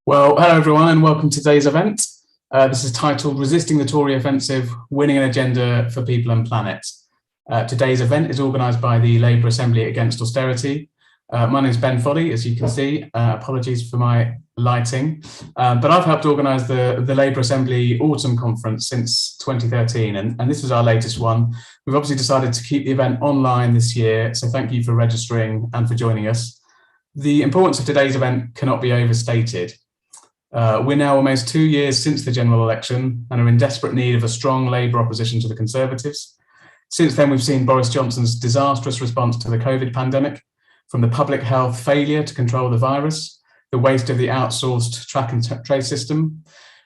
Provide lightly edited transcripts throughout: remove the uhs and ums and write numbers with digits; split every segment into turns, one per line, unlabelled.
Well, hello everyone and welcome to today's event. This is titled Resisting the Tory Offensive, Winning an Agenda for People and Planet. Today's event is organised by the Labour Assembly Against Austerity. My name is Ben Foley, as you can see. Apologies for my lighting, but I've helped organise the Labour Assembly Autumn Conference since 2013, and this is our latest one. We've obviously decided to keep the event online this year, so thank you for registering and for joining us. The importance of today's event cannot be overstated. We're now almost 2 years since the general election and are in desperate need of a strong Labour opposition to the Conservatives. Since then, we've seen Boris Johnson's disastrous response to the COVID pandemic, from the public health failure to control the virus, the waste of the outsourced track and trace system,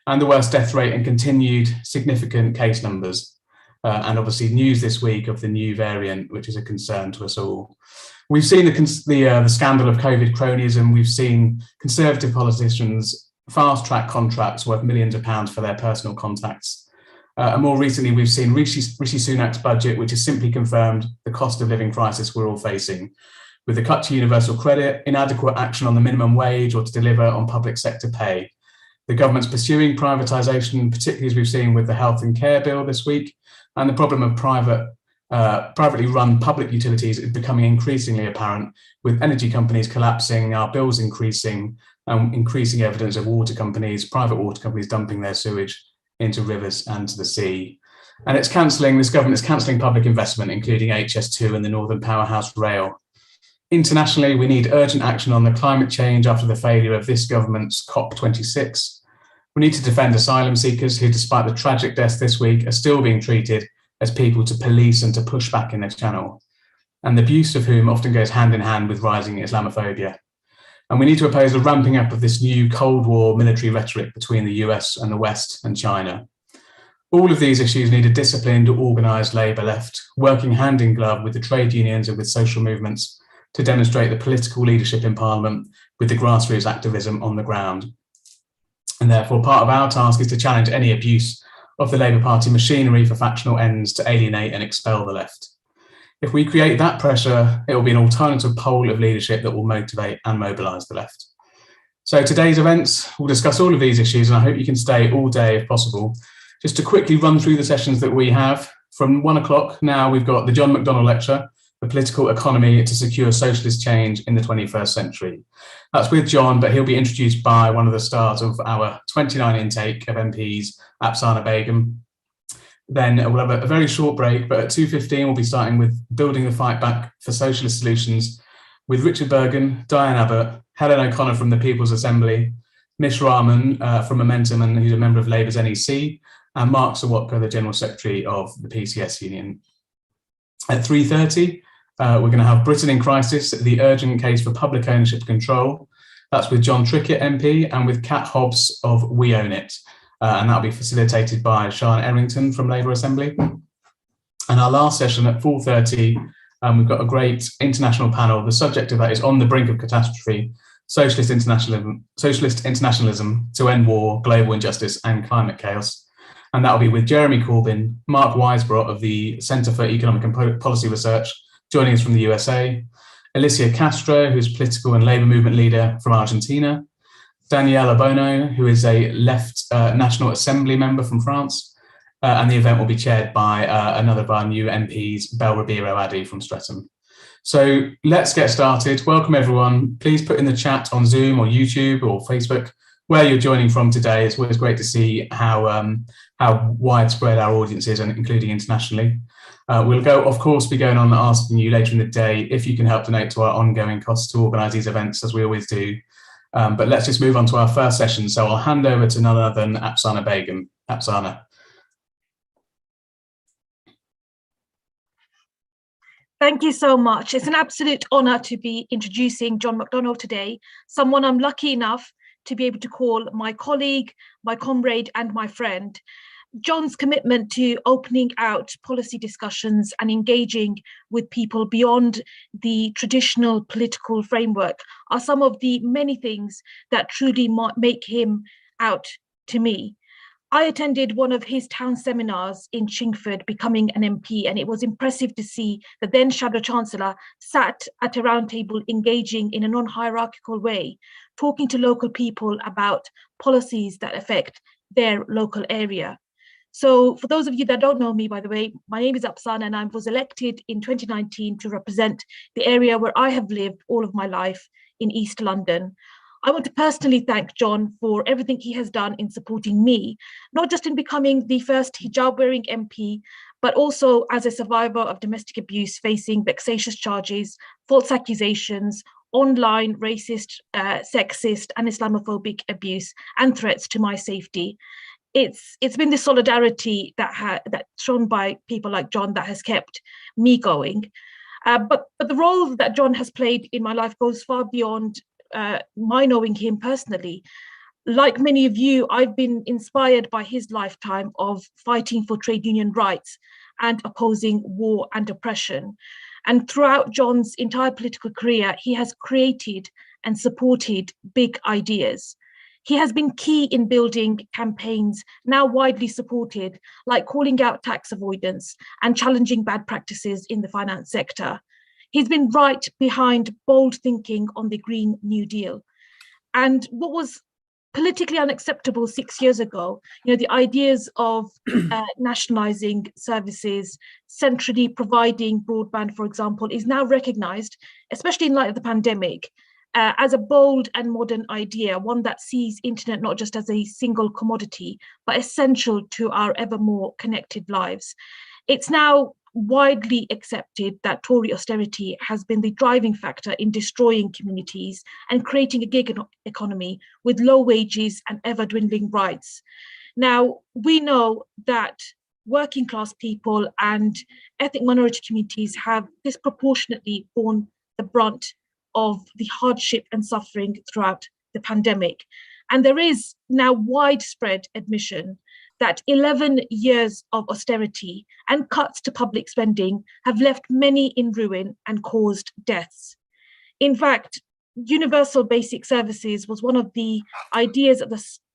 and the worst death rate and continued significant case numbers. And obviously news this week of the new variant, which is a concern to us all. We've seen the scandal of COVID cronyism. We've seen Conservative politicians fast-track contracts worth millions of pounds for their personal contacts. And more recently, we've seen Rishi Sunak's budget, which has simply confirmed the cost of living crisis we're all facing, with the cut to universal credit, inadequate action on the minimum wage or to deliver on public sector pay. The government's pursuing privatisation, particularly as we've seen with the health and care bill this week, and the problem of privately run public utilities is becoming increasingly apparent, with energy companies collapsing, our bills increasing, increasing evidence of private water companies dumping their sewage into rivers and to the sea. And this government is cancelling public investment, including HS2 and the Northern Powerhouse Rail. Internationally, we need urgent action on the climate change after the failure of this government's COP26. We need to defend asylum seekers who, despite the tragic deaths this week, are still being treated as people to police and to push back in the channel, and the abuse of whom often goes hand in hand with rising Islamophobia. And we need to oppose the ramping up of this new Cold War military rhetoric between the US and the West and China. All of these issues need a disciplined, organised Labour left, working hand in glove with the trade unions and with social movements to demonstrate the political leadership in Parliament with the grassroots activism on the ground. And therefore, part of our task is to challenge any abuse of the Labour Party machinery for factional ends to alienate and expel the left. If we create that pressure, it will be an alternative pole of leadership that will motivate and mobilise the left. So today's events will discuss all of these issues, and I hope you can stay all day if possible. Just to quickly run through the sessions that we have, from 1 o'clock now we've got the Jon McDonnell lecture, The Political Economy to Secure Socialist Change in the 21st Century. That's with Jon, but he'll be introduced by one of the stars of our 29 intake of MPs, Apsana Begum. Then we'll have a very short break, but at 2:15 we'll be starting with Building the Fight Back for Socialist Solutions with Richard Burgon, Diane Abbott, Helen O'Connor from the People's Assembly, Mish Rahman from Momentum, and who's a member of Labour's NEC, and Mark Serwotka, the General Secretary of the PCS Union. At 3:30, we're going to have Britain in Crisis, the urgent case for public ownership control. That's with Jon Trickett MP and with Cat Hobbs of We Own It. And that'll be facilitated by Sian Errington from Labour Assembly. And our last session at 4:30, we've got a great international panel. The subject of that is On the Brink of Catastrophe, Socialist Internationalism to End War, Global Injustice and Climate Chaos. And that'll be with Jeremy Corbyn, Mark Weisbrot of the Centre for Economic and Policy Research, joining us from the USA, Alicia Castro, who's political and labour movement leader from Argentina, Danièle Obono, who is a left National Assembly member from France, and the event will be chaired by another of our new MPs, Ribeiro-Addy from Streatham. So let's get started. Welcome everyone. Please put in the chat on Zoom or YouTube or Facebook where you're joining from today. It's always great to see how widespread our audience is, and including internationally. We'll of course, be going on asking you later in the day if you can help donate to our ongoing costs to organise these events, as we always do. But let's just move on to our first session. So I'll hand over to none other than Apsana Begum. Apsana.
Thank you so much. It's an absolute honour to be introducing Jon McDonnell today, someone I'm lucky enough to be able to call my colleague, my comrade and my friend. Jon's commitment to opening out policy discussions and engaging with people beyond the traditional political framework are some of the many things that truly make him out to me. I attended one of his town seminars in Chingford, becoming an MP, and it was impressive to see the then Shadow Chancellor sat at a round table engaging in a non-hierarchical way, talking to local people about policies that affect their local area. So for those of you that don't know me, by the way, my name is Apsana and I was elected in 2019 to represent the area where I have lived all of my life in East London. I want to personally thank Jon for everything he has done in supporting me, not just in becoming the first hijab-wearing MP, but also as a survivor of domestic abuse facing vexatious charges, false accusations, online racist, sexist and Islamophobic abuse and threats to my safety. It's been the solidarity that's shown by people like Jon that has kept me going. But the role that Jon has played in my life goes far beyond my knowing him personally. Like many of you, I've been inspired by his lifetime of fighting for trade union rights and opposing war and oppression. And throughout Jon's entire political career, he has created and supported big ideas. He has been key in building campaigns now widely supported, like calling out tax avoidance and challenging bad practices in the finance sector. He's been right behind bold thinking on the Green New Deal. And what was politically unacceptable 6 years ago, the ideas of nationalizing services, centrally providing broadband, for example, is now recognized, especially in light of the pandemic, as a bold and modern idea, one that sees internet not just as a single commodity, but essential to our ever more connected lives. It's now widely accepted that Tory austerity has been the driving factor in destroying communities and creating a gig economy with low wages and ever dwindling rights. Now, we know that working class people and ethnic minority communities have disproportionately borne the brunt of the hardship and suffering throughout the pandemic. And there is now widespread admission that 11 years of austerity and cuts to public spending have left many in ruin and caused deaths. In fact, universal basic services was one of the ideas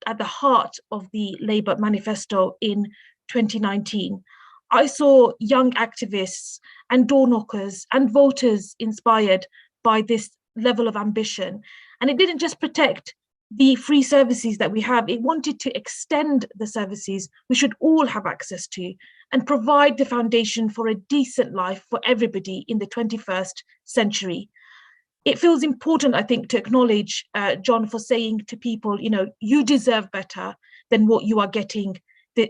at the heart of the Labour manifesto in 2019. I saw young activists and door knockers and voters inspired by this level of ambition. And it didn't just protect the free services that we have, it wanted to extend the services we should all have access to and provide the foundation for a decent life for everybody in the 21st century. It feels important, I think, to acknowledge Jon for saying to people, you deserve better than what you are getting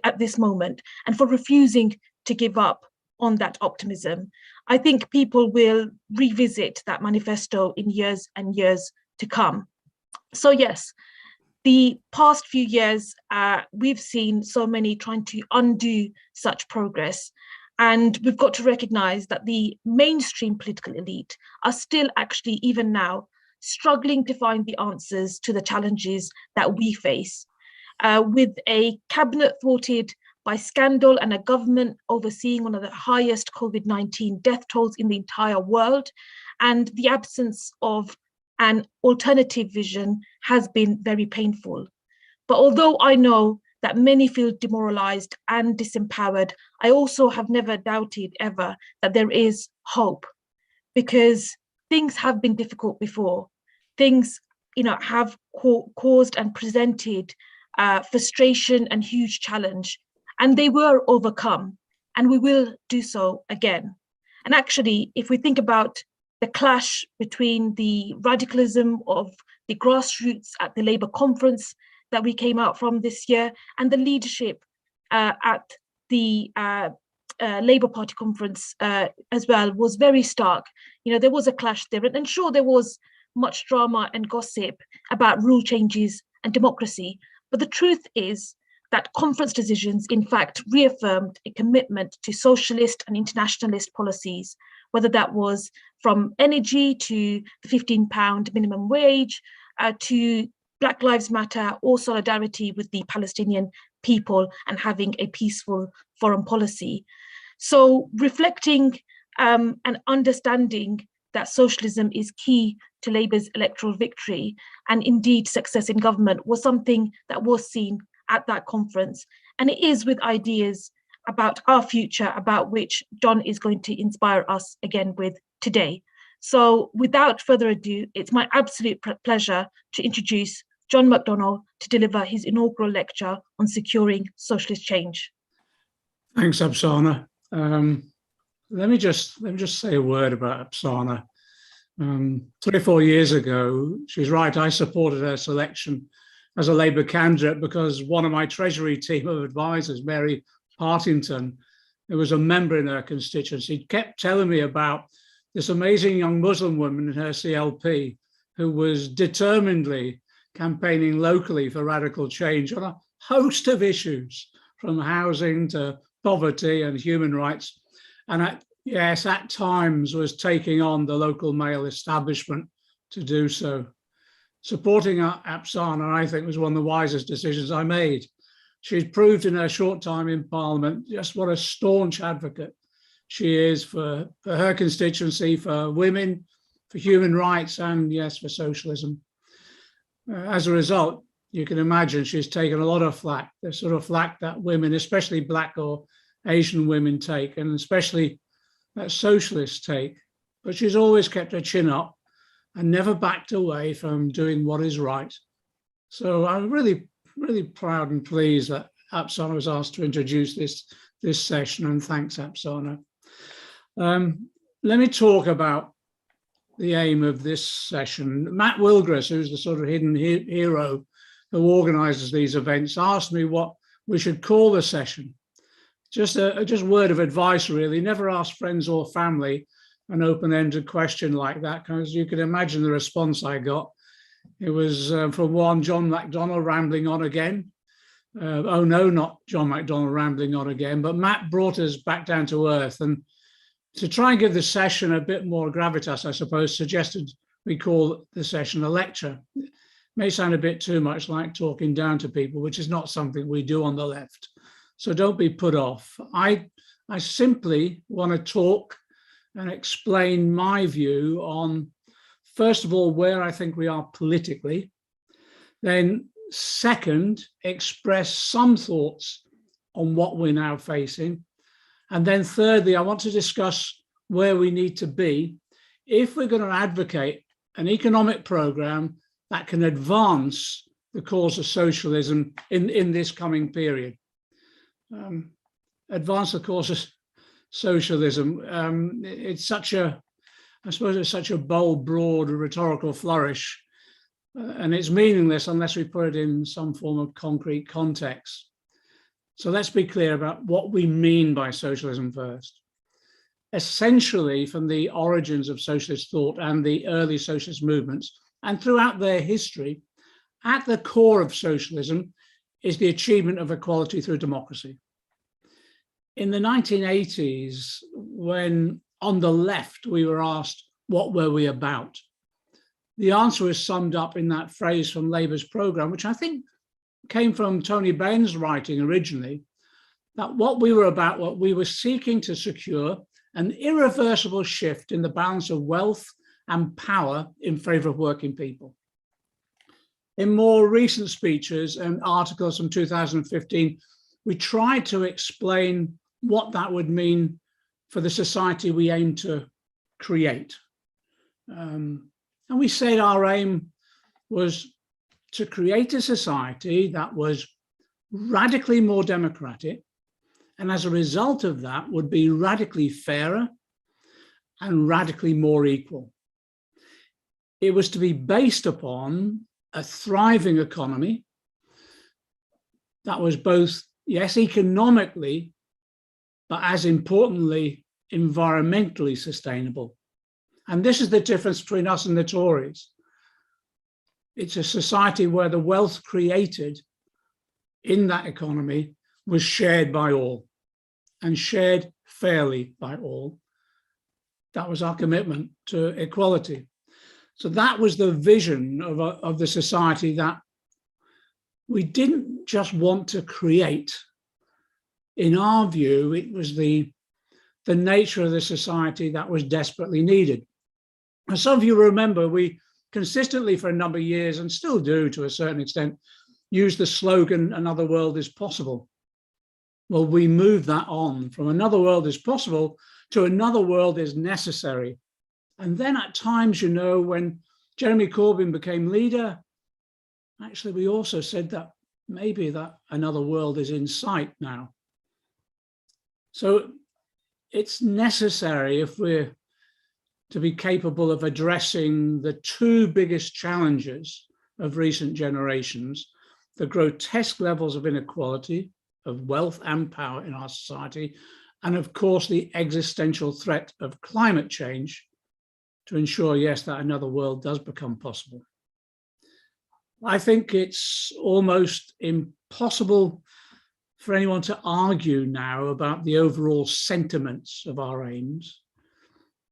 at this moment, and for refusing to give up on that optimism. I think people will revisit that manifesto in years and years to come. So yes, the past few years, we've seen so many trying to undo such progress. And we've got to recognize that the mainstream political elite are still actually, even now, struggling to find the answers to the challenges that we face. With a cabinet thwarted by scandal and a government overseeing one of the highest COVID-19 death tolls in the entire world, and the absence of an alternative vision has been very painful. But although I know that many feel demoralized and disempowered, I also have never doubted ever that there is hope, because things have been difficult before. Things, have caused and presented frustration and huge challenge, and they were overcome, and we will do so again. And actually, if we think about the clash between the radicalism of the grassroots at the Labour conference that we came out from this year and the leadership at the Labour Party conference as well was very stark. There was a clash there, and sure, there was much drama and gossip about rule changes and democracy. But the truth is that conference decisions, in fact, reaffirmed a commitment to socialist and internationalist policies, whether that was from energy to the £15 minimum wage, to Black Lives Matter, or solidarity with the Palestinian people and having a peaceful foreign policy. So reflecting and understanding that socialism is key to Labour's electoral victory and indeed success in government was something that was seen at that conference. And it is with ideas about our future, about which Jon is going to inspire us again with today. So without further ado, it's my absolute pleasure to introduce Jon McDonnell to deliver his inaugural lecture on securing socialist change.
Thanks, Apsana. Let me just say a word about Apsana. 3 or 4 years ago, she's right, I supported her selection as a Labour candidate because one of my Treasury team of advisors, Mary Partington, who was a member in her constituency, kept telling me about this amazing young Muslim woman in her CLP who was determinedly campaigning locally for radical change on a host of issues, from housing to poverty and human rights. And at times was taking on the local male establishment to do so. Supporting Apsana, I think, was one of the wisest decisions I made. She's proved in her short time in Parliament just what a staunch advocate she is for her constituency, for women, for human rights, and yes, for socialism. As a result, you can imagine she's taken a lot of flack, the sort of flack that women, especially Black or Asian women, take, and especially that socialists take. But she's always kept her chin up and never backed away from doing what is right. So I'm really proud and pleased that Apsana was asked to introduce this session, and thanks, Apsana. Let me talk about the aim of this session. Matt Wilgris, who's the sort of hidden hero who organizes these events, asked me what we should call the session. Just a word of advice, really. Never ask friends or family an open-ended question like that, because you can imagine the response I got. It was from one, Jon McDonnell rambling on again. Oh no, not Jon McDonnell rambling on again, but Matt brought us back down to earth. And to try and give the session a bit more gravitas, I suppose, suggested we call the session a lecture. It may sound a bit too much like talking down to people, which is not something we do on the left. So don't be put off. I simply want to talk and explain my view on, first of all, where I think we are politically. Then second, express some thoughts on what we're now facing. And then thirdly, I want to discuss where we need to be if we're going to advocate an economic program that can advance the cause of socialism in this coming period. Advance the cause of socialism. It's such a, I suppose it's such a bold, broad, rhetorical flourish, and it's meaningless unless we put it in some form of concrete context. So let's be clear about what we mean by socialism first. Essentially, from the origins of socialist thought and the early socialist movements, and throughout their history, at the core of socialism is the achievement of equality through democracy. In the 1980s, when on the left we were asked, what were we about? The answer is summed up in that phrase from Labour's programme, which I think came from Tony Benn's writing originally, that what we were about, what we were seeking to secure an irreversible shift in the balance of wealth and power in favour of working people. In more recent speeches and articles from 2015, we tried to explain what that would mean for the society we aim to create. And we said our aim was to create a society that was radically more democratic, and as a result of that would be radically fairer and radically more equal. It was to be based upon a thriving economy that was both, yes, economically, but as importantly, environmentally sustainable. And this is the difference between us and the Tories. It's a society where the wealth created in that economy was shared by all and shared fairly by all. That was our commitment to equality. So that was the vision of the society that we didn't just want to create. In our view, it was the nature of the society that was desperately needed. As some of you remember, we consistently for a number of years, and still do to a certain extent, used the slogan, "Another world is possible." Well, we moved that on from "another world is possible" to "another world is necessary." And then at times, you know, when Jeremy Corbyn became leader, actually, we also said that maybe that another world is in sight now. So it's necessary, if we're to be capable of addressing the two biggest challenges of recent generations, the grotesque levels of inequality, of wealth and power in our society, and of course, the existential threat of climate change, to ensure, yes, that another world does become possible. I think it's almost impossible for anyone to argue now about the overall sentiments of our aims.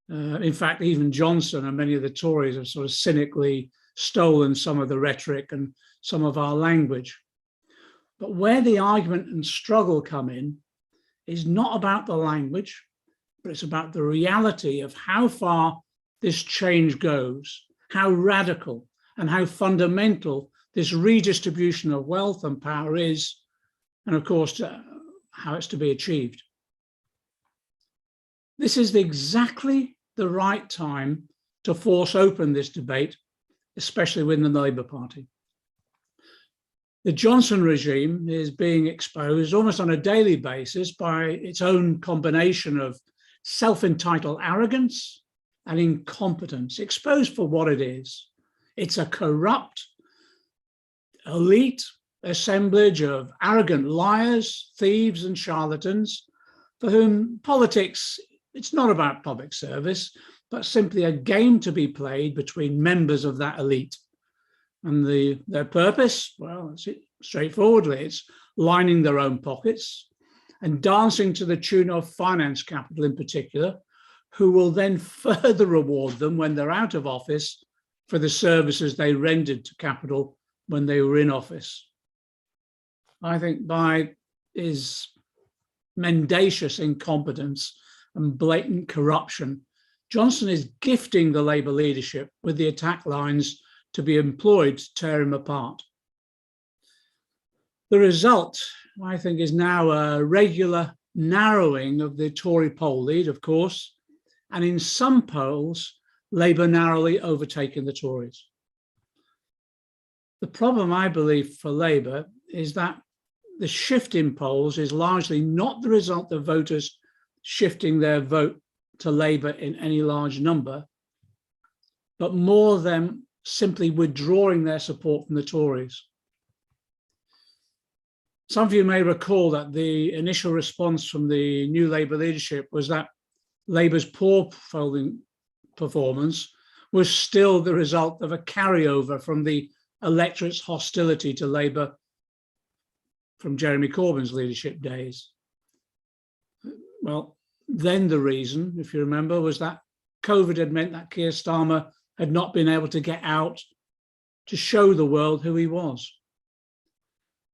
In fact, even Johnson and many of the Tories have sort of cynically stolen some of the rhetoric and some of our language. But where the argument and struggle come in is not about the language, but it's about the reality of how far this change goes, how radical and how fundamental this redistribution of wealth and power is, and of course, how it's to be achieved. This is exactly the right time to force open this debate, especially within the Labour Party. The Johnson regime is being exposed almost on a daily basis by its own combination of self-entitled arrogance and incompetence, exposed for what it is. It's a corrupt, elite assemblage of arrogant liars, thieves, and charlatans, for whom politics, it's not about public service, but simply a game to be played between members of that elite. And their purpose, well, it's straightforwardly, it's lining their own pockets and dancing to the tune of finance capital in particular, who will then further reward them when they're out of office for the services they rendered to capital when they were in office. I think by his mendacious incompetence and blatant corruption, Johnson is gifting the Labour leadership with the attack lines to be employed to tear him apart. The result, I think, is now a regular narrowing of the Tory poll lead, of course, and in some polls, Labour narrowly overtaking the Tories. The problem, I believe, for Labour is that the shift in polls is largely not the result of voters shifting their vote to Labour in any large number, but more them simply withdrawing their support from the Tories. Some of you may recall that the initial response from the new Labour leadership was that Labour's poor polling performance was still the result of a carryover from the electorate's hostility to Labour from Jeremy Corbyn's leadership days. Well, then the reason, if you remember, was that COVID had meant that Keir Starmer had not been able to get out to show the world who he was.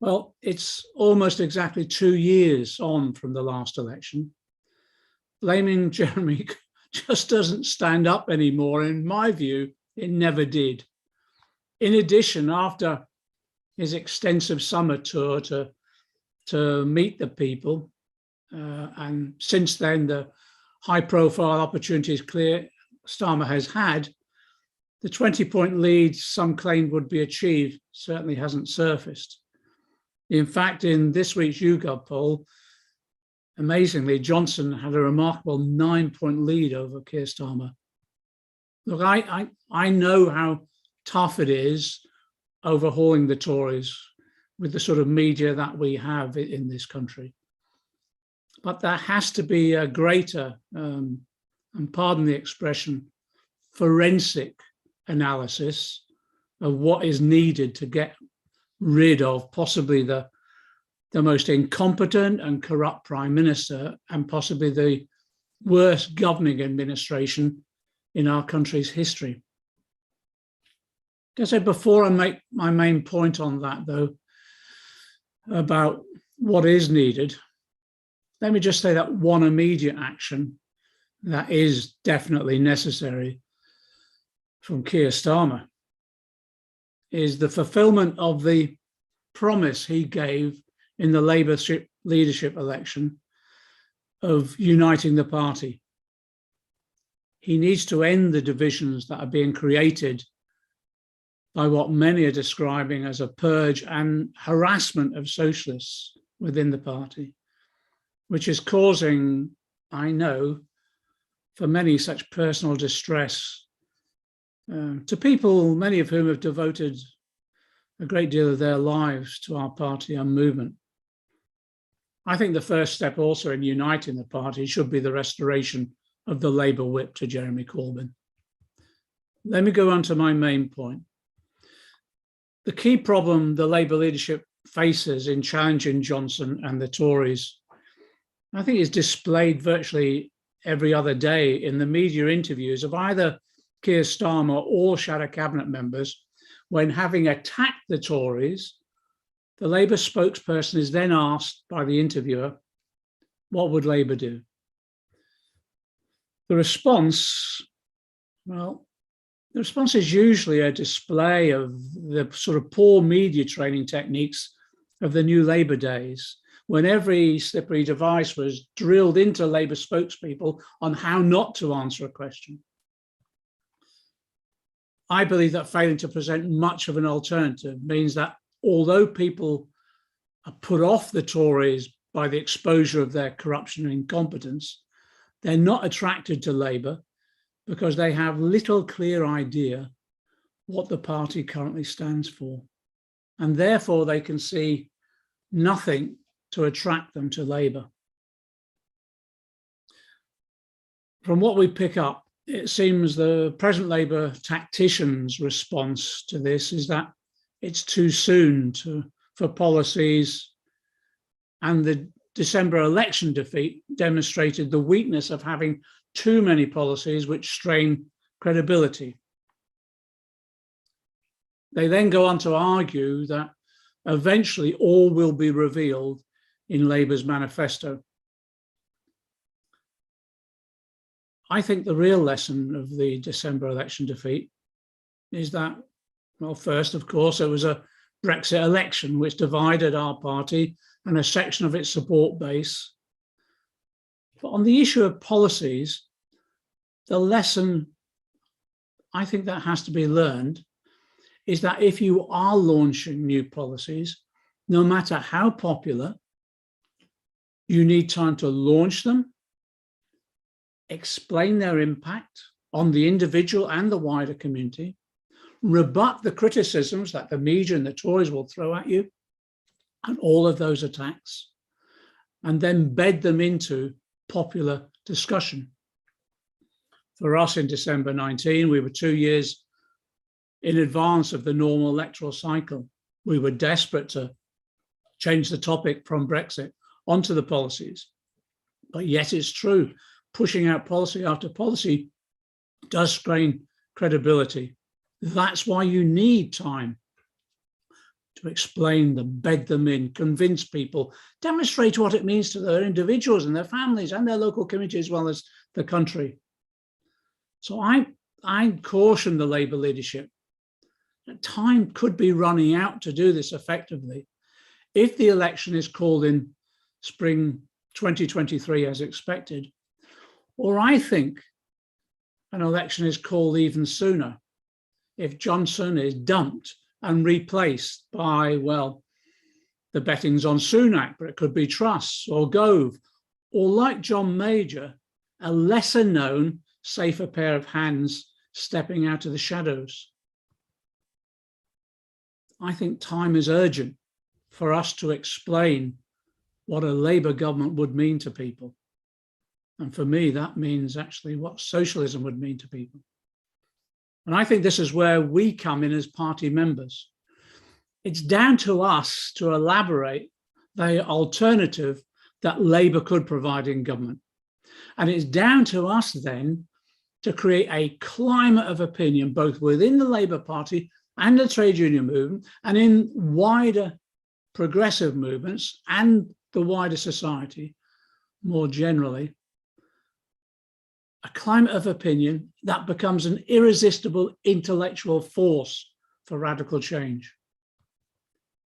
Well, it's almost exactly 2 years on from the last election. Blaming Jeremy just doesn't stand up anymore. In my view, it never did. In addition, after his extensive summer tour to meet the people, and since then the high-profile opportunities Starmer has had, the 20-point lead some claimed would be achieved certainly hasn't surfaced. In fact, in this week's YouGov poll, amazingly, Johnson had a remarkable 9-point lead over Keir Starmer. Look, I know how tough it is overhauling the Tories with the sort of media that we have in this country. But there has to be a greater, and pardon the expression, forensic analysis of what is needed to get rid of possibly the most incompetent and corrupt Prime Minister and possibly the worst governing administration in our country's history. Like I said before, I make my main point on that, though, about what is needed. Let me just say that one immediate action that is definitely necessary from Keir Starmer is the fulfillment of the promise he gave in the Labour leadership election of uniting the party. He needs to end the divisions that are being created by what many are describing as a purge and harassment of socialists within the party, which is causing, I know, for many such personal distress to people, many of whom have devoted a great deal of their lives to our party and movement. I think the first step also in uniting the party should be the restoration of the Labour whip to Jeremy Corbyn. Let me go on to my main point. The key problem the Labour leadership faces in challenging Johnson and the Tories, I think, is displayed virtually every other day in the media interviews of either Keir Starmer or shadow cabinet members. When, having attacked the Tories, the Labour spokesperson is then asked by the interviewer, what would Labour do? The response, well, the response is usually a display of the sort of poor media training techniques of the new Labour days, when every slippery device was drilled into Labour spokespeople on how not to answer a question. I believe that failing to present much of an alternative means that although people are put off the Tories by the exposure of their corruption and incompetence, they're not attracted to Labour because they have little clear idea what the party currently stands for. And therefore they can see nothing to attract them to Labour. From what we pick up, it seems the present Labour tacticians' response to this is that it's too soon for policies, and the December election defeat demonstrated the weakness of having too many policies which strain credibility. They then go on to argue that eventually all will be revealed in Labour's manifesto. I think the real lesson of the December election defeat is that, well, first, of course, it was a Brexit election which divided our party and a section of its support base. But on the issue of policies, the lesson I think that has to be learned is that if you are launching new policies, no matter how popular, you need time to launch them, explain their impact on the individual and the wider community, rebut the criticisms that the media and the Tories will throw at you, and all of those attacks, and then bed them into popular discussion. For us in December 19, we were 2 years in advance of the normal electoral cycle. We were desperate to change the topic from Brexit onto the policies. But yet it's true, pushing out policy after policy does strain credibility. That's why you need time to explain them, bed them in, convince people, demonstrate what it means to their individuals and their families and their local community as well as the country. So I caution the Labour leadership that time could be running out to do this effectively. If the election is called in spring 2023 as expected, or I think an election is called even sooner, if Johnson is dumped and replaced by, well, the betting's on Sunak, but it could be Truss or Gove, or like John Major, a lesser known, safer pair of hands stepping out of the shadows. I think time is urgent for us to explain what a Labour government would mean to people. And for me, that means actually what socialism would mean to people. And I think this is where we come in as party members. It's down to us to elaborate the alternative that Labour could provide in government. And it's down to us then to create a climate of opinion, both within the Labour Party and the trade union movement, and in wider progressive movements and the wider society more generally, a climate of opinion that becomes an irresistible intellectual force for radical change.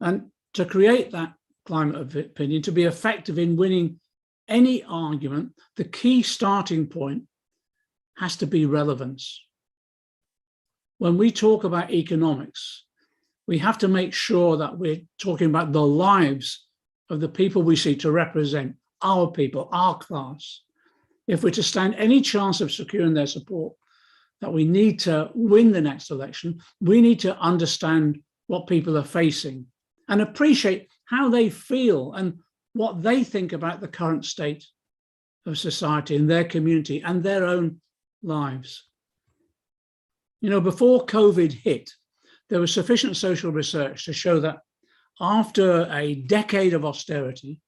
And To create that climate of opinion, to be effective in winning any argument, the key starting point has to be relevance. When we talk about economics, we have to make sure that we're talking about the lives of the people we seek to represent, our people, our class. If we're to stand any chance of securing their support, that we need to win the next election, we need to understand what people are facing and appreciate how they feel and what they think about the current state of society in their community and their own lives. You know, before COVID hit, there was sufficient social research to show that after a decade of austerity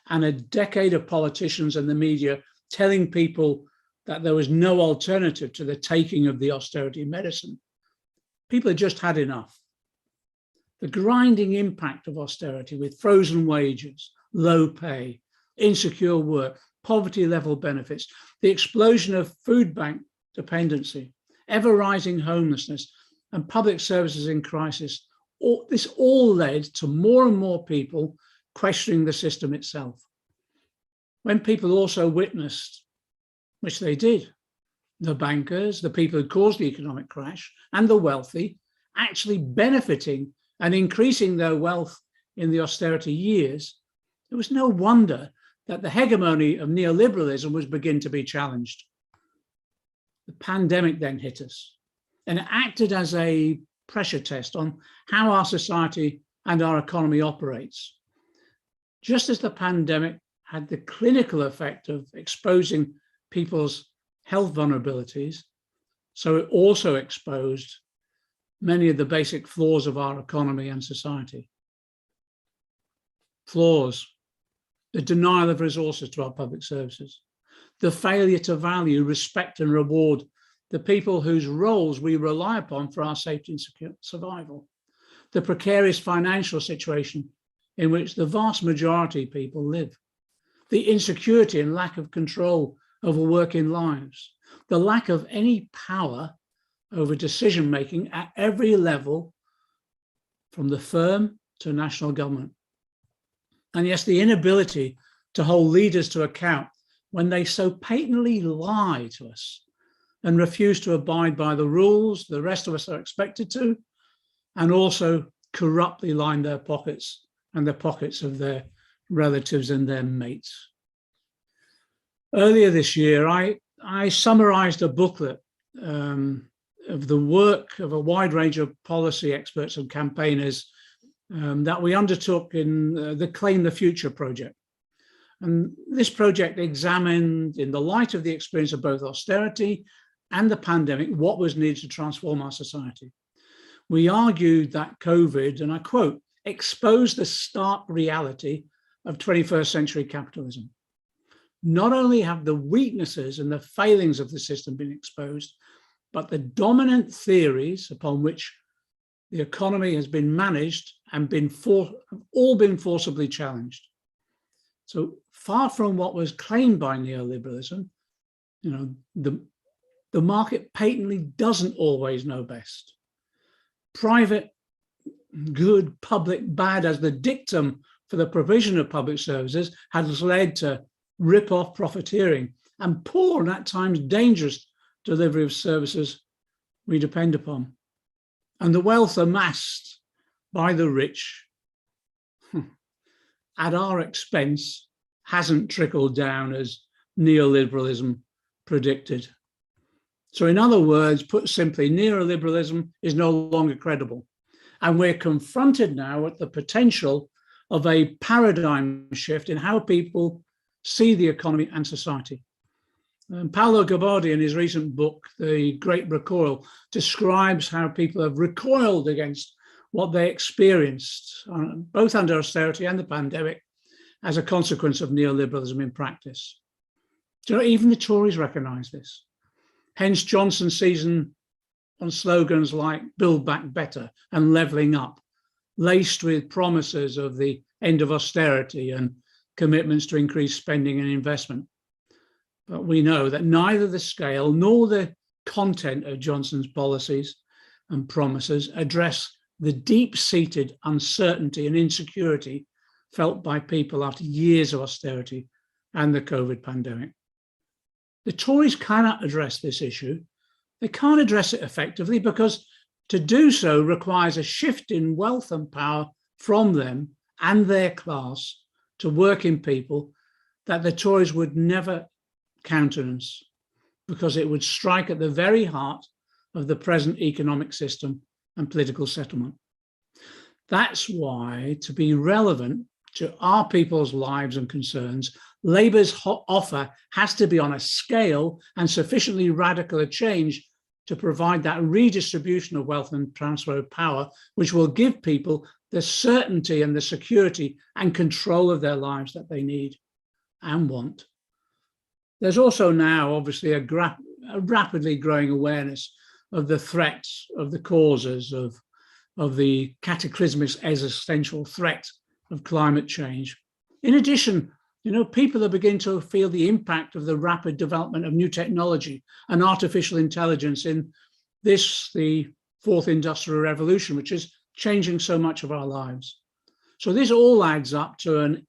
and a decade of politicians and the media telling people that there was no alternative to the taking of the austerity medicine, people had just had enough. The grinding impact of austerity with frozen wages, low pay, insecure work, poverty level benefits, the explosion of food bank dependency, ever rising homelessness, and public services in crisis, this all led to more and more people questioning the system itself. When people also witnessed, which they did, the bankers, the people who caused the economic crash, and the wealthy actually benefiting and increasing their wealth in the austerity years, it was no wonder that the hegemony of neoliberalism was beginning to be challenged. The pandemic then hit us, and it acted as a pressure test on how our society and our economy operates. Just as the pandemic had the clinical effect of exposing people's health vulnerabilities, so it also exposed many of the basic flaws of our economy and society. Flaws, the denial of resources to our public services, the failure to value, respect and reward the people whose roles we rely upon for our safety and survival, the precarious financial situation in which the vast majority of people live, the insecurity and lack of control over working lives, the lack of any power over decision-making at every level, from the firm to national government. And yes, the inability to hold leaders to account when they so patently lie to us and refuse to abide by the rules the rest of us are expected to, and also corruptly line their pockets and the pockets of their relatives and their mates. Earlier this year, I summarized a booklet of the work of a wide range of policy experts and campaigners that we undertook in the Claim the Future project. And this project examined, in the light of the experience of both austerity and the pandemic, what was needed to transform our society. We argued that COVID, and I quote, exposed the stark reality of 21st century capitalism. Not only have the weaknesses and the failings of the system been exposed, but the dominant theories upon which the economy has been managed and have all been forcibly challenged. So far from what was claimed by neoliberalism, you know, the market patently doesn't always know best. Private, good, public, bad as the dictum for the provision of public services has led to rip-off profiteering and poor and at times dangerous delivery of services we depend upon. And the wealth amassed by the rich at our expense hasn't trickled down as neoliberalism predicted. So in other words, put simply, neoliberalism is no longer credible. And we're confronted now with the potential of a paradigm shift in how people see the economy and society. Paolo Gabardi, in his recent book, The Great Recoil, describes how people have recoiled against what they experienced, both under austerity and the pandemic, as a consequence of neoliberalism in practice. Do you know, even the Tories recognise this. Hence Johnson's season on slogans like Build Back Better and Levelling Up, laced with promises of the end of austerity and commitments to increase spending and investment. But we know that neither the scale nor the content of Johnson's policies and promises address the deep-seated uncertainty and insecurity felt by people after years of austerity and the COVID pandemic. The Tories cannot address this issue. They can't address it effectively because to do so requires a shift in wealth and power from them and their class to working people that the Tories would never countenance, because it would strike at the very heart of the present economic system and political settlement. That's why, to be relevant to our people's lives and concerns, Labour's offer has to be on a scale and sufficiently radical a change to provide that redistribution of wealth and transfer of power, which will give people the certainty and the security and control of their lives that they need and want. There's also now, obviously, a rapidly growing awareness of the threats, of the causes, of the cataclysmic existential threat of climate change. In addition, people are beginning to feel the impact of the rapid development of new technology and artificial intelligence in this, the fourth industrial revolution, which is changing so much of our lives. So this all adds up to an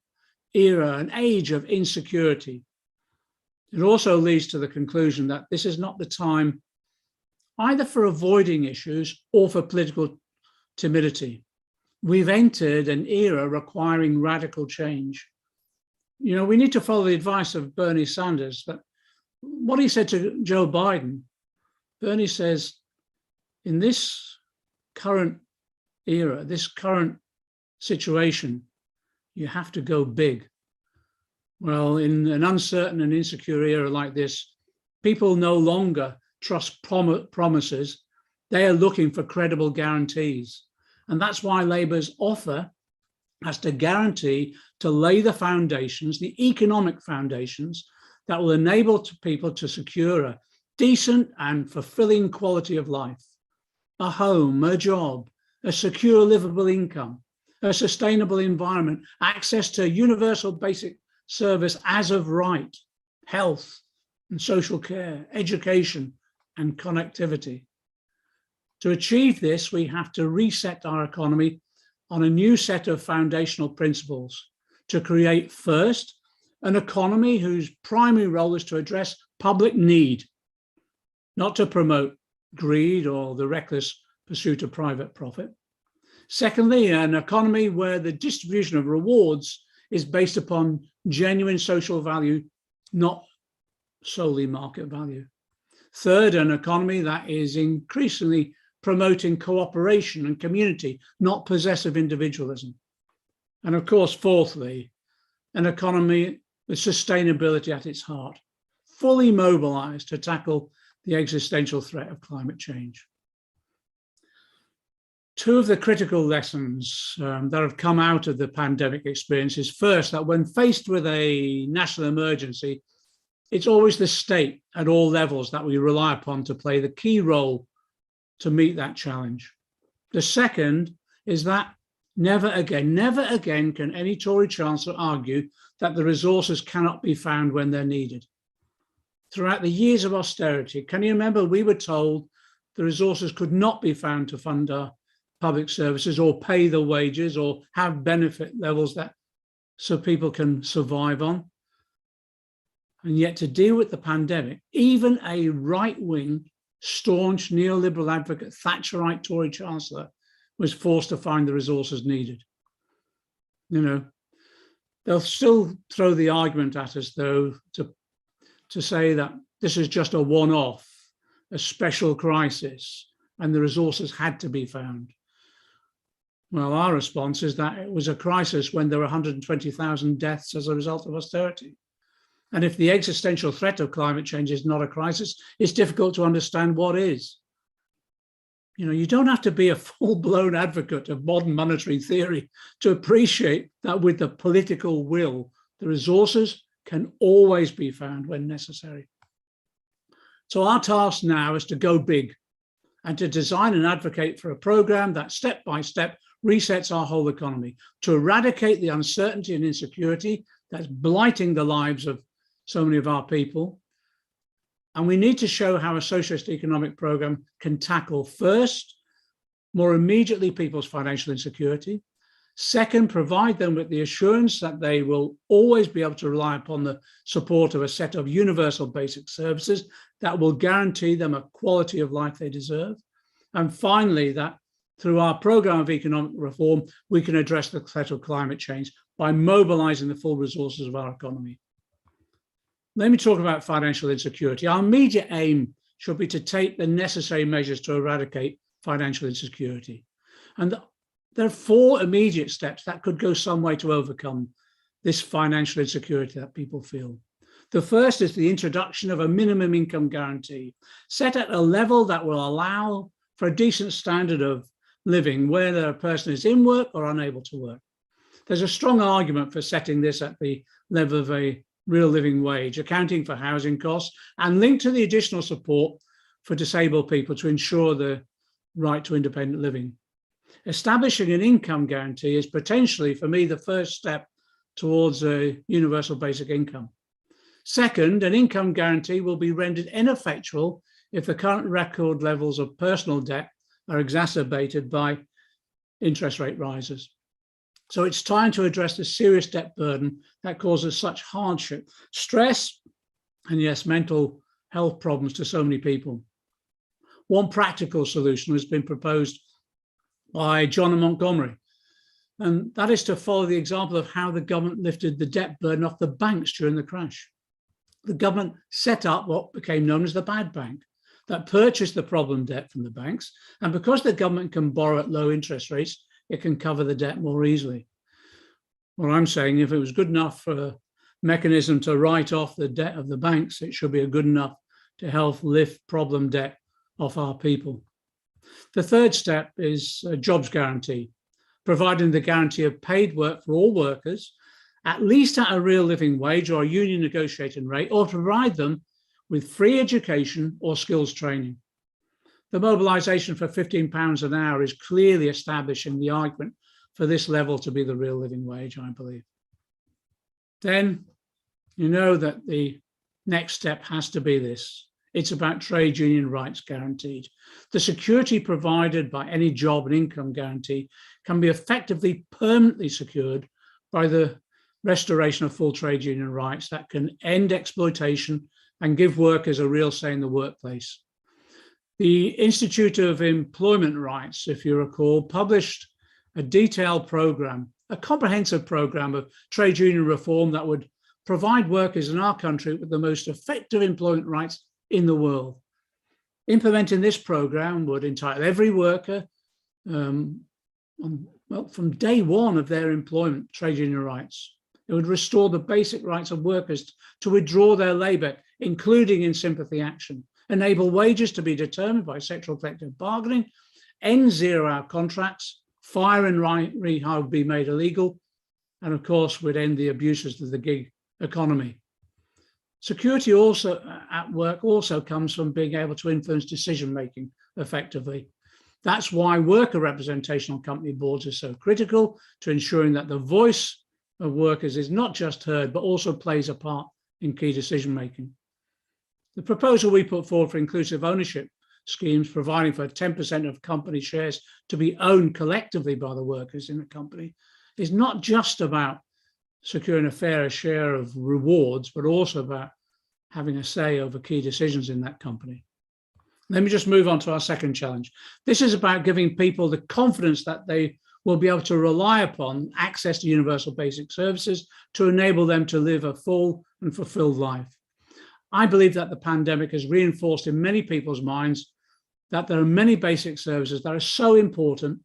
era, an age of insecurity. It also leads to the conclusion that this is not the time either for avoiding issues or for political timidity. We've entered an era requiring radical change. We need to follow the advice of Bernie Sanders, that what he said to Joe Biden. Bernie says, in this current era, this current situation, you have to go big. Well, in an uncertain and insecure era like this, people no longer trust promises. They are looking for credible guarantees. And that's why Labour's offer has to guarantee to lay the foundations, the economic foundations, that will enable people to secure a decent and fulfilling quality of life, a home, a job, a secure livable income, a sustainable environment, access to universal basic service as of right, health and social care, education and connectivity. To achieve this, we have to reset our economy on a new set of foundational principles to create, first, an economy whose primary role is to address public need, not to promote greed or the reckless pursuit of private profit. Secondly, an economy where the distribution of rewards is based upon genuine social value, not solely market value. Third, an economy that is increasingly promoting cooperation and community, not possessive individualism. And of course, fourthly, an economy with sustainability at its heart, fully mobilized to tackle the existential threat of climate change. Two of the critical lessons that have come out of the pandemic experience is, first, that when faced with a national emergency, it's always the state at all levels that we rely upon to play the key role to meet that challenge. The second is that never again can any Tory chancellor argue that the resources cannot be found when they're needed. Throughout the years of austerity, can you remember we were told the resources could not be found to fund our public services or pay the wages or have benefit levels that so people can survive on? And yet, to deal with the pandemic, even a right-wing, staunch neoliberal advocate, Thatcherite Tory chancellor, was forced to find the resources needed. They'll still throw the argument at us, though, to say that this is just a one-off, a special crisis, and the resources had to be found. Well, our response is that it was a crisis when there were 120,000 deaths as a result of austerity. And if the existential threat of climate change is not a crisis, it's difficult to understand what is. You don't have to be a full-blown advocate of modern monetary theory to appreciate that with the political will, the resources can always be found when necessary. So our task now is to go big and to design and advocate for a program that step by step resets our whole economy, to eradicate the uncertainty and insecurity that's blighting the lives of so many of our people. And we need to show how a socialist economic program can tackle, first, more immediately people's financial insecurity. Second, provide them with the assurance that they will always be able to rely upon the support of a set of universal basic services that will guarantee them a quality of life they deserve. And finally, that through our programme of economic reform, we can address the threat of climate change by mobilising the full resources of our economy. Let me talk about financial insecurity. Our immediate aim should be to take the necessary measures to eradicate financial insecurity. And there are 4 immediate steps that could go some way to overcome this financial insecurity that people feel. The first is the introduction of a minimum income guarantee, set at a level that will allow for a decent standard of living, whether a person is in work or unable to work. There's a strong argument for setting this at the level of a real living wage, accounting for housing costs and linked to the additional support for disabled people to ensure the right to independent living. Establishing an income guarantee is potentially, for me, the first step towards a universal basic income. Second, an income guarantee will be rendered ineffectual if the current record levels of personal debt are exacerbated by interest rate rises. So it's time to address the serious debt burden that causes such hardship, stress, and yes, mental health problems to so many people. One practical solution has been proposed by John and Montgomery, and that is to follow the example of how the government lifted the debt burden off the banks during the crash. The government set up what became known as the bad bank that purchased the problem debt from the banks, and because the government can borrow at low interest rates, it can cover the debt more easily. Well, I'm saying if it was good enough for a mechanism to write off the debt of the banks, it should be good enough to help lift problem debt off our people. The third step is a jobs guarantee, providing the guarantee of paid work for all workers, at least at a real living wage or a union negotiating rate, or provide them with free education or skills training. The mobilisation for £15 an hour is clearly establishing the argument for this level to be the real living wage, I believe. Then you know that the next step has to be this. It's about trade union rights guaranteed. The security provided by any job and income guarantee can be effectively permanently secured by the restoration of full trade union rights that can end exploitation and give workers a real say in the workplace. The Institute of Employment Rights, if you recall, published a detailed programme, a comprehensive programme of trade union reform that would provide workers in our country with the most effective employment rights in the world. Implementing this programme would entitle every worker, from day one of their employment, trade union rights. It would restore the basic rights of workers to withdraw their labour, including in sympathy action, enable wages to be determined by sectoral collective bargaining, end zero-hour contracts, fire and rehire would be made illegal, and of course would end the abuses of the gig economy. Security also at work also comes from being able to influence decision-making effectively. That's why worker representation on company boards is so critical to ensuring that the voice of workers is not just heard, but also plays a part in key decision-making. The proposal we put forward for inclusive ownership schemes, providing for 10% of company shares to be owned collectively by the workers in the company, is not just about securing a fairer share of rewards, but also about having a say over key decisions in that company. Let me just move on to our second challenge. This is about giving people the confidence that they will be able to rely upon access to universal basic services to enable them to live a full and fulfilled life. I believe that the pandemic has reinforced in many people's minds that there are many basic services that are so important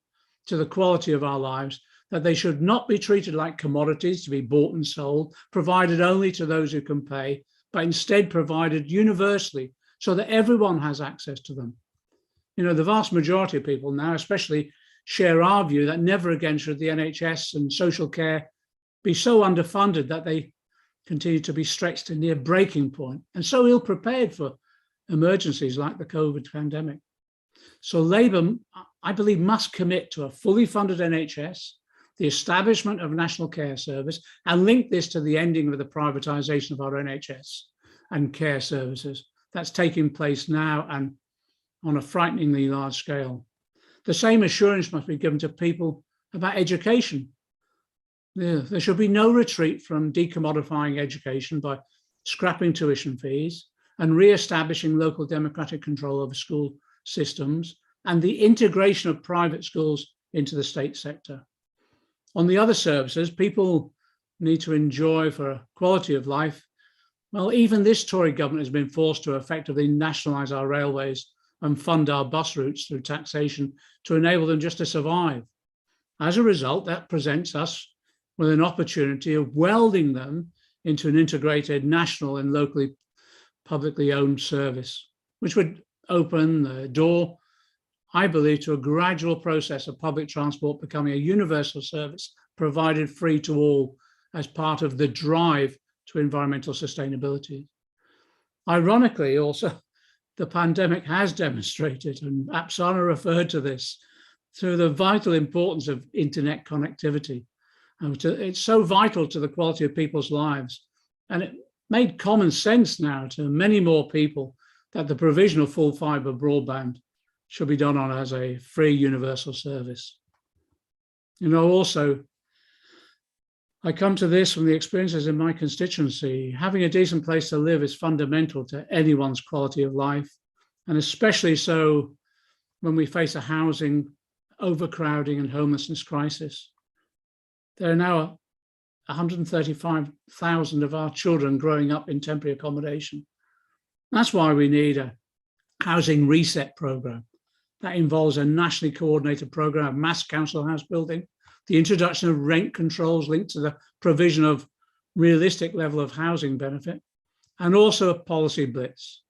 to the quality of our lives that they should not be treated like commodities to be bought and sold, provided only to those who can pay, but instead provided universally so that everyone has access to them. You know, the vast majority of people now, especially, share our view that never again should the NHS and social care be so underfunded that they continue to be stretched to near breaking point and so ill prepared for emergencies like the COVID pandemic. So Labour, I believe, must commit to a fully funded NHS, the establishment of a national care service, and link this to the ending of the privatisation of our NHS and care services that's taking place now and on a frighteningly large scale. The same assurance must be given to people about education. There should be no retreat from decommodifying education by scrapping tuition fees and re-establishing local democratic control over school systems and the integration of private schools into the state sector. On the other services, people need to enjoy for a quality of life. Well, even this Tory government has been forced to effectively nationalise our railways and fund our bus routes through taxation to enable them just to survive. As a result, that presents us with an opportunity of welding them into an integrated national and locally publicly owned service, which would open the door, I believe, to a gradual process of public transport becoming a universal service provided free to all as part of the drive to environmental sustainability. Ironically, also, the pandemic has demonstrated, and Apsana referred to this, through the vital importance of internet connectivity. It's so vital to the quality of people's lives. And it made common sense now to many more people that the provision of full fibre broadband should be done on as a free universal service. You know, also, I come to this from the experiences in my constituency. Having a decent place to live is fundamental to anyone's quality of life, and especially so when we face a housing overcrowding and homelessness crisis. There are now 135,000 of our children growing up in temporary accommodation. That's why we need a housing reset programme that involves a nationally coordinated programme of mass council house building, the introduction of rent controls linked to the provision of realistic level of housing benefit, and also a policy blitz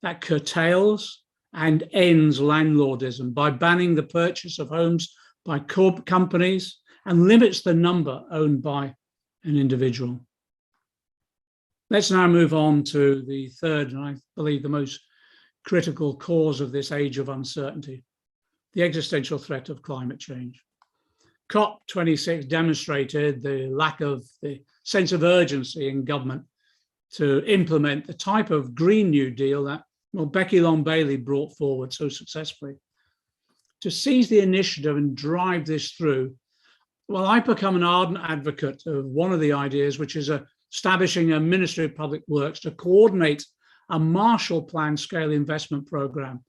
that curtails and ends landlordism by banning the purchase of homes by companies and limits the number owned by an individual. Let's now move on to the third, and I believe the most critical cause of this age of uncertainty, the existential threat of climate change. COP26 demonstrated the lack of the sense of urgency in government to implement the type of Green New Deal that Becky Long-Bailey brought forward so successfully. To seize the initiative and drive this through, well, I've become an ardent advocate of one of the ideas, which is establishing a Ministry of Public Works to coordinate a Marshall Plan scale investment program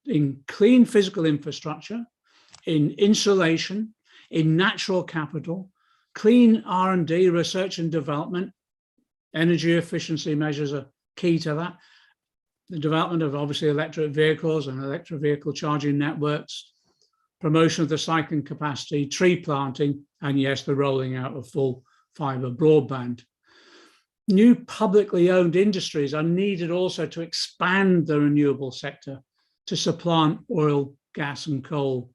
in clean physical infrastructure, in insulation, in natural capital, clean R&D, research and development. Energy efficiency measures are key to that. The development of obviously electric vehicles and electric vehicle charging networks, promotion of the cycling capacity, tree planting, and yes, the rolling out of full fibre broadband. New publicly owned industries are needed also to expand the renewable sector to supplant oil, gas and coal.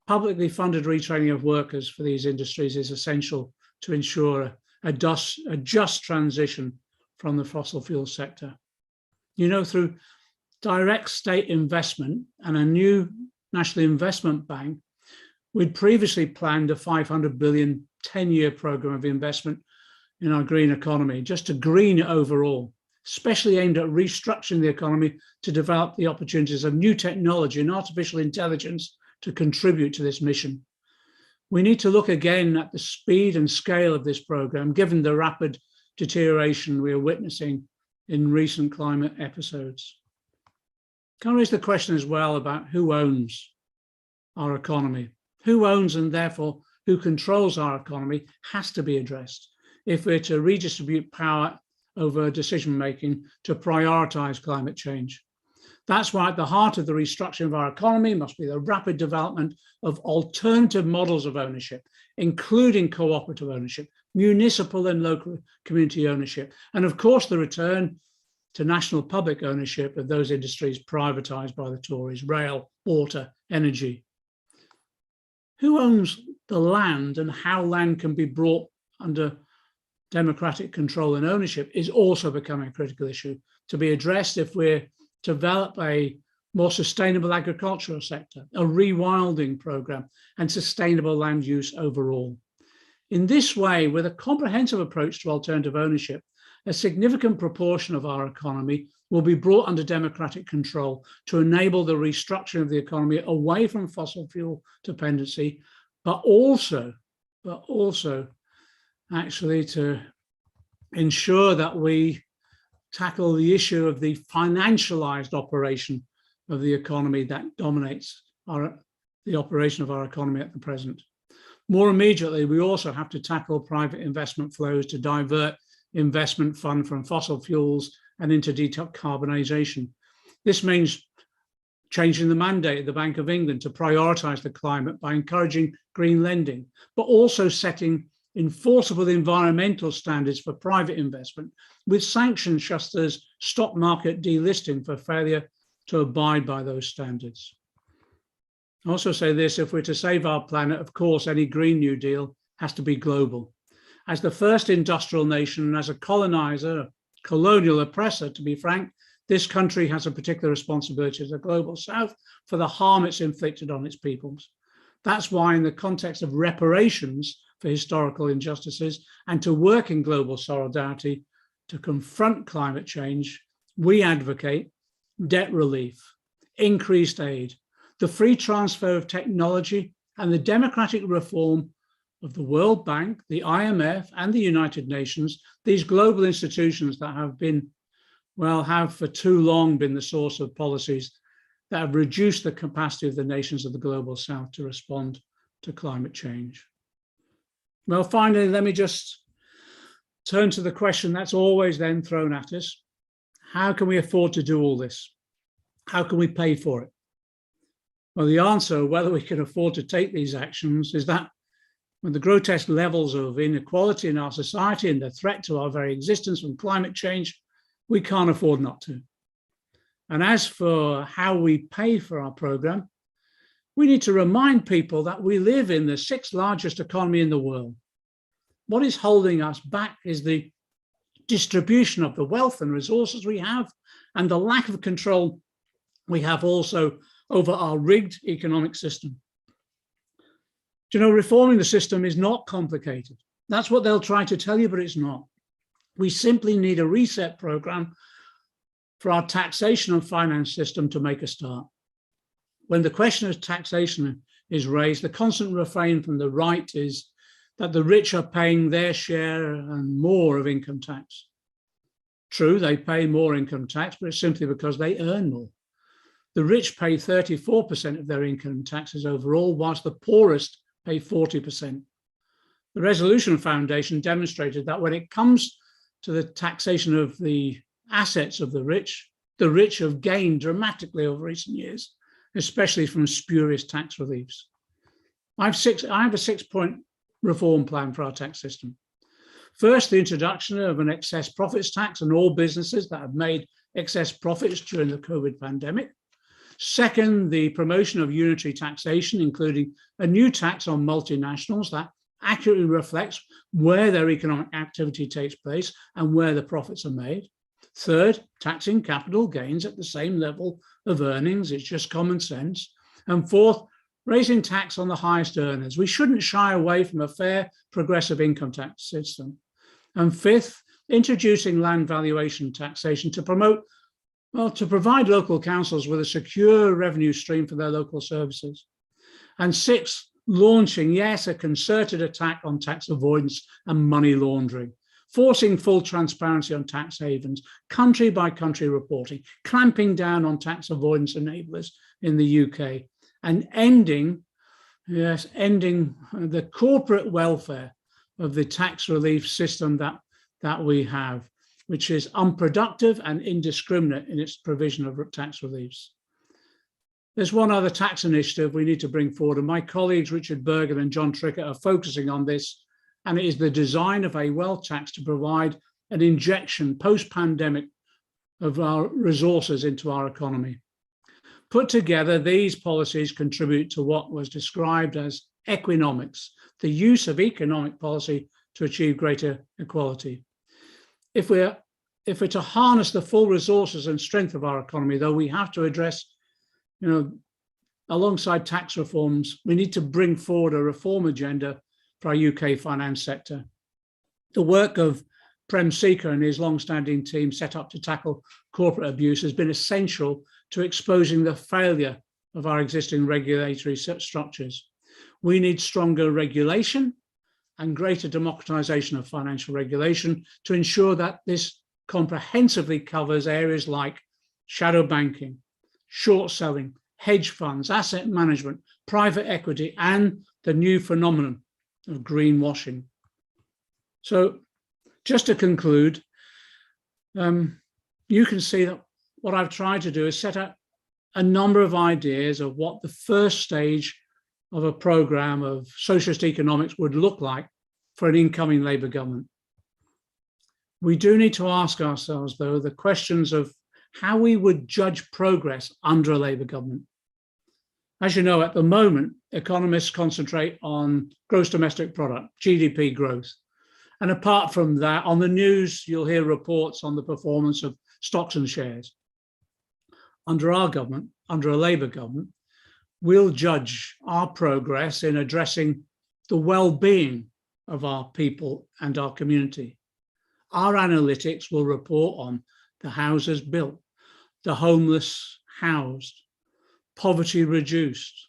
Publicly funded retraining of workers for these industries is essential to ensure a just transition from the fossil fuel sector. You know, through direct state investment and a new National Investment Bank, we'd previously planned a 500 billion 10-year program of investment in our green economy, just to green overall, especially aimed at restructuring the economy to develop the opportunities of new technology and artificial intelligence to contribute to this mission. We need to look again at the speed and scale of this program, given the rapid deterioration we are witnessing in recent climate episodes. Can I raise the question as well about who owns our economy? Who owns and therefore who controls our economy has to be addressed if we're to redistribute power over decision-making to prioritise climate change. That's why at the heart of the restructuring of our economy must be the rapid development of alternative models of ownership, including cooperative ownership, municipal and local community ownership, and of course the return to national public ownership of those industries privatised by the Tories: rail, water, energy. Who owns the land and how land can be brought under democratic control and ownership is also becoming a critical issue to be addressed if we're to develop a more sustainable agricultural sector, a rewilding programme, and sustainable land use overall. In this way, with a comprehensive approach to alternative ownership, a significant proportion of our economy will be brought under democratic control to enable the restructuring of the economy away from fossil fuel dependency, but also actually to ensure that we tackle the issue of the financialized operation of the economy that dominates the operation of our economy at the present. More immediately, we also have to tackle private investment flows to divert investment fund from fossil fuels and into decarbonisation. This means changing the mandate of the Bank of England to prioritise the climate by encouraging green lending, but also setting enforceable environmental standards for private investment with sanctions such as stock market delisting for failure to abide by those standards. I also say this, if we're to save our planet, of course, any Green New Deal has to be global. As the first industrial nation and as a colonizer, colonial oppressor, to be frank, this country has a particular responsibility to the global south for the harm it's inflicted on its peoples. That's why in the context of reparations for historical injustices and to work in global solidarity to confront climate change, we advocate debt relief, increased aid, the free transfer of technology and the democratic reform of the World Bank, the IMF and the United Nations, these global institutions that have for too long been the source of policies that have reduced the capacity of the nations of the global south to respond to climate change. Well, finally, let me just turn to the question that's always then thrown at us. How can we afford to do all this? How can we pay for it? Well, the answer, whether we can afford to take these actions, is that when the grotesque levels of inequality in our society and the threat to our very existence from climate change, we can't afford not to. And as for how we pay for our program, we need to remind people that we live in the sixth largest economy in the world. What is holding us back is the distribution of the wealth and resources we have and the lack of control we have also over our rigged economic system. Do you know, reforming the system is not complicated. That's what they'll try to tell you, but it's not. We simply need a reset program for our taxation and finance system to make a start. When the question of taxation is raised, the constant refrain from the right is that the rich are paying their share and more of income tax. True, they pay more income tax, but it's simply because they earn more. The rich pay 34% of their income taxes overall, whilst the poorest pay 40%. The Resolution Foundation demonstrated that when it comes to the taxation of the assets of the rich have gained dramatically over recent years, especially from spurious tax reliefs. I have a 6-point reform plan for our tax system. First, the introduction of an excess profits tax on all businesses that have made excess profits during the COVID pandemic. Second, the promotion of unitary taxation, including a new tax on multinationals that accurately reflects where their economic activity takes place and where the profits are made. Third, taxing capital gains at the same level of earnings. It's just common sense. And fourth, raising tax on the highest earners. We shouldn't shy away from a fair, progressive income tax system. And fifth, introducing land valuation taxation to provide local councils with a secure revenue stream for their local services. And sixth, launching, yes, a concerted attack on tax avoidance and money laundering, forcing full transparency on tax havens, country by country reporting, clamping down on tax avoidance enablers in the UK, and ending the corporate welfare of the tax relief system that we have, which is unproductive and indiscriminate in its provision of tax reliefs. There's one other tax initiative we need to bring forward, and my colleagues Richard Burgon and Jon Trickett are focusing on this, and it is the design of a wealth tax to provide an injection post-pandemic of our resources into our economy. Put together, these policies contribute to what was described as economics, the use of economic policy to achieve greater equality. If we're to harness the full resources and strength of our economy, though, we have to address, alongside tax reforms, we need to bring forward a reform agenda for our UK finance sector. The work of Prem Sikka and his long-standing team set up to tackle corporate abuse has been essential to exposing the failure of our existing regulatory structures. We need stronger regulation and greater democratization of financial regulation to ensure that this comprehensively covers areas like shadow banking, short selling, hedge funds, asset management, private equity, and the new phenomenon of greenwashing. So just to conclude, you can see that what I've tried to do is set out a number of ideas of what the first stage of a program of socialist economics would look like for an incoming Labour government. We do need to ask ourselves, though, the questions of how we would judge progress under a Labour government. As you know, at the moment, economists concentrate on gross domestic product, GDP growth. And apart from that, on the news, you'll hear reports on the performance of stocks and shares. Under our government, under a Labour government, we'll judge our progress in addressing the well-being of our people and our community. Our analytics will report on the houses built, the homeless housed, poverty reduced,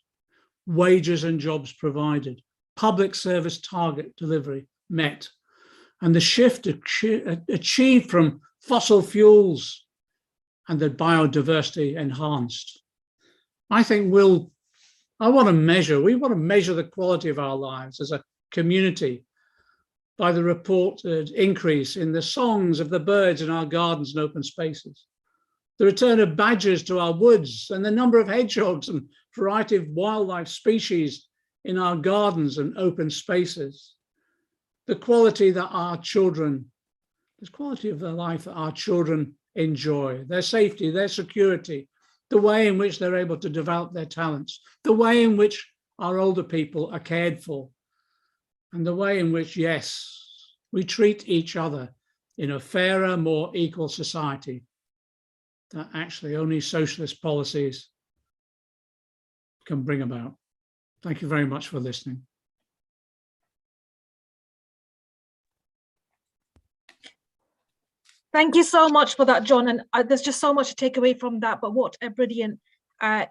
wages and jobs provided, public service target delivery met, and the shift achieved from fossil fuels and the biodiversity enhanced. I think we want to measure the quality of our lives as a community by the reported increase in the songs of the birds in our gardens and open spaces, the return of badgers to our woods, and the number of hedgehogs and variety of wildlife species in our gardens and open spaces, the quality that our children, the quality of their life that our children enjoy, their safety, their security, the way in which they're able to develop their talents, the way in which our older people are cared for, and the way in which, yes, we treat each other in a fairer, more equal society that actually only socialist policies can bring about. Thank you very much for listening.
Thank you so much for that, John. And there's just so much to take away from that, but what a brilliant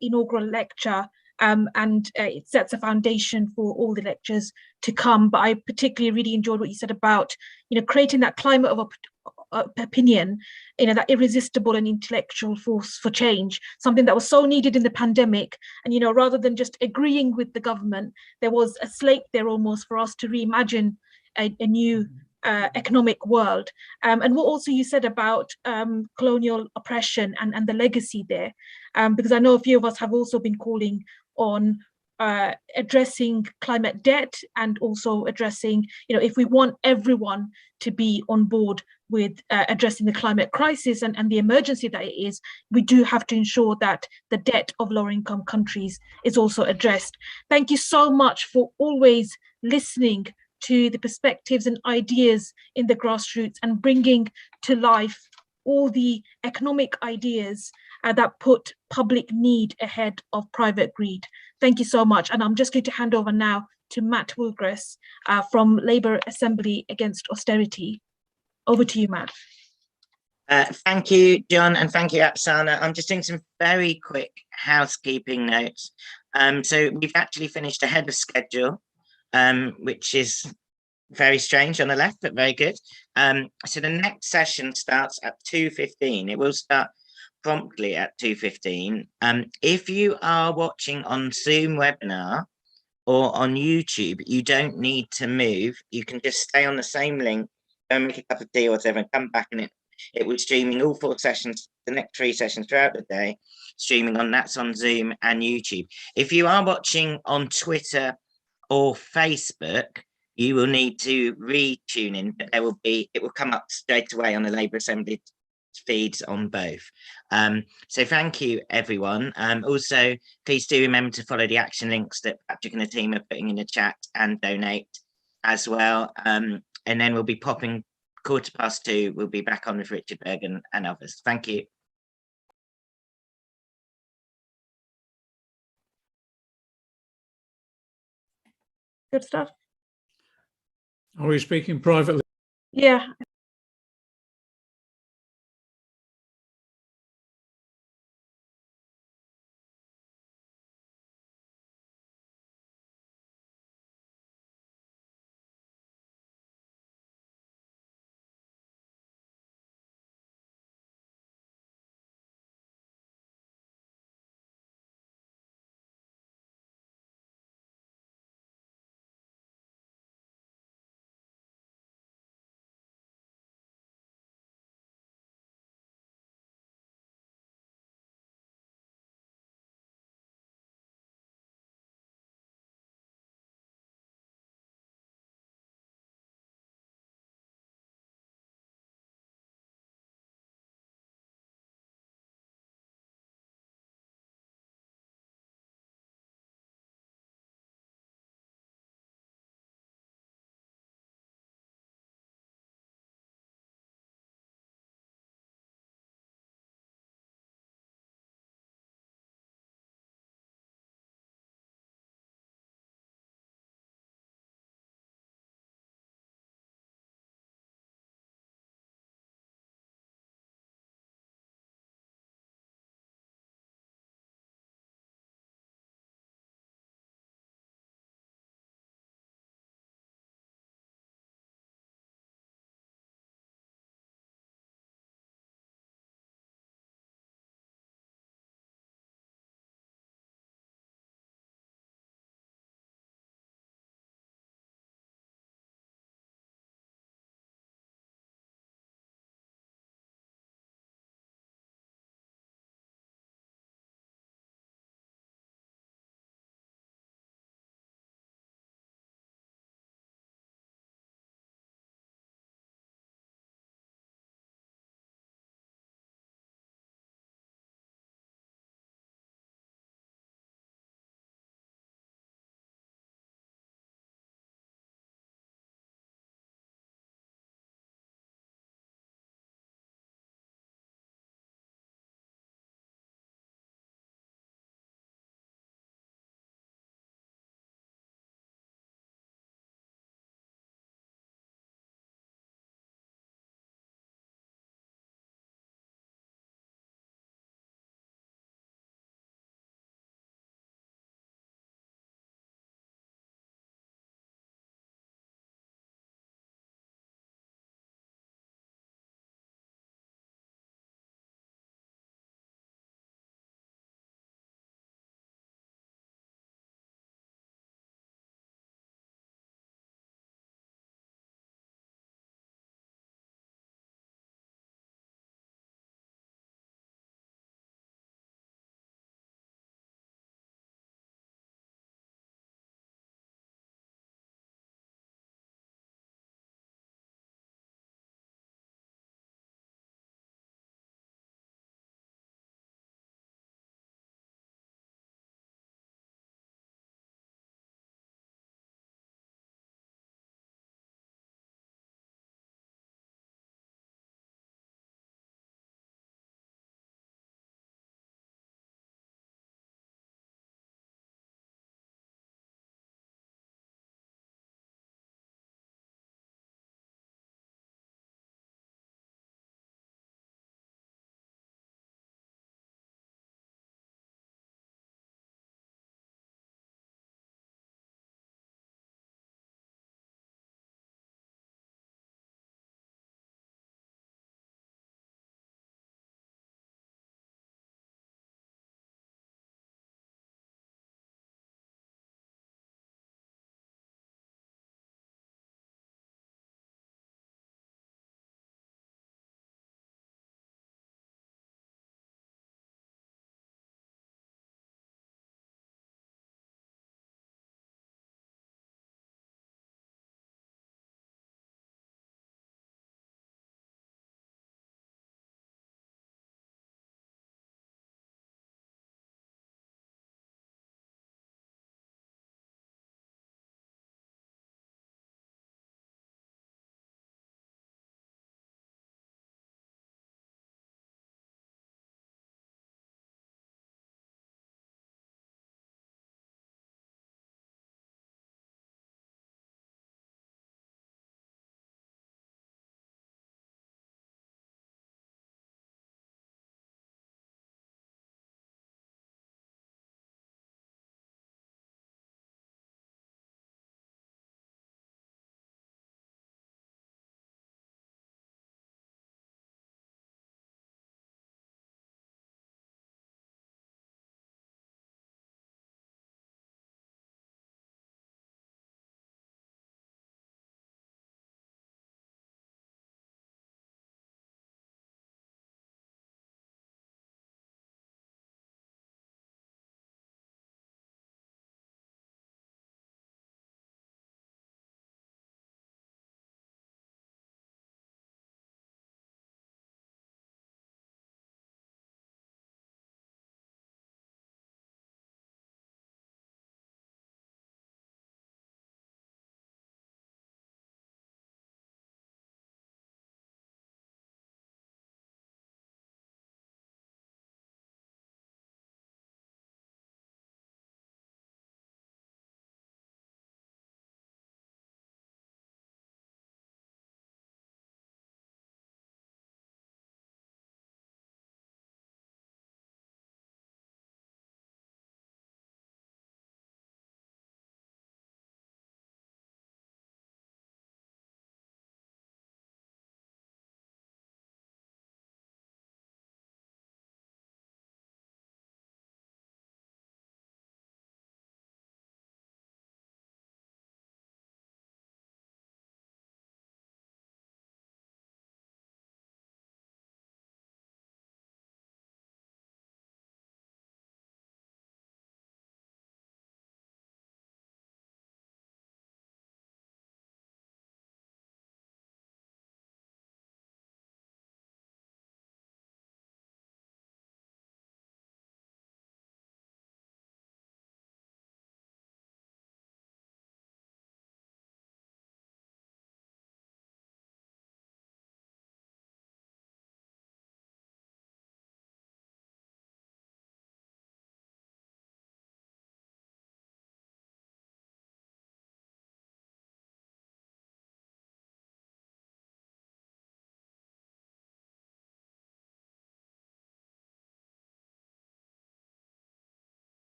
inaugural lecture. And it sets a foundation for all the lectures to come. But I particularly really enjoyed what you said about, creating that climate of opinion, that irresistible and intellectual force for change, something that was so needed in the pandemic. And, rather than just agreeing with the government, there was a slate there almost for us to reimagine a new economic world. And what also you said about colonial oppression and the legacy there, because I know a few of us have also been calling on addressing climate debt and also addressing, if we want everyone to be on board with addressing the climate crisis and the emergency that it is, we do have to ensure that the debt of lower income countries is also addressed. Thank you so much for always listening to the perspectives and ideas in the grassroots and bringing to life all the economic ideas that put public need ahead of private greed. Thank you so much. And I'm just going to hand over now to Matt Wilgress from Labour Assembly Against Austerity. Over to you, Matt.
Thank you, John, and thank you, Apsana. I'm just doing some very quick housekeeping notes. So we've actually finished ahead of schedule, which is very strange on the left, but very good. So the next session starts at 2:15. It will start promptly at 2:15. If you are watching on Zoom webinar or on YouTube, you don't need to move. You can just stay on the same link, go and make a cup of tea or whatever, and come back, and it will streaming all 4 sessions, the next 3 sessions throughout the day, streaming on, that's on Zoom and YouTube. If you are watching on Twitter or Facebook, you will need to re-tune in, but it will come up straight away on the Labour Assembly feeds on both. So thank you, everyone. Also, please do remember to follow the action links that Patrick and the team are putting in the chat and donate as well. And then we'll be popping 2:15. We'll be back on with Richard Burgon and others. Thank you.
Good stuff.
Are we speaking privately?
Yeah.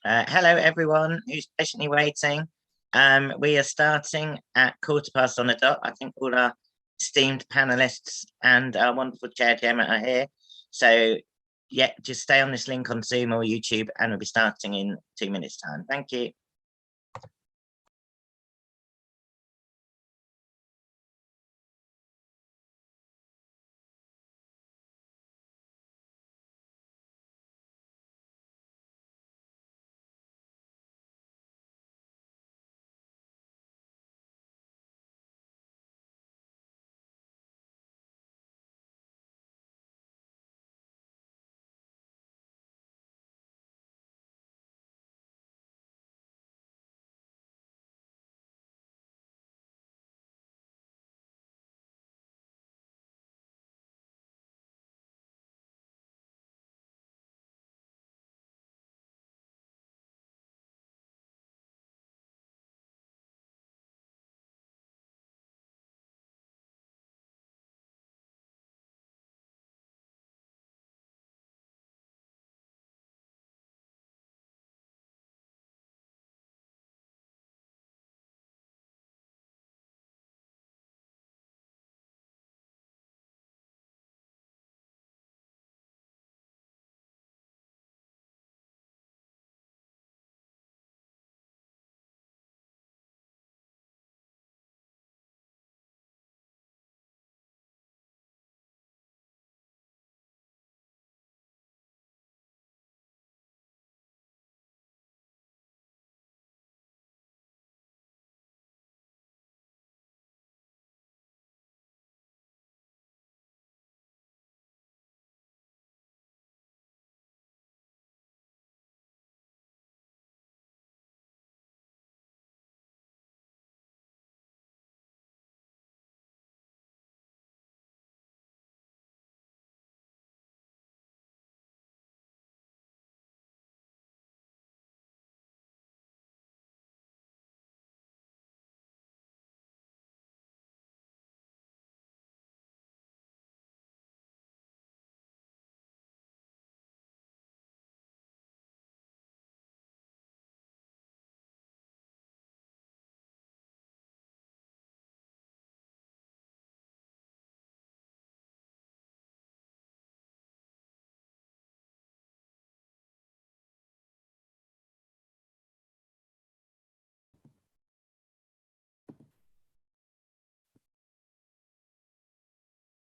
Hello, everyone who's patiently waiting. We are starting at 1:15 on the dot. I think all our esteemed panelists and our wonderful chair, Gemma, are here. So, yeah, just stay on this link on Zoom or YouTube, and we'll be starting in 2 minutes' time. Thank you.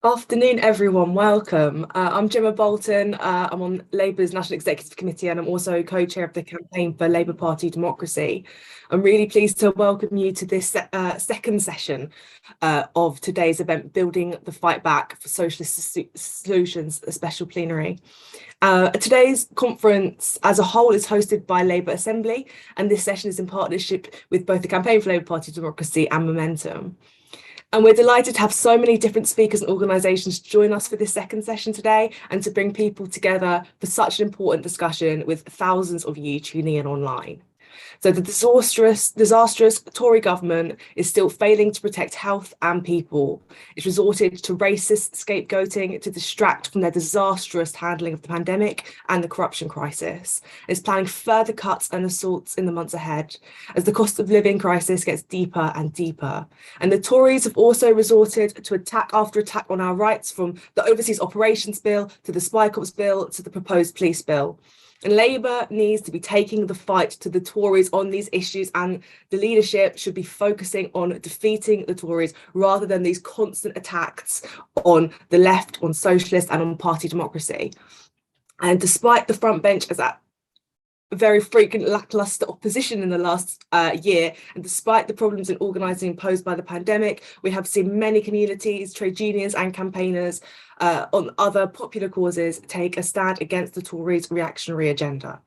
Afternoon, everyone. Welcome. I'm Gemma Bolton. I'm on Labour's National Executive Committee, and I'm also co-chair of the campaign for Labour Party democracy. I'm really pleased to welcome you to this second session of today's event, Building the Fight Back for Socialist Solutions, a special plenary. Today's conference as a whole is hosted by Labour Assembly, and this session is in partnership with both the Campaign for Labour Party democracy and Momentum. And we're delighted to have so many different speakers and organisations join us for this second session today and to bring people together for such an important discussion with thousands of you tuning in online. So the disastrous Tory government is still failing to protect health and people. It's resorted to racist scapegoating to distract from their disastrous handling of the pandemic and the corruption crisis. It's planning further cuts and assaults in the months ahead as the cost of living crisis gets deeper and deeper. And the Tories have also resorted to attack after attack on our rights, from the Overseas Operations Bill to the Spy Corps Bill to the proposed police bill. And Labour needs to be taking the fight to the Tories on these issues, and the leadership should be focusing on defeating the Tories rather than these constant attacks on the left, on socialist and on party democracy. And despite the front bench as a very frequent lacklustre opposition in the last year, and despite the problems in organising posed by the pandemic, we have seen many communities, trade unions and campaigners on other popular causes take a stand against the Tories' reactionary agenda.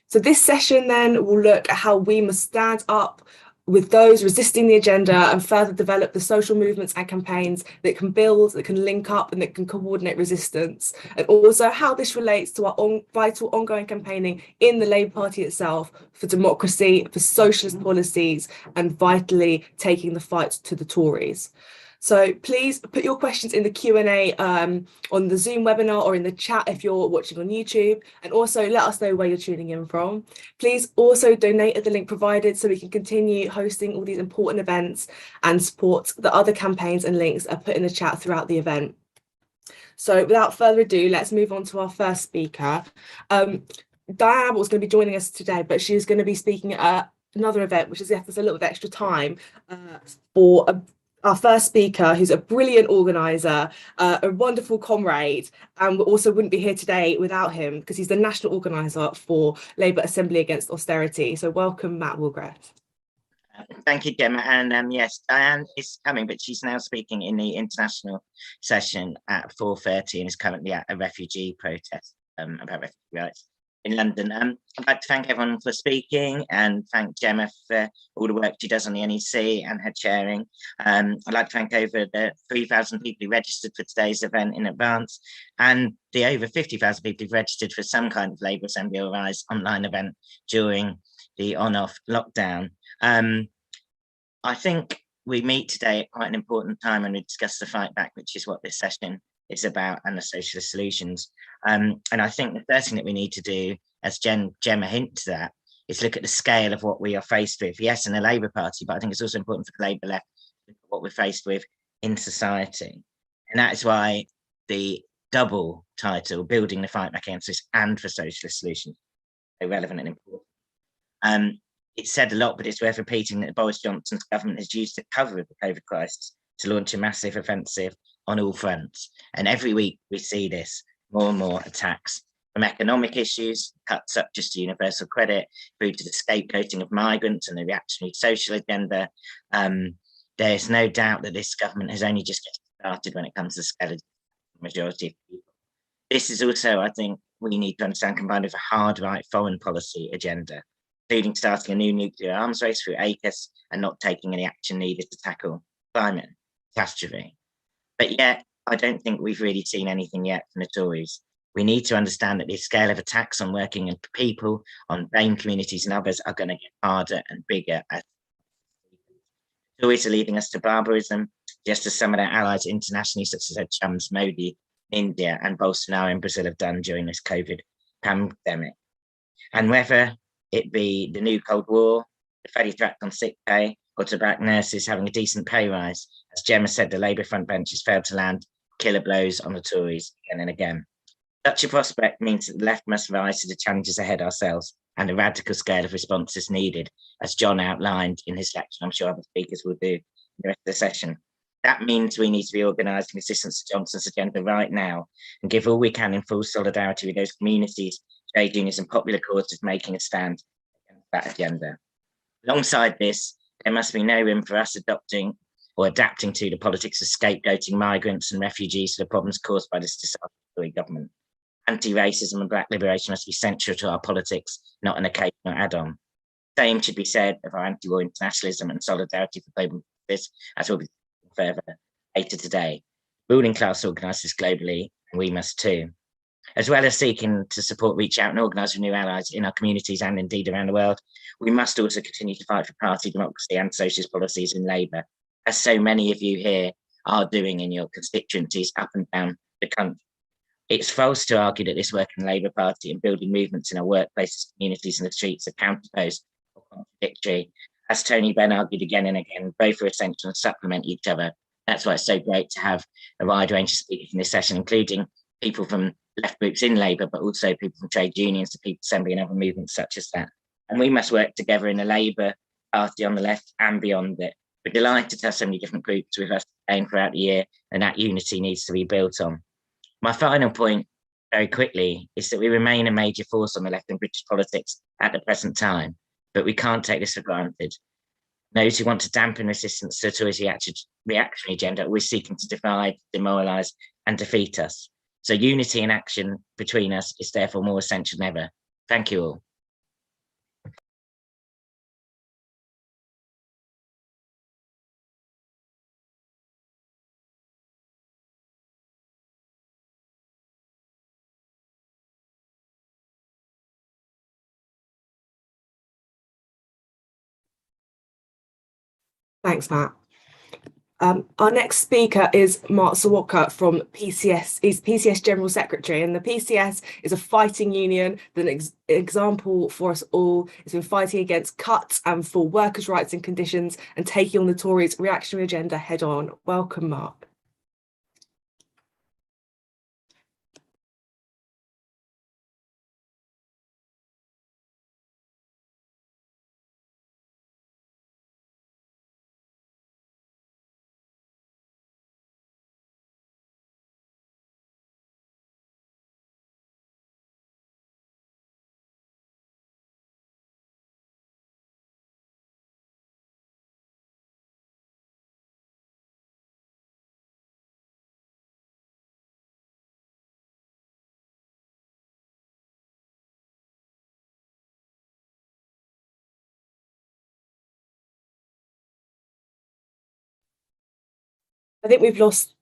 So this session then will look at how we must stand up with those resisting the agenda and further develop the social movements and campaigns that can build, that can link up and that can coordinate resistance, and also how this relates to our vital ongoing campaigning in the Labour Party itself for democracy, for socialist policies, and vitally taking the fight to the Tories. So please put your questions in the Q&A on the Zoom webinar or in the chat if you're watching on YouTube, and also let us know where you're tuning in from. Please also donate at the link provided so we can continue hosting all these important events and support the other campaigns and links are put in the chat throughout the event. So without further ado, let's move on to our first speaker. Diane Abbott was going to be joining us today, but she's going to be speaking at another event, which has left us a little bit extra time for our first speaker, who's a brilliant organiser, a wonderful comrade, and we also wouldn't be here today without him because he's the national organiser for Labour Assembly Against Austerity. So welcome, Matt Woolgrass.
Thank you, Gemma. And yes, Diane is coming, but she's now speaking in the international session at 4:30 and is currently at a refugee protest about refugee rights in London. I'd like to thank everyone for speaking and thank Gemma for all the work she does on the NEC and her chairing. I'd like to thank over the 3,000 people who registered for today's event in advance and the over 50,000 people who've registered for some kind of Labour Assembly or Rise online event during the on-off lockdown. I think we meet today at quite an important time when we discuss the fight back, which is what this session is about, and the socialist solutions. And I think the first thing that we need to do, as Gemma hinted at, is look at the scale of what we are faced with. Yes, in the Labour Party, but I think it's also important for the Labour left to look at what we're faced with in society. And that is why the double title, Building the Fight Back Against This and for Socialist Solutions, are relevant and important. It's said a lot, but it's worth repeating that Boris Johnson's government has used the cover of the COVID crisis to launch a massive offensive on all fronts. And every week we see this, more and more attacks, from economic issues, cuts up just to universal credit, through to the scapegoating of migrants and the reactionary social agenda. There's no doubt that this government has only just started when it comes to the scale of the majority of people. This is also, I think, we need to understand, combined with a hard right foreign policy agenda, including starting a new nuclear arms race through AUKUS and not taking any action needed to tackle climate catastrophe. But yet, I don't think we've really seen anything yet from the Tories. We need to understand that the scale of attacks on working people, on BAME communities and others are going to get harder and bigger. The Tories are leading us to barbarism, just as some of their allies internationally, such as their chums Modi in India and Bolsonaro in Brazil have done during this COVID pandemic. And whether it be the new Cold War, the federal threat on sick pay, or to back nurses having a decent pay rise, as Gemma said, the Labour front bench has failed to land killer blows on the Tories again and again. Such a prospect means that the left must rise to the challenges ahead ourselves, and a radical scale of response is needed, as John outlined in his lecture. I'm sure other speakers will do in the rest of the session. That means we need to be organising resistance to Johnson's agenda right now and give all we can in full solidarity with those communities, trade unions and popular causes making a stand against that agenda. Alongside this, there must be no room for us adopting or adapting to the politics of scapegoating migrants and refugees for the problems caused by this disastrous government. Anti-racism and black liberation must be central to our politics, not an occasional add-on. Same should be said of our anti-war internationalism and solidarity for global justice, as we'll be further later today. Ruling class organises globally, and we must too. As well as seeking to support, reach out and organise with new allies in our communities and indeed around the world, we must also continue to fight for party democracy and socialist policies in Labour, as so many of you here are doing in your constituencies up and down the country. It's false to argue that this work in the Labour Party and building movements in our workplaces, communities and the streets are counterposed or contradictory. As Tony Benn argued again and again, both are essential and supplement each other. That's why it's so great to have a wide range of speakers in this session, including people from left groups in Labour, but also people from trade unions, the People's Assembly and other movements such as that. And we must work together in the Labour Party on the left and beyond it. We're delighted to have so many different groups with us throughout the year, and that unity needs to be built on. My final point, very quickly, is that we remain a major force on the left in British politics at the present time, but we can't take this for granted. Those who want to dampen resistance to the Tories' reactionary agenda are always seeking to divide, demoralise and defeat us. So unity and action between us is therefore more essential than ever. Thank you all.
Thanks, Matt. Our next speaker is Mark Serwotka from PCS. He's PCS General Secretary, and the PCS is a fighting union that an example for us all. It's been fighting against cuts and for workers' rights and conditions and taking on the Tories' reactionary agenda head on. Welcome, Mark. I think we've lost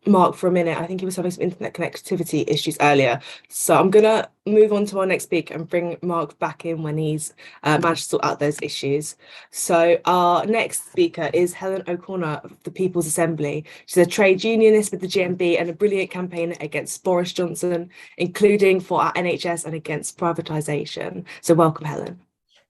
Mark for a minute. I think he was having some internet connectivity issues earlier. So I'm going to move on to our next speaker and bring Mark back in when he's managed to sort out those issues. So our next speaker is Helen O'Connor of the People's Assembly. She's a trade unionist with the GMB and a brilliant campaigner against Boris Johnson, including for our NHS and against privatisation. So welcome, Helen.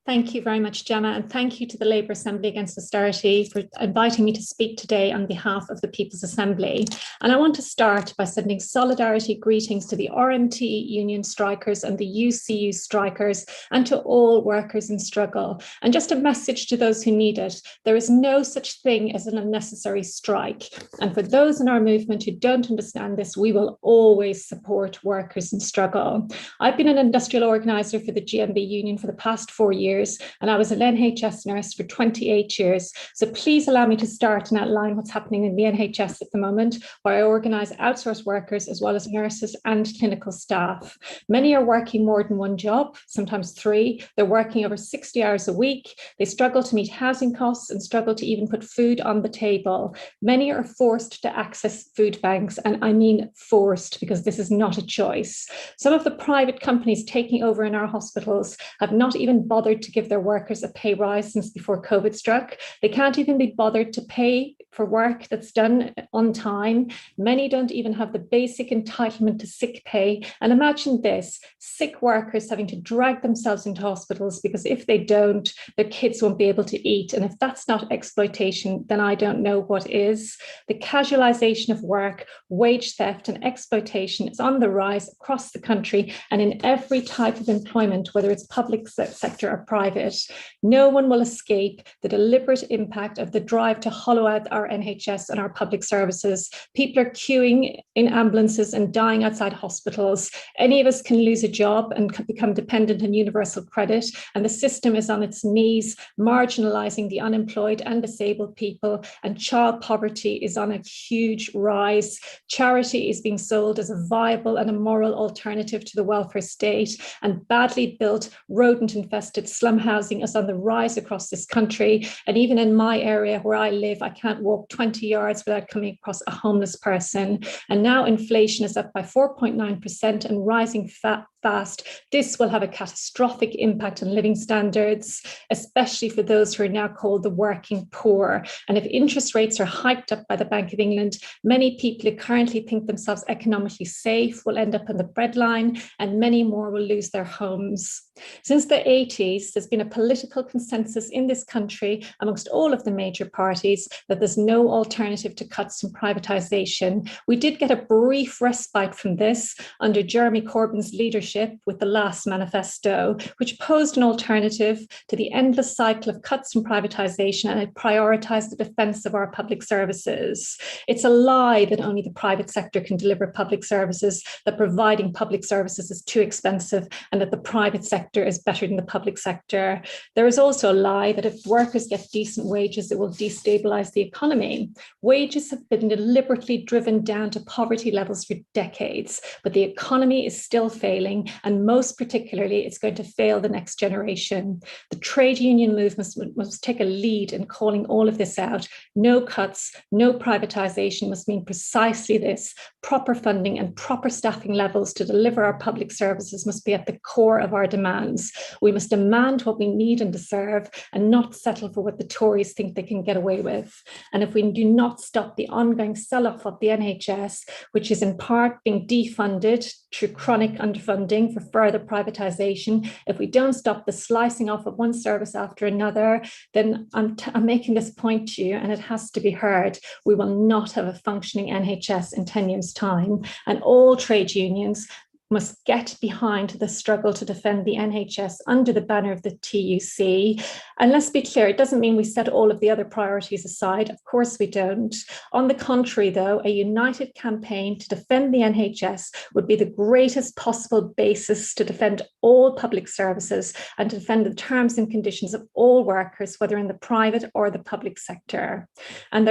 Thank you very much, Gemma, and thank you to the Labour Assembly Against Austerity for inviting me to speak today on behalf of the People's Assembly. And I want to start by sending solidarity greetings to the RMT union strikers and the UCU strikers and to all workers in struggle. And just a message to those who need it, there is no such thing as an unnecessary strike. And for those in our movement who don't understand this, we will always support workers in struggle. I've been an industrial organiser for the GMB union for the past 4 years, and I was an NHS nurse for 28 years. So please allow me to start and outline what's happening in the NHS at the moment, where I organise outsourced workers as well as nurses and clinical staff. Many are working more than one job, sometimes 3. They're working over 60 hours a week. They struggle to meet housing costs and struggle to even put food on the table. Many are forced to access food banks, and I mean forced because this is not a choice. Some of the private companies taking over in our hospitals have not even bothered to give their workers a pay rise since before COVID struck. They can't even be bothered to pay for work that's done on time. Many don't even have the basic entitlement to sick pay. And imagine this, sick workers having to drag themselves into hospitals because if they don't, their kids won't be able to eat. And if that's not exploitation, then I don't know what is. The casualisation of work, wage theft and exploitation is on the rise across the country and in every type of employment, whether it's public sector or private. No one will escape the deliberate impact of the drive to hollow out our NHS and our public services. People are queuing in ambulances and dying outside hospitals. Any of us can lose a job and become dependent on universal credit, and the system is on its knees, marginalising the unemployed and disabled people, and child poverty is on a huge rise. Charity is being sold as a viable and a moral alternative to the welfare state, and badly built, rodent-infested slum housing is on the rise across this country. And even in my area where I live, I can't walk 20 yards without coming across a homeless person. And now inflation is up by 4.9% and rising fast. This will have a catastrophic impact on living standards, especially for those who are now called the working poor. And if interest rates are hiked up by the Bank of England, many people who currently think themselves economically safe will end up on the breadline, and many more will lose their homes. Since the 80s, there's been a political consensus in this country amongst all of the major parties that there's no alternative to cuts and privatisation. We did get a brief respite from this under Jeremy Corbyn's leadership with the last manifesto, which posed an alternative to the endless cycle of cuts and privatisation, and it prioritised the defence of our public services. It's a lie that only the private sector can deliver public services, that providing public services is too expensive, and that the private sector is better than the public sector. There is also a lie that if workers get decent wages, it will destabilise the economy. Wages have been deliberately driven down to poverty levels for decades, but the economy is still failing, failing, and most particularly, it's going to fail the next generation. The trade union movement must take a lead in calling all of this out. No cuts, no privatisation must mean precisely this. Proper funding and proper staffing levels to deliver our public services must be at the core of our demands. We must demand what we need and deserve, and not settle for what the Tories think they can get away with. And if we do not stop the ongoing sell-off of the NHS, which is in part being defunded through chronic underfunding for further privatisation, if we don't stop the slicing off of one service after another, then I'm making this point to you, and it has to be heard. We will not have a functioning NHS in 10 years' time, and all trade unions must get behind the struggle to defend the NHS under the banner of the TUC. And let's be clear, it doesn't mean we set all of the other priorities aside. Of course we don't. On the contrary, though, a united campaign to defend the NHS would be the greatest possible basis to defend all public services and to defend the terms and conditions of all workers, whether in the private or the public sector. And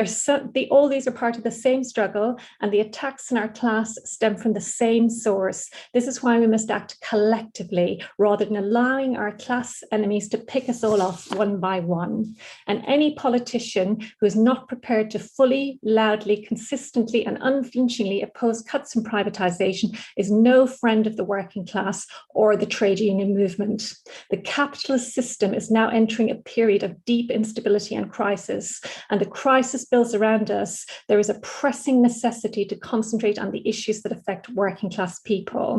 all these are part of the same struggle, and the attacks on our class stem from the same source. This is why we must act collectively rather than allowing our class enemies to pick us all off one by one. And any politician who is not prepared to fully, loudly, consistently and unflinchingly oppose cuts and privatisation is no friend of the working class or the trade union movement. The capitalist system is now entering a period of deep instability and crisis, and the crisis builds around us. There is a pressing necessity to concentrate on the issues that affect working class people.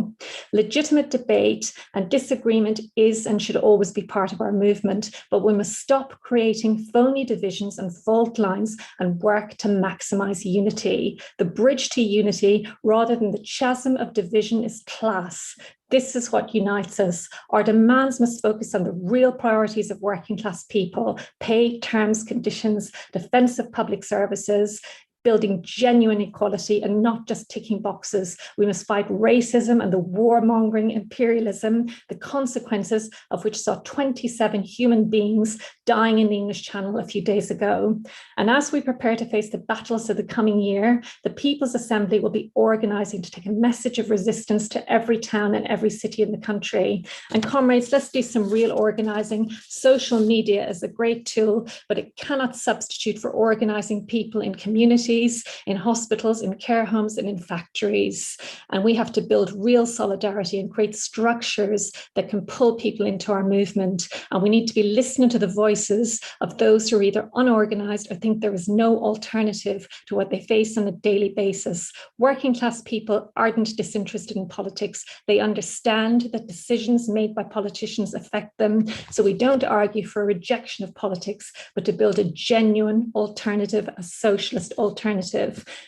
Legitimate debate and disagreement is and should always be part of our movement, but we must stop creating phony divisions and fault lines and work to maximise unity. The bridge to unity, rather than the chasm of division, is class. This is what unites us. Our demands must focus on the real priorities of working class people: pay, terms, conditions, defence of public services, building genuine equality and not just ticking boxes. We must fight racism and the warmongering imperialism, the consequences of which saw 27 human beings dying in the English Channel a few days ago. And as we prepare to face the battles of the coming year, the People's Assembly will be organising to take a message of resistance to every town and every city in the country. And comrades, let's do some real organising. Social media is a great tool, but it cannot substitute for organising people in communities, in hospitals, in care homes, and in factories. And we have to build real solidarity and create structures that can pull people into our movement. And we need to be listening to the voices of those who are either unorganized or think there is no alternative to what they face on a daily basis. Working class people aren't disinterested in politics. They understand that decisions made by politicians affect them. So we don't argue for a rejection of politics, but to build a genuine alternative, a socialist alternative.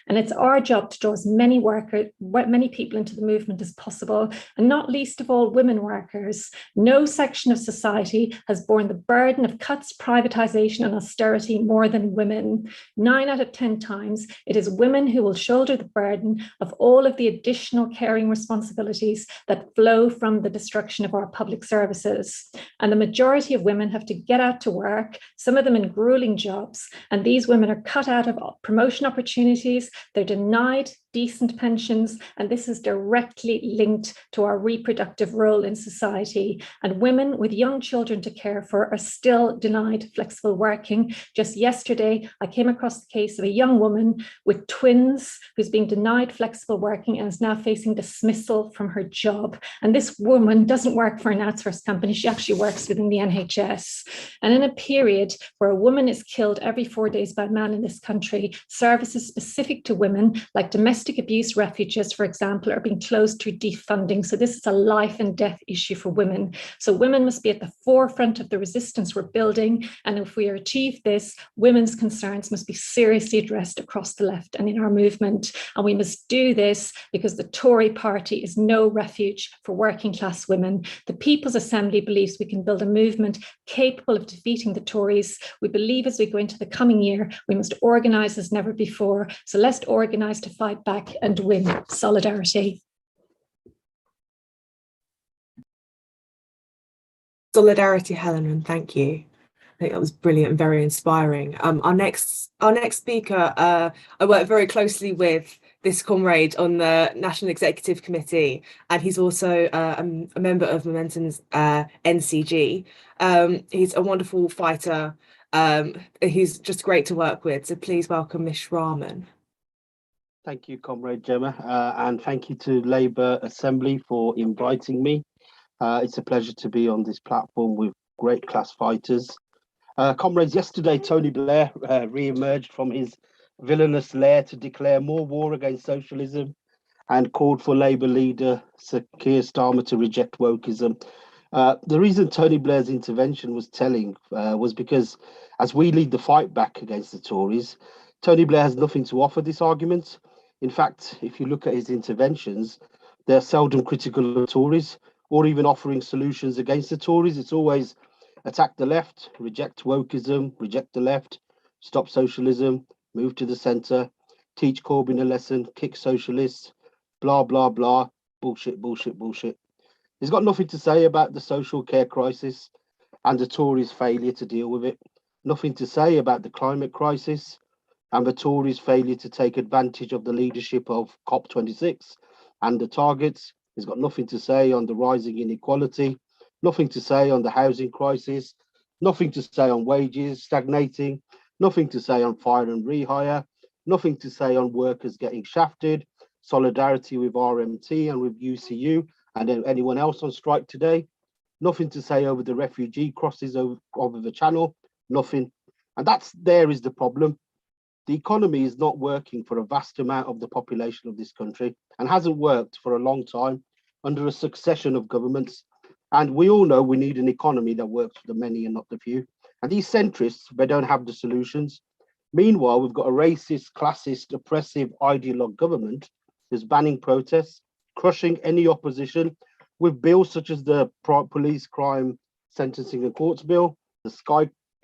And it's our job to draw as many people into the movement as possible, and not least of all women workers. No section of society has borne the burden of cuts, privatisation and austerity more than women. 9 out of 10 times, it is women who will shoulder the burden of all of the additional caring responsibilities that flow from the destruction of our public services. And the majority of women have to get out to work, some of them in grueling jobs, and these women are cut out of promotion opportunities, they're denied decent pensions, and this is directly linked to our reproductive role in society. And women with young children to care for are still denied flexible working. Just yesterday, I came across the case of a young woman with twins who's being denied flexible working and is now facing dismissal from her job. And this woman doesn't work for an outsourced company, she actually works within the NHS. And in a period where a woman is killed every 4 days by a man in this country, services specific to women, like domestic abuse refuges, for example, are being closed through defunding. So this is a life and death issue for women. So women must be at the forefront of the resistance we're building. And if we achieve this, women's concerns must be seriously addressed across the left and in our movement. And we must do this because the Tory party is no refuge for working class women. The People's Assembly believes we can build a movement capable of defeating the Tories. We believe as we go into the coming year, we must organise as never before. So let's organise to fight back and win. Solidarity.
Solidarity, Helen, and thank you. I think that was brilliant and very inspiring. Our next speaker, I work very closely with this comrade on the National Executive Committee, and he's also a member of Momentum's NCG. He's a wonderful fighter. He's just great to work with. So please welcome Mish Rahman.
Thank you, Comrade Gemma, and thank you to Labour Assembly for inviting me. It's a pleasure to be on this platform with great class fighters. Comrades, yesterday Tony Blair re-emerged from his villainous lair to declare more war against socialism and called for Labour leader Sir Keir Starmer to reject wokeism. The reason Tony Blair's intervention was telling was because as we lead the fight back against the Tories, Tony Blair has nothing to offer this argument. In fact, if you look at his interventions, they're seldom critical of Tories or even offering solutions against the Tories. It's always attack the left, reject wokeism, reject the left, stop socialism, move to the centre, teach Corbyn a lesson, kick socialists, blah, blah, blah, bullshit, bullshit, bullshit. He's got nothing to say about the social care crisis and the Tories' failure to deal with it. Nothing to say about the climate crisis and the Tories' failure to take advantage of the leadership of COP26 and the targets. He's got nothing to say on the rising inequality, nothing to say on the housing crisis, nothing to say on wages stagnating, nothing to say on fire and rehire, nothing to say on workers getting shafted, solidarity with RMT and with UCU and anyone else on strike today, nothing to say over the refugee crosses over the channel, nothing. And there is the problem. The economy is not working for a vast amount of the population of this country and hasn't worked for a long time under a succession of governments. And we all know we need an economy that works for the many and not the few. And these centrists, they don't have the solutions. Meanwhile, we've got a racist, classist, oppressive, ideologue government who's banning protests, crushing any opposition with bills such as the Police Crime Sentencing and Courts Bill, the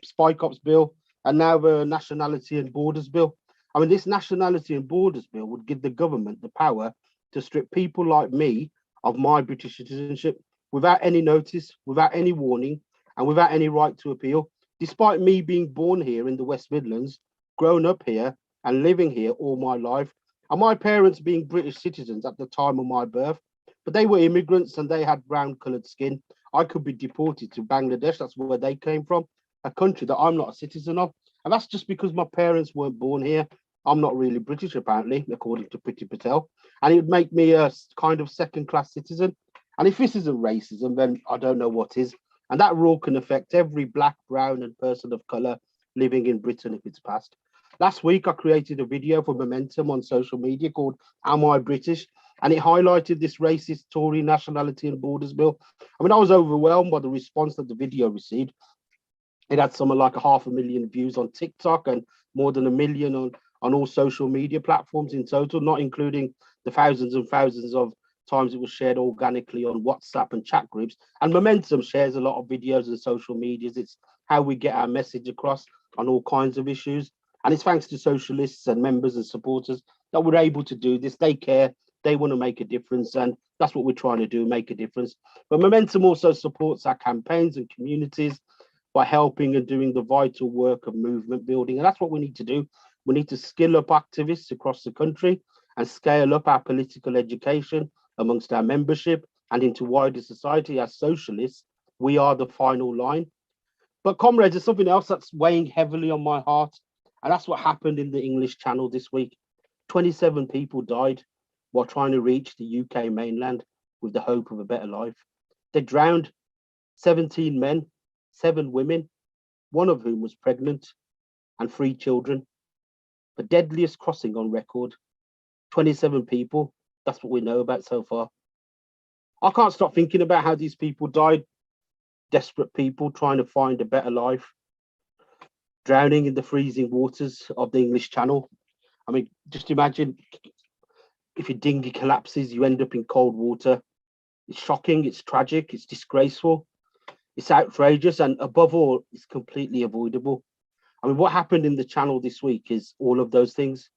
Spy Cops Bill, and now the Nationality and Borders Bill. I mean, this Nationality and Borders Bill would give the government the power to strip people like me of my British citizenship without any notice, without any warning, and without any right to appeal, despite me being born here in the West Midlands, grown up here and living here all my life, and my parents being British citizens at the time of my birth, but they were immigrants and they had brown coloured skin. I could be deported to Bangladesh, that's where they came from, a country that I'm not a citizen of. And that's just because my parents weren't born here. I'm not really British, apparently, according to Priti Patel. And it would make me a kind of second-class citizen. And if this isn't racism, then I don't know what is. And that rule can affect every black, brown, and person of colour living in Britain if it's passed. Last week, I created a video for Momentum on social media called Am I British? And it highlighted this racist Tory Nationality and Borders Bill. I mean, I was overwhelmed by the response that the video received. It had something like 500,000 views on TikTok and more than 1 million on all social media platforms in total, not including the thousands and thousands of times it was shared organically on WhatsApp and chat groups. And Momentum shares a lot of videos and social medias. It's how we get our message across on all kinds of issues. And it's thanks to socialists and members and supporters that we're able to do this. They care, they want to make a difference. And that's what we're trying to do, make a difference. But Momentum also supports our campaigns and communities by helping and doing the vital work of movement building. And that's what we need to do. We need to skill up activists across the country and scale up our political education amongst our membership and into wider society. As socialists, we are the final line. But comrades, there's something else that's weighing heavily on my heart. And that's what happened in the English Channel this week. 27 people died while trying to reach the UK mainland with the hope of a better life. They drowned 17 men, 7 women, one of whom was pregnant, and 3 children. The deadliest crossing on record. 27 people, that's what we know about so far. I can't stop thinking about how these people died. Desperate people trying to find a better life, drowning in the freezing waters of the English Channel. I mean, just imagine if your dinghy collapses, you end up in cold water. It's shocking, it's tragic, it's disgraceful. It's outrageous, and above all, it's completely avoidable. I mean, what happened in the Channel this week is all of those things.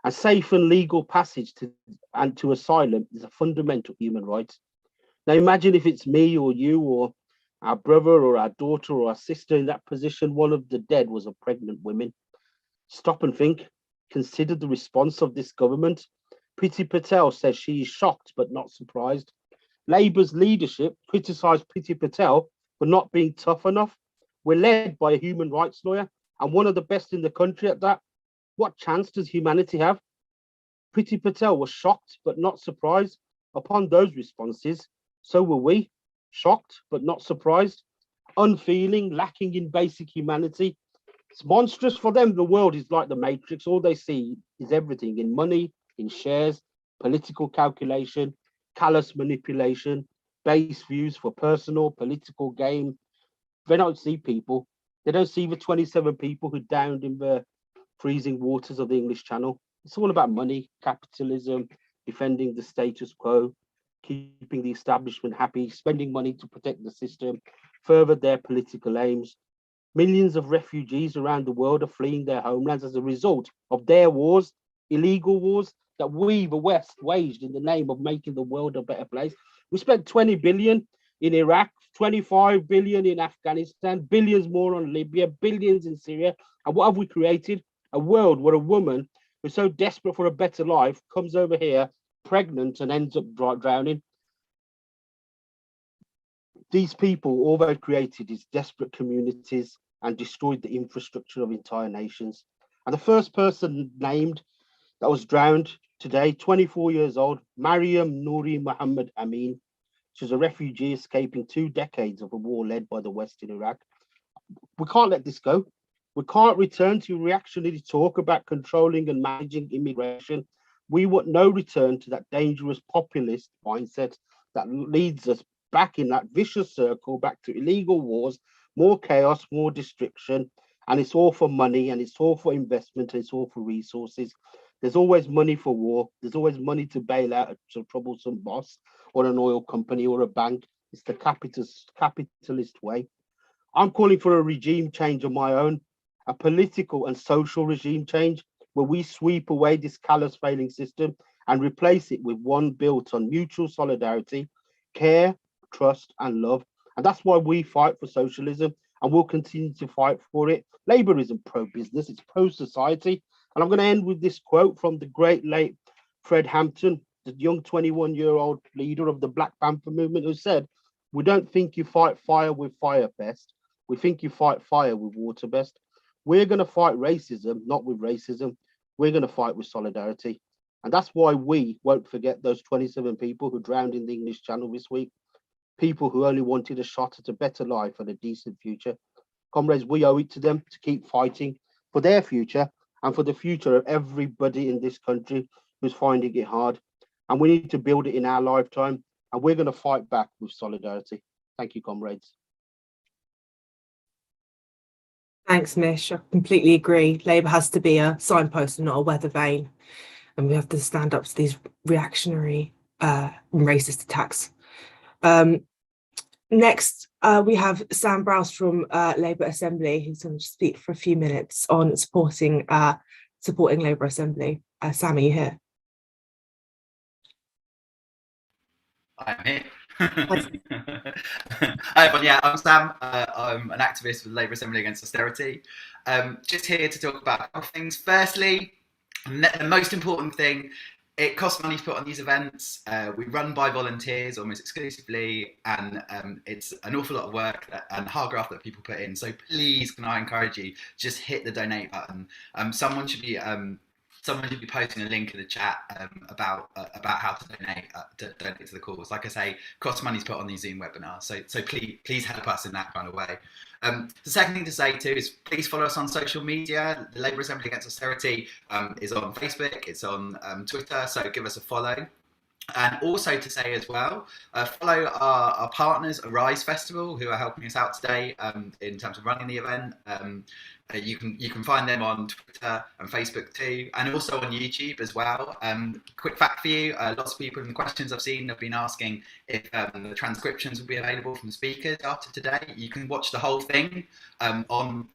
A safe and legal passage to asylum is a fundamental human right. Now imagine if it's me or you or our brother or our daughter or our sister in that position. One of the dead was a pregnant woman. Stop and think. Consider the response of this government Priti Patel says she is shocked but not surprised. Labour's leadership criticised Priti Patel for not being tough enough. We're led by a human rights lawyer and one of the best in the country at that. What chance does humanity have? Priti Patel was shocked but not surprised. Upon those responses, so were we, shocked but not surprised, unfeeling, lacking in basic humanity. It's monstrous for them. The world is like the Matrix. All they see is everything in money, in shares, political calculation, callous manipulation, base views for personal, political gain. They don't see people. They don't see the 27 people who drowned in the freezing waters of the English Channel. It's all about money, capitalism, defending the status quo, keeping the establishment happy, spending money to protect the system, further their political aims. Millions of refugees around the world are fleeing their homelands as a result of their wars, illegal wars that we, the West, waged in the name of making the world a better place. We spent 20 billion in Iraq, 25 billion in Afghanistan, billions more on Libya, billions in Syria. And what have we created? A world where a woman who's so desperate for a better life comes over here pregnant and ends up drowning. These people, all they've created is desperate communities and destroyed the infrastructure of entire nations. And the first person named that was drowned today, 24 years old, Mariam Nouri Muhammad Amin. She's a refugee escaping 2 decades of a war led by the West in Iraq. We can't let this go. We can't return to reactionary talk about controlling and managing immigration. We want no return to that dangerous populist mindset that leads us back in that vicious circle, back to illegal wars, more chaos, more destruction, and it's all for money, and it's all for investment, and it's all for resources. There's always money for war. There's always money to bail out a troublesome boss or an oil company or a bank. It's the capitalist way. I'm calling for a regime change of my own, a political and social regime change where we sweep away this callous failing system and replace it with one built on mutual solidarity, care, trust and love. And that's why we fight for socialism, and we'll continue to fight for it. Labour isn't pro-business, it's pro-society. And I'm going to end with this quote from the great late Fred Hampton, the young 21-year-old leader of the Black Panther movement, who said, "We don't think you fight fire with fire best. We think you fight fire with water best." We're going to fight racism, not with racism. We're going to fight with solidarity. And that's why we won't forget those 27 people who drowned in the English Channel this week. People who only wanted a shot at a better life and a decent future. Comrades, we owe it to them to keep fighting for their future and for the future of everybody in this country who's finding it hard. And we need to build it in our lifetime. And we're going to fight back with solidarity. Thank you, comrades.
Thanks, Mish. I completely agree. Labour has to be a signpost and not a weather vane. And we have to stand up to these reactionary and racist attacks. Next, we have Sam Browse from Labour Assembly, who's going to speak for a few minutes on supporting Labour Assembly. Sam, are you here?
I'm here. Hi everyone, yeah, I'm Sam. I'm an activist with Labour Assembly Against Austerity. Just here to talk about a couple of things. Firstly, the most important thing, it costs money to put on these events. We run by volunteers almost exclusively, and it's an awful lot of work and hard graft that people put in. So please, can I encourage you, just hit the donate button. Someone should be posting a link in the chat about how to donate to the cause. Like I say, costs money to put on these Zoom webinars. So please help us in that kind of way. The second thing to say too is please follow us on social media. The Labour Assembly Against Austerity is on Facebook, it's on Twitter, so give us a follow. And also to say as well, follow our partners, Arise Festival, who are helping us out today in terms of running the event. You can find them on Twitter and Facebook too, and also on YouTube as well. Quick fact for you, lots of people in the questions I've seen have been asking if the transcriptions will be available from speakers after today. You can watch the whole thing on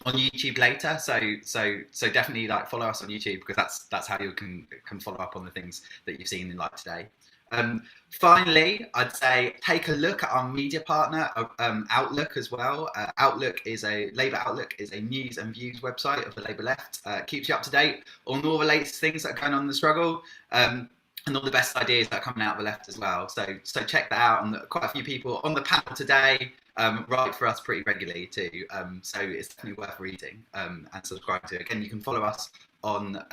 YouTube later, so definitely follow us on YouTube, because that's how you can follow up on the things that you've seen in today. Finally, I'd say take a look at our media partner, Outlook as well. Labour Outlook is a news and views website of the Labour left. Keeps you up to date on all the latest things that are going on in the struggle. and all the best ideas that are coming out of the left as well. So check that out. And quite a few people on the panel today write for us pretty regularly too. So it's definitely worth reading and subscribing to. Again, you can follow us on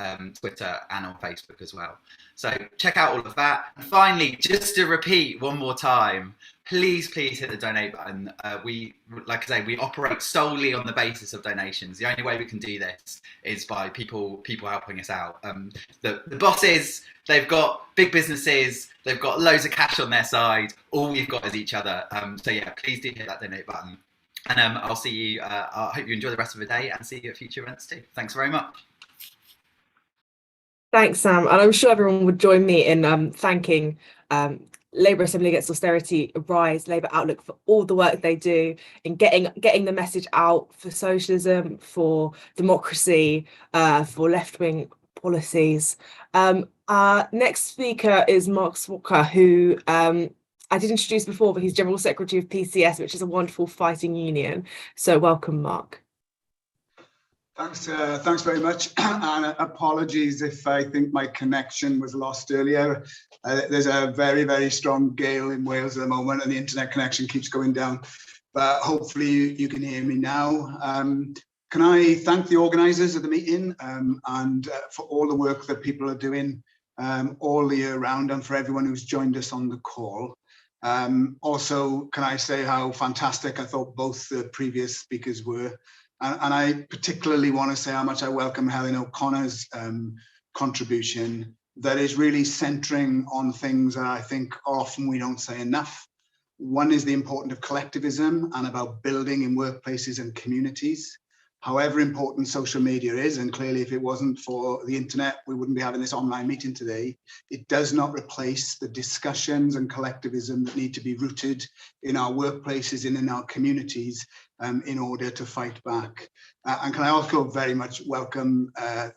Twitter and on Facebook as well. So check out all of that. And finally, just to repeat one more time, please hit the donate button. We, like I say, we operate solely on the basis of donations. The only way we can do this is by people helping us out. The bosses, they've got big businesses, they've got loads of cash on their side. All we've got is each other. So yeah, please do hit that donate button. And I'll see you, I hope you enjoy the rest of the day and see you at future events too. Thanks very much.
Thanks, Sam. And I'm sure everyone would join me in thanking Labour Assembly Against Austerity, Rise, Labour Outlook for all the work they do in getting the message out for socialism, for democracy, for left-wing policies. Our next speaker is Mark Serwotka, who I did introduce before, but he's General Secretary of PCS, which is a wonderful fighting union. So welcome, Mark.
Thanks very much, and apologies if I think my connection was lost earlier. There's a very, very strong gale in Wales at the moment, and the internet connection keeps going down, but hopefully you can hear me now. Can I thank the organisers of the meeting and for all the work that people are doing all the year round, and for everyone who's joined us on the call. Also, can I say how fantastic I thought both the previous speakers were. And I particularly want to say how much I welcome Helen O'Connor's contribution that is really centering on things that I think often we don't say enough. One is the importance of collectivism and about building in workplaces and communities. However important social media is, and clearly if it wasn't for the internet, we wouldn't be having this online meeting today, it does not replace the discussions and collectivism that need to be rooted in our workplaces and in our communities in order to fight back. And can I also very much welcome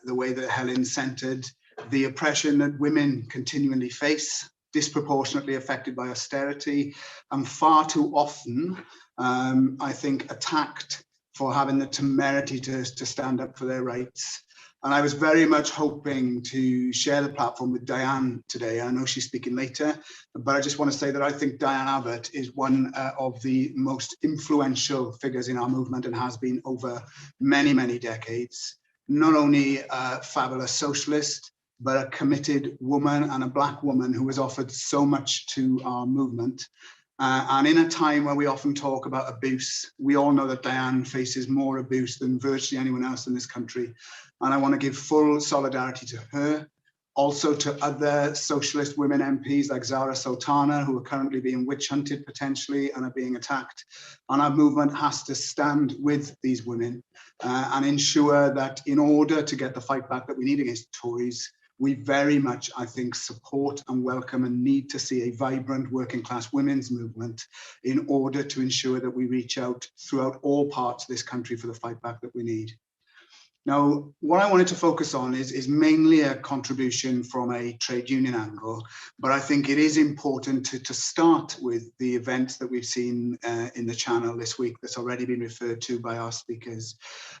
the way that Helen centered the oppression that women continually face, disproportionately affected by austerity, and far too often, I think, attacked for having the temerity to stand up for their rights. And I was very much hoping to share the platform with Diane today. I know she's speaking later, but I just want to say that I think Diane Abbott is one of the most influential figures in our movement and has been over many, many decades. Not only a fabulous socialist, but a committed woman and a Black woman who has offered so much to our movement. And in a time where we often talk about abuse, we all know that Diane faces more abuse than virtually anyone else in this country. And I want to give full solidarity to her, also to other socialist women MPs like Zara Sultana, who are currently being witch hunted potentially and are being attacked. And our movement has to stand with these women and ensure that in order to get the fight back that we need against Tories, we very much, I think, support and welcome and need to see a vibrant working class women's movement in order to ensure that we reach out throughout all parts of this country for the fight back that we need. Now, what I wanted to focus on is mainly a contribution from a trade union angle, but I think it is important to start with the events that we've seen in the channel this week that's already been referred to by our speakers.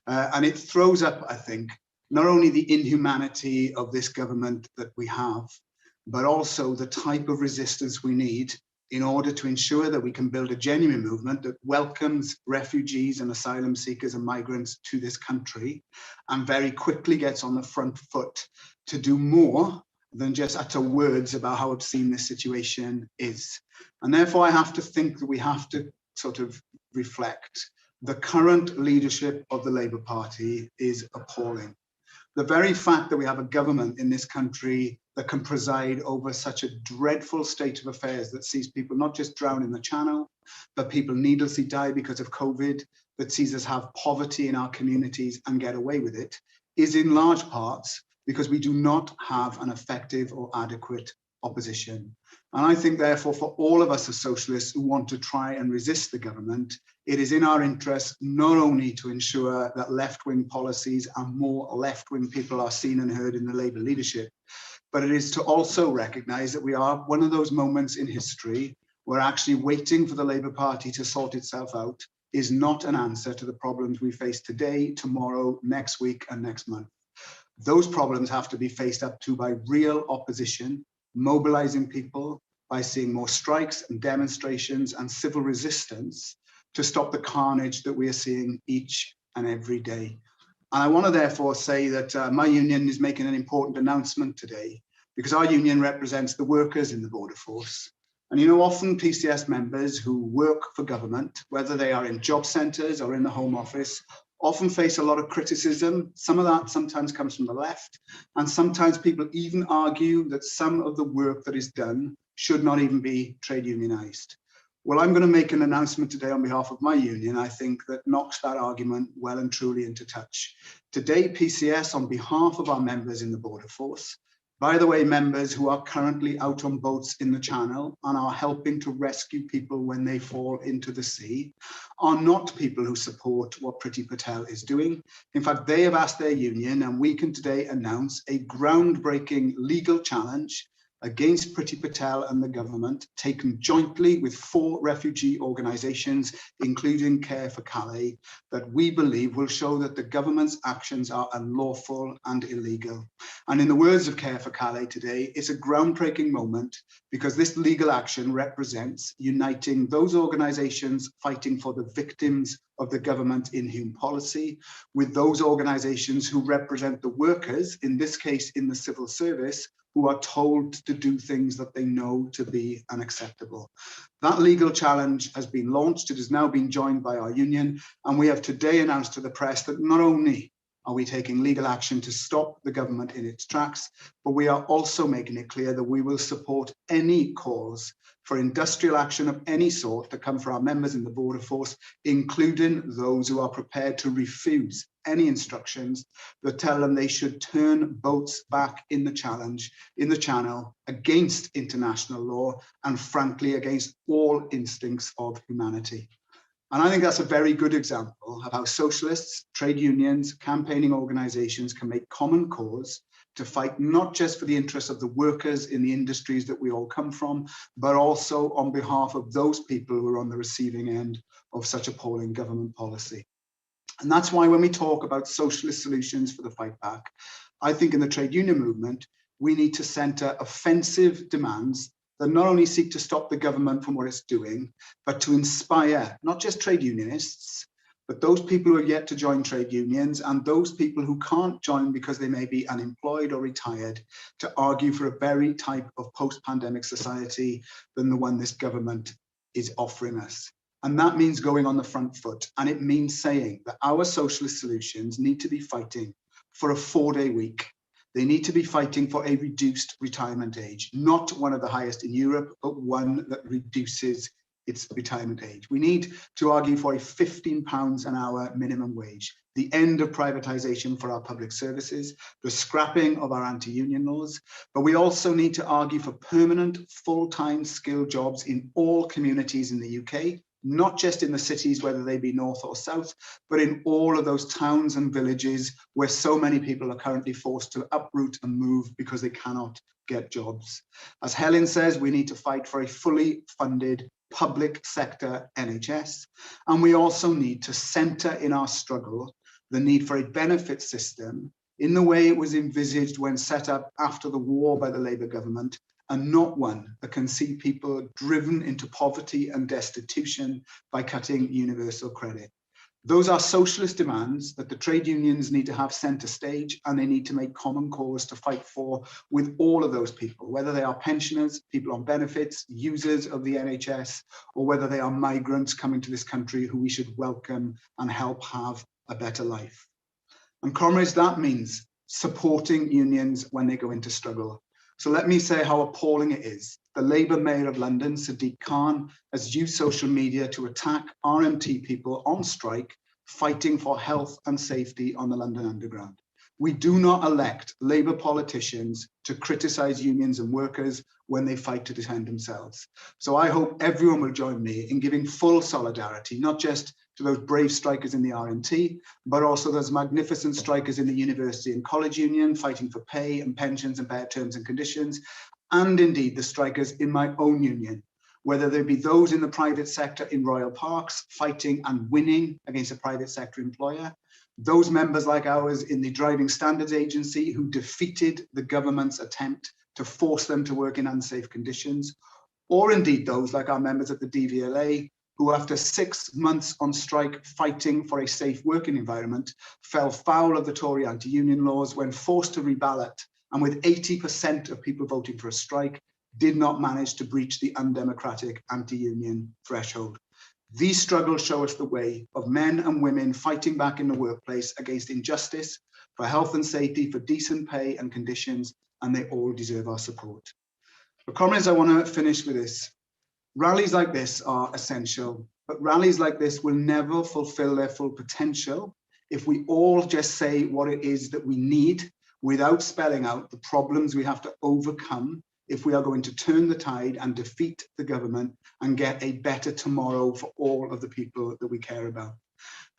And it throws up, I think, not only the inhumanity of this government that we have, but also the type of resistance we need in order to ensure that we can build a genuine movement that welcomes refugees and asylum seekers and migrants to this country and very quickly gets on the front foot to do more than just utter words about how obscene this situation is. And therefore, I have to think that we have to sort of reflect. The current leadership of the Labour Party is appalling. The very fact that we have a government in this country that can preside over such a dreadful state of affairs that sees people not just drown in the Channel, but people needlessly die because of COVID, that sees us have poverty in our communities and get away with it, is in large parts because we do not have an effective or adequate opposition. And I think, therefore, for all of us as socialists who want to try and resist the government, it is in our interest not only to ensure that left-wing policies and more left-wing people are seen and heard in the Labour leadership, but it is to also recognise that we are one of those moments in history where actually waiting for the Labour Party to sort itself out is not an answer to the problems we face today, tomorrow, next week and next month. Those problems have to be faced up to by real opposition, mobilizing people by seeing more strikes and demonstrations and civil resistance to stop the carnage that we are seeing each and every day. And I want to therefore say that my union is making an important announcement today, because our union represents the workers in the border force. And you know, often PCS members who work for government, whether they are in job centres or in the Home Office, often face a lot of criticism. Some of that sometimes comes from the left, and sometimes people even argue that some of the work that is done should not even be trade unionised. Well, I'm going to make an announcement today on behalf of my union, I think, that knocks that argument well and truly into touch. Today, PCS, on behalf of our members in the border force, by the way, members who are currently out on boats in the Channel and are helping to rescue people when they fall into the sea, are not people who support what Priti Patel is doing. In fact, they have asked their union, and we can today announce a groundbreaking legal challenge against Priti Patel and the government, taken jointly with 4 refugee organisations, including Care for Calais, that we believe will show that the government's actions are unlawful and illegal. And in the words of Care for Calais today, it's a groundbreaking moment, because this legal action represents uniting those organisations fighting for the victims of the government inhuman policy with those organisations who represent the workers, in this case in the civil service, who are told to do things that they know to be unacceptable. That legal challenge has been launched. It has now been joined by our union, and we have today announced to the press that not only are we taking legal action to stop the government in its tracks, but we are also making it clear that we will support any cause for industrial action of any sort to come from our members in the border force, including those who are prepared to refuse any instructions that tell them they should turn boats back in the Channel against international law and frankly against all instincts of humanity. And I think that's a very good example of how socialists, trade unions, campaigning organisations can make common cause to fight not just for the interests of the workers in the industries that we all come from, but also on behalf of those people who are on the receiving end of such appalling government policy. And that's why when we talk about socialist solutions for the fight back, I think in the trade union movement, we need to centre offensive demands that not only seek to stop the government from what it's doing, but to inspire not just trade unionists, but those people who are yet to join trade unions and those people who can't join because they may be unemployed or retired, to argue for a very type of post-pandemic society than the one this government is offering us. And that means going on the front foot. And it means saying that our socialist solutions need to be fighting for a 4-day week. They need to be fighting for a reduced retirement age, not one of the highest in Europe, but one that reduces its retirement age. We need to argue for a £15 an hour minimum wage, the end of privatisation for our public services, the scrapping of our anti-union laws, but we also need to argue for permanent, full-time skilled jobs in all communities in the UK, not just in the cities, whether they be north or south, but in all of those towns and villages where so many people are currently forced to uproot and move because they cannot get jobs. As Helen says, we need to fight for a fully funded public sector NHS, and we also need to centre in our struggle the need for a benefit system in the way it was envisaged when set up after the war by the Labour government, and not one that can see people driven into poverty and destitution by cutting universal credit. Those are socialist demands that the trade unions need to have centre stage, and they need to make common cause to fight for with all of those people, whether they are pensioners, people on benefits, users of the NHS, or whether they are migrants coming to this country who we should welcome and help have a better life. And comrades, that means supporting unions when they go into struggle. So let me say how appalling it is. The Labour Mayor of London, Sadiq Khan, has used social media to attack RMT people on strike, fighting for health and safety on the London Underground. We do not elect Labour politicians to criticise unions and workers when they fight to defend themselves. So I hope everyone will join me in giving full solidarity, not just to those brave strikers in the RMT, but also those magnificent strikers in the university and college union fighting for pay and pensions and better terms and conditions, and indeed the strikers in my own union, whether they be those in the private sector in Royal Parks fighting and winning against a private sector employer, those members like ours in the Driving Standards Agency who defeated the government's attempt to force them to work in unsafe conditions, or indeed those like our members at the DVLA, who after 6 months on strike fighting for a safe working environment, fell foul of the Tory anti-union laws when forced to reballot, and with 80% of people voting for a strike, did not manage to breach the undemocratic anti-union threshold. These struggles show us the way of men and women fighting back in the workplace against injustice, for health and safety, for decent pay and conditions, and they all deserve our support. But comrades, I want to finish with this. Rallies like this are essential, but rallies like this will never fulfill their full potential if we all just say what it is that we need without spelling out the problems we have to overcome if we are going to turn the tide and defeat the government and get a better tomorrow for all of the people that we care about.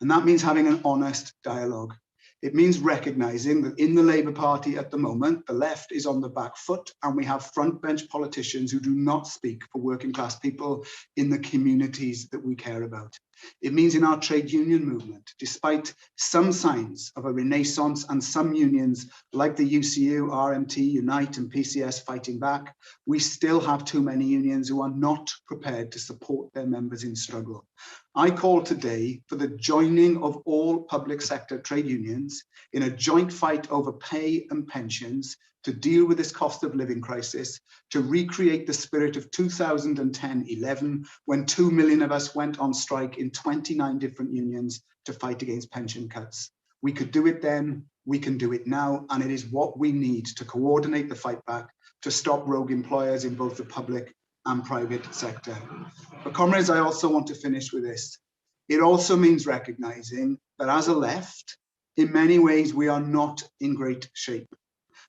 And that means having an honest dialogue. It means recognizing that in the Labour Party at the moment, the left is on the back foot, and we have frontbench politicians who do not speak for working class people in the communities that we care about. It means in our trade union movement, despite some signs of a renaissance and some unions like the UCU, RMT, Unite and PCS fighting back, we still have too many unions who are not prepared to support their members in struggle. I call today for the joining of all public sector trade unions in a joint fight over pay and pensions to deal with this cost of living crisis, to recreate the spirit of 2010-11, when 2 million of us went on strike in 29 different unions to fight against pension cuts. We could do it then, we can do it now, and it is what we need to coordinate the fight back, to stop rogue employers in both the public and private sector. But comrades, I also want to finish with this. It also means recognizing that as a left, in many ways, we are not in great shape.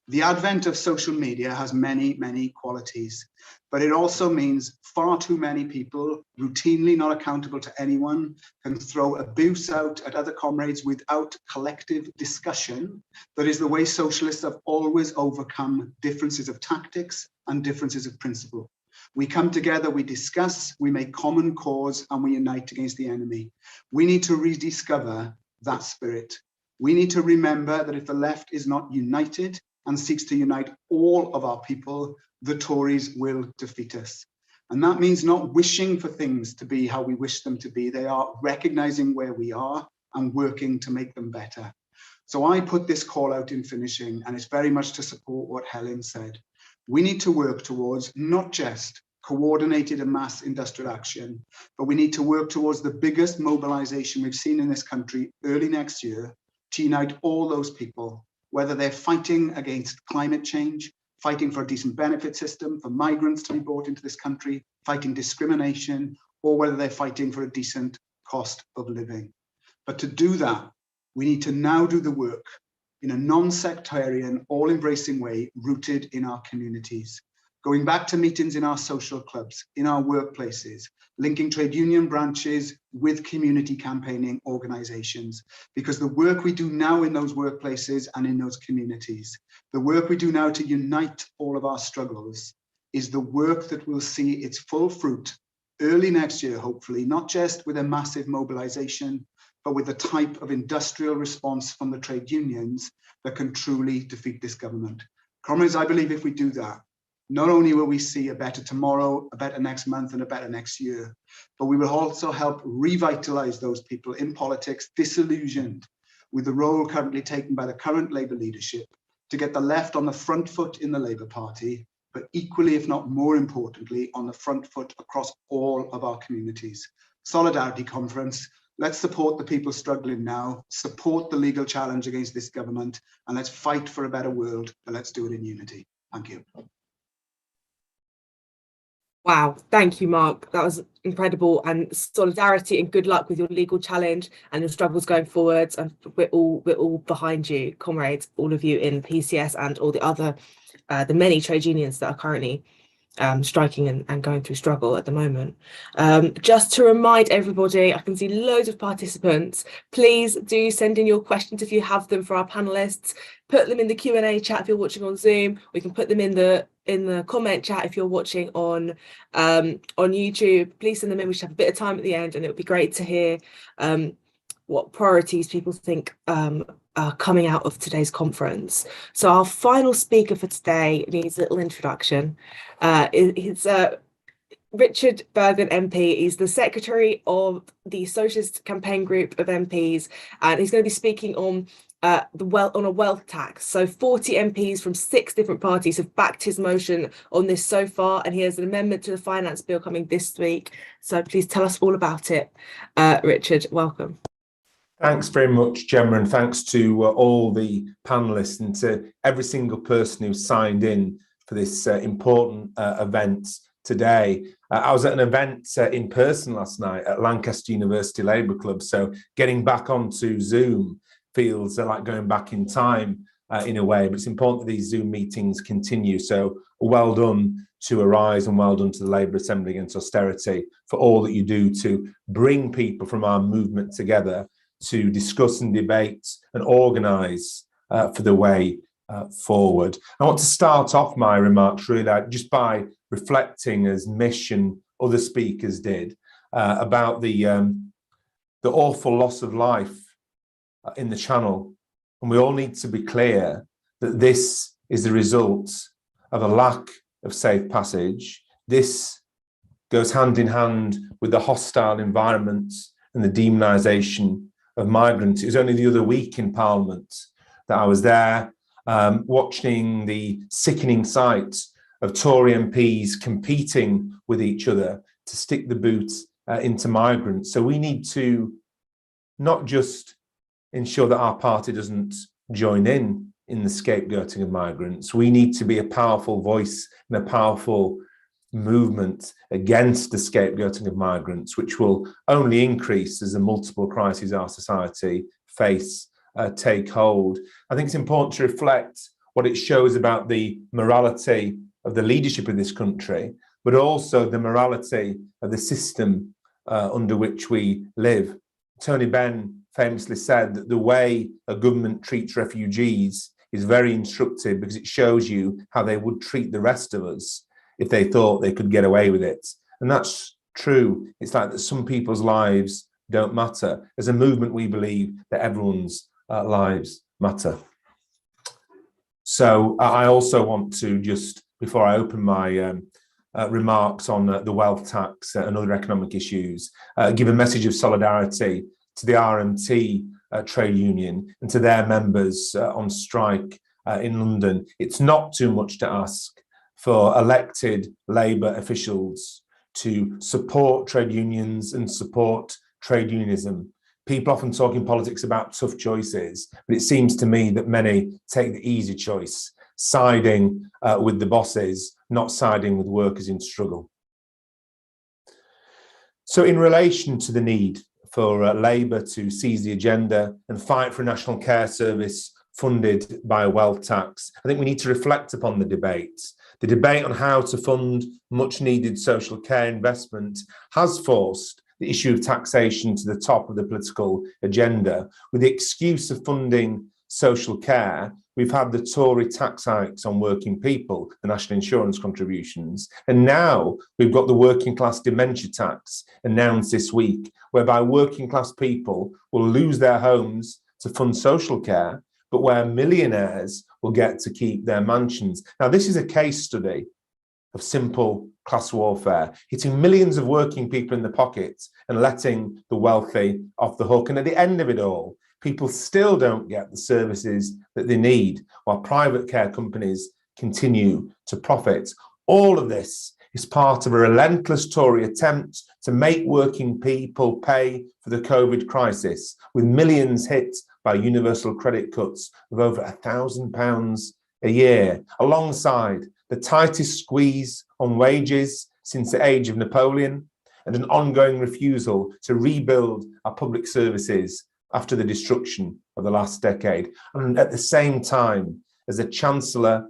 The advent of social media has many, many qualities, but it also means far too many people, routinely not accountable to anyone, can throw abuse out at other comrades without collective discussion. That is the way socialists have always overcome differences of tactics and differences of principle. We come together, we discuss, we make common cause, and we unite against the enemy. We need to rediscover that spirit. We need to remember that if the left is not united and seeks to unite all of our people, the Tories will defeat us. And that means not wishing for things to be how we wish them to be. They are recognizing where we are and working to make them better. So I put this call out in finishing, and it's very much to support what Helen said. We need to work towards not just coordinated and mass industrial action, but we need to work towards the biggest mobilization we've seen in this country early next year to unite all those people, whether they're fighting against climate change, fighting for a decent benefit system, for migrants to be brought into this country, fighting discrimination, or whether they're fighting for a decent cost of living. But to do that, we need to now do the work in a non-sectarian, all-embracing way rooted in our communities. Going back to meetings in our social clubs, in our workplaces, linking trade union branches with community campaigning organizations. Because the work we do now in those workplaces and in those communities, the work we do now to unite all of our struggles, is the work that will see its full fruit early next year, hopefully, not just with a massive mobilization, but with the type of industrial response from the trade unions that can truly defeat this government. Comrades, I believe if we do that, not only will we see a better tomorrow, a better next month, and a better next year, but we will also help revitalize those people in politics disillusioned with the role currently taken by the current Labour leadership to get the left on the front foot in the Labour Party, but equally, if not more importantly, on the front foot across all of our communities. Solidarity Conference. Let's support the people struggling now, support the legal challenge against this government, and let's fight for a better world, but let's do it in unity. Thank you.
Wow, thank you, Mark. That was incredible, and solidarity and good luck with your legal challenge and your struggles going forwards. And we're all behind you, comrades, all of you in PCS and all the other, the many trade unions that are currently striking and going through struggle at the moment. Just to remind everybody, I can see loads of participants. Please do send in your questions if you have them for our panelists. Put them in the Q&A chat if you're watching on Zoom. We can put them in the comment chat if you're watching on YouTube. Please send them in. We should have a bit of time at the end, and it would be great to hear what priorities people think coming out of today's conference. So our final speaker for today needs a little introduction. It's Richard Burgon MP. He's the secretary of the Socialist campaign group of MPs, and he's going to be speaking on a wealth tax. So 40 MPs from 6 different parties have backed his motion on this so far, and he has an amendment to the finance bill coming this week. So please tell us all about it. Richard, welcome.
Thanks very much, Gemma, and thanks to all the panellists and to every single person who signed in for this important event today. I was at an event in person last night at Lancaster University Labour Club, so getting back onto Zoom feels like going back in time in a way, but it's important that these Zoom meetings continue. So well done to Arise and well done to the Labour Assembly Against Austerity for all that you do to bring people from our movement together to discuss and debate and organise for the way forward. I want to start off my remarks really just by reflecting, as Mish and other speakers did, about the awful loss of life in the Channel. And we all need to be clear that this is the result of a lack of safe passage. This goes hand in hand with the hostile environment and the demonisation of migrants. It was only the other week in Parliament that I was there watching the sickening sight of Tory MPs competing with each other to stick the boot into migrants. So we need to not just ensure that our party doesn't join in the scapegoating of migrants. We need to be a powerful voice and a powerful movement against the scapegoating of migrants, which will only increase as the multiple crises our society face take hold. I think it's important to reflect what it shows about the morality of the leadership of this country, but also the morality of the system under which we live. Tony Benn famously said that the way a government treats refugees is very instructive because it shows you how they would treat the rest of us if they thought they could get away with it. And that's true. It's like that some people's lives don't matter. As a movement, we believe that everyone's lives matter. So I also want to just, before I open my remarks on the wealth tax and other economic issues, give a message of solidarity to the RMT trade union and to their members on strike in London. It's not too much to ask for elected Labour officials to support trade unions and support trade unionism. People often talk in politics about tough choices, but it seems to me that many take the easy choice, siding with the bosses, not siding with workers in struggle. So in relation to the need for Labour to seize the agenda and fight for a national care service funded by a wealth tax, I think we need to reflect upon the debate. The debate on how to fund much needed social care investment has forced the issue of taxation to the top of the political agenda. With the excuse of funding social care, we've had the Tory tax hikes on working people, the national insurance contributions, and now we've got the working class dementia tax announced this week, whereby working class people will lose their homes to fund social care, but where millionaires will get to keep their mansions. Now, this is a case study of simple class warfare, hitting millions of working people in the pocket and letting the wealthy off the hook. And at the end of it all, people still don't get the services that they need, while private care companies continue to profit. All of this is part of a relentless Tory attempt to make working people pay for the COVID crisis, with millions hit by universal credit cuts of over £1,000 a year, alongside the tightest squeeze on wages since the age of Napoleon, and an ongoing refusal to rebuild our public services after the destruction of the last decade. And at the same time, as the Chancellor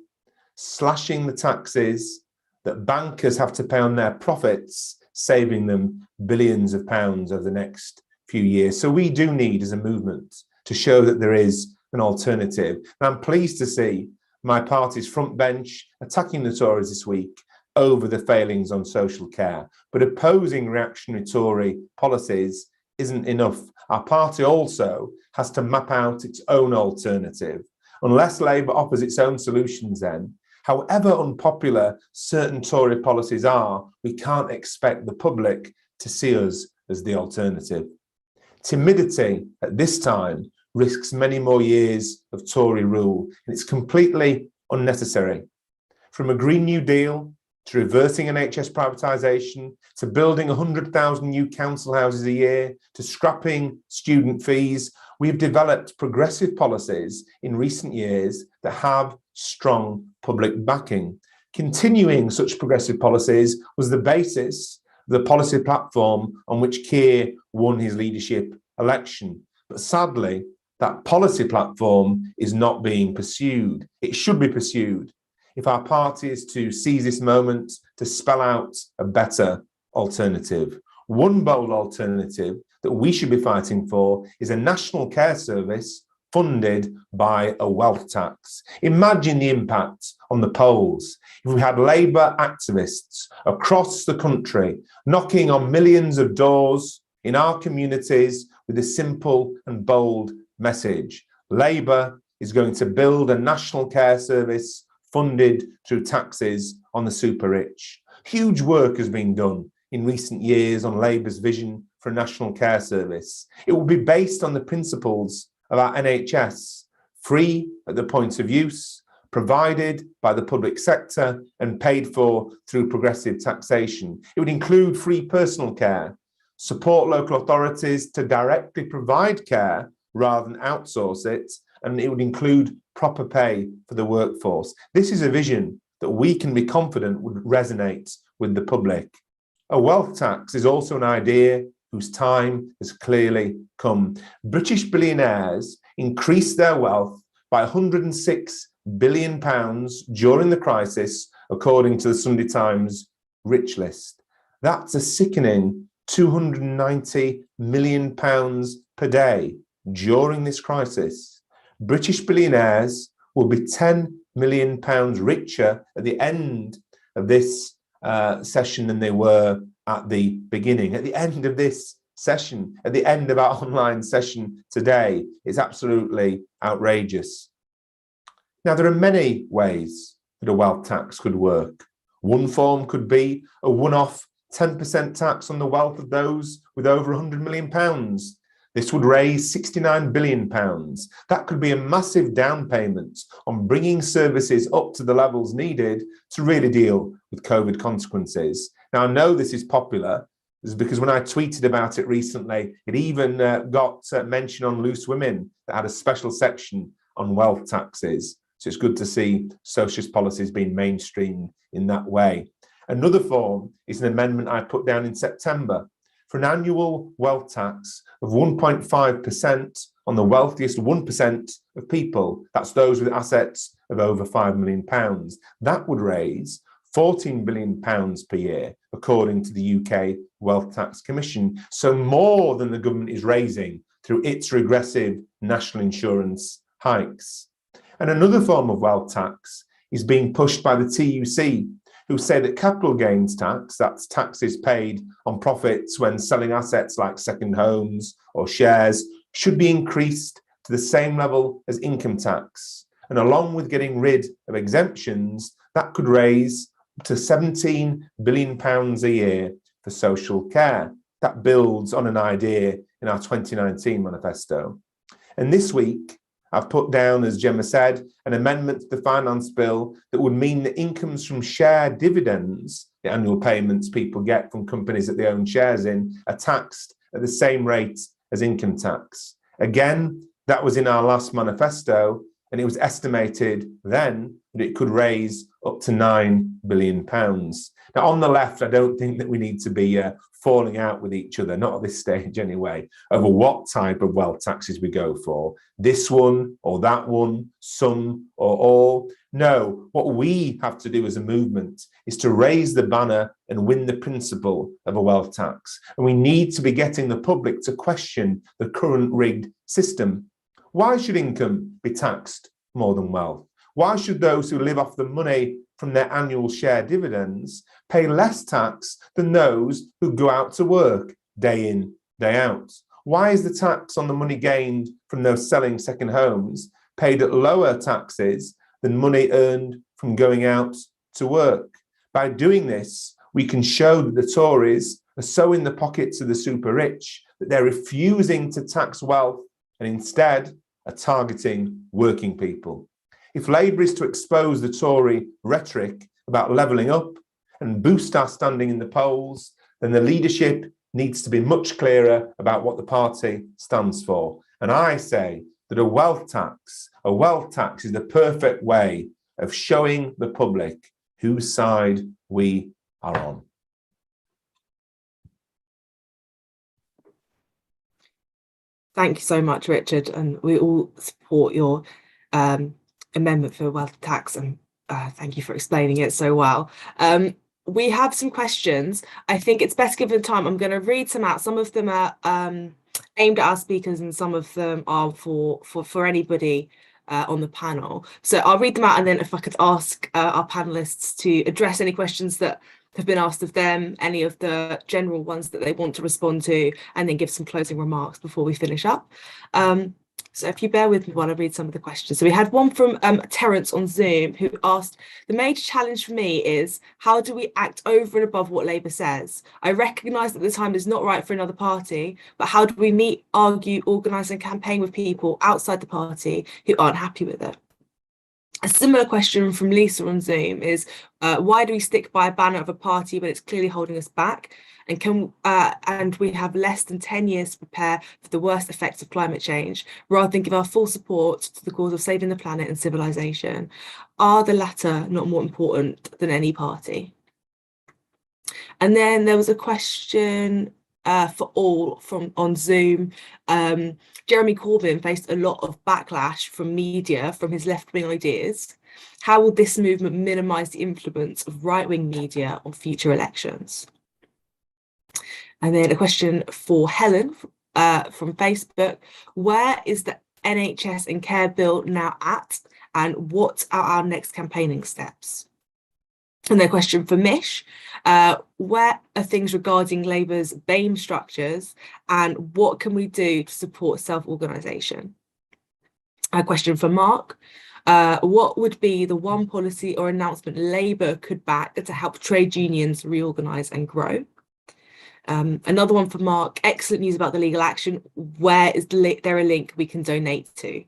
slashing the taxes that bankers have to pay on their profits, saving them billions of pounds over the next few years. So we do need, as a movement, to show that there is an alternative. And I'm pleased to see my party's front bench attacking the Tories this week over the failings on social care, but opposing reactionary Tory policies isn't enough. Our party also has to map out its own alternative. Unless Labour offers its own solutions then, however unpopular certain Tory policies are, we can't expect the public to see us as the alternative. Timidity at this time risks many more years of Tory rule, and it's completely unnecessary. From a Green New Deal to reversing NHS privatisation, to building 100,000 new council houses a year, to scrapping student fees, we've developed progressive policies in recent years that have strong public backing. Continuing such progressive policies was the basis of the policy platform on which Keir won his leadership election. But sadly, that policy platform is not being pursued. It should be pursued if our party is to seize this moment to spell out a better alternative. One bold alternative that we should be fighting for is a national care service funded by a wealth tax. Imagine the impact on the polls if we had Labour activists across the country knocking on millions of doors in our communities with a simple and bold message. Labour is going to build a national care service funded through taxes on the super rich. Huge work has been done in recent years on Labour's vision for a national care service. It will be based on the principles of our NHS, free at the point of use, provided by the public sector and paid for through progressive taxation. It would include free personal care, support local authorities to directly provide care rather than outsource it, and it would include proper pay for the workforce. This is a vision that we can be confident would resonate with the public. A wealth tax is also an idea whose time has clearly come. British billionaires increased their wealth by £106 billion during the crisis, according to the Sunday Times Rich List. That's a sickening £290 million per day during this crisis. British billionaires will be £10 million richer at the end of this session than they were at the beginning. At the end of this session, at the end of our online session today, it's absolutely outrageous. Now, there are many ways that a wealth tax could work. One form could be a one-off 10% tax on the wealth of those with over £100 million. This would raise £69 billion. That could be a massive down payment on bringing services up to the levels needed to really deal with COVID consequences. Now, I know this is popular, this is because when I tweeted about it recently, it even got mention on Loose Women that had a special section on wealth taxes. So it's good to see socialist policies being mainstreamed in that way. Another form is an amendment I put down in September for an annual wealth tax of 1.5% on the wealthiest 1% of people. That's those with assets of over £5 million. That would raise £14 billion per year, according to the UK Wealth Tax Commission. So more than the government is raising through its regressive national insurance hikes. And another form of wealth tax is being pushed by the TUC, who say that capital gains tax, that's taxes paid on profits when selling assets like second homes or shares, should be increased to the same level as income tax. And along with getting rid of exemptions, that could raise to £17 billion a year for social care. That builds on an idea in our 2019 manifesto. And this week, I've put down, as Gemma said, an amendment to the finance bill that would mean that incomes from share dividends, the annual payments people get from companies that they own shares in, are taxed at the same rate as income tax. Again, that was in our last manifesto, and it was estimated then that it could raise up to £9 billion. Now, on the left, I don't think that we need to be falling out with each other, not at this stage anyway, over what type of wealth taxes we go for. This one or that one, some or all. No, what we have to do as a movement is to raise the banner and win the principle of a wealth tax. And we need to be getting the public to question the current rigged system. Why should income be taxed more than wealth? Why should those who live off the money from their annual share dividends pay less tax than those who go out to work day in, day out? Why is the tax on the money gained from those selling second homes paid at lower taxes than money earned from going out to work? By doing this, we can show that the Tories are so in the pockets of the super rich that they're refusing to tax wealth and instead are targeting working people. If Labour is to expose the Tory rhetoric about levelling up and boost our standing in the polls, then the leadership needs to be much clearer about what the party stands for. And I say that a wealth tax is the perfect way of showing the public whose side we are on.
Thank you so much, Richard, and we all support your amendment for wealth tax, and thank you for explaining it so well. We have some questions. I think it's best given time. I'm going to read some out. Some of them are aimed at our speakers and some of them are for anybody on the panel. So I'll read them out, and then if I could ask our panelists to address any questions that have been asked of them, any of the general ones that they want to respond to, and then give some closing remarks before we finish up. So if you bear with me while I read some of the questions. So we had one from Terence on Zoom, who asked, the major challenge for me is, how do we act over and above what Labour says? I recognise that the time is not right for another party, but how do we meet, argue, organise and campaign with people outside the party who aren't happy with it? A similar question from Lisa on Zoom is, why do we stick by a banner of a party when it's clearly holding us back? And we have less than 10 years to prepare for the worst effects of climate change, rather than give our full support to the cause of saving the planet and civilization? Are the latter not more important than any party? And then there was a question for all on Zoom. Jeremy Corbyn faced a lot of backlash from media from his left-wing ideas. How will this movement minimise the influence of right-wing media on future elections? And then a question for Helen from Facebook. Where is the NHS and care bill now at, and what are our next campaigning steps? And then a question for Mish. Where are things regarding Labour's BAME structures, and what can we do to support self-organisation? A question for Mark. What would be the one policy or announcement Labour could back to help trade unions reorganise and grow? Another one for Mark. Excellent news about the legal action. Where is there a link we can donate to?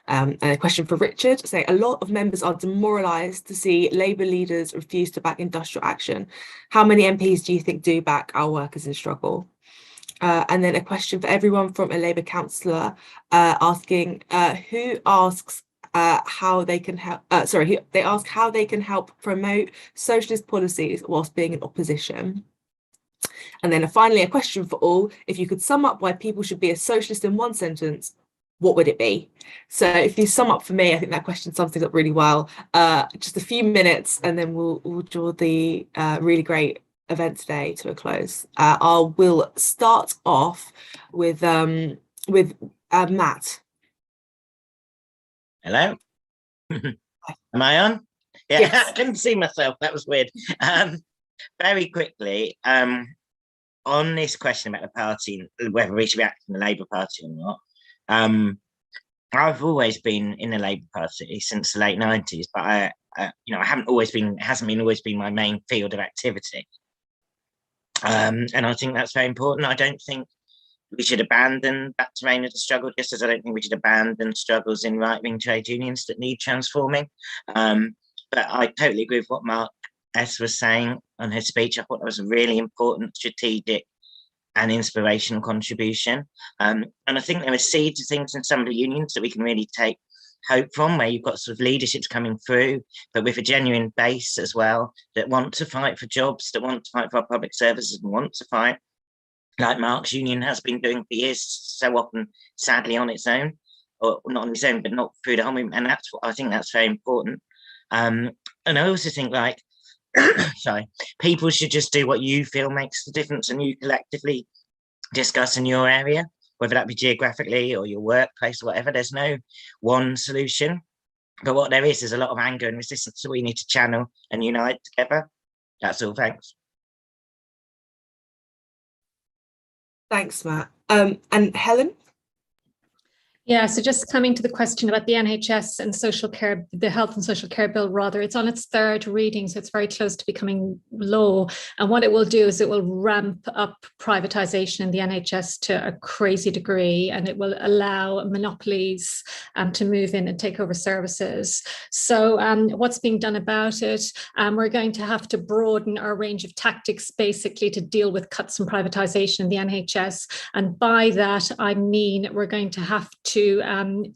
And a question for Richard. Say, a lot of members are demoralised to see Labour leaders refuse to back industrial action. How many MPs do you think do back our workers in struggle? And then a question for everyone from a Labour councillor asking who asks how they can help. They ask how they can help promote socialist policies whilst being in opposition. And then finally, a question for all. If you could sum up why people should be a socialist in one sentence, what would it be? So if you sum up for me, I think that question sums things up really well. Just a few minutes, and then we'll draw the really great event today to a close. We'll start off with Matt.
Hello. Am I on? Yeah, yes. I couldn't see myself. That was weird. Very quickly, on this question about the party, whether we should react to the Labour Party or not. I've always been in the Labour Party since the late 90s, but I hasn't always been my main field of activity. And I think that's very important. I don't think we should abandon that terrain of the struggle, just as I don't think we should abandon struggles in right-wing trade unions that need transforming. But I totally agree with what Mark S was saying on his speech. I thought that was a really important, strategic and inspirational contribution. And I think there are seeds of things in some of the unions that we can really take hope from, where you've got sort of leaderships coming through, but with a genuine base as well, that want to fight for jobs, that want to fight for our public services, and want to fight, like Mark's union has been doing for years, so often, sadly, on its own, or not on its own, but not through the whole movement. And that's what I think that's very important. And I also think, like, people should just do what you feel makes the difference, and you collectively discuss in your area, whether that be geographically or your workplace or whatever. There's no one solution, but what there is a lot of anger and resistance that we need to channel and unite together. That's all. Thanks.
Thanks, Matt. And Helen?
Yeah, so just coming to the question about the NHS and social care, the health and social care bill, rather, it's on its third reading, so it's very close to becoming law. And what it will do is it will ramp up privatisation in the NHS to a crazy degree, and it will allow monopolies to move in and take over services. So what's being done about it? We're going to have to broaden our range of tactics, basically, to deal with cuts and privatisation in the NHS. And by that, I mean we're going to have to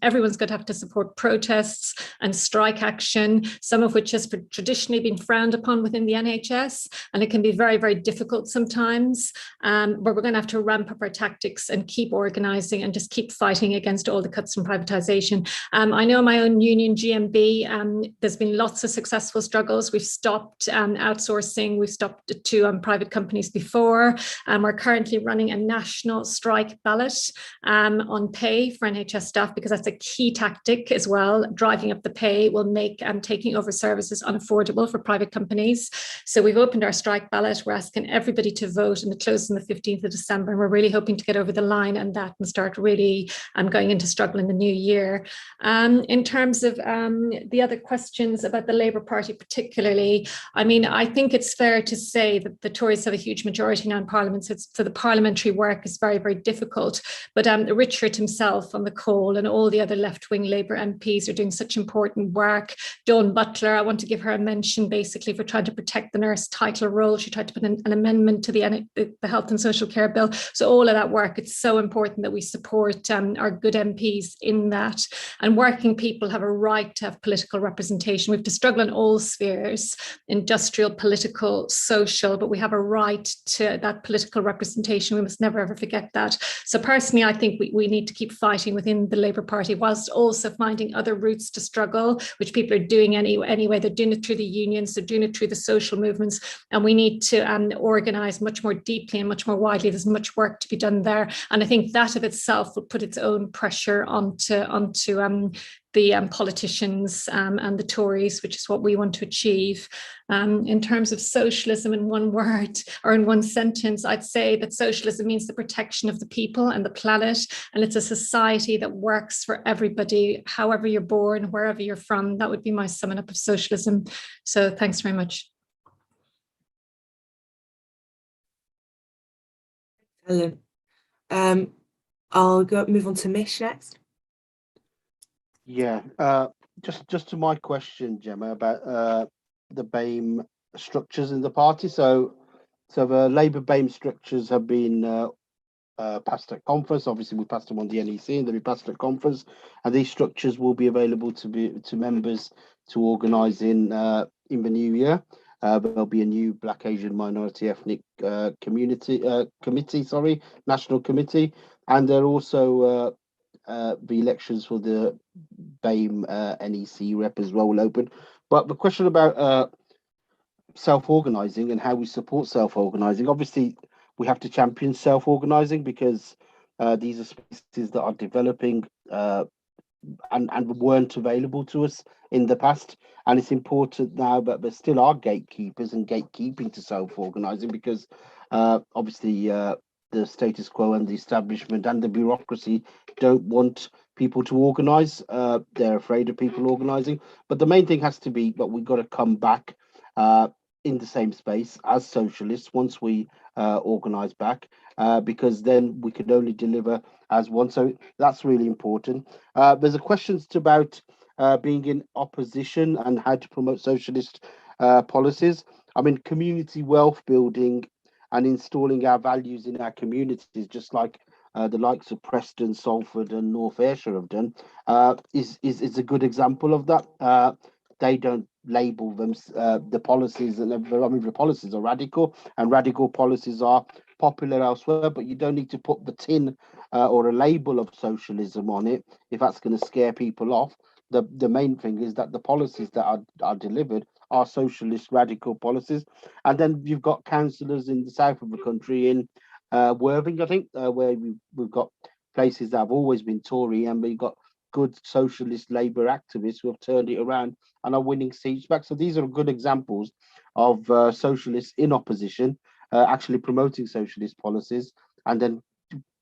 everyone's going to have to support protests and strike action, some of which has traditionally been frowned upon within the NHS, and it can be very, very difficult sometimes, but we're going to have to ramp up our tactics and keep organising and just keep fighting against all the cuts and privatisation. I know my own union, GMB, there's been lots of successful struggles. We've stopped outsourcing, we've stopped to private companies before. We're currently running a national strike ballot on pay for NHS staff, because that's a key tactic as well. Driving up the pay will make taking over services unaffordable for private companies. So we've opened our strike ballot. We're asking everybody to vote, and it closes on the 15th of December. And we're really hoping to get over the line on that and start really going into struggle in the new year. In terms of the other questions about the Labour Party particularly, I mean, I think it's fair to say that the Tories have a huge majority now in Parliament, so the parliamentary work is very, very difficult. But Richard himself on the call and all the other left-wing Labour MPs are doing such important work. Dawn Butler, I want to give her a mention basically for trying to protect the nurse title role. She tried to put an amendment to the health and social care bill. So all of that work, it's so important that we support our good MPs in that. And working people have a right to have political representation. We have to struggle in all spheres, industrial, political, social, but we have a right to that political representation. We must never ever forget that. So personally, I think we need to keep fighting within the Labour Party, whilst also finding other routes to struggle, which people are doing anyway. They're doing it through the unions, they're doing it through the social movements, and we need to organise much more deeply and much more widely. There's much work to be done there, and I think that of itself will put its own pressure onto the politicians and the Tories, which is what we want to achieve. In terms of socialism, in one word or in one sentence, I'd say that socialism means the protection of the people and the planet, and it's a society that works for everybody, however you're born, wherever you're from. That would be my summing up of socialism. So thanks very much.
Helen. I'll move on to Mish next.
Yeah, just to my question, Gemma, about the BAME structures in the party. So the Labour BAME structures have been passed at conference. Obviously, we passed them on the NEC, and they'll be passed at conference. And these structures will be available to members to organise in the new year. There'll be a new Black, Asian, Minority, Ethnic national committee, and there also the elections for the BAME NEC rep as well will open. But the question about self-organising and how we support self-organising, obviously we have to champion self-organising, because these are spaces that are developing and weren't available to us in the past. And it's important now that there still are gatekeepers and gatekeeping to self-organising, because obviously the status quo and the establishment and the bureaucracy don't want people to organise. They're afraid of people organising. But the main thing has to be that we've got to come back in the same space as socialists once we organise back, because then we can only deliver as one. So that's really important. There's a question about being in opposition and how to promote socialist policies. I mean, community wealth building and installing our values in our communities, just like the likes of Preston, Salford and North Ayrshire have done, is a good example of that. They don't label them the policies, and the policies are radical, and radical policies are popular elsewhere, but you don't need to put the tin or a label of socialism on it if that's going to scare people off. The main thing is that the policies that are delivered are socialist radical policies. And then you've got councillors in the south of the country, in Worthing, I think, where we've got places that have always been Tory, and we've got good socialist Labour activists who have turned it around and are winning seats back. So these are good examples of socialists in opposition, actually promoting socialist policies and then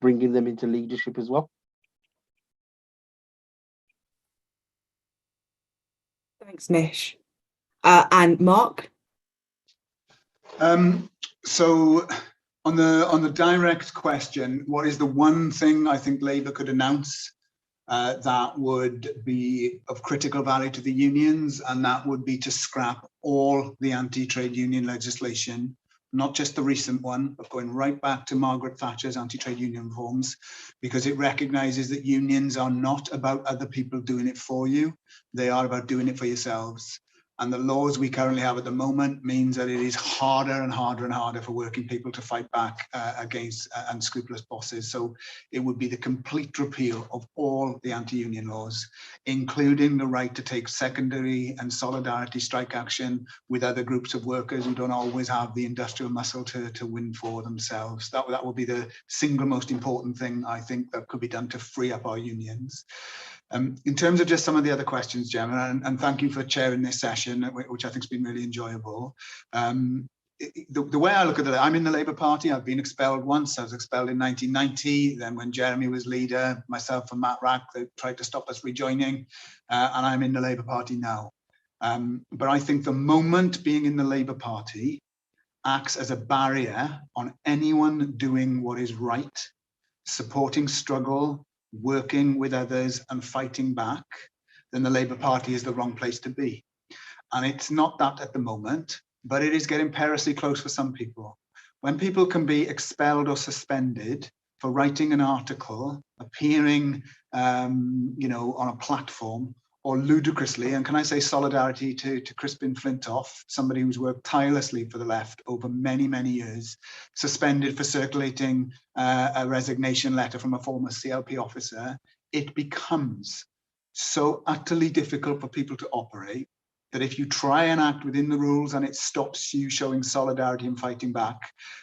bringing them into leadership as well.
Thanks, Mish. And Mark?
So on the direct question, what is the one thing I think Labour could announce that would be of critical value to the unions, and that would be to scrap all the anti-trade union legislation, not just the recent one, but going right back to Margaret Thatcher's anti-trade union reforms, because it recognises that unions are not about other people doing it for you, they are about doing it for yourselves. And the laws we currently have at the moment means that it is harder and harder and harder for working people to fight back against unscrupulous bosses. So it would be the complete repeal of all the anti-union laws, including the right to take secondary and solidarity strike action with other groups of workers who don't always have the industrial muscle to win for themselves. That would be the single most important thing, I think, that could be done to free up our unions. In terms of just some of the other questions, Gemma, and thank you for chairing this session, which I think has been really enjoyable. The way I look at it, I'm in the Labour Party. I've been expelled once. I was expelled in 1990. Then when Jeremy was leader, myself and Matt Rack, they tried to stop us rejoining, and I'm in the Labour Party now. But I think the moment being in the Labour Party acts as a barrier on anyone doing what is right, supporting struggle, working with others and fighting back, then the Labour Party is the wrong place to be. And it's not that at the moment, but it is getting perilously close for some people. When people can be expelled or suspended for writing an article, appearing on a platform, or ludicrously, and can I say solidarity to Crispin Flintoff, somebody who's worked tirelessly for the left over many, many years, suspended for circulating a resignation letter from a former CLP officer, it becomes so utterly difficult for people to operate that if you try and act within the rules and it stops you showing solidarity and fighting back,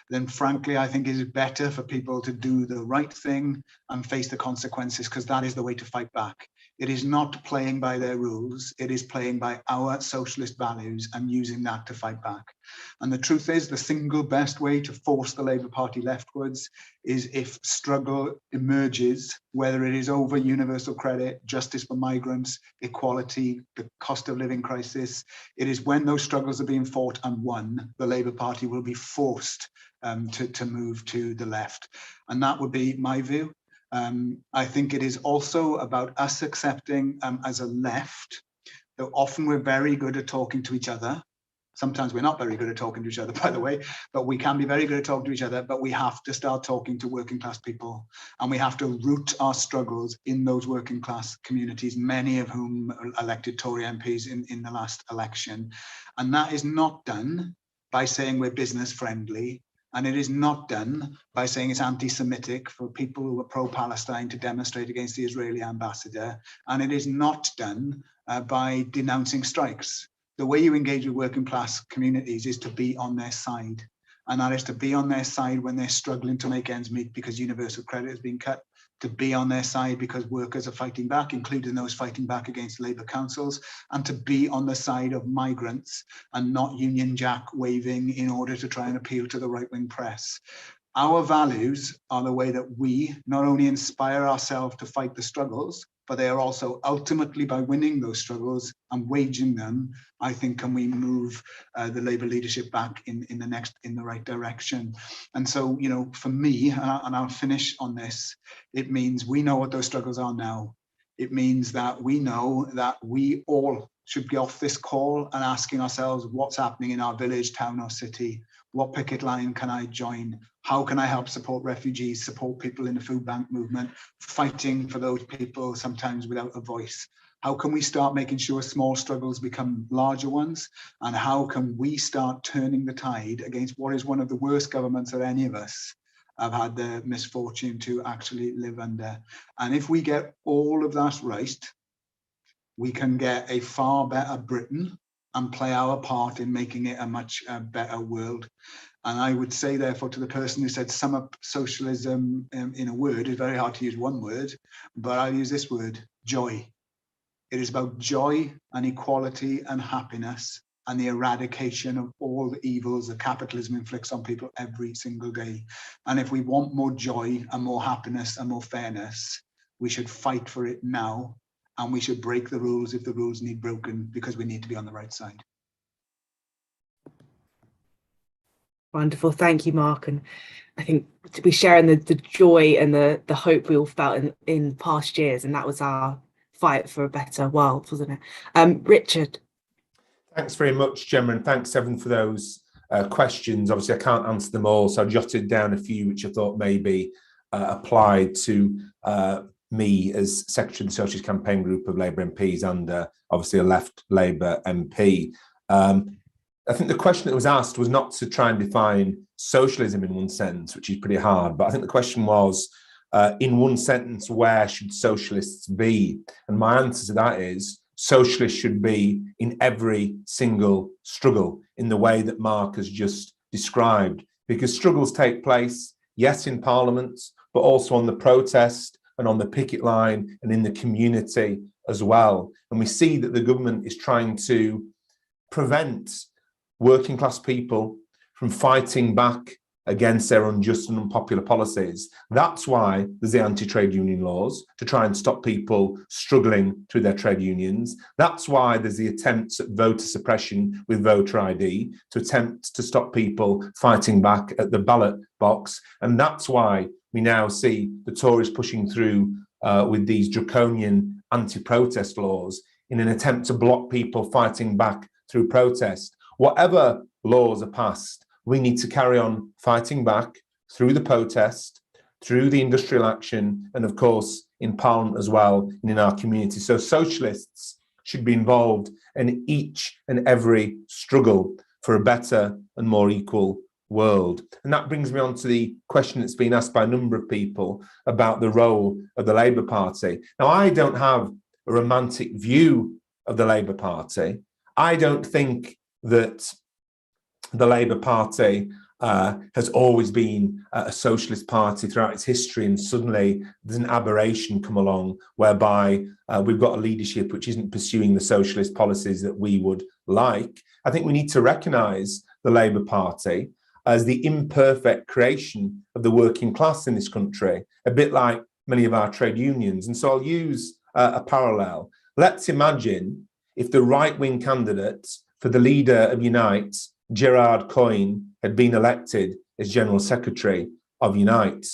then frankly, I think it is better for people to do the right thing and face the consequences, because that is the way to fight back. It is not playing by their rules, it is playing by our socialist values and using that to fight back. And the truth is, the single best way to force the Labour Party leftwards is if struggle emerges, whether it is over universal credit, justice for migrants, equality, the cost of living crisis. It is when those struggles are being fought and won, the Labour Party will be forced to move to the left. And that would be my view. I think it is also about us accepting as a left that often we're very good at talking to each other. Sometimes we're not very good at talking to each other, by the way, but we can be very good at talking to each other, but we have to start talking to working class people, and we have to root our struggles in those working class communities, many of whom elected Tory MPs in the last election. And that is not done by saying we're business friendly. And it is not done by saying it's anti-Semitic for people who are pro-Palestine to demonstrate against the Israeli ambassador. And it is not done by denouncing strikes. The way you engage with working class communities is to be on their side. And that is to be on their side when they're struggling to make ends meet because universal credit has been cut, to be on their side because workers are fighting back, including those fighting back against Labour councils, and to be on the side of migrants and not Union Jack waving in order to try and appeal to the right-wing press. Our values are the way that we not only inspire ourselves to fight the struggles, but they are also ultimately by winning those struggles and waging them, I think, can we move the Labour leadership back in the right direction. And so, you know, for me, and I'll finish on this, it means we know what those struggles are now. It means that we know that we all should be off this call and asking ourselves what's happening in our village, town or city. What picket line can I join? How can I help support refugees, support people in the food bank movement, fighting for those people sometimes without a voice? How can we start making sure small struggles become larger ones? And how can we start turning the tide against what is one of the worst governments that any of us have had the misfortune to actually live under? And if we get all of that right, we can get a far better Britain and play our part in making it a much better world. And I would say, therefore, to the person who said sum up socialism in a word, it's very hard to use one word, but I'll use this word, joy. It is about joy and equality and happiness and the eradication of all the evils that capitalism inflicts on people every single day. And if we want more joy and more happiness and more fairness, we should fight for it now, and we should break the rules if the rules need broken, because we need to be on the right side.
Wonderful, thank you, Mark. And I think to be sharing the joy and the hope we all felt in past years, and that was our fight for a better world, wasn't it? Richard.
Thanks very much, Gemma, and thanks, everyone, for those questions. Obviously, I can't answer them all, so I jotted down a few which I thought maybe applied to me as Secretary of the Socialist Campaign Group of Labour MPs and obviously a left Labour MP. I think the question that was asked was not to try and define socialism in one sentence, which is pretty hard, but I think the question was, in one sentence, where should socialists be? And my answer to that is, socialists should be in every single struggle in the way that Mark has just described, because struggles take place, yes, in Parliament, but also on the protest and on the picket line and in the community as well. And we see that the government is trying to prevent working class people from fighting back against their unjust and unpopular policies. That's why there's the anti-trade union laws, to try and stop people struggling through their trade unions. That's why there's the attempts at voter suppression with voter ID, to attempt to stop people fighting back at the ballot box. And that's why we now see the Tories pushing through with these draconian anti-protest laws in an attempt to block people fighting back through protest. Whatever laws are passed, we need to carry on fighting back through the protest, through the industrial action, and of course in Parliament as well, and in our community. So socialists should be involved in each and every struggle for a better and more equal world. And that brings me on to the question that's been asked by a number of people about the role of the Labour Party. Now, I don't have a romantic view of the Labour Party. I don't think that the Labour Party has always been a socialist party throughout its history, and suddenly there's an aberration come along whereby we've got a leadership which isn't pursuing the socialist policies that we would like. I think we need to recognise the Labour Party as the imperfect creation of the working class in this country, a bit like many of our trade unions. And so I'll use a parallel. Let's imagine if the right-wing candidate for the leader of Unite, Gerard Coyne, had been elected as General Secretary of Unite.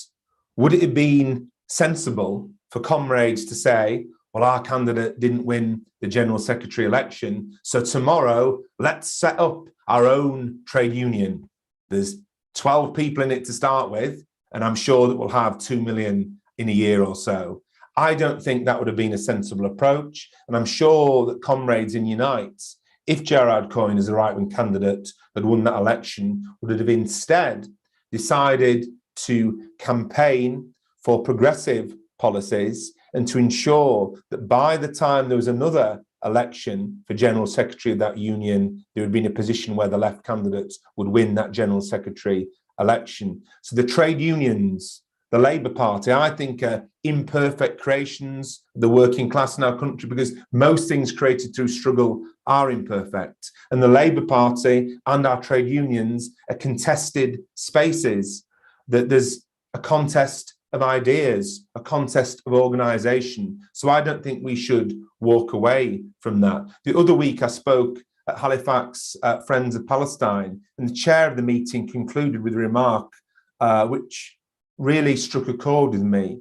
Would it have been sensible for comrades to say, well, our candidate didn't win the General Secretary election, so tomorrow let's set up our own trade union? There's 12 people in it to start with, and I'm sure that we'll have 2 million in a year or so. I don't think that would have been a sensible approach, and I'm sure that comrades in Unite, if Gerard Coyne as a right-wing candidate had won that election, would have instead decided to campaign for progressive policies and to ensure that by the time there was another election for General Secretary of that union, there would be in a position where the left candidates would win that General Secretary election. So the trade unions, the Labour Party, I think, are imperfect creations of the working class in our country, because most things created through struggle are imperfect. And the Labour Party and our trade unions are contested spaces, that there's a contest of ideas, a contest of organisation. So I don't think we should walk away from that. The other week I spoke at Halifax Friends of Palestine, and the chair of the meeting concluded with a remark which really struck a chord with me.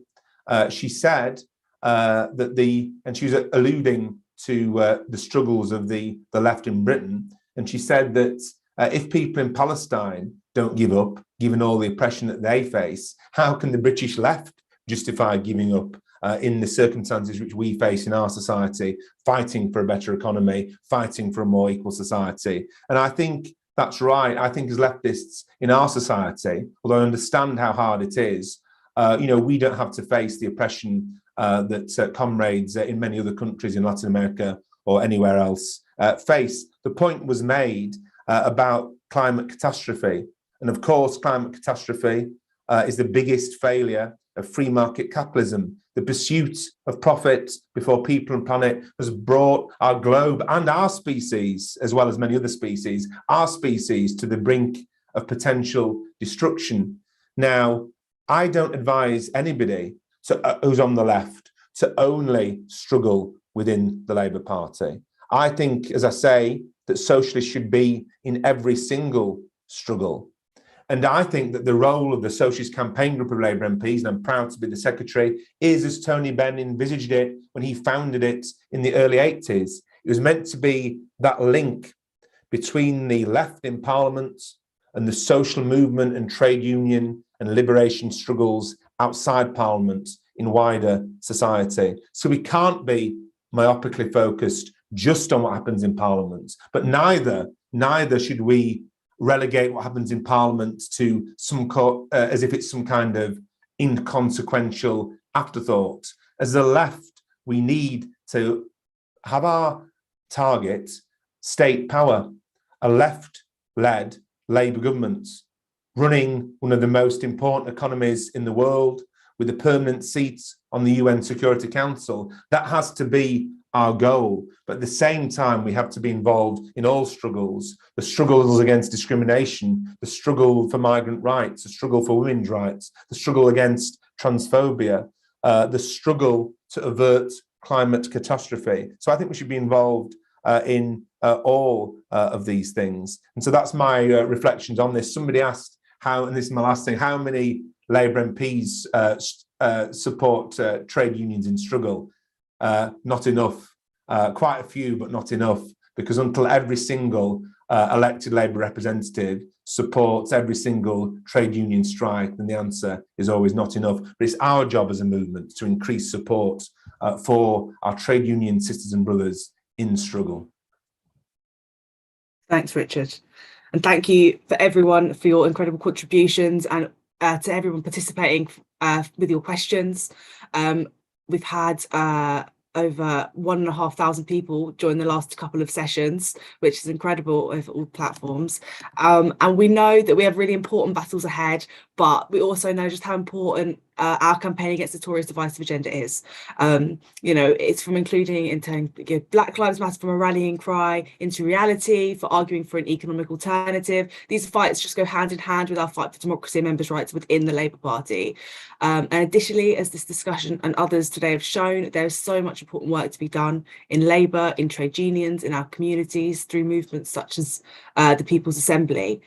She said and she was alluding to the struggles of the left in Britain, and she said that if people in Palestine don't give up, given all the oppression that they face, how can the British left justify giving up in the circumstances which we face in our society, fighting for a better economy, fighting for a more equal society? And I think that's right. I think as leftists in our society, although I understand how hard it is, we don't have to face the oppression that comrades in many other countries in Latin America or anywhere else face. The point was made about climate catastrophe. And of course, climate catastrophe is the biggest failure of free market capitalism. The pursuit of profit before people and planet has brought our globe and our species, as well as many other species, our species to the brink of potential destruction. Now, I don't advise anybody who's on the left to only struggle within the Labour Party. I think, as I say, that socialists should be in every single struggle. And I think that the role of the Socialist Campaign Group of Labour MPs, and I'm proud to be the secretary, is as Tony Benn envisaged it when he founded it in the early 80s. It was meant to be that link between the left in Parliament and the social movement and trade union and liberation struggles outside Parliament in wider society. So we can't be myopically focused just on what happens in Parliament, but neither should we relegate what happens in Parliament to as if it's some kind of inconsequential afterthought. As the left, we need to have our target state power, a left-led Labour government running one of the most important economies in the world with a permanent seat on the UN Security Council. That has to be our goal. But at the same time, we have to be involved in all struggles, the struggles against discrimination, the struggle for migrant rights, the struggle for women's rights, the struggle against transphobia, the struggle to avert climate catastrophe. So I think we should be involved in all of these things. And so that's my reflections on this. Somebody asked and this is my last thing, how many Labour MPs support trade unions in struggle? Not enough, quite a few, but not enough, because until every single elected Labour representative supports every single trade union strike, then the answer is always not enough. But it's our job as a movement to increase support for our trade union sisters and brothers in struggle.
Thanks, Richard. And thank you for everyone for your incredible contributions, and to everyone participating with your questions. We've had over 1,500 people join the last couple of sessions, which is incredible over all platforms. And we know that we have really important battles ahead, but we also know just how important our campaign against the Tory's divisive agenda is. It's from including Black Lives Matter from a rallying cry into reality, for arguing for an economic alternative. These fights just go hand in hand with our fight for democracy and members' rights within the Labour Party. And additionally, as this discussion and others today have shown, there is so much important work to be done in Labour, in trade unions, in our communities, through movements such as the People's Assembly.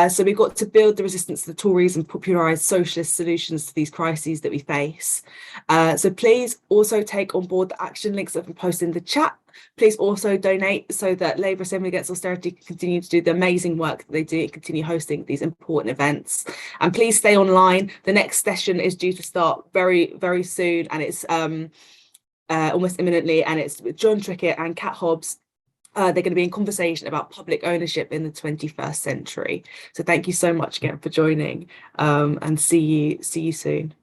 So we've got to build the resistance to the Tories and popularise socialist solutions to these crises that we face. So please also take on board the action links that have been posted in the chat. Please also donate so that Labour Assembly Against Austerity can continue to do the amazing work that they do and continue hosting these important events. And please stay online. The next session is due to start very, very soon, and it's almost imminently, and it's with Jon Trickett and Cat Hobbs. They're going to be in conversation about public ownership in the 21st century. So thank you so much again for joining, and see you soon.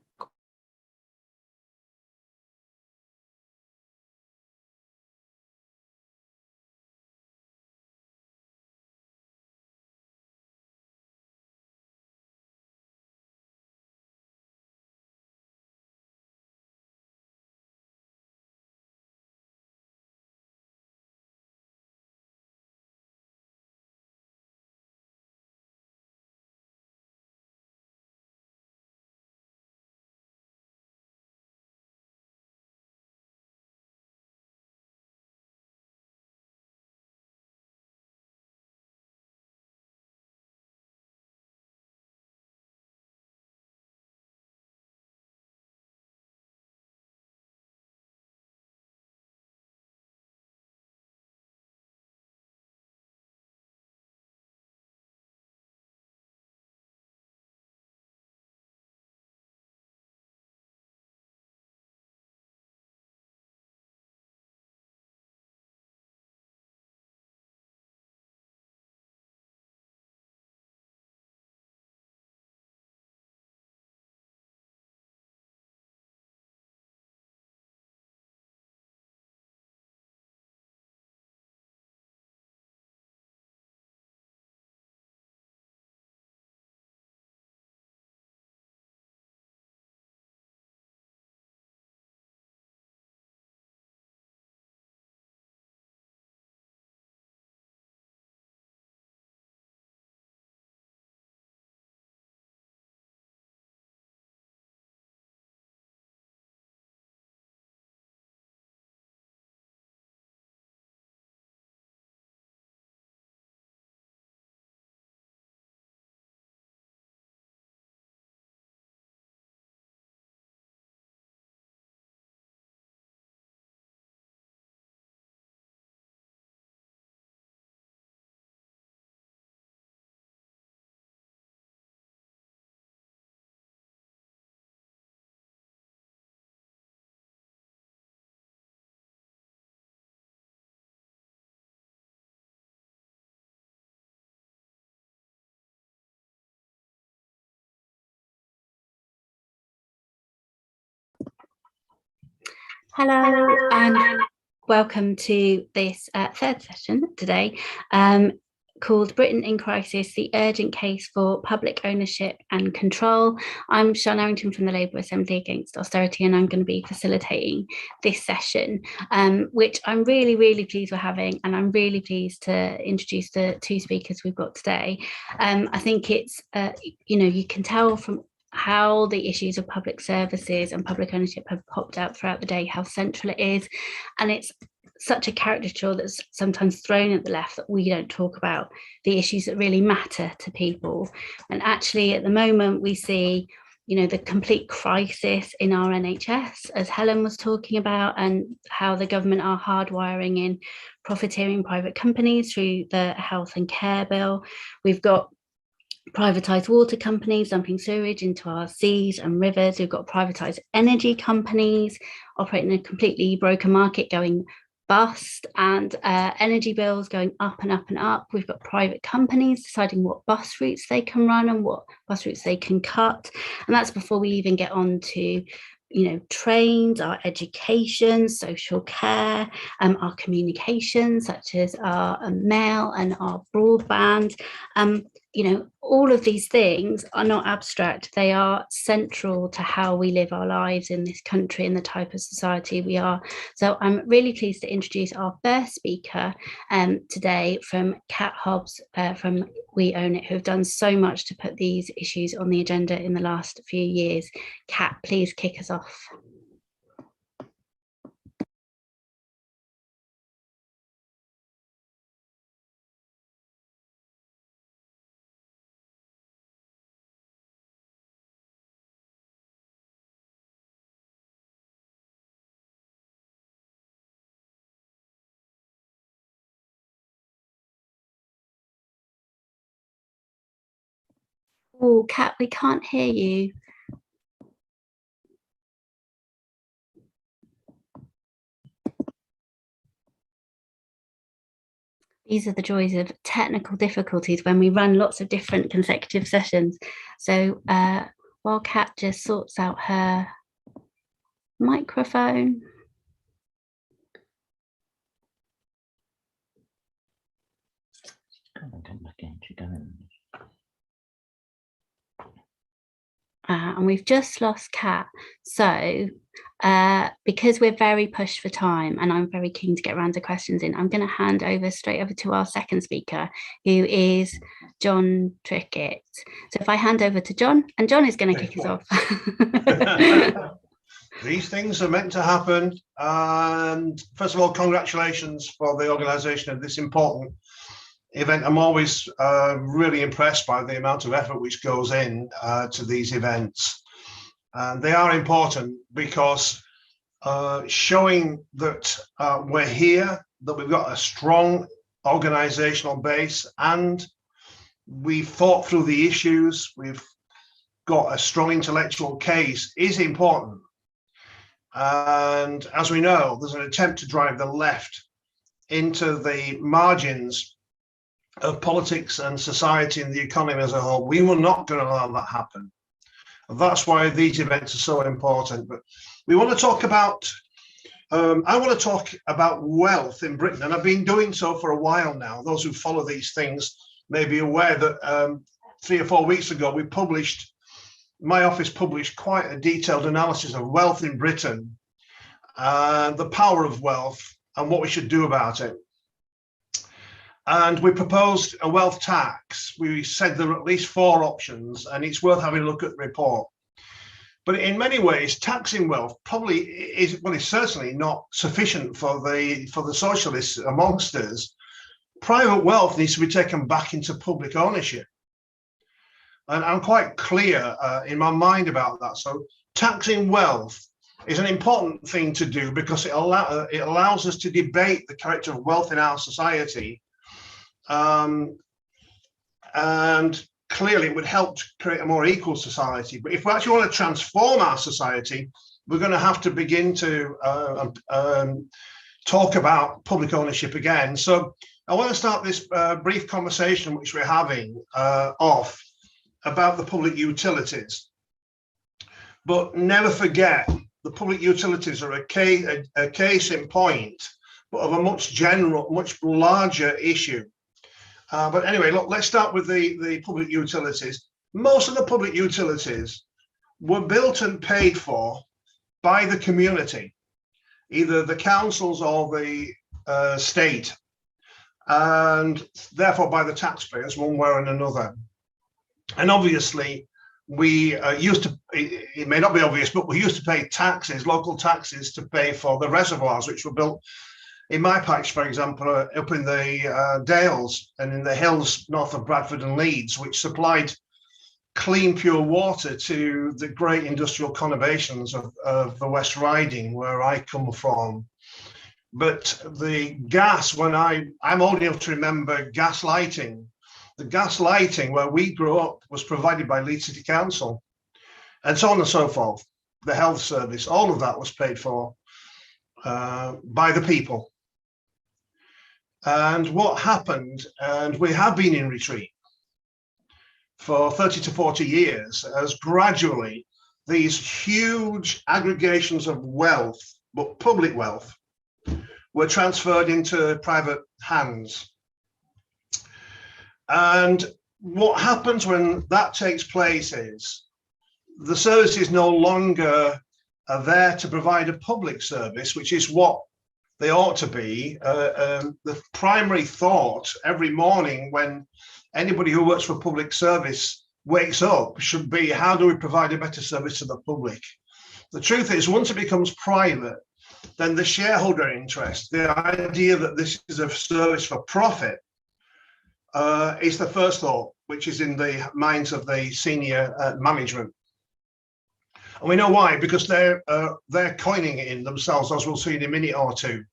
Hello and welcome to this third session today called Britain in Crisis, the Urgent Case for Public Ownership and Control. I'm Sian Errington from the Labour Assembly Against Austerity, and I'm going to be facilitating this session, which I'm really, really pleased we're having, and I'm really pleased to introduce the two speakers we've got today. I think it's, you can tell from how the issues of public services and public ownership have popped out throughout the day, how central it is. And it's such a caricature that's sometimes thrown at the left that we don't talk about the issues that really matter to people. And actually at the moment we see, the complete crisis in our NHS, as Helen was talking about, and how the government are hardwiring in profiteering private companies through the health and care bill. We've got privatised water companies dumping sewage into our seas and rivers. We've got privatised energy companies operating in a completely broken market going bust, and energy bills going up and up and up. We've got private companies deciding what bus routes they can run and what bus routes they can cut. And that's before we even get on to trains, our education, social care, our communications, such as our mail and our broadband. All of these things are not abstract. They are central to how we live our lives in this country and the type of society we are. So I'm really pleased to introduce our first speaker today from Cat Hobbs from We Own It, who have done so much to put these issues on the agenda in the last few years. Cat, please kick us off. Oh, Cat, we can't hear you. These are the joys of technical difficulties when we run lots of different consecutive sessions. So while Cat just sorts out her microphone. And we've just lost Cat. So because we're very pushed for time and I'm very keen to get around to questions in, I'm going to hand over straight over to our second speaker, who is Jon Trickett. So if I hand over to Jon, and Jon is going to kick us off.
These things are meant to happen. And first of all, congratulations for the organisation of this important event. I'm always really impressed by the amount of effort which goes in to these events. And they are important because showing that we're here, that we've got a strong organizational base, and we've thought through the issues, we've got a strong intellectual case, is important. And as we know, there's an attempt to drive the left into the margins of politics and society and the economy as a whole. We were not going to allow that happen. And that's why these events are so important. But we want to talk about, I want to talk about wealth in Britain, and I've been doing so for a while now. Those who follow these things may be aware that 3 or 4 weeks ago, my office published quite a detailed analysis of wealth in Britain, the power of wealth and what we should do about it. And we proposed a wealth tax. We said there are at least 4 options, and it's worth having a look at the report. But in many ways, taxing wealth probably is, well, it's certainly not sufficient for the socialists amongst us. Private wealth needs to be taken back into public ownership. And I'm quite clear in my mind about that. So taxing wealth is an important thing to do because it allows us to debate the character of wealth in our society. And clearly it would help to create a more equal society. But if we actually want to transform our society, we're going to have to begin to talk about public ownership again. So I want to start this brief conversation which we're having off about the public utilities. But never forget the public utilities are a case in point, but of a much larger issue. But anyway, look, let's start with the public utilities. Most of the public utilities were built and paid for by the community, either the councils or the state, and therefore by the taxpayers one way or another. And obviously, we used to, it may not be obvious, but we used to pay taxes, local taxes, to pay for the reservoirs, which were built in my patch, for example, up in the Dales and in the hills north of Bradford and Leeds, which supplied clean, pure water to the great industrial conurbations of the West Riding, where I come from. But the gas, I'm old enough to remember gas lighting. The gas lighting where we grew up was provided by Leeds City Council, and so on and so forth. The health service, all of that was paid for by the people. And what happened, and we have been in retreat for 30 to 40 years, as gradually these huge aggregations of wealth, but public wealth, were transferred into private hands. And what happens when that takes place is the services no longer are there to provide a public service, which is what they ought to be. The primary thought every morning when anybody who works for public service wakes up should be, how do we provide a better service to the public? The truth is, once it becomes private, then the shareholder interest, the idea that this is a service for profit, is the first thought, which is in the minds of the senior management. And we know why, because they're coining it in themselves, as we'll see in a minute or two.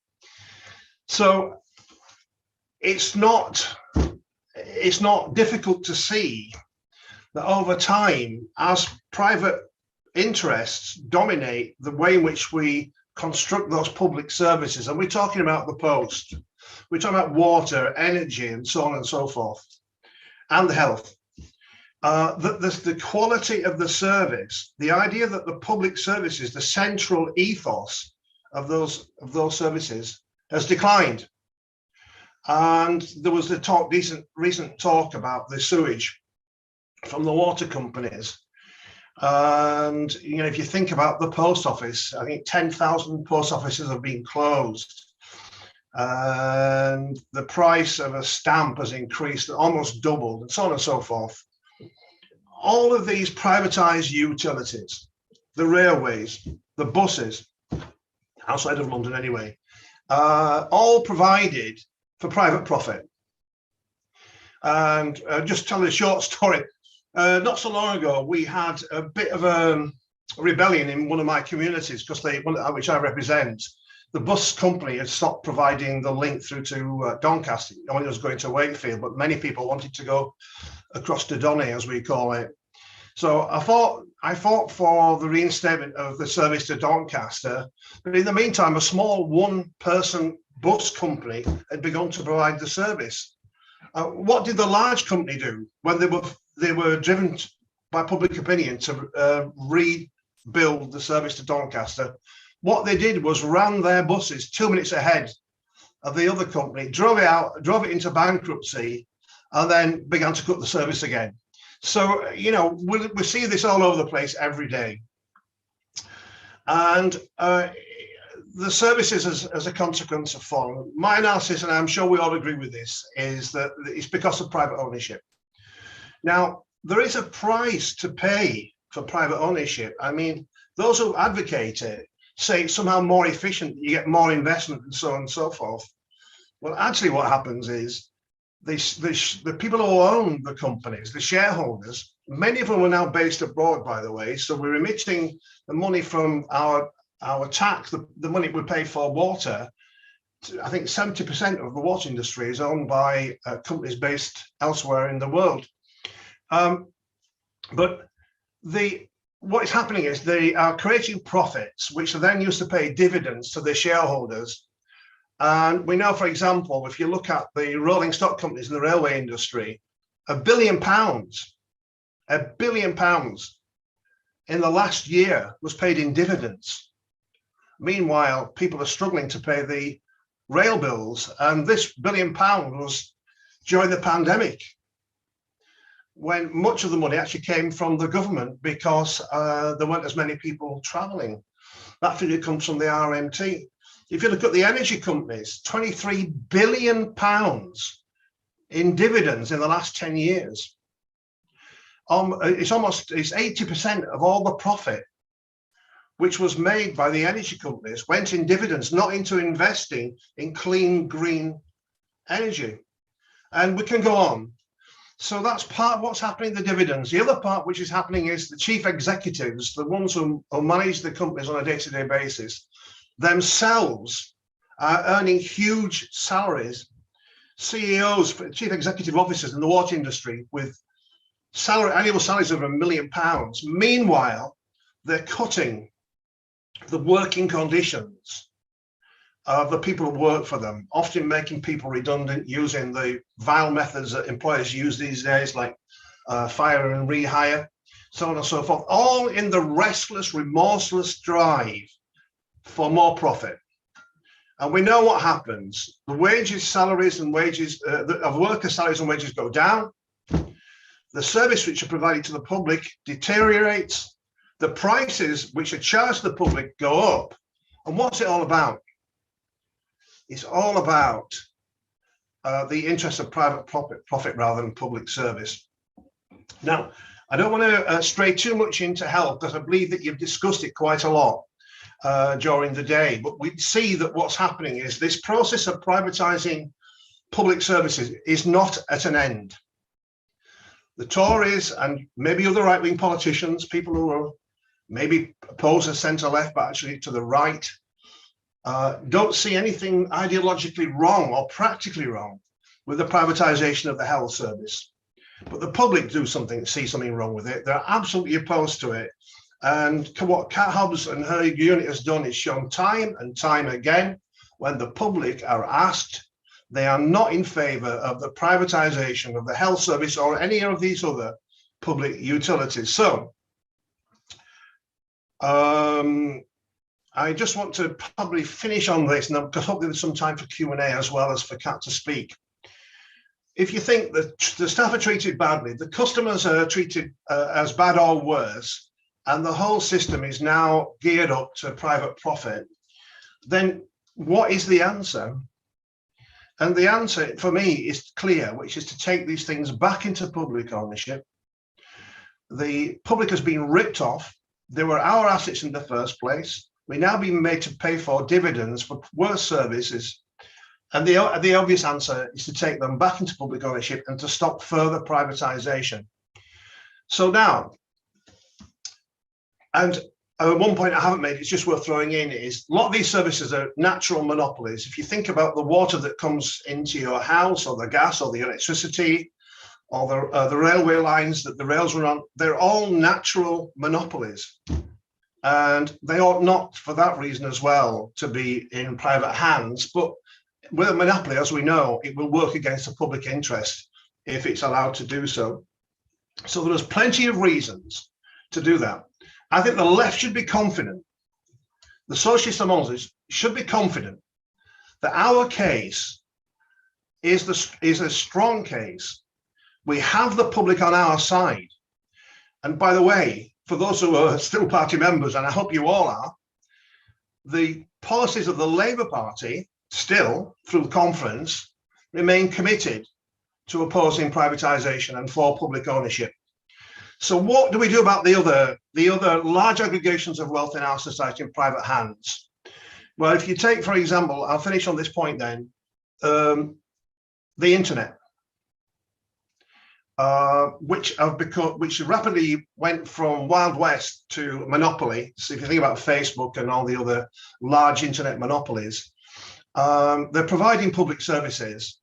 So it's not difficult to see that over time, as private interests dominate the way in which we construct those public services, and we're talking about the post, we're talking about water, energy, and so on and so forth, and health. The quality of the service, the idea that the public services, the central ethos of those services, has declined. And there was recent talk about the sewage from the water companies. And if you think about the post office, I think 10,000 post offices have been closed. And the price of a stamp has increased, almost doubled, and so on and so forth. All of these privatized utilities, the railways, the buses, outside of London anyway, all provided for private profit. And just tell a short story. Not so long ago, we had a bit of a rebellion in one of my communities, because which I represent. The bus company had stopped providing the link through to Doncaster. It was going to Wakefield, but many people wanted to go across to Donny, as we call it. So I fought for the reinstatement of the service to Doncaster. But in the meantime, a small one-person bus company had begun to provide the service. What did the large company do when they were driven by public opinion to rebuild the service to Doncaster? What they did was ran their buses 2 minutes ahead of the other company, drove it into bankruptcy, and then began to cut the service again. So, we see this all over the place every day. And the services as a consequence of falling. My analysis, and I'm sure we all agree with this, is that it's because of private ownership. Now, there is a price to pay for private ownership. I mean, those who advocate it say it's somehow more efficient, you get more investment, and so on and so forth. Well, actually what happens is the people who own the companies, the shareholders, many of them are now based abroad, by the way, so we're remitting the money from our tax, the money we pay for water. I think 70% of the water industry is owned by companies based elsewhere in the world. But what is happening is they are creating profits, which are then used to pay dividends to their shareholders. And we know, for example, if you look at the rolling stock companies in the railway industry, £1 billion in the last year was paid in dividends Meanwhile, people are struggling to pay the rail bills. And this £1 billion was during the pandemic, when much of the money actually came from the government because there weren't as many people travelling. That figure comes from the RMT. If you look at the energy companies, £23 billion in dividends in the last 10 years. It's 80% of all the profit which was made by the energy companies went in dividends, not into investing in clean, green energy. And we can go on. So that's part of what's happening in the dividends. The other part which is happening is the chief executives, the ones who manage the companies on a day-to-day basis, themselves are earning huge salaries. CEOs, chief executive officers in the water industry with annual salaries of £1 million. Meanwhile, they're cutting the working conditions of the people who work for them, often making people redundant using the vile methods that employers use these days, like fire and rehire, so on and so forth, all in the restless, remorseless drive for more profit. And we know what happens. The wages, salaries and wages of workers' salaries and wages go down. The service which are provided to the public deteriorates. The prices which are charged to the public go up. And what's it all about? It's all about the interest of private profit rather than public service. Now, I don't want to stray too much into health because I believe that you've discussed it quite a lot during the day, but we see that what's happening is this process of privatizing public services is not at an end. The Tories and maybe other right-wing politicians, people who are maybe opposed to centre-left, but actually to the right, don't see anything ideologically wrong or practically wrong with the privatization of the health service. But the public see something wrong with it. They're absolutely opposed to it. And what Cat Hobbs and her unit has done is shown time and time again, when the public are asked, they are not in favour of the privatization of the health service or any of these other public utilities. So I just want to probably finish on this, and because hopefully there's some time for Q&A as well as for Cat to speak. If you think that the staff are treated badly, the customers are treated as bad or worse, and the whole system is now geared up to private profit, then what is the answer? And the answer for me is clear, which is to take these things back into public ownership. The public has been ripped off. They were our assets in the first place. We're now being made to pay for dividends for worse services. And the obvious answer is to take them back into public ownership and to stop further privatization. So now, and one point I haven't made, it's just worth throwing in, is a lot of these services are natural monopolies. If you think about the water that comes into your house, or the gas, or the electricity, or the railway lines that the rails run on, they're all natural monopolies. And they ought not, for that reason as well, to be in private hands. But with a monopoly, as we know, it will work against the public interest if it's allowed to do so. So there's plenty of reasons to do that. I think the left should be confident, the socialists among us should be confident that our case is a strong case. We have the public on our side. And by the way, for those who are still party members, and I hope you all are, the policies of the Labour Party still, through the conference, remain committed to opposing privatisation and for public ownership. So what do we do about the other large aggregations of wealth in our society in private hands? Well, if you take, for example, I'll finish on this point then, the internet, which rapidly went from Wild West to monopoly. So if you think about Facebook and all the other large internet monopolies, they're providing public services,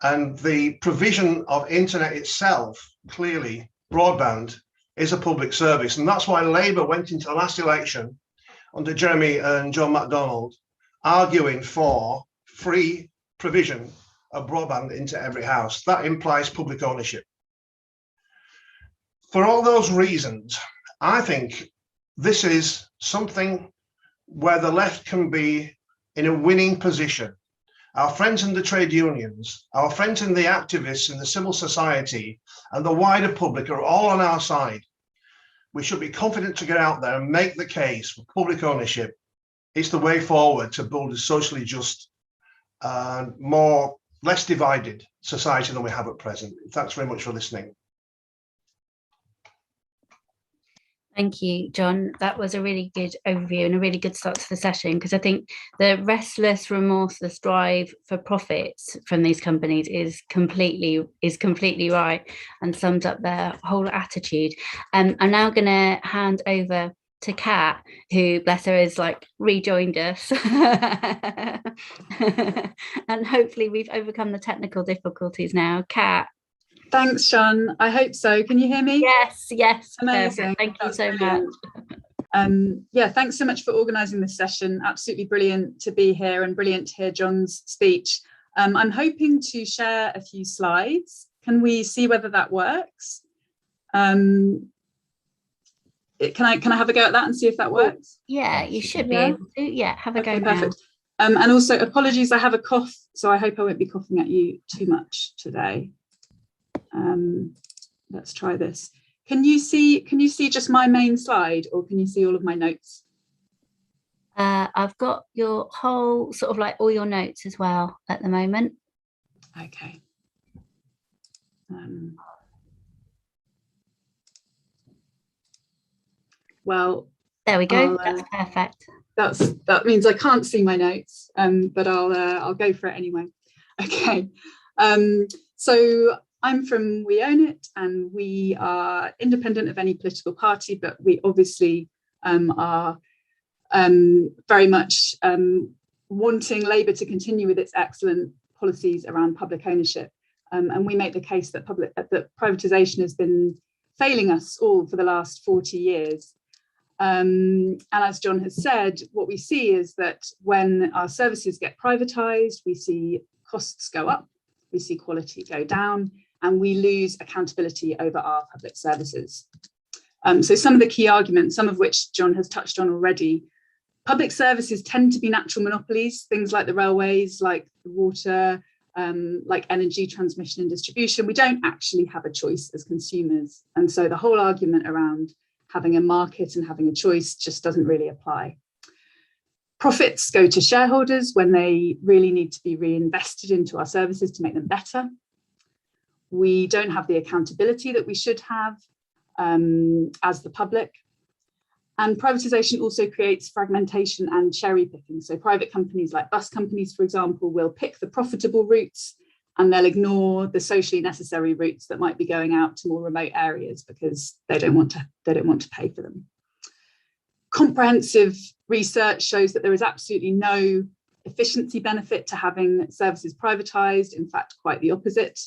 and the provision of internet itself, clearly, broadband, is a public service. And that's why Labour went into the last election under Jeremy and John McDonnell, arguing for free provision of broadband into every house. That implies public ownership. For all those reasons, I think this is something where the left can be in a winning position. Our friends in the trade unions, our friends in the activists in the civil society and the wider public are all on our side. We should be confident to get out there and make the case for public ownership. It's the way forward to build a socially just and less divided society than we have at present. Thanks very much for listening.
Thank you, John. That was a really good overview and a really good start to the session, because I think the restless, remorseless drive for profits from these companies is completely right and sums up their whole attitude. I'm now going to hand over to Kat, who, bless her, is like rejoined us. And hopefully we've overcome the technical difficulties now. Kat.
Thanks, John. I hope so. Can you hear me?
Yes.
Amazing.
Thank you so much.
Yeah, thanks so much for organising this session. Absolutely brilliant to be here and brilliant to hear John's speech. I'm hoping to share a few slides. Can we see whether that works? Can I have a go at that and see if that works?
Yeah, you should be able to. Yeah, have a go.
Perfect. And also apologies, I have a cough, so I hope I won't be coughing at you too much today. Let's try this. Can you see just my main slide, or can you see all of my notes?
I've got your whole sort of like all your notes as well at the moment.
Okay. Well,
there we go. That's perfect.
That means I can't see my notes, but I'll go for it anyway. Okay. So I'm from We Own It, and we are independent of any political party, but we obviously are very much wanting Labour to continue with its excellent policies around public ownership. And we make the case that privatisation has been failing us all for the last 40 years. And as John has said, what we see is that when our services get privatised, we see costs go up, we see quality go down, and we lose accountability over our public services. So some of the key arguments, some of which John has touched on already, public services tend to be natural monopolies, things like the railways, like the water, like energy transmission and distribution. We don't actually have a choice as consumers. And so the whole argument around having a market and having a choice just doesn't really apply. Profits go to shareholders when they really need to be reinvested into our services to make them better. We don't have the accountability that we should have as the public. And privatisation also creates fragmentation and cherry picking. So private companies like bus companies, for example, will pick the profitable routes and they'll ignore the socially necessary routes that might be going out to more remote areas because they don't want to pay for them. Comprehensive research shows that there is absolutely no efficiency benefit to having services privatised, in fact, quite the opposite.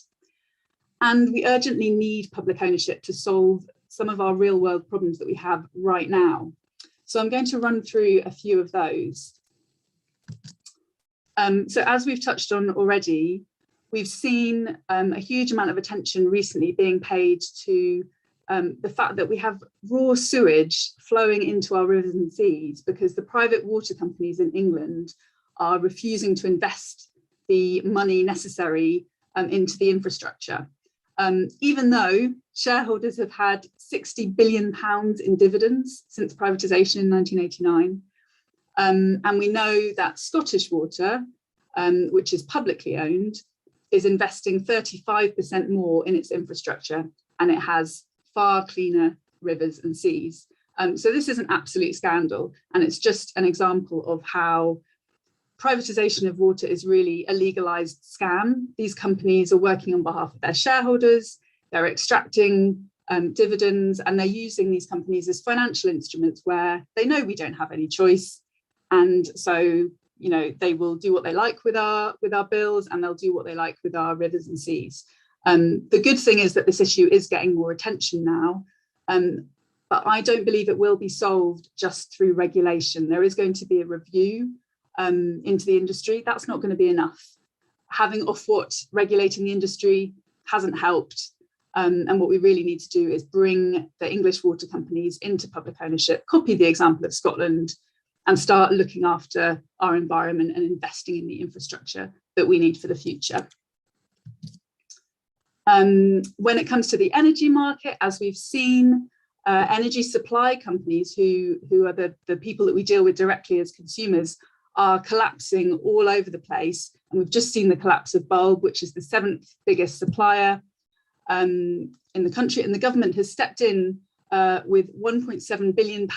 And we urgently need public ownership to solve some of our real world problems that we have right now. So I'm going to run through a few of those. So as we've touched on already, we've seen a huge amount of attention recently being paid to the fact that we have raw sewage flowing into our rivers and seas because the private water companies in England are refusing to invest the money necessary into the infrastructure. Even though shareholders have had £60 billion in dividends since privatisation in 1989. And we know that Scottish Water, which is publicly owned, is investing 35% more in its infrastructure, and it has far cleaner rivers and seas. So this is an absolute scandal, and it's just an example of how privatisation of water is really a legalised scam. These companies are working on behalf of their shareholders, they're extracting dividends, and they're using these companies as financial instruments where they know we don't have any choice. And so, you know, they will do what they like with our bills, and they'll do what they like with our rivers and seas. The good thing is that this issue is getting more attention now, but I don't believe it will be solved just through regulation. There is going to be a review into the industry. That's not going to be enough. Having Ofwat regulating the industry hasn't helped. And what we really need to do is bring the English water companies into public ownership, copy the example of Scotland, and start looking after our environment and investing in the infrastructure that we need for the future. When it comes to the energy market, as we've seen, energy supply companies who are the people that we deal with directly as consumers are collapsing all over the place. And we've just seen the collapse of Bulb, which is the 7th biggest supplier in the country. And the government has stepped in with £1.7 billion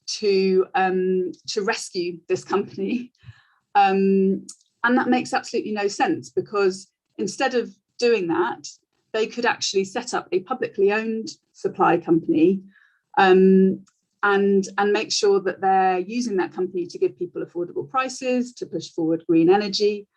to rescue this company. And that makes absolutely no sense, because instead of doing that, they could actually set up a publicly owned supply company and make sure that they're using that company to give people affordable prices, to push forward green energy.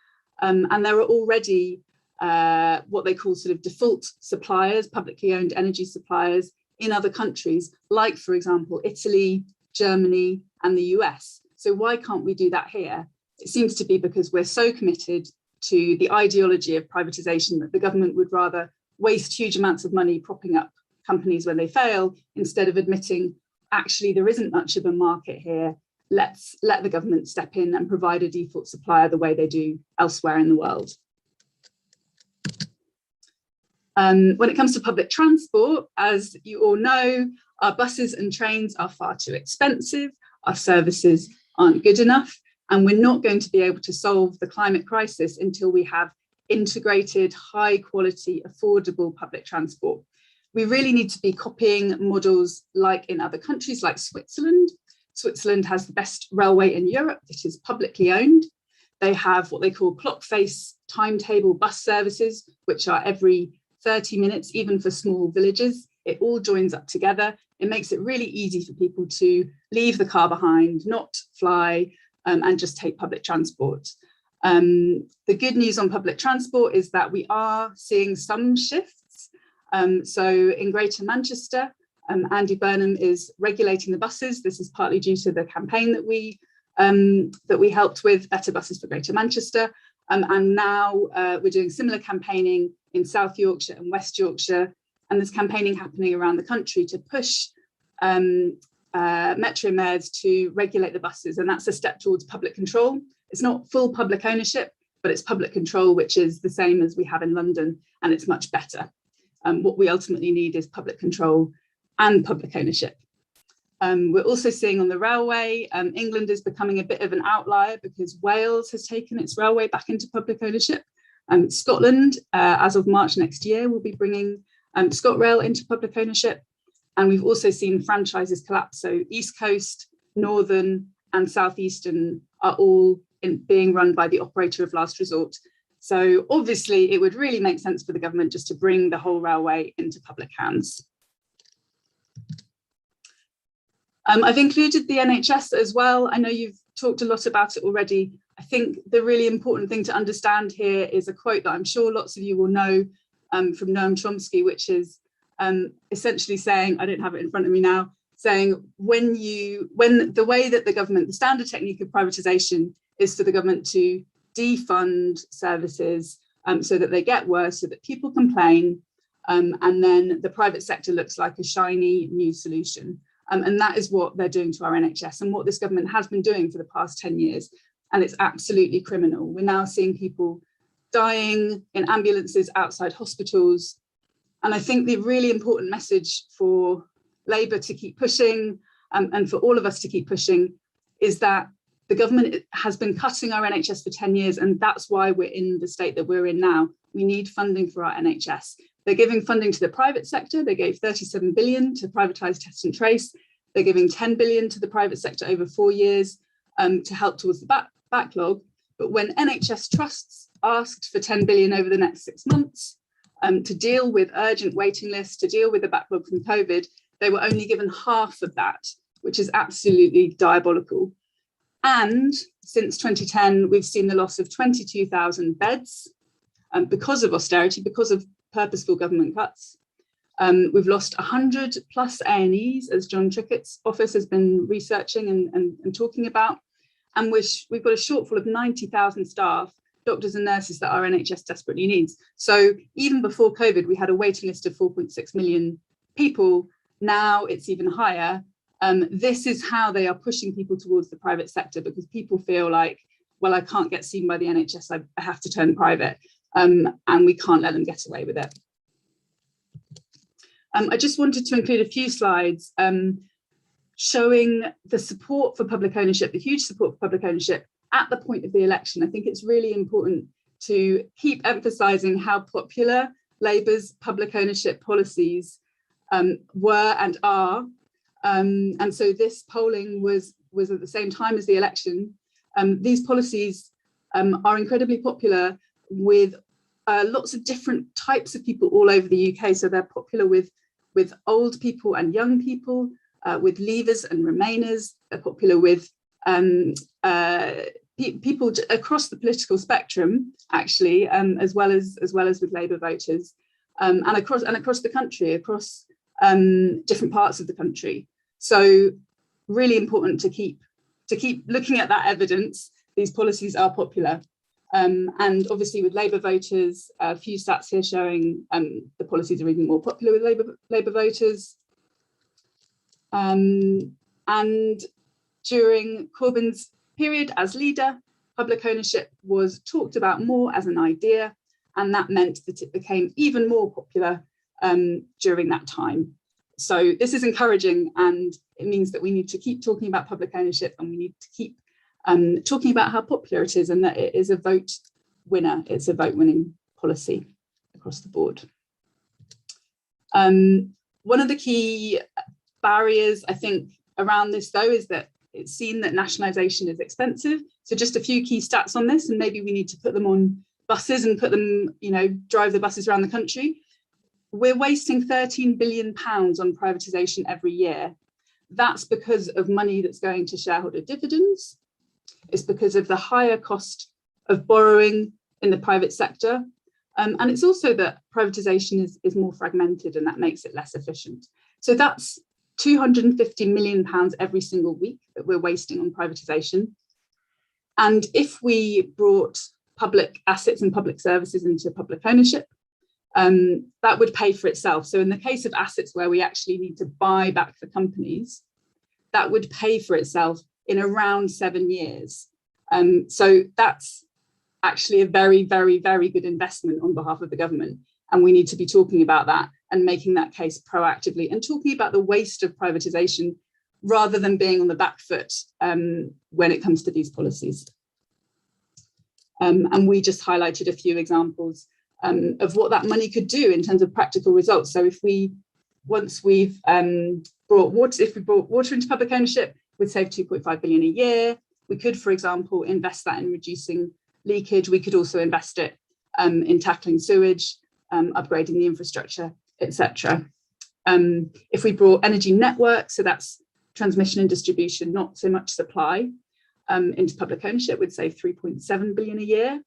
And there are already what they call sort of default suppliers, publicly owned energy suppliers in other countries, like, for example, Italy, Germany, and the US. So why can't we do that here? It seems to be because we're so committed to the ideology of privatization that the government would rather waste huge amounts of money propping up companies when they fail, instead of admitting, actually, there isn't much of a market here. Let's let the government step in and provide a default supplier the way they do elsewhere in the world. When it comes to public transport, as you all know, our buses and trains are far too expensive, our services aren't good enough, and we're not going to be able to solve the climate crisis until we have integrated, high quality, affordable public transport. We really need to be copying models like in other countries like Switzerland. Switzerland has the best railway in Europe that is publicly owned. They have what they call clock face timetable bus services, which are every 30 minutes, even for small villages. It all joins up together. It makes it really easy for people to leave the car behind, not fly, and just take public transport. The good news on public transport is that we are seeing some shifts. So in Greater Manchester, Andy Burnham is regulating the buses. This is partly due to the campaign that we helped with, Better Buses for Greater Manchester. And now we're doing similar campaigning in South Yorkshire and West Yorkshire. And there's campaigning happening around the country to push metro mayors to regulate the buses. And that's a step towards public control. It's not full public ownership, but it's public control, which is the same as we have in London, and it's much better. What we ultimately need is public control and public ownership. We're also seeing on the railway, England is becoming a bit of an outlier because Wales has taken its railway back into public ownership. Scotland, as of March next year, will be bringing ScotRail into public ownership. And we've also seen franchises collapse. So East Coast, Northern and Southeastern are all being run by the operator of last resort. So obviously it would really make sense for the government just to bring the whole railway into public hands. I've included the NHS as well. I know you've talked a lot about it already. I think the really important thing to understand here is a quote that I'm sure lots of you will know from Noam Chomsky, which is essentially saying, I don't have it in front of me now, saying when the way that the government, the standard technique of privatization is for the government to defund services so that they get worse, so that people complain, and then the private sector looks like a shiny new solution. And that is what they're doing to our NHS and what this government has been doing for the past 10 years. And it's absolutely criminal. We're now seeing people dying in ambulances outside hospitals. And I think the really important message for Labour to keep pushing and for all of us to keep pushing is that the government has been cutting our NHS for 10 years, and that's why we're in the state that we're in now. We need funding for our NHS. They're giving funding to the private sector. They gave 37 billion to privatise test and trace. They're giving 10 billion to the private sector over 4 years to help towards the backlog. But when NHS trusts asked for 10 billion over the next 6 months to deal with urgent waiting lists, to deal with the backlog from COVID, they were only given half of that, which is absolutely diabolical. And since 2010, we've seen the loss of 22,000 beds because of austerity, because of purposeful government cuts. We've lost 100 plus A&Es, as Jon Trickett's office has been researching and talking about. And we've got a shortfall of 90,000 staff, doctors and nurses that our NHS desperately needs. So even before COVID, we had a waiting list of 4.6 million people. Now it's even higher. This is how they are pushing people towards the private sector, because people feel like, well, I can't get seen by the NHS, I have to turn private, and we can't let them get away with it. I just wanted to include a few slides showing the support for public ownership, the huge support for public ownership at the point of the election. I think it's really important to keep emphasising how popular Labour's public ownership policies were and are. And so this polling was at the same time as the election. These policies are incredibly popular with lots of different types of people all over the UK. So they're popular with old people and young people, with Leavers and Remainers. They're popular with people across the political spectrum, actually, as well as with Labour voters, and across the country, across different parts of the country. So really important to keep looking at that evidence. These policies are popular. And obviously with Labour voters, a few stats here showing the policies are even more popular with Labour voters. And during Corbyn's period as leader, public ownership was talked about more as an idea, and that meant that it became even more popular during that time. So this is encouraging, and it means that we need to keep talking about public ownership, and we need to keep talking about how popular it is, and that it is a vote winner. It's a vote winning policy across the board. One of the key barriers, I think, around this, though, is that it's seen that nationalisation is expensive. So just a few key stats on this, and maybe we need to put them on buses and put them, drive the buses around the country. We're wasting £13 billion on privatisation every year. That's because of money that's going to shareholder dividends. It's because of the higher cost of borrowing in the private sector. And it's also that privatisation is more fragmented, and that makes it less efficient. So that's £250 million every single week that we're wasting on privatisation. And if we brought public assets and public services into public ownership, that would pay for itself. So in the case of assets where we actually need to buy back the companies, that would pay for itself in around 7 years. So that's actually a very, very, very good investment on behalf of the government. And we need to be talking about that and making that case proactively, and talking about the waste of privatisation rather than being on the back foot when it comes to these policies. And we just highlighted a few examples of what that money could do in terms of practical results. So if we brought water into public ownership, we'd save 2.5 billion a year. We could, for example, invest that in reducing leakage. We could also invest it in tackling sewage, upgrading the infrastructure, etc. If we brought energy networks, so that's transmission and distribution, not so much supply, into public ownership, we'd save 3.7 billion a year,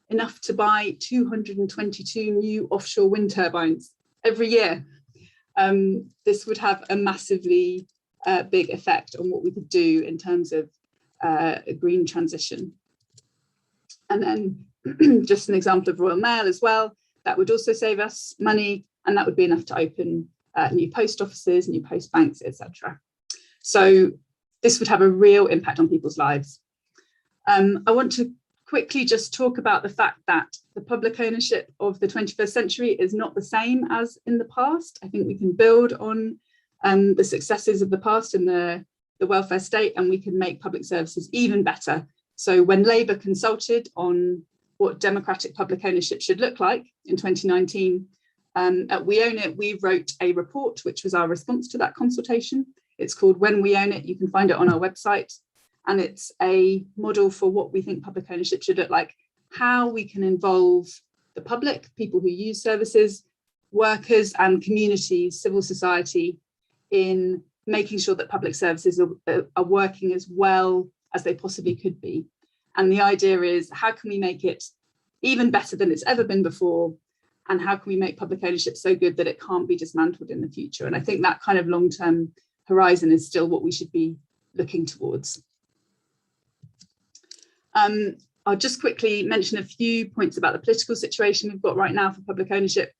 enough to buy 222 new offshore wind turbines every year. This would have a massively big effect on what we could do in terms of a green transition. And then just an example of Royal Mail as well, that would also save us money, and that would be enough to open new post offices, new post banks, etc. So this would have a real impact on people's lives. I want to quickly just talk about the fact that the public ownership of the 21st century is not the same as in the past. I think we can build on the successes of the past in the welfare state, and we can make public services even better. So when Labour consulted on what democratic public ownership should look like in 2019, at We Own It, we wrote a report, which was our response to that consultation. It's called When We Own It. You can find it on our website. And it's a model for what we think public ownership should look like, how we can involve the public, people who use services, workers and communities, civil society, in making sure that public services are working as well as they possibly could be. And the idea is, how can we make it even better than it's ever been before? And how can we make public ownership so good that it can't be dismantled in the future? And I think that kind of long-term horizon is still what we should be looking towards. I'll just quickly mention a few points about the political situation we've got right now for public ownership.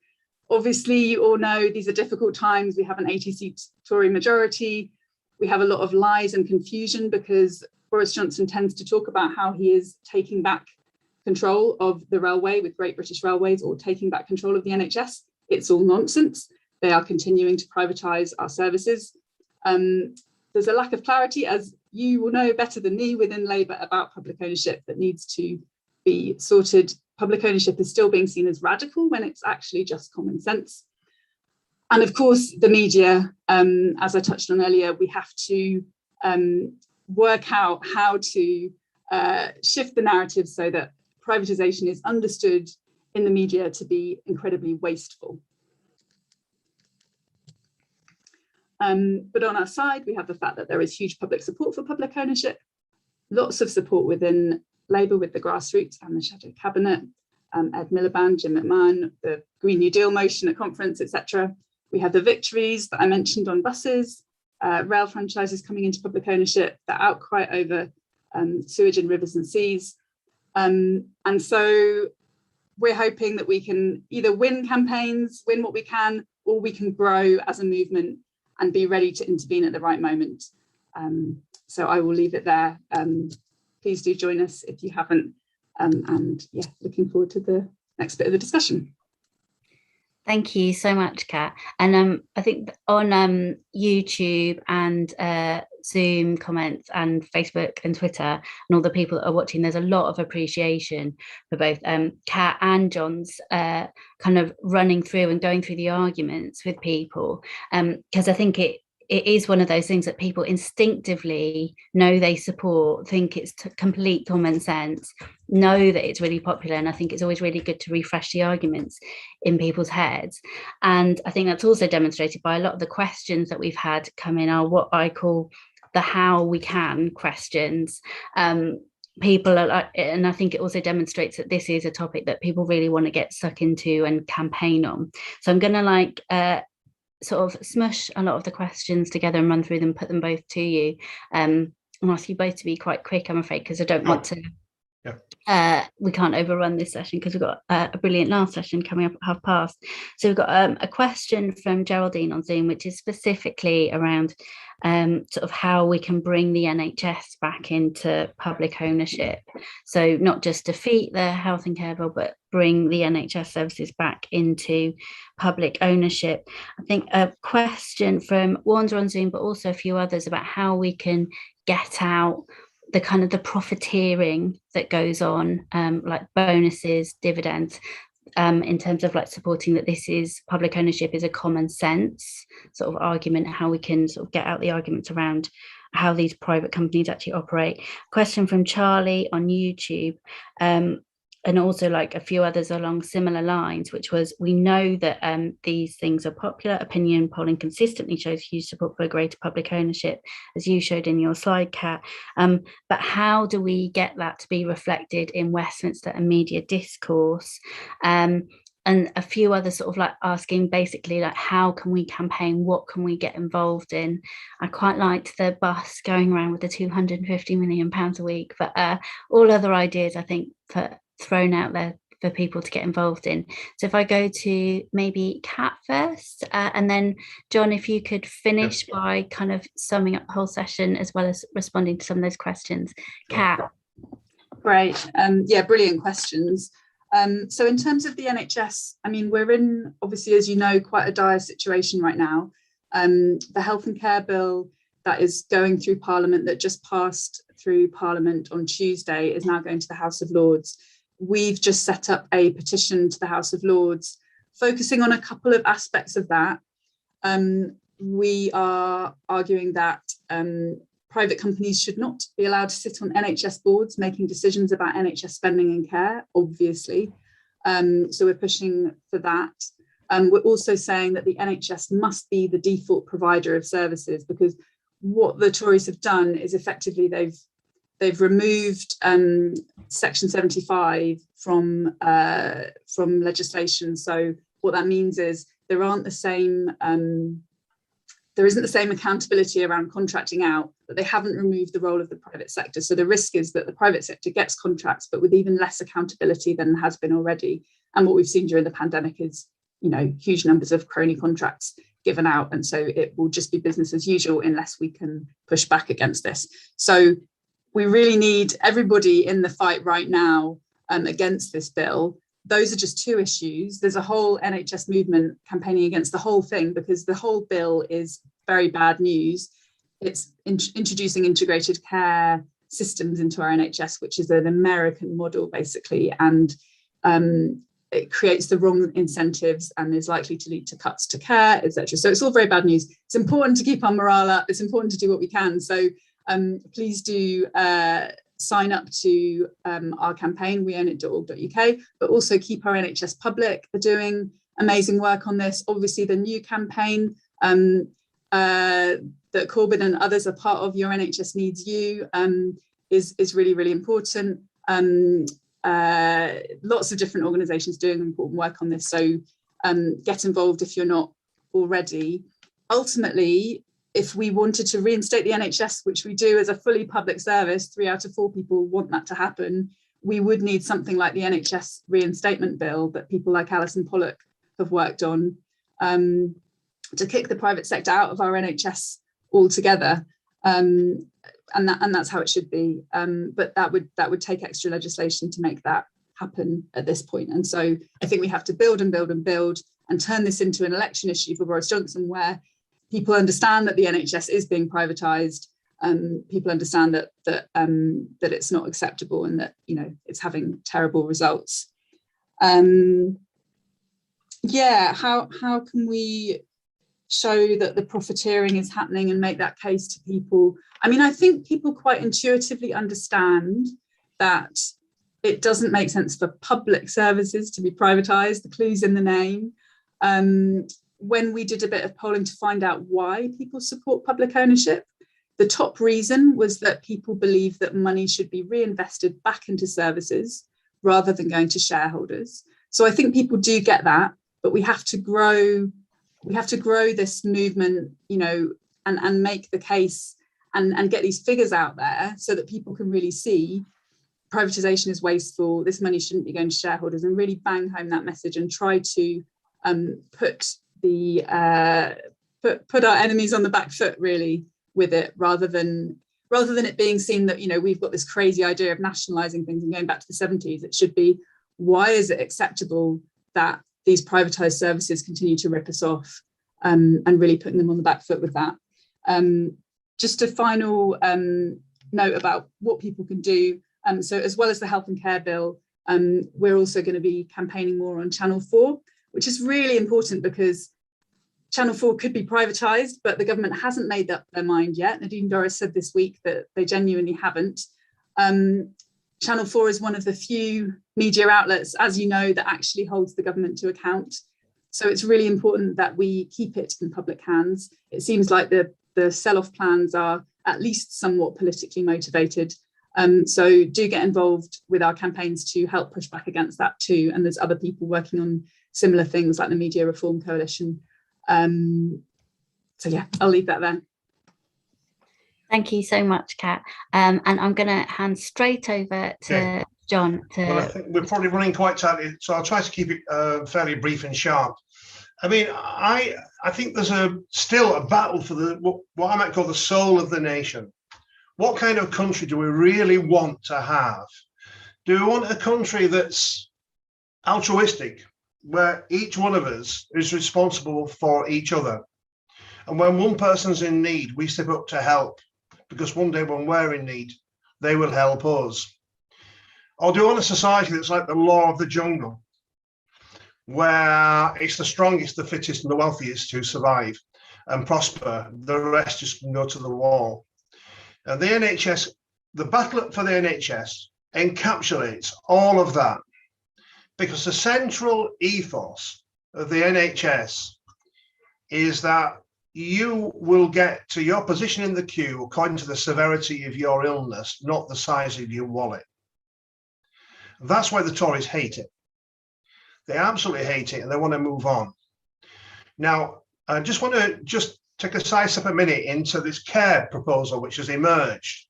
Obviously, you all know these are difficult times. We have an 80-seat Tory majority. We have a lot of lies and confusion because Boris Johnson tends to talk about how he is taking back control of the railway with Great British Railways, or taking back control of the NHS. It's all nonsense. They are continuing to privatise our services. There's a lack of clarity, as you will know better than me, within Labour about public ownership that needs to be sorted. Public ownership is still being seen as radical when it's actually just common sense. And of course, the media, as I touched on earlier, we have to work out how to shift the narrative so that privatisation is understood in the media to be incredibly wasteful. But on our side, we have the fact that there is huge public support for public ownership, lots of support within Labour with the grassroots and the shadow cabinet, Ed Miliband, Jim McMahon, the Green New Deal motion at conference, etc. We have the victories that I mentioned on buses, rail franchises coming into public ownership, the outcry over sewage in rivers and seas. And so we're hoping that we can either win campaigns, win what we can, or we can grow as a movement and be ready to intervene at the right moment. So I will leave it there. Please do join us if you haven't. And yeah, looking forward to the next bit of the discussion.
Thank you so much, Kat. And I think on YouTube and Zoom comments and Facebook and Twitter and all the people that are watching, there's a lot of appreciation for both Kat and Jon's kind of running through and going through the arguments with people, because I think it is one of those things that people instinctively know they support, think it's complete common sense, know that it's really popular. And I think it's always really good to refresh the arguments in people's heads. And I think that's also demonstrated by a lot of the questions that we've had come in are what I call the how we can questions. People are like, and I think it also demonstrates that this is a topic that people really want to get stuck into and campaign on. So I'm going to sort of smush a lot of the questions together and run through them, put them both to you. And ask you both to be quite quick, I'm afraid, because I don't want to. Yeah. We can't overrun this session because we've got a brilliant last session coming up at past. So we've got a question from Geraldine on Zoom, which is specifically around sort of how we can bring the NHS back into public ownership. So not just defeat the health and care bill, but bring the NHS services back into public ownership. I think a question from Wanda on Zoom, but also a few others about how we can get out the kind of the profiteering that goes on, like bonuses, dividends, in terms of like supporting that this is public ownership is a common sense sort of argument, how we can sort of get out the arguments around how these private companies actually operate. Question from Charlie on YouTube, and also like a few others along similar lines, which was, we know that these things are popular. Opinion polling consistently shows huge support for greater public ownership, as you showed in your slide, Kat. But how do we get that to be reflected in Westminster and media discourse? And a few others sort of like asking basically like, how can we campaign? What can we get involved in? I quite liked the bus going around with the £250 million a week, but all other ideas I think thrown out there for people to get involved in. So if I go to maybe Kat first, and then Jon, if you could finish by kind of summing up the whole session as well as responding to some of those questions. Kat.
Great. Yeah, brilliant questions. So in terms of the NHS, I mean, we're in, obviously, as you know, quite a dire situation right now. The health and care bill that is going through Parliament, that just passed through Parliament on Tuesday, is now going to the House of Lords. We've just set up a petition to the House of Lords focusing on a couple of aspects of that. We are arguing that private companies should not be allowed to sit on NHS boards making decisions about NHS spending and care, obviously. So we're pushing for that. We're also saying that the NHS must be the default provider of services, because what the Tories have done is effectively they've removed Section 75 from legislation. So what that means is there isn't the same accountability around contracting out, but they haven't removed the role of the private sector. So the risk is that the private sector gets contracts, but with even less accountability than has been already. And what we've seen during the pandemic is, you know, huge numbers of crony contracts given out, and so it will just be business as usual unless we can push back against this. So we really need everybody in the fight right now against this bill. Those are just two issues. There's a whole NHS movement campaigning against the whole thing because the whole bill is very bad news. It's introducing integrated care systems into our NHS, which is an American model basically, and it creates the wrong incentives and is likely to lead to cuts to care, etc. So it's all very bad news. It's important to keep our morale up. It's important to do what we can. So please do sign up to our campaign, weownit.org.uk, but also keep our NHS public. They're doing amazing work on this. Obviously, the new campaign that Corbyn and others are part of, Your NHS Needs You, is really, really important. Lots of different organisations doing important work on this. So get involved if you're not already. Ultimately, if we wanted to reinstate the NHS, which we do as a fully public service, 3 out of 4 people want that to happen, we would need something like the NHS reinstatement bill that people like Alison Pollock have worked on to kick the private sector out of our NHS altogether. And that's how it should be. But that would take extra legislation to make that happen at this point. And so I think we have to build and build and build and turn this into an election issue for Boris Johnson, where people understand that the NHS is being privatised. People understand that it's not acceptable and that it's having terrible results. Yeah, how can we show that the profiteering is happening and make that case to people? I mean, I think people quite intuitively understand that it doesn't make sense for public services to be privatised. The clue's in the name. When we did a bit of polling to find out why people support public ownership, the top reason was that people believe that money should be reinvested back into services rather than going to shareholders. So I think people do get that, but we have to grow this movement, and make the case and get these figures out there so that people can really see privatisation is wasteful, this money shouldn't be going to shareholders, and really bang home that message and try to put our enemies on the back foot really with it, rather than it being seen that we've got this crazy idea of nationalising things and going back to the 70s. It should be, why is it acceptable that these privatised services continue to rip us off, and really putting them on the back foot with that. Just a final note about what people can do. So as well as the health and care bill, we're also going to be campaigning more on Channel 4, which is really important because Channel 4 could be privatised, but the government hasn't made up their mind yet. Nadine Dorries said this week that they genuinely haven't. Channel 4 is one of the few media outlets, as you know, that actually holds the government to account. So it's really important that we keep it in public hands. It seems like the sell-off plans are at least somewhat politically motivated. So do get involved with our campaigns to help push back against that too. And there's other people working on similar things like the Media Reform Coalition. So yeah, I'll leave that there.
Thank you so much, Kat. And I'm going to hand straight over to Jon.
Well, I think we're probably running quite tightly, so I'll try to keep it fairly brief and sharp. I mean, I think there's still a battle for what I might call the soul of the nation. What kind of country do we really want to have? Do we want a country that's altruistic, where each one of us is responsible for each other? And when one person's in need, we step up to help, because one day when we're in need, they will help us. Or do we want a society that's like the law of the jungle, where it's the strongest, the fittest, and the wealthiest who survive and prosper? The rest just can go to the wall. And the NHS, the battle for the NHS encapsulates all of that, because the central ethos of the NHS is that you will get to your position in the queue according to the severity of your illness, not the size of your wallet. That's why the Tories hate it. They absolutely hate it, and they want to move on. Now, I just want to take a side step a minute into this care proposal which has emerged,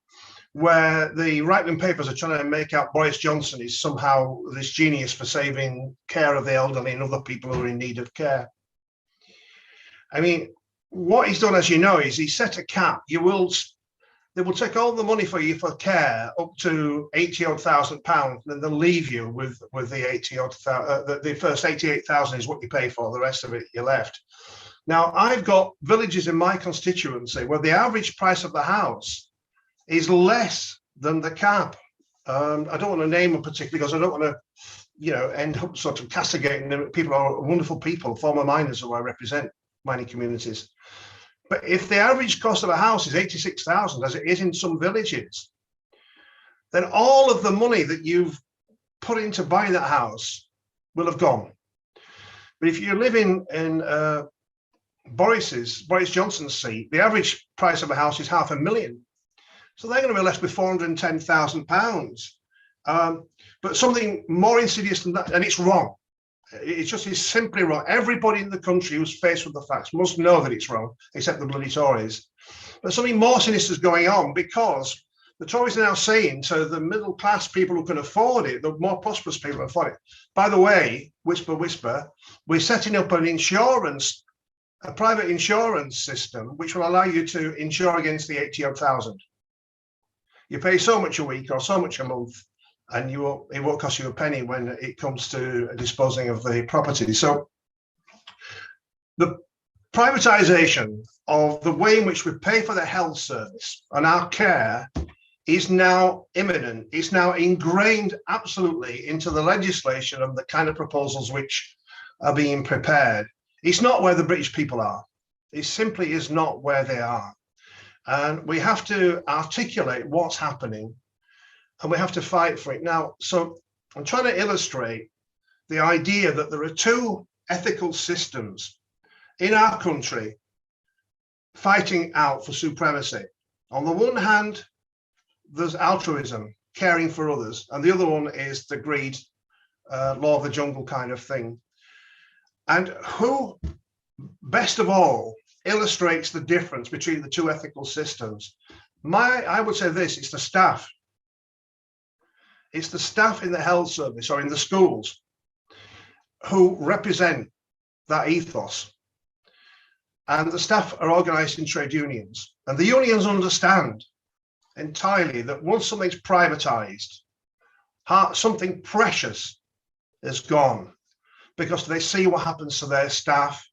where the right-wing papers are trying to make out Boris Johnson is somehow this genius for saving care of the elderly and other people who are in need of care. I mean, what he's done, as you know, is he set a cap. They will take all the money for you for care up to £80,000, and then they'll leave you with the 80,000. The first 88,000 is what you pay for. The rest of it you're left. Now, I've got villages in my constituency where the average price of the house is less than the cap. I don't want to name them particularly because I don't want to, end up sort of castigating them. People are wonderful people, former miners who I represent, mining communities. But if the average cost of a house is 86,000, as it is in some villages, then all of the money that you've put into buying that house will have gone. But if you live in Boris Johnson's seat, the average price of a house is £500,000. So they're going to be left with £410,000. But something more insidious than that, and it's wrong. It's simply wrong. Everybody in the country who's faced with the facts must know that it's wrong, except the bloody Tories. But something more sinister is going on, because the Tories are now saying to the middle class people who can afford it, the more prosperous people who afford it, by the way, whisper, whisper, we're setting up a private insurance system which will allow you to insure against the 80,000. You pay so much a week or so much a month, and it won't cost you a penny when it comes to disposing of the property. So the privatisation of the way in which we pay for the health service and our care is now imminent. It's now ingrained absolutely into the legislation and the kind of proposals which are being prepared. It's not where the British people are. It simply is not where they are. And we have to articulate what's happening, and we have to fight for it. Now, so I'm trying to illustrate the idea that there are two ethical systems in our country fighting out for supremacy. On the one hand, there's altruism, caring for others, and the other one is the greed, law of the jungle kind of thing. And who, best of all, illustrates the difference between the two ethical systems? I would say this: it's the staff. It's the staff in the health service or in the schools who represent that ethos. And the staff are organised in trade unions. And the unions understand entirely that once something's privatised, something precious is gone, because they see what happens to their staff.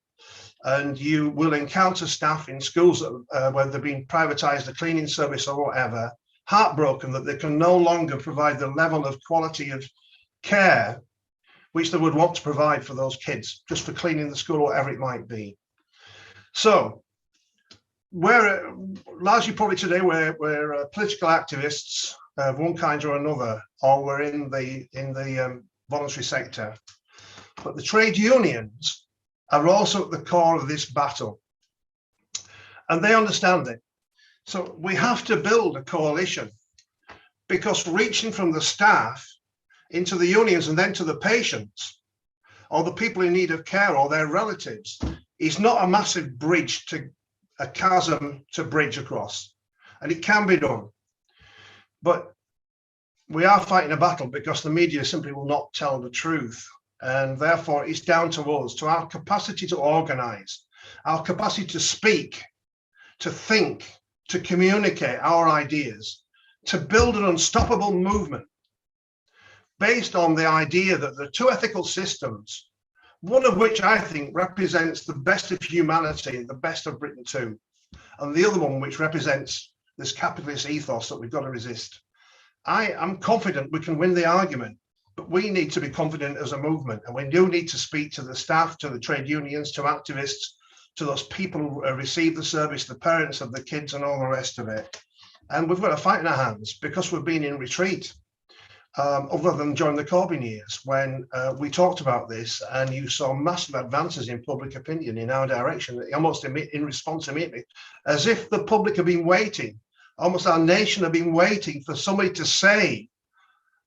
And you will encounter staff in schools where they've been privatised, the cleaning service or whatever, heartbroken that they can no longer provide the level of quality of care which they would want to provide for those kids, just for cleaning the school or whatever it might be. So we're largely probably today we're political activists of one kind or another, or we're in the voluntary sector. But the trade unions are also at the core of this battle, and they understand it. So we have to build a coalition, because reaching from the staff into the unions and then to the patients or the people in need of care or their relatives is not a massive bridge, to a chasm to bridge across, and it can be done. But we are fighting a battle because the media simply will not tell the truth, and therefore it's down to us, to our capacity to organise, our capacity to speak, to think, to communicate our ideas, to build an unstoppable movement based on the idea that the two ethical systems, one of which I think represents the best of humanity, the best of Britain too, and the other one which represents this capitalist ethos that we've got to resist. I am confident we can win the argument, but we need to be confident as a movement, and we do need to speak to the staff, to the trade unions, to activists, to those people who receive the service, the parents of the kids and all the rest of it. And we've got a fight in our hands, because we've been in retreat, other than during the Corbyn years, when we talked about this and you saw massive advances in public opinion in our direction, almost in response immediately, as if the public have been waiting, almost our nation have been waiting for somebody to say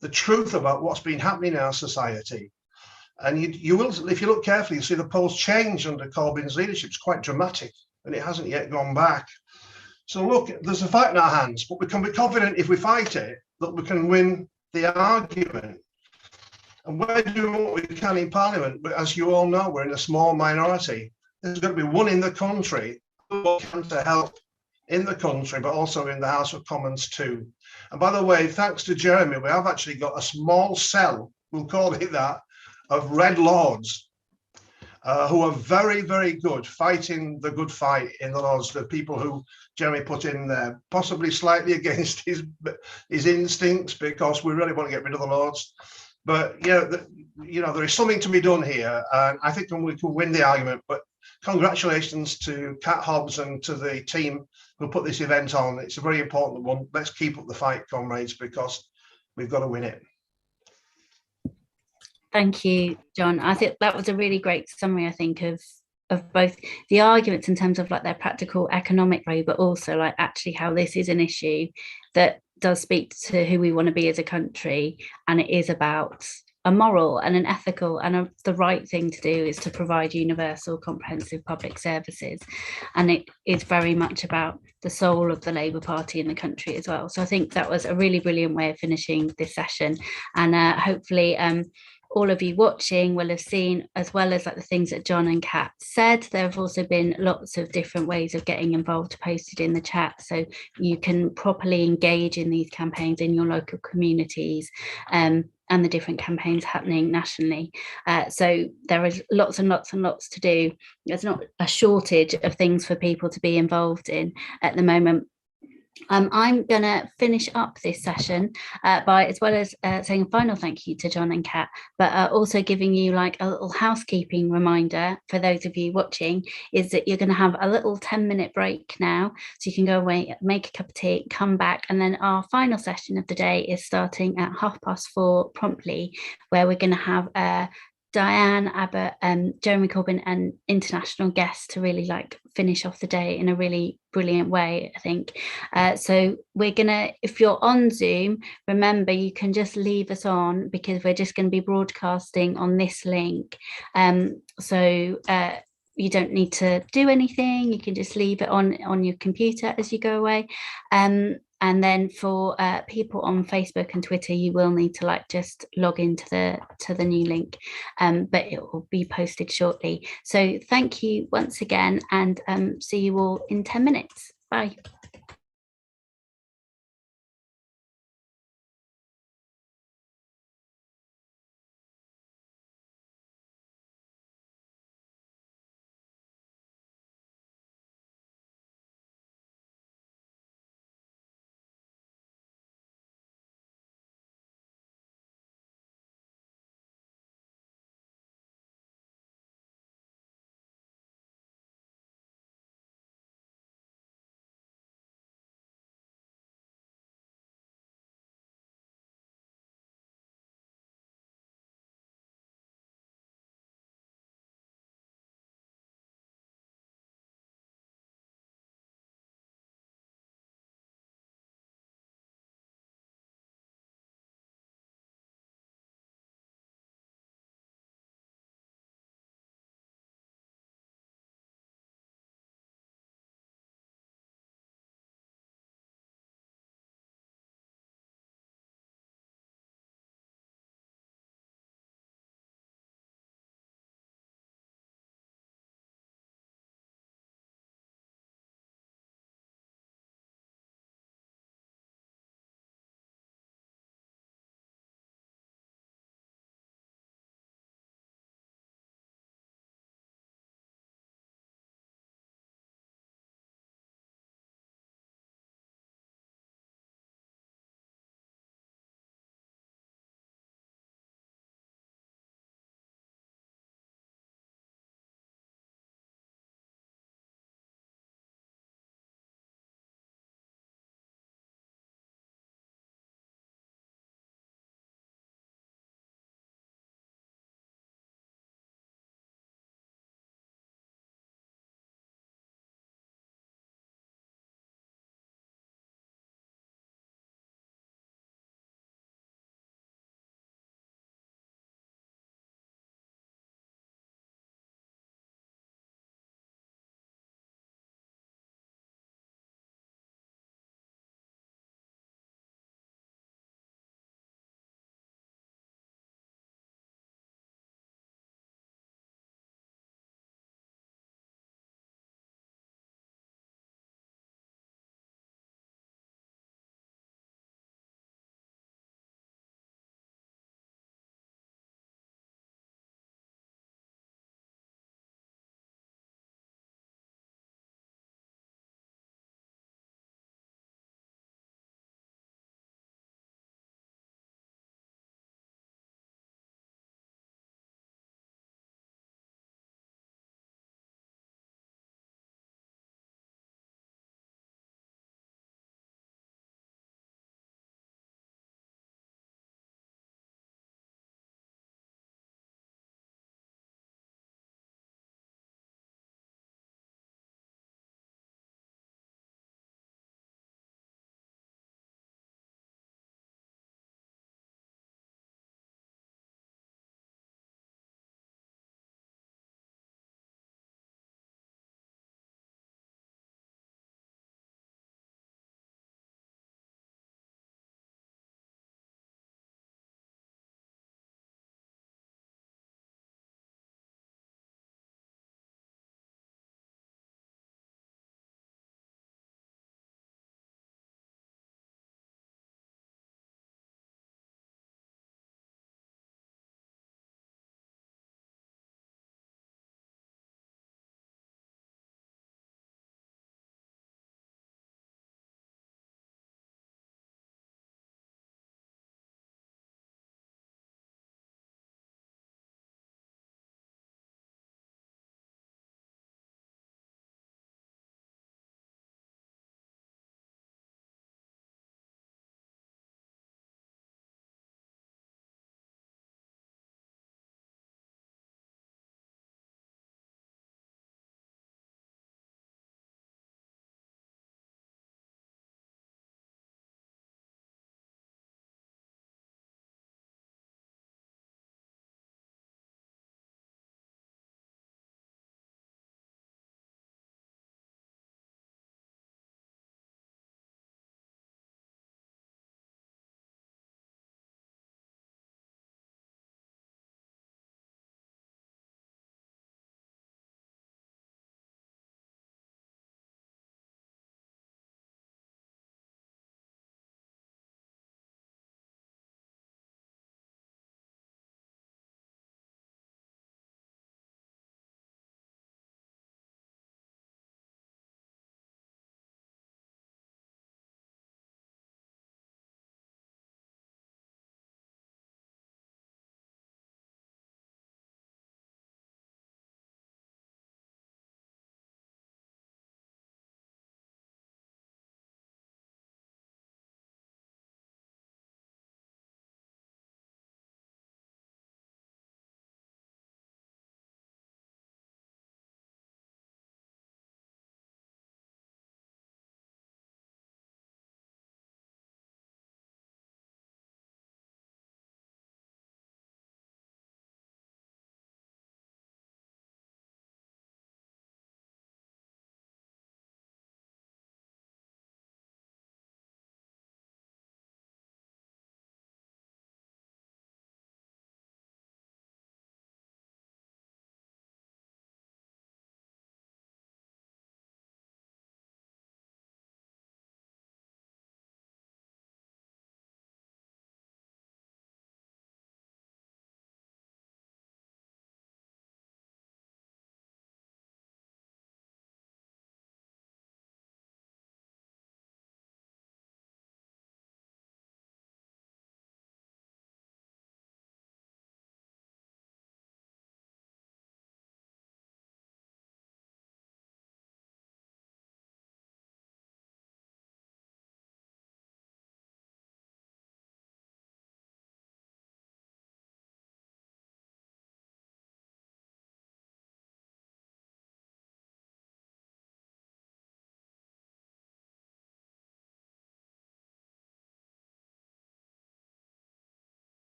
the truth about what's been happening in our society. And you will, if you look carefully, you see the polls change under Corbyn's leadership. It's quite dramatic, and it hasn't yet gone back. So look, there's a fight in our hands, but we can be confident if we fight it that we can win the argument. And we're doing what we can in Parliament, but as you all know, we're in a small minority. There's got to be one in the country who can to help in the country, but also in the House of Commons too. And by the way, thanks to Jeremy, we have actually got a small cell, we'll call it that, of Red Lords who are very, very good fighting the good fight in the Lords, the people who Jeremy put in there, possibly slightly against his instincts, because we really want to get rid of the Lords. But there is something to be done here, and I think we can win the argument. But congratulations to Cat Hobbs and to the team who put this event on. It's a very important one. Let's keep up the fight, comrades, because we've got to win it.
Thank you, John. I think that was a really great summary, I think, of both the arguments in terms of like their practical economic value, but also like actually how this is an issue that does speak to who we want to be as a country. And it is about a moral and an ethical and the right thing to do is to provide universal, comprehensive public services. And it is very much about the soul of the Labour Party in the country as well. So I think that was a really brilliant way of finishing this session. And hopefully all of you watching will have seen, as well as like the things that John and Kat said, there have also been lots of different ways of getting involved posted in the chat, so you can properly engage in these campaigns in your local communities and the different campaigns happening nationally. So there is lots and lots and lots to do. There's not a shortage of things for people to be involved in at the moment. I'm going to finish up this session by, as well as saying a final thank you to John and Kat, but also giving you like a little housekeeping reminder for those of you watching, is that you're going to have a little 10-minute break now, so you can go away, make a cup of tea, come back, and then our final session of the day is starting at 4:30 promptly, where we're going to have Diane Abbott and Jeremy Corbyn and international guests to really like finish off the day in a really brilliant way, I think. So we're gonna, if you're on Zoom, remember you can just leave us on, because we're just going to be broadcasting on this link. So you don't need to do anything, you can just leave it on your computer as you go away. And then for people on Facebook and Twitter, you will need to like just log into the new link, but it will be posted shortly. So thank you once again, and see you all in 10 minutes. Bye.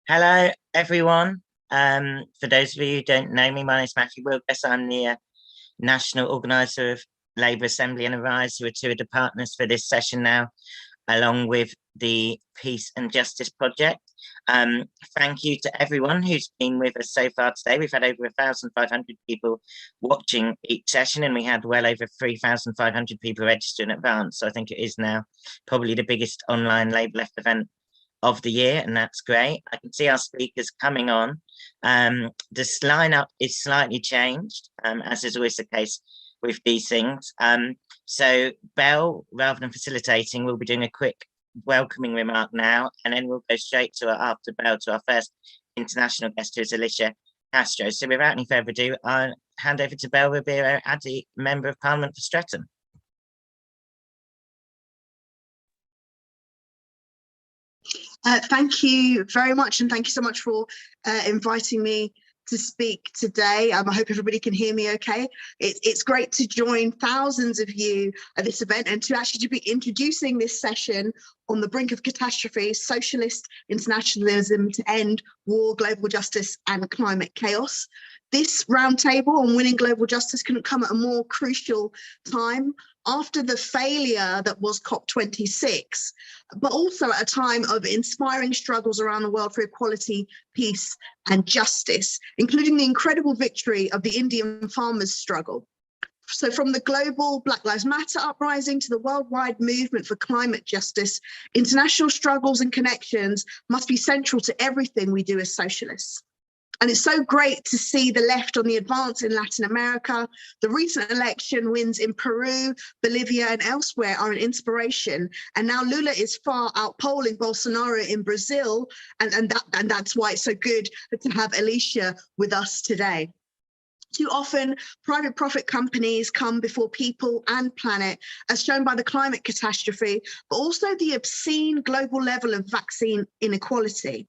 Hello, everyone. For those of you who don't know me, my name is Matthew Wilkes. I'm the National Organiser of Labour Assembly and Arise, who are two of the partners for this session now, along with the Peace and Justice Project. Thank you to everyone who's been with us so far today. We've had over 1,500 people watching each session, and we had well over 3,500 people register in advance. So I think it is now probably the biggest online Labour Left event of the year, and that's great. I can see our speakers coming on. This lineup is slightly changed, as is always the case with these things. So Belle, rather than facilitating, will be doing a quick welcoming remark now, and then we'll go straight to after Belle to our first international guest, who is Alicia Castro. So without any further ado, I'll hand over to Belle Ribeiro-Addy, Member of Parliament for Streatham.
Thank you very much, and thank you so much for inviting me to speak today. I hope everybody can hear me okay. It's great to join thousands of you at this event and to actually be introducing this session on the brink of catastrophe, socialist internationalism to end war, global justice and climate chaos. This roundtable on winning global justice couldn't come at a more crucial time after the failure that was COP26, but also at a time of inspiring struggles around the world for equality, peace and justice, including the incredible victory of the Indian farmers' struggle. So from the global Black Lives Matter uprising to the worldwide movement for climate justice, international struggles and connections must be central to everything we do as socialists. And it's so great to see the left on the advance in Latin America. The recent election wins in Peru, Bolivia and elsewhere are an inspiration. And now Lula is far outpolling Bolsonaro in Brazil. And that's why it's so good to have Alicia with us today. Too often, private profit companies come before people and planet, as shown by the climate catastrophe, but also the obscene global level of vaccine inequality.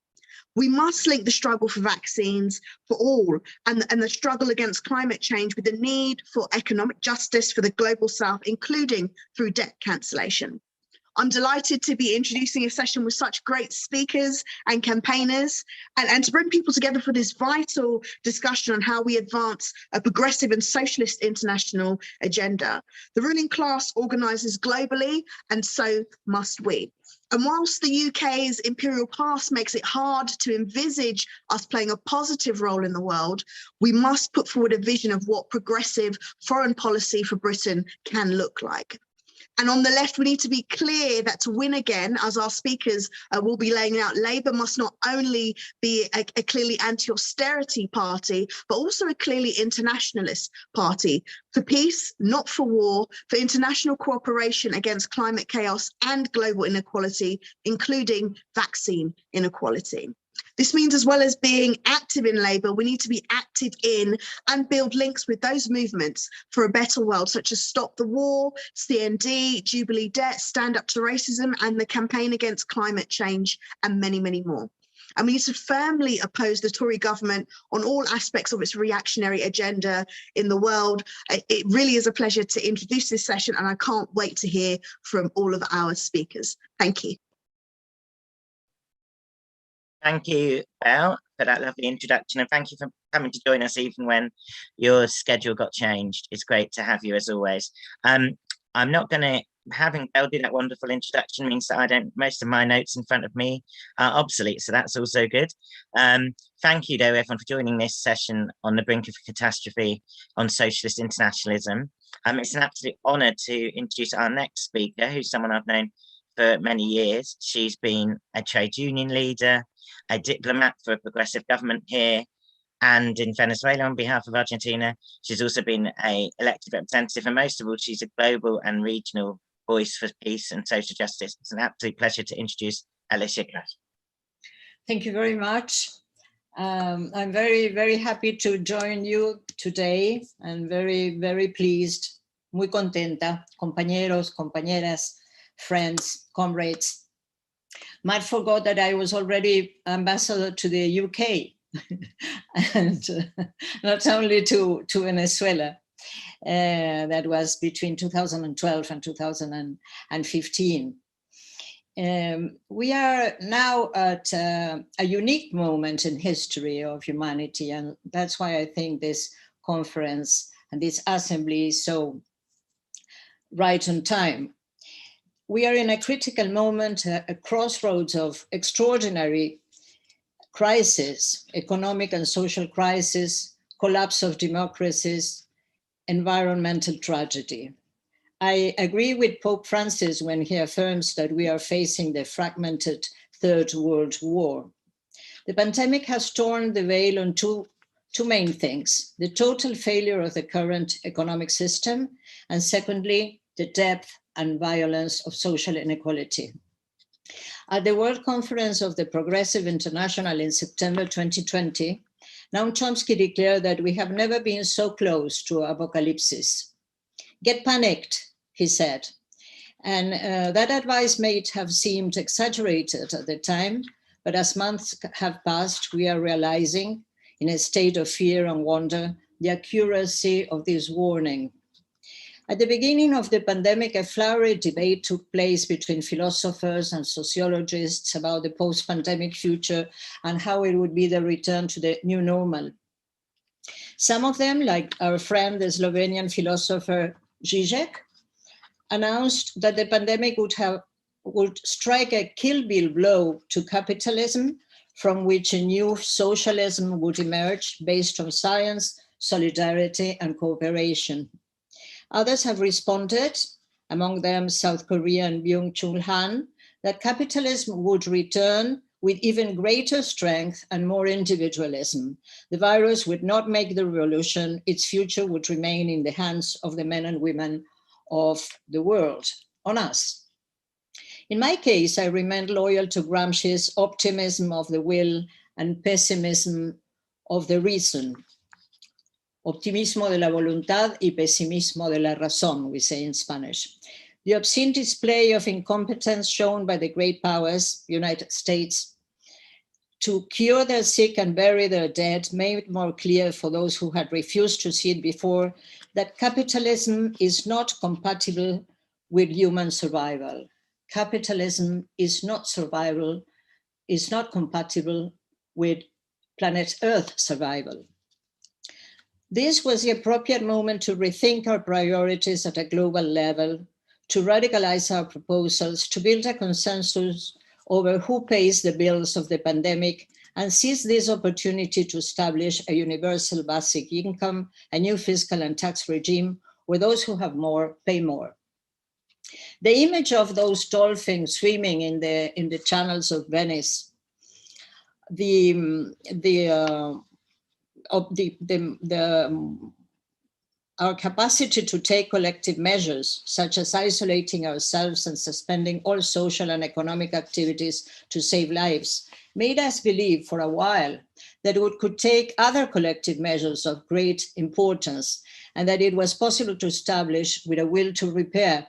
We must link the struggle for vaccines for all and the struggle against climate change with the need for economic justice for the global south, including through debt cancellation. I'm delighted to be introducing a session with such great speakers and campaigners and to bring people together for this vital discussion on how we advance a progressive and socialist international agenda. The ruling class organises globally, and so must we. And whilst the UK's imperial past makes it hard to envisage us playing a positive role in the world, we must put forward a vision of what progressive foreign policy for Britain can look like. And on the left, we need to be clear that to win again, as our speakers will be laying out, Labour must not only be a clearly anti-austerity party, but also a clearly internationalist party for peace, not for war, for international cooperation against climate chaos and global inequality, including vaccine inequality. This means, as well as being active in Labour, we need to be active in and build links with those movements for a better world, such as Stop the War, CND, Jubilee Debt, Stand Up to Racism, and the Campaign Against Climate Change, and many, many more. And we need to firmly oppose the Tory government on all aspects of its reactionary agenda in the world. It really is a pleasure to introduce this session, and I can't wait to hear from all of our speakers. Thank you.
Thank you, Belle, for that lovely introduction, and thank you for coming to join us even when your schedule got changed. It's great to have you as always. I'm not going to, having Belle do that wonderful introduction means that most of my notes in front of me are obsolete, so that's also good. Thank you though, everyone, for joining this session on the brink of catastrophe on socialist internationalism. It's an absolute honour to introduce our next speaker, who's someone I've known for many years. She's been a trade union leader, a diplomat for a progressive government here and in Venezuela on behalf of Argentina. She's also been an elected representative, and most of all, she's a global and regional voice for peace and social justice. It's an absolute pleasure to introduce Alicia Castro.
Thank you very much. I'm very, very happy to join you today and very, very pleased, muy contenta, compañeros, compañeras, friends, comrades. Might forgot that I was already ambassador to the UK and not only to Venezuela. That was between 2012 and 2015. We are now at a unique moment in history of humanity, and that's why I think this conference and this assembly is so right on time. We are in a critical moment, a crossroads of extraordinary crisis, economic and social crisis, collapse of democracies, environmental tragedy. I agree with Pope Francis when he affirms that we are facing the fragmented Third World War. The pandemic has torn the veil on two main things: the total failure of the current economic system, and secondly, the depth and violence of social inequality. At the World Conference of the Progressive International in September 2020, Noam Chomsky declared that we have never been so close to apocalypse. Get panicked, he said. And that advice may have seemed exaggerated at the time, but as months have passed, we are realizing, in a state of fear and wonder, the accuracy of this warning. At the beginning of the pandemic, a flowery debate took place between philosophers and sociologists about the post-pandemic future and how it would be the return to the new normal. Some of them, like our friend, the Slovenian philosopher Gyeke, announced that the pandemic would strike a kill bill blow to capitalism, from which a new socialism would emerge based on science, solidarity, and cooperation. Others have responded, among them South Korea and Byung-Chul Han, that capitalism would return with even greater strength and more individualism. The virus would not make the revolution. Its future would remain in the hands of the men and women of the world, on us. In my case, I remained loyal to Gramsci's optimism of the will and pessimism of the reason. Optimismo de la voluntad y pesimismo de la razón, we say in Spanish. The obscene display of incompetence shown by the great powers, United States, to cure their sick and bury their dead made it more clear for those who had refused to see it before that capitalism is not compatible with human survival. Capitalism is not compatible with planet Earth survival. This was the appropriate moment to rethink our priorities at a global level, to radicalize our proposals, to build a consensus over who pays the bills of the pandemic, and seize this opportunity to establish a universal basic income, a new fiscal and tax regime, where those who have more pay more. The image of those dolphins swimming in the channels of Venice, our capacity to take collective measures, such as isolating ourselves and suspending all social and economic activities to save lives, made us believe for a while that it could take other collective measures of great importance, and that it was possible to establish, with a will to repair,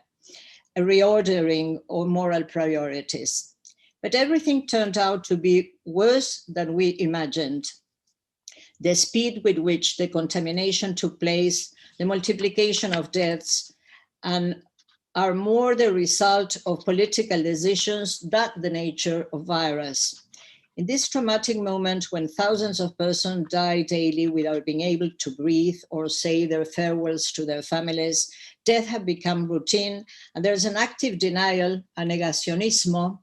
a reordering of moral priorities. But everything turned out to be worse than we imagined. The speed with which the contamination took place, the multiplication of deaths, and are more the result of political decisions than the nature of virus. In this traumatic moment, when thousands of persons die daily without being able to breathe or say their farewells to their families, death have become routine, and there's an active denial, a negacionismo,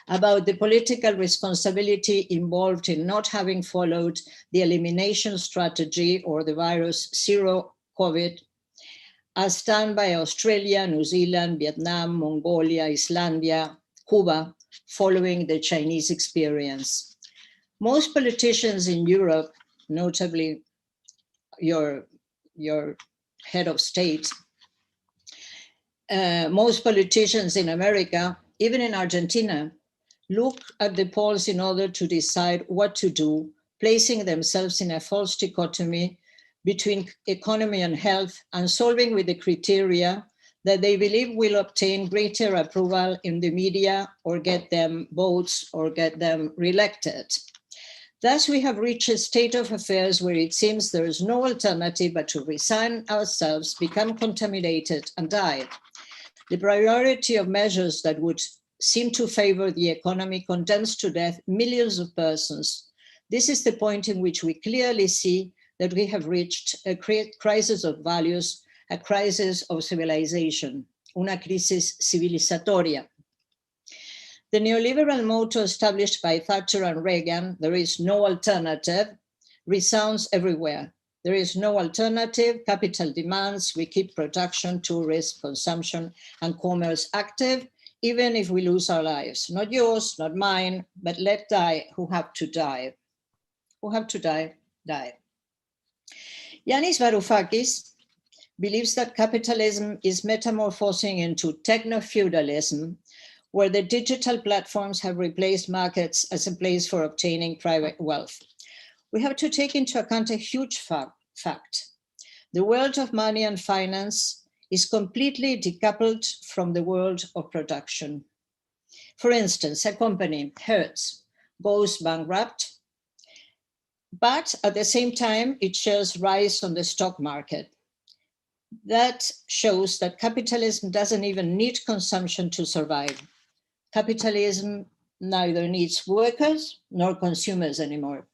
about the political responsibility involved in not having followed the elimination strategy or the virus zero COVID, as done by Australia, New Zealand, Vietnam, Mongolia, Icelandia, Cuba, following the Chinese experience. Most politicians in Europe, notably your head of state, most politicians in America, even in Argentina, look at the polls in order to decide what to do, placing themselves in a false dichotomy between economy and health, and solving with the criteria that they believe will obtain greater approval in the media or get them votes or get them reelected. Thus, we have reached a state of affairs where it seems there is no alternative but to resign ourselves, become contaminated, and die. The priority of measures that would seem to favor the economy condemns to death millions of persons. This is the point in which we clearly see that we have reached a crisis of values, a crisis of civilization, una crisis civilizatoria. The neoliberal motto established by Thatcher and Reagan, there is no alternative, resounds everywhere. There is no alternative, capital demands, we keep production, tourism, consumption, and commerce active, even if we lose our lives. Not yours, not mine, but let die who have to die. Who have to die, die. Yanis Varoufakis believes that capitalism is metamorphosing into techno-feudalism, where the digital platforms have replaced markets as a place for obtaining private wealth. We have to take into account a huge fact. The world of money and finance is completely decoupled from the world of production. For instance, a company, Hertz, goes bankrupt, but at the same time, its shares rise on the stock market. That shows that capitalism doesn't even need consumption to survive. Capitalism neither needs workers nor consumers anymore.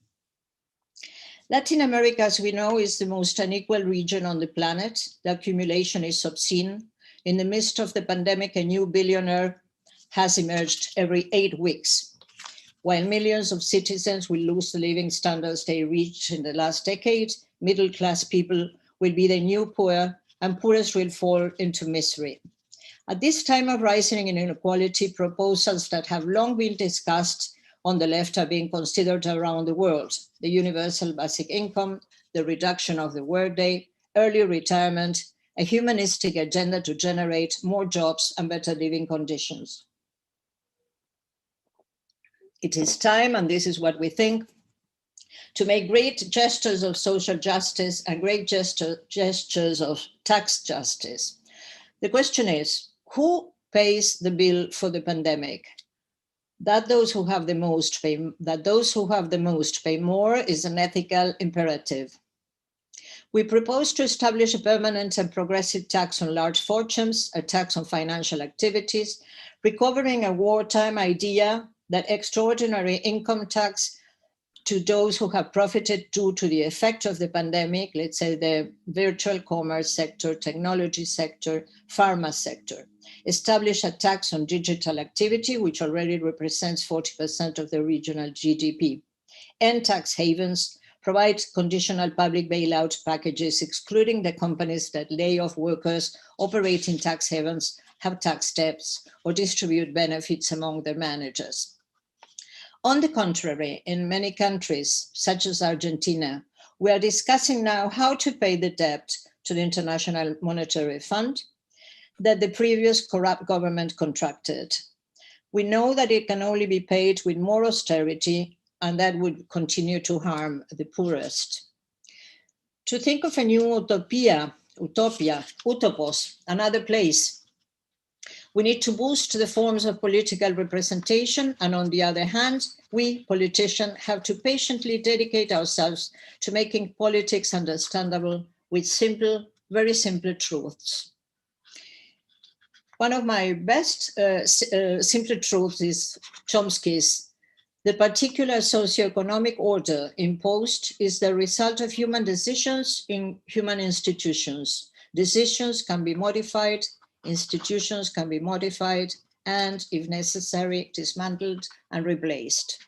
Latin America, as we know, is the most unequal region on the planet. The accumulation is obscene. In the midst of the pandemic, a new billionaire has emerged every 8 weeks. While millions of citizens will lose the living standards they reached in the last decade, middle-class people will be the new poor, and poorest will fall into misery. At this time of rising inequality, proposals that have long been discussed on the left are being considered around the world: the universal basic income, the reduction of the workday, early retirement, a humanistic agenda to generate more jobs and better living conditions. It is time, and this is what we think, to make great gestures of social justice and great gestures of tax justice. The question is, who pays the bill for the pandemic? That those who have the most pay more is an ethical imperative. We propose to establish a permanent and progressive tax on large fortunes, a tax on financial activities, recovering a wartime idea that extraordinary income tax to those who have profited due to the effect of the pandemic, let's say the virtual commerce sector, technology sector, pharma sector. Establish a tax on digital activity, which already represents 40% of the regional GDP. End tax havens, provide conditional public bailout packages, excluding the companies that lay off workers, operate in tax havens, have tax debts, or distribute benefits among their managers. On the contrary, in many countries, such as Argentina, we are discussing now how to pay the debt to the International Monetary Fund that the previous corrupt government contracted. We know that it can only be paid with more austerity, and that would continue to harm the poorest. To think of a new utopia, utopos, another place, we need to boost the forms of political representation, and on the other hand, we politicians have to patiently dedicate ourselves to making politics understandable with simple, very simple truths. One of my best simple truths is Chomsky's: the particular socioeconomic order imposed is the result of human decisions in human institutions. Decisions can be modified, institutions can be modified, and, if necessary, dismantled and replaced.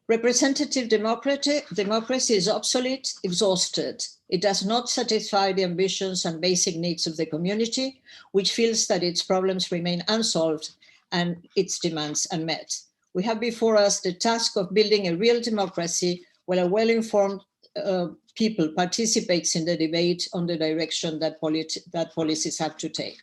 Representative democracy is obsolete, exhausted. It does not satisfy the ambitions and basic needs of the community, which feels that its problems remain unsolved and its demands unmet. We have before us the task of building a real democracy where a well-informed people participates in the debate on the direction that policies have to take.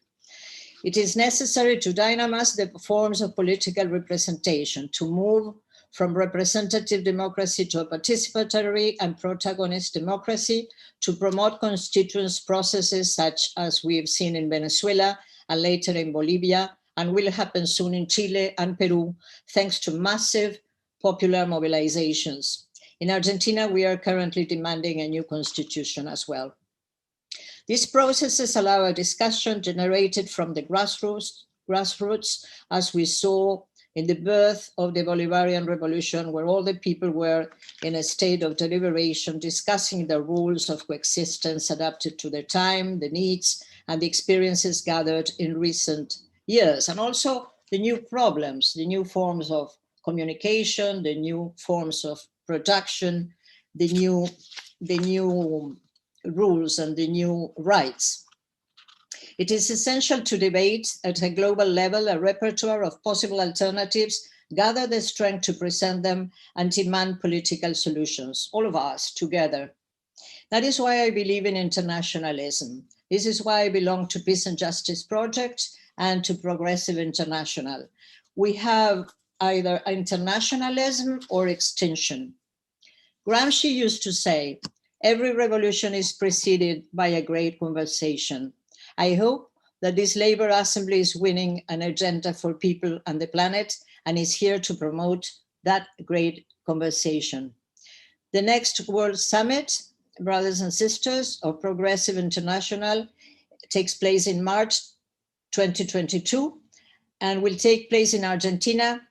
It is necessary to dynamize the forms of political representation, to move from representative democracy to a participatory and protagonist democracy, to promote constituent processes such as we have seen in Venezuela and later in Bolivia, and will happen soon in Chile and Peru, thanks to massive popular mobilizations. In Argentina, we are currently demanding a new constitution as well. These processes allow a discussion generated from the grassroots grassroots, as we saw in the birth of the Bolivarian Revolution, where all the people were in a state of deliberation, discussing the rules of coexistence adapted to their time, the needs, and the experiences gathered in recent years, and also the new problems, the new forms of communication, the new forms of production, the new rules and the new rights. It is essential to debate at a global level a repertoire of possible alternatives, gather the strength to present them, and demand political solutions, all of us together. That is why I believe in internationalism. This is why I belong to Peace and Justice Project and to Progressive International. We have either internationalism or extinction. Gramsci used to say, every revolution is preceded by a great conversation. I hope that this Labour Assembly is winning an agenda for people and the planet and is here to promote that great conversation. The next World Summit, brothers and sisters, of Progressive International takes place in March 2022 and will take place in Argentina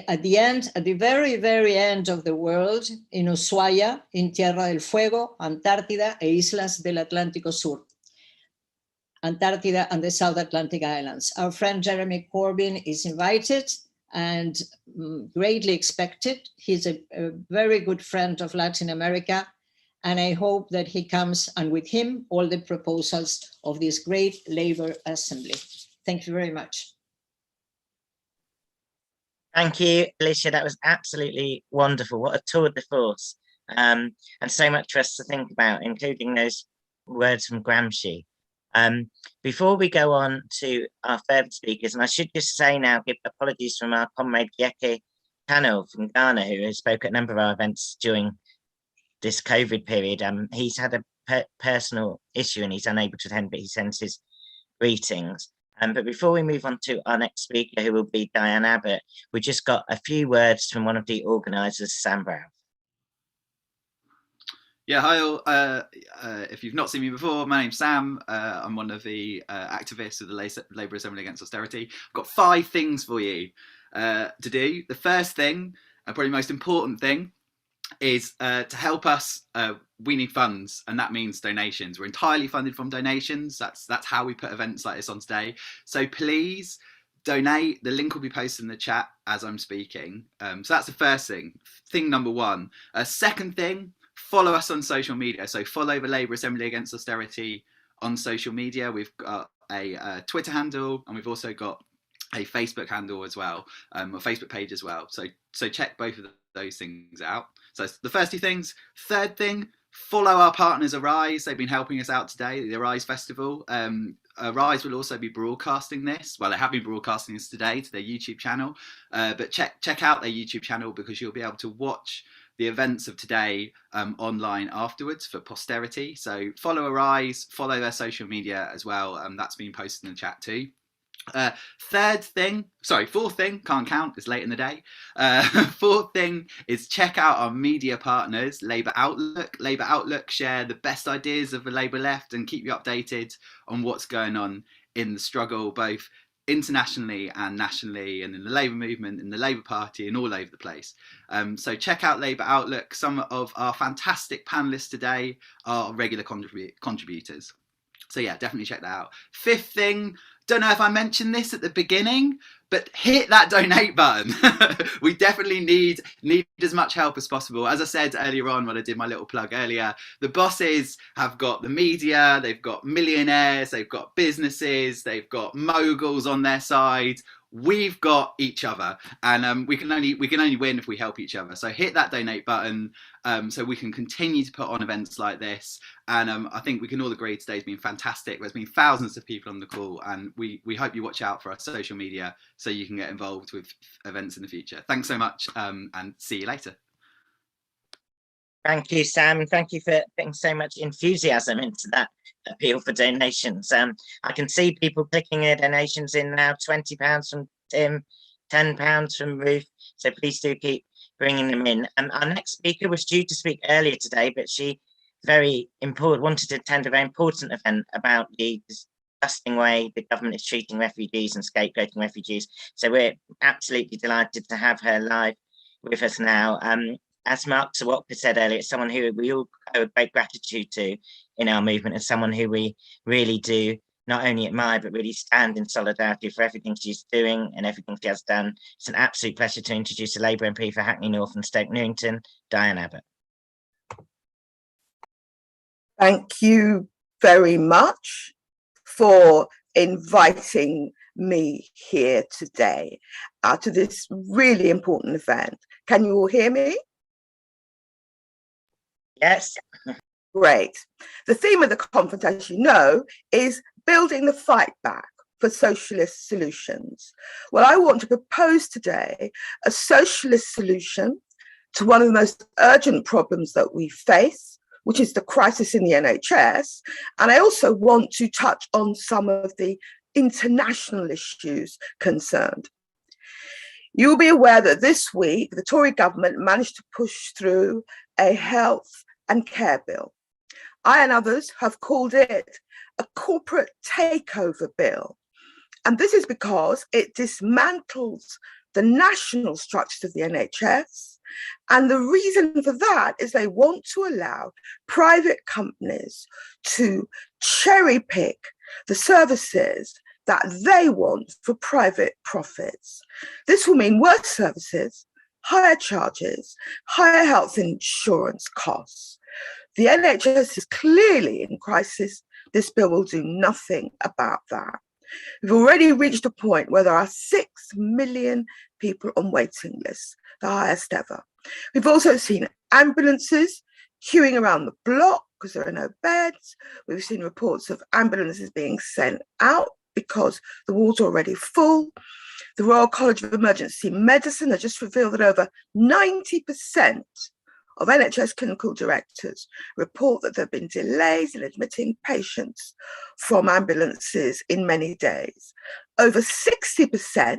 at the very, very end of the world, in Ushuaia, in Tierra del Fuego, Antártida e Islas del Atlántico Sur. Antarctica and the South Atlantic Islands. Our friend Jeremy Corbyn is invited and greatly expected. He's a very good friend of Latin America, and I hope that he comes, and with him, all the proposals of this great Labour Assembly. Thank you very much.
Thank you, Alicia. That was absolutely wonderful. What a tour de force. And so much for us to think about, including those words from Gramsci. Before we go on to our further speakers, and I should just say now, give apologies from our comrade Gyeke Tanoh from Ghana, who has spoke at a number of our events during this COVID period. He's had a personal issue and he's unable to attend, but he sends his greetings. But before we move on to our next speaker, who will be Diane Abbott, we just got a few words from one of the organisers, Sam Brown.
Yeah, hi all. If you've not seen me before, my name's Sam. I'm one of the activists of the Labour Assembly Against Austerity. I've got 5 things for you to do. The first thing, and probably most important thing, is to help us. We need funds, and that means donations. We're entirely funded from donations. That's how we put events like this on today. So please donate. The link will be posted in the chat as I'm speaking. So that's the first thing. Thing number 1. Second thing, follow us on social media. So follow the Labour Assembly Against Austerity on social media. We've got a Twitter handle, and we've also got a Facebook handle as well, a Facebook page as well. So check both of those things out. So that's the first 2 things. Third thing, follow our partners Arise. They've been helping us out today, the Arise Festival. Arise will also be broadcasting this. Well, they have been broadcasting this today to their YouTube channel, but check out their YouTube channel, because you'll be able to watch the events of today online afterwards for posterity. So follow Arise, follow their social media as well. That's been posted in the chat too. Fourth thing, can't count, it's late in the day. Fourth thing is check out our media partners, Labour Outlook. Labour Outlook share the best ideas of the Labour left and keep you updated on what's going on in the struggle, both internationally and nationally, and in the Labour movement, in the Labour Party, and all over the place. So check out Labour Outlook. Some of our fantastic panellists today are regular contributors. So yeah, definitely check that out. Fifth thing, don't know if I mentioned this at the beginning, but hit that donate button. We definitely need as much help as possible. As I said earlier on when I did my little plug earlier, the bosses have got the media, they've got millionaires, they've got businesses, they've got moguls on their side. We've got each other, and we can only win if we help each other. So hit that donate button, so we can continue to put on events like this. And I think we can all agree today's been fantastic. There's been thousands of people on the call, and we hope you watch out for our social media so you can get involved with events in the future. Thanks so much, and see you later.
Thank you, Sam. Thank you for putting so much enthusiasm into that appeal for donations. I can see people clicking their donations in now. £20 from Tim, £10 from Ruth. So please do keep bringing them in. Our next speaker was due to speak earlier today, but she wanted to attend a very important event about the disgusting way the government is treating refugees and scapegoating refugees. So we're absolutely delighted to have her live with us now. As Mark Serwotka said earlier, it's someone who we all owe great gratitude to in our movement, and someone who we really do not only admire, but really stand in solidarity for everything she's doing and everything she has done. It's an absolute pleasure to introduce the Labour MP for Hackney North and Stoke Newington, Diane Abbott.
Thank you very much for inviting me here today to this really important event. Can you all hear me?
Yes.
Great. The theme of the conference, as you know, is building the fight back for socialist solutions. Well, I want to propose today a socialist solution to one of the most urgent problems that we face, which is the crisis in the NHS. And I also want to touch on some of the international issues concerned. You'll be aware that this week, the Tory government managed to push through a health and care bill. I and others have called it a corporate takeover bill. And this is because it dismantles the national structures of the NHS. And the reason for that is they want to allow private companies to cherry pick the services that they want for private profits. This will mean worse services, higher charges, higher health insurance costs. The NHS is clearly in crisis. This bill will do nothing about that. We've already reached a point where there are 6 million people on waiting lists, the highest ever. We've also seen ambulances queuing around the block because there are no beds. We've seen reports of ambulances being sent out because the wards are already full. The Royal College of Emergency Medicine has just revealed that over 90% of NHS clinical directors report that there have been delays in admitting patients from ambulances in many days. Over 60%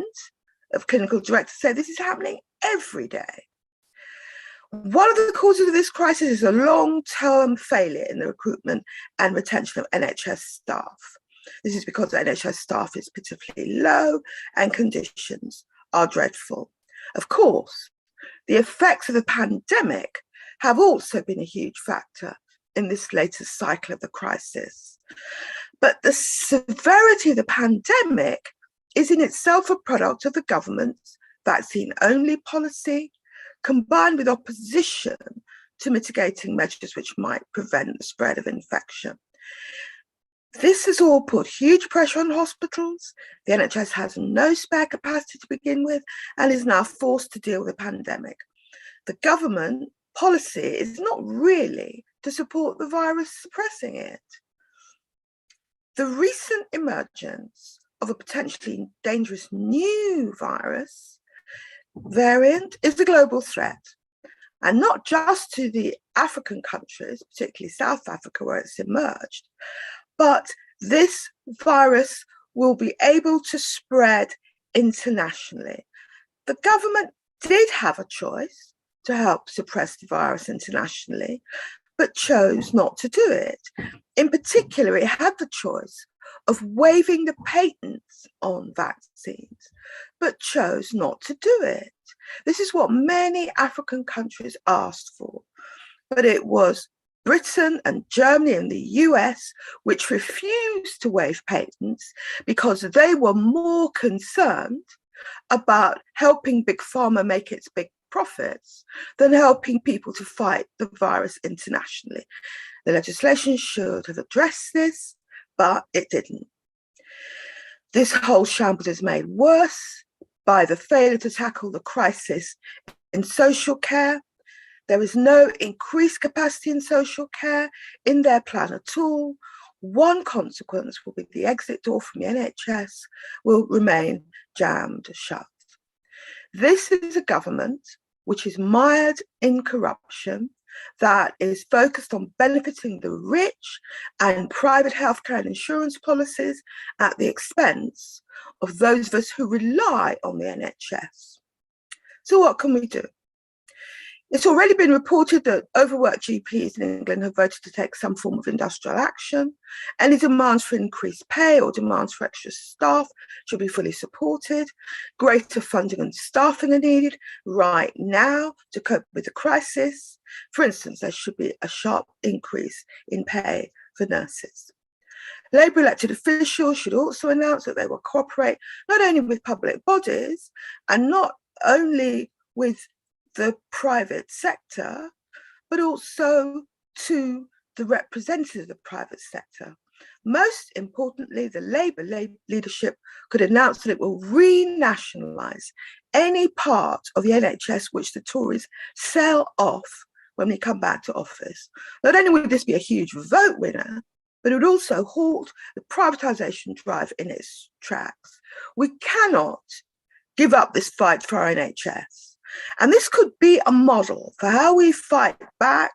of clinical directors say this is happening every day. One of the causes of this crisis is a long-term failure in the recruitment and retention of NHS staff. This is because the NHS staff is pitifully low and conditions are dreadful. Of course, the effects of the pandemic have also been a huge factor in this latest cycle of the crisis. But the severity of the pandemic is in itself a product of the government's vaccine-only policy, combined with opposition to mitigating measures which might prevent the spread of infection. This has all put huge pressure on hospitals. The NHS has no spare capacity to begin with and is now forced to deal with the pandemic. The government policy is not really to support the virus, suppressing it. The recent emergence of a potentially dangerous new virus variant is a global threat, and not just to the African countries, particularly South Africa where it's emerged, but this virus will be able to spread internationally. The government did have a choice to help suppress the virus internationally, but chose not to do it. In particular, it had the choice of waiving the patents on vaccines, but chose not to do it. This is what many African countries asked for, but it was Britain and Germany and the US which refused to waive patents because they were more concerned about helping Big Pharma make its big profits than helping people to fight the virus internationally. The legislation should have addressed this, but it didn't. This whole shambles is made worse by the failure to tackle the crisis in social care. There is no increased capacity in social care in their plan at all. One consequence will be the exit door from the NHS will remain jammed shut. This is a government which is mired in corruption, that is focused on benefiting the rich and private healthcare and insurance policies at the expense of those of us who rely on the NHS. So what can we do? It's already been reported that overworked GPs in England have voted to take some form of industrial action. Any demands for increased pay or demands for extra staff should be fully supported. Greater funding and staffing are needed right now to cope with the crisis. For instance, there should be a sharp increase in pay for nurses. Labour elected officials should also announce that they will cooperate not only with public bodies and not only with the private sector, but also to the representatives of the private sector. Most importantly, the Labour leadership could announce that it will renationalise any part of the NHS which the Tories sell off when we come back to office. Not only would this be a huge vote winner, but it would also halt the privatisation drive in its tracks. We cannot give up this fight for our NHS. And this could be a model for how we fight back,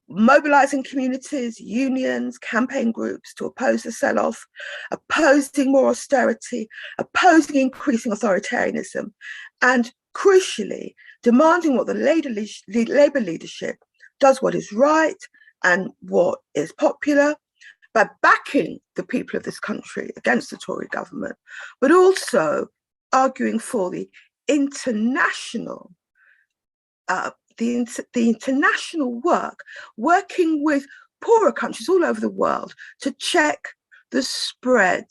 mobilising communities, unions, campaign groups to oppose the sell-off, opposing more austerity, opposing increasing authoritarianism, and crucially, demanding what the Labour leadership does what is right and what is popular by backing the people of this country against the Tory government, but also arguing for the international international work, working with poorer countries all over the world to check the spread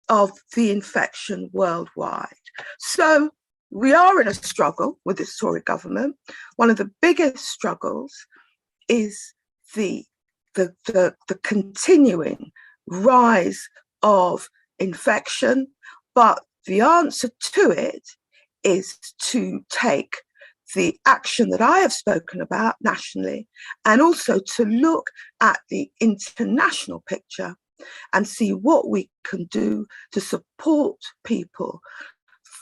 of the infection worldwide. So we are in a struggle with this Tory government. One of the biggest struggles is the continuing rise of infection, but the answer to it is to take the action that I have spoken about nationally and also to look at the international picture and see what we can do to support people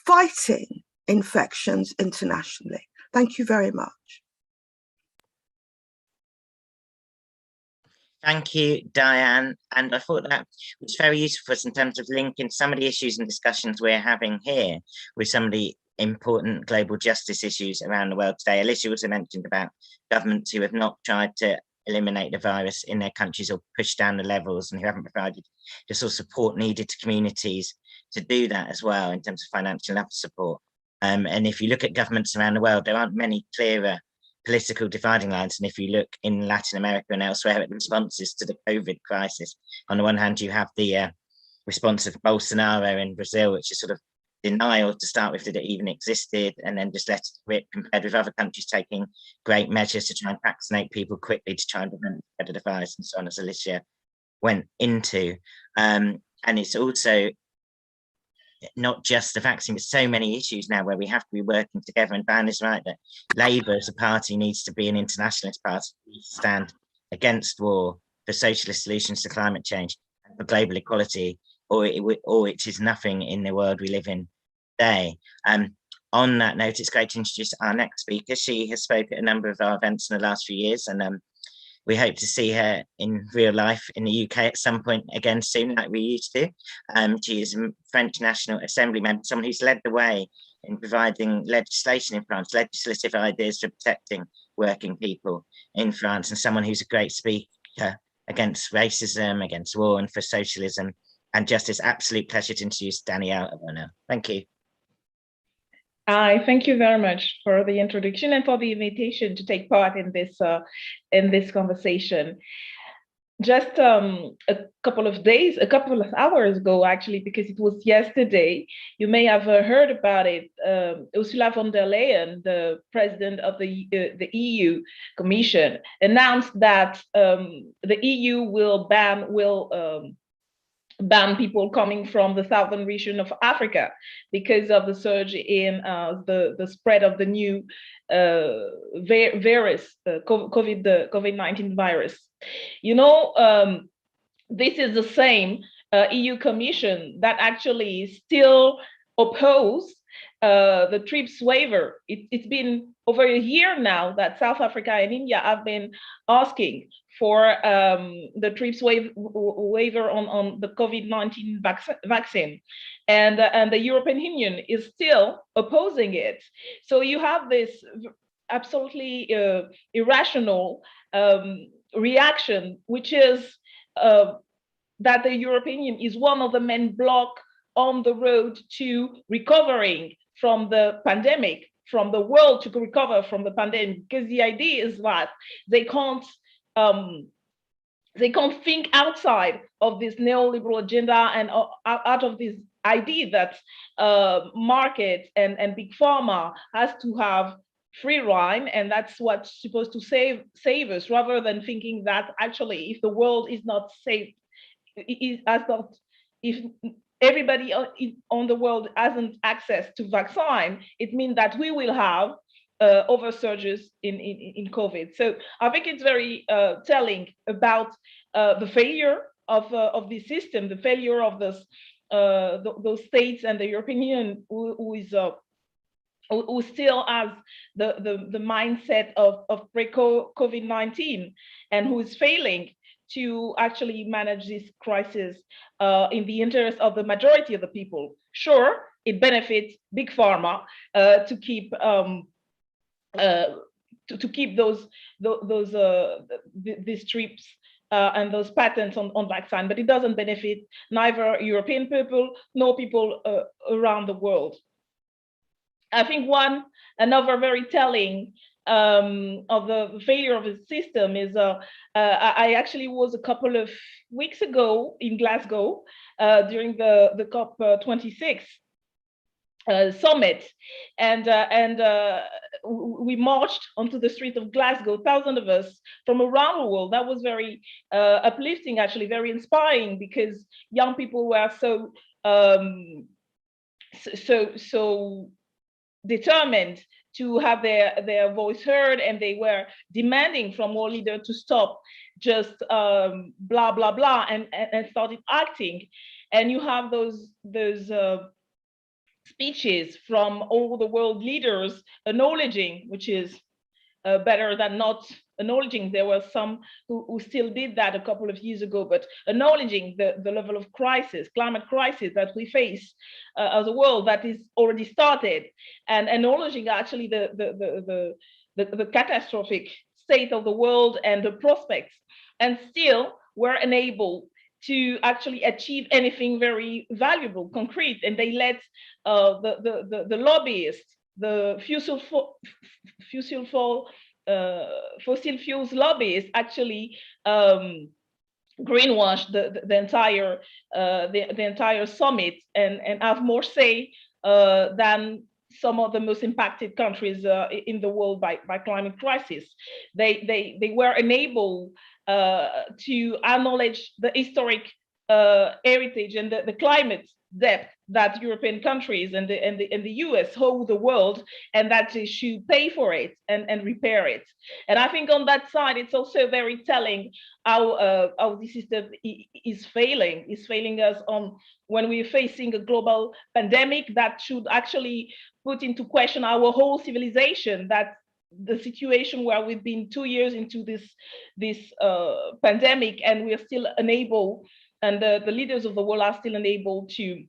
fighting infections internationally. Thank you very much.
Thank you, Diane. And I thought that was very useful for us in terms of linking some of the issues and discussions we're having here with some of the important global justice issues around the world today. Alicia also mentioned about governments who have not tried to eliminate the virus in their countries or push down the levels and who haven't provided the sort of support needed to communities to do that as well in terms of financial and other support. And if you look at governments around the world, there aren't many clearer political dividing lines. And if you look in Latin America and elsewhere at the responses to the COVID crisis, on the one hand, you have the response of Bolsonaro in Brazil, which is sort of denial to start with that it even existed, and then just let it rip, compared with other countries taking great measures to try and vaccinate people quickly to try and prevent the spread of the virus, and so on, as Alicia went into. And it's also not just the vaccine, but so many issues now where we have to be working together. And Diane is right that Labour as a party needs to be an internationalist party, stand against war, for socialist solutions to climate change, and for global equality, or it is nothing in the world we live in today. On that note, it's great to introduce our next speaker. She has spoken at a number of our events in the last few years, and we hope to see her in real life in the UK at some point again soon, like we used to. She is a French National Assembly member, someone who's led the way in providing legislation in France, legislative ideas for protecting working people in France, and someone who's a great speaker against racism, against war, and for socialism and justice. Absolute pleasure to introduce Danièle Obono. Thank you.
Hi, thank you very much for the introduction and for the invitation to take part in this conversation. Just a couple of hours ago, actually, because it was yesterday, you may have heard about it. Ursula von der Leyen, the president of the EU Commission, announced that the EU will ban people coming from the southern region of Africa because of the surge in the spread of the new virus, COVID-19 virus. You know, this is the same EU Commission that actually still oppose the TRIPS waiver. It's been over a year now that South Africa and India have been asking for the TRIPS waiver on the COVID-19 vaccine, and the European Union is still opposing it. So you have this absolutely irrational reaction, which is that the European Union is one of the main blocks on the road to recovering from the pandemic, from the world to recover from the pandemic, because the idea is that they can't think outside of this neoliberal agenda and out of this idea that market and big pharma has to have free rein, and that's what's supposed to save us, rather than thinking that actually if the world is not safe, if everybody on the world hasn't access to vaccine, it means that we will have oversurges in COVID. So I think it's very telling about the failure of this system, the failure of this, those states and the European Union who still has the mindset of pre-COVID-19 and who is failing to actually manage this crisis in the interest of the majority of the people. Sure, it benefits big pharma to keep these trips and those patents on vaccine, but it doesn't benefit neither European people nor people around the world. I think another very telling of the failure of the system is I actually was a couple of weeks ago in Glasgow during the COP26 summit, and we marched onto the streets of Glasgow, thousands of us from around the world. That was very uplifting, actually, very inspiring, because young people were so determined to have their voice heard, and they were demanding from all leaders to stop just blah blah blah and started acting. And you have those speeches from all the world leaders acknowledging, which is better than not acknowledging. There were some who still did that a couple of years ago, but acknowledging the level of crisis, climate crisis that we face as a world that is already started, and acknowledging actually the catastrophic state of the world and the prospects, and still were unable to actually achieve anything very valuable, concrete. And they let the lobbyists, the fossil fuels lobbyists actually greenwash the entire summit and have more say than some of the most impacted countries in the world by climate crisis. They were unable to acknowledge the historic heritage and the climate debt that European countries and the US owe the world, and that they should pay for it and repair it. And I think on that side, it's also very telling how the system is failing us on when we're facing a global pandemic that should actually put into question our whole civilization, that the situation where we've been 2 years into this pandemic and we are still unable, and the leaders of the world are still unable to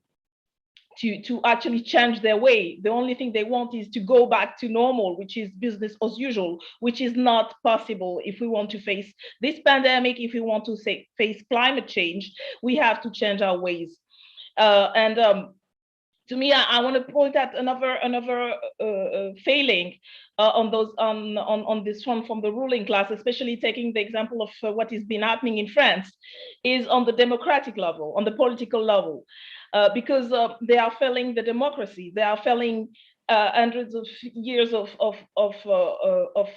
actually change their way. The only thing they want is to go back to normal, which is business as usual, which is not possible if we want to face this pandemic. If we want to face climate change, we have to change our ways. To me, I want to point out another failing on this one from the ruling class, especially taking the example of what has been happening in France, is on the democratic level, on the political level, because they are failing the democracy. They are failing hundreds of years of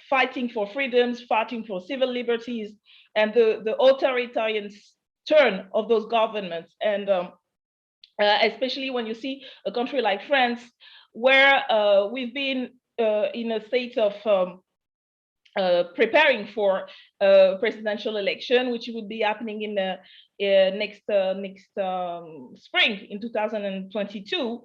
fighting for freedoms, fighting for civil liberties, and the authoritarian turn of those governments. And especially when you see a country like France, where we've been in a state of preparing for a presidential election, which would be happening in next spring in 2022.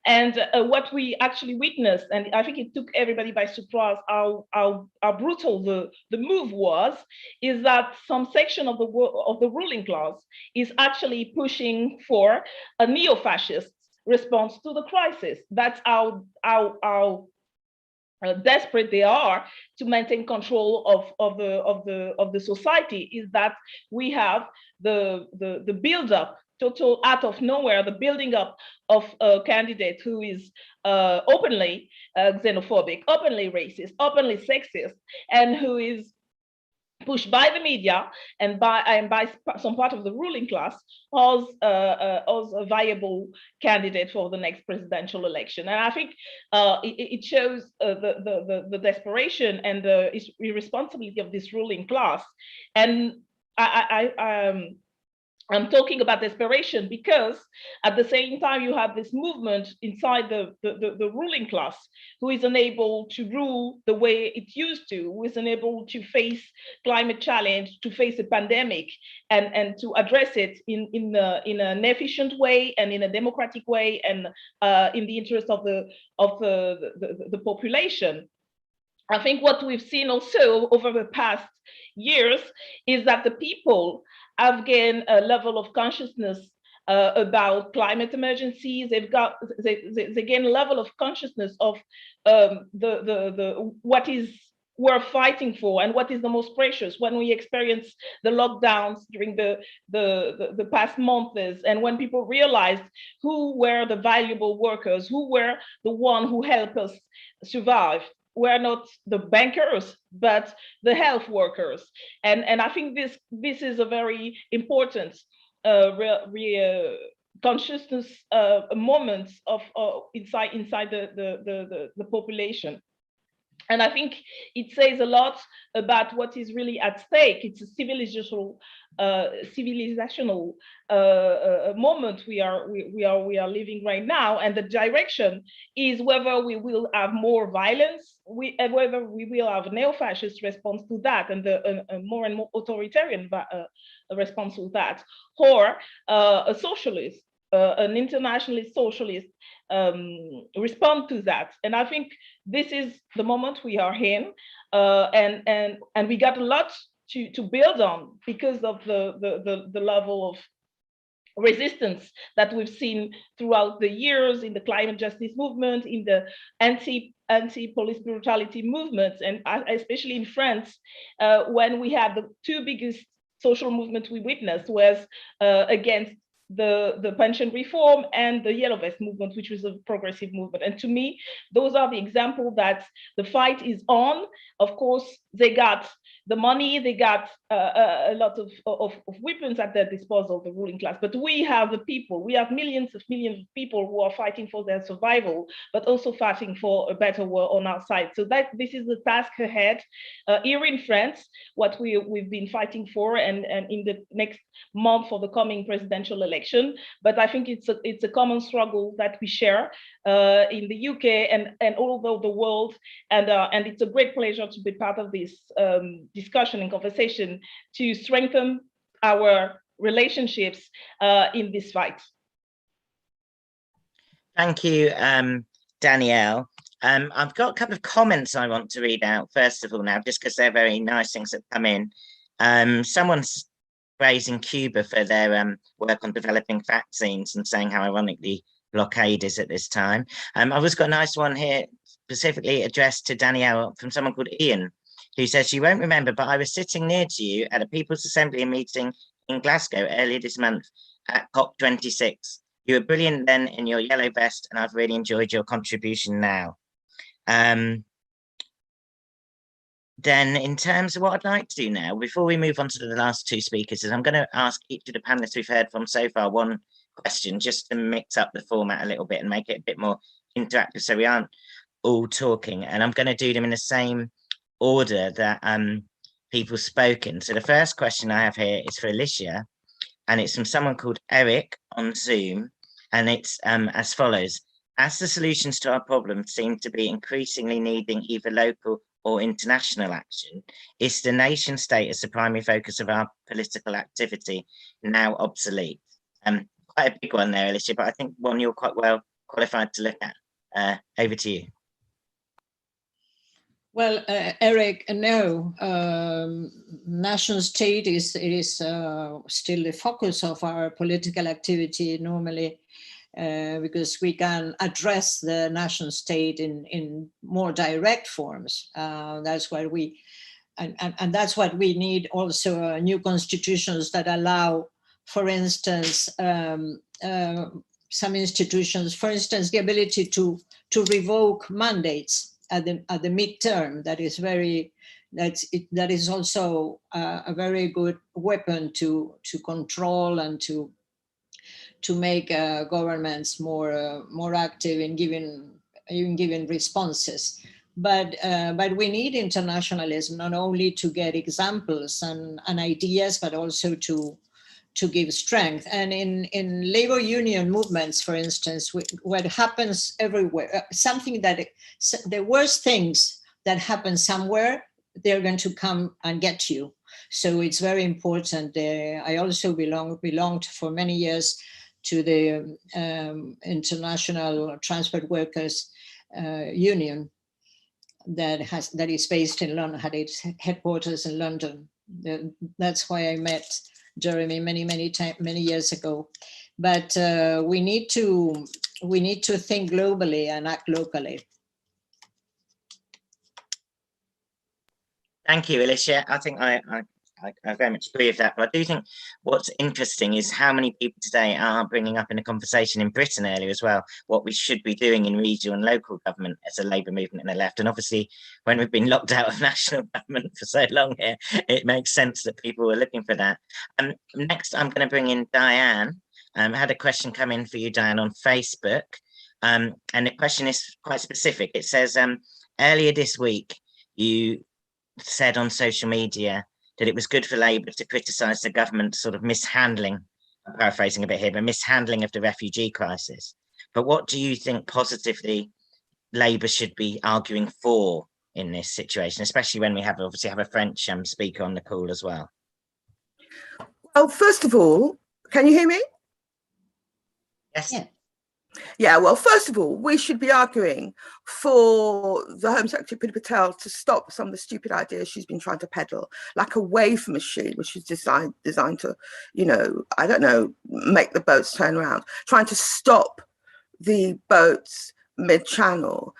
And what we actually witnessed, and I think it took everybody by surprise how brutal the move was, is that some section of the ruling class is actually pushing for a neo-fascist response to the crisis. That's how desperate they are to maintain control of the society, is that we have the build-up, total out of nowhere, the building up of a candidate who is openly xenophobic, openly racist, openly sexist, and who is pushed by the media and by some part of the ruling class as a viable candidate for the next presidential election. And I think it shows the desperation and the irresponsibility of this ruling class. And I'm talking about desperation because at the same time you have this movement inside the ruling class who is unable to rule the way it used to, who is unable to face climate challenge, to face a pandemic, and to address it in an efficient way and in a democratic way and in the interest of the population. I think what we've seen also over the past years is that the people have gained a level of consciousness about climate emergencies. They gain a level of consciousness of what is we're fighting for and what is the most precious. When we experience the lockdowns during the past months, and when people realized who were the valuable workers, who were the one who helped us survive, were not the bankers, but the health workers. And I think this is a very important consciousness moment of inside the population. And I think it says a lot about what is really at stake. It's a civilizational moment we are living right now, and the direction is whether we will have more violence, whether we will have a neo-fascist response to that, and a more and more authoritarian response to that, or a socialist, an internationalist socialist respond to that. And I think this is the moment we are in, and we got a lot to build on because of the level of resistance that we've seen throughout the years in the climate justice movement, in the anti-police brutality movements, and especially in France, when we had the two biggest social movements we witnessed was against the pension reform and the Yellow Vest movement, which was a progressive movement. And to me, those are the example that the fight is on. Of course, they got the money, they got a lot of weapons at their disposal, the ruling class. But we have the people, we have millions of people who are fighting for their survival, but also fighting for a better world on our side. So this is the task ahead. Here in France, what we've been fighting for, and in the next month for the coming presidential election. But I think it's a common struggle that we share in the UK and all over the world. And it's a great pleasure to be part of this discussion and conversation to strengthen our relationships in this fight.
Thank you, Danielle. I've got a couple of comments I want to read out, first of all, now, just because they're very nice things that come in. Someone's praising Cuba for their work on developing vaccines and saying how ironically blockade is at this time. I've also got a nice one here specifically addressed to Danielle from someone called Ian, who says, "You won't remember, but I was sitting near to you at a People's Assembly meeting in Glasgow earlier this month at COP26. You were brilliant then in your yellow vest, and I've really enjoyed your contribution now." Then in terms of what I'd like to do now, before we move on to the last two speakers, is I'm going to ask each of the panelists we've heard from so far one question, just to mix up the format a little bit and make it a bit more interactive so we aren't all talking. And I'm going to do them in the same order that people spoken. So the first question I have here is for Alicia, and it's from someone called Eric on Zoom, and it's as follows: as the solutions to our problems seem to be increasingly needing either local or international action, is the nation state as the primary focus of our political activity now obsolete? Quite a big one there, Alicia, but I think one you're quite well qualified to look at. Over to you.
Well, Eric, no, national state is still the focus of our political activity normally. because we can address the nation state in more direct forms. That's what we, and that's what we need also, new constitutions that allow, for instance, some institutions, for instance, the ability to revoke mandates at the midterm. That is also a very good weapon to control and to make governments more active in giving responses. But we need internationalism, not only to get examples and ideas, but also to give strength. And in labor union movements, for instance, what happens everywhere, something that the worst things that happen somewhere, they're going to come and get you. So it's very important. I also belonged for many years to the International Transport Workers Union that is based in London, had its headquarters in London. That's why I met Jeremy many years ago. But we need to think globally and act locally.
Thank you, Alicia. I think I very much agree with that. But I do think what's interesting is how many people today are bringing up in a conversation in Britain earlier as well, what we should be doing in regional and local government as a Labour movement and the left. And obviously, when we've been locked out of national government for so long here, it makes sense that people are looking for that. Next, I'm going to bring in Diane. I had a question come in for you, Diane, on Facebook. And the question is quite specific. It says, earlier this week, you said on social media that it was good for Labour to criticise the government's sort of mishandling, I'm paraphrasing a bit here, but mishandling of the refugee crisis. But what do you think positively Labour should be arguing for in this situation, especially when we obviously have a French speaker on the call as well?
Well, first of all, can you hear me?
Yes.
Yeah.
Yeah, well, first of all, we should be arguing for the Home Secretary Priti Patel to stop some of the stupid ideas she's been trying to peddle, like a wave machine, which is designed to, I don't know, make the boats turn around, trying to stop the boats mid-channel,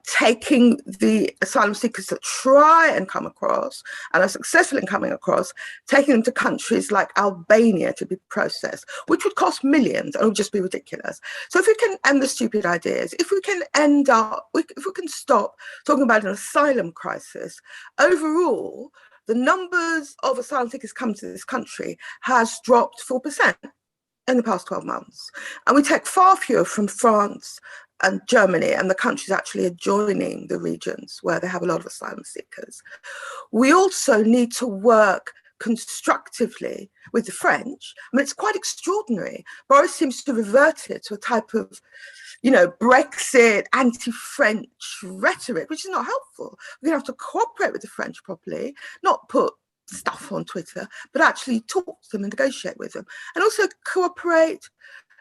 taking the asylum seekers that try and come across and are successful in coming across, taking them to countries like Albania to be processed, which would cost millions and would just be ridiculous. So if we can end the stupid ideas, if we can if we can stop talking about an asylum crisis, overall, the numbers of asylum seekers coming to this country has dropped 4% in the past 12 months. And we take far fewer from France and Germany and the countries actually adjoining the regions where they have a lot of asylum seekers. We also need to work constructively with the French. I mean, it's quite extraordinary. Boris seems to have reverted to a type of, Brexit, anti-French rhetoric, which is not helpful. We're going to have to cooperate with the French properly, not put stuff on Twitter, but actually talk to them and negotiate with them, and also cooperate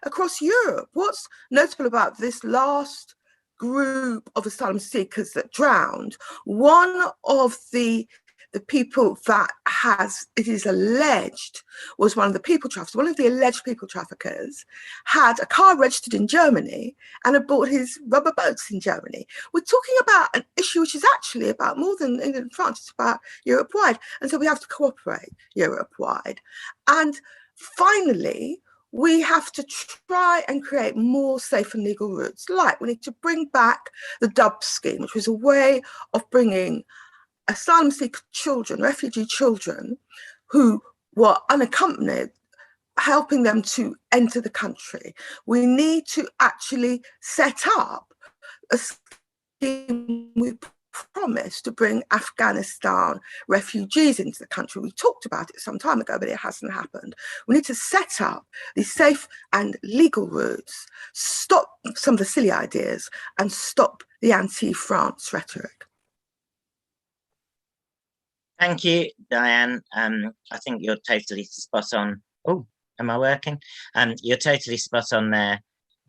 across Europe. What's notable about this last group of asylum seekers that drowned, one of the people that it is alleged was one of the people traffickers, one of the alleged people traffickers had a car registered in Germany and had bought his rubber boats in Germany. We're talking about an issue which is actually about more than England and France, it's about Europe-wide. And so we have to cooperate Europe-wide. And finally, we have to try and create more safe and legal routes. Like we need to bring back the DUB scheme, which was a way of bringing asylum seeker children, refugee children who were unaccompanied, helping them to enter the country. We need to actually set up a scheme we promised to bring Afghanistan refugees into the country. We talked about it some time ago, but it hasn't happened. We need to set up these safe and legal routes, stop some of the silly ideas, and stop the anti-France rhetoric.
Thank you, Diane. I think you're totally spot on. Oh, am I working? You're totally spot on there,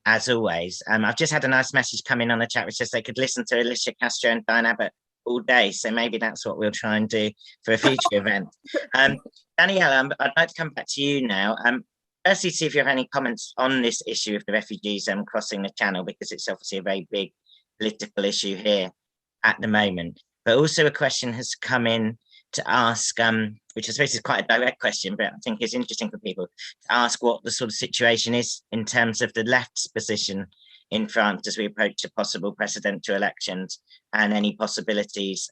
as always. I've just had a nice message come in on the chat which says they could listen to Alicia Castro and Diane Abbott all day. So maybe that's what we'll try and do for a future event. Danièle, I'd like to come back to you now. firstly see if you have any comments on this issue of the refugees crossing the channel, because it's obviously a very big political issue here at the moment. But also a question has come in to ask, which I suppose is quite a direct question, but I think it's interesting for people to ask what the sort of situation is in terms of the left's position in France as we approach the possible presidential elections and any possibilities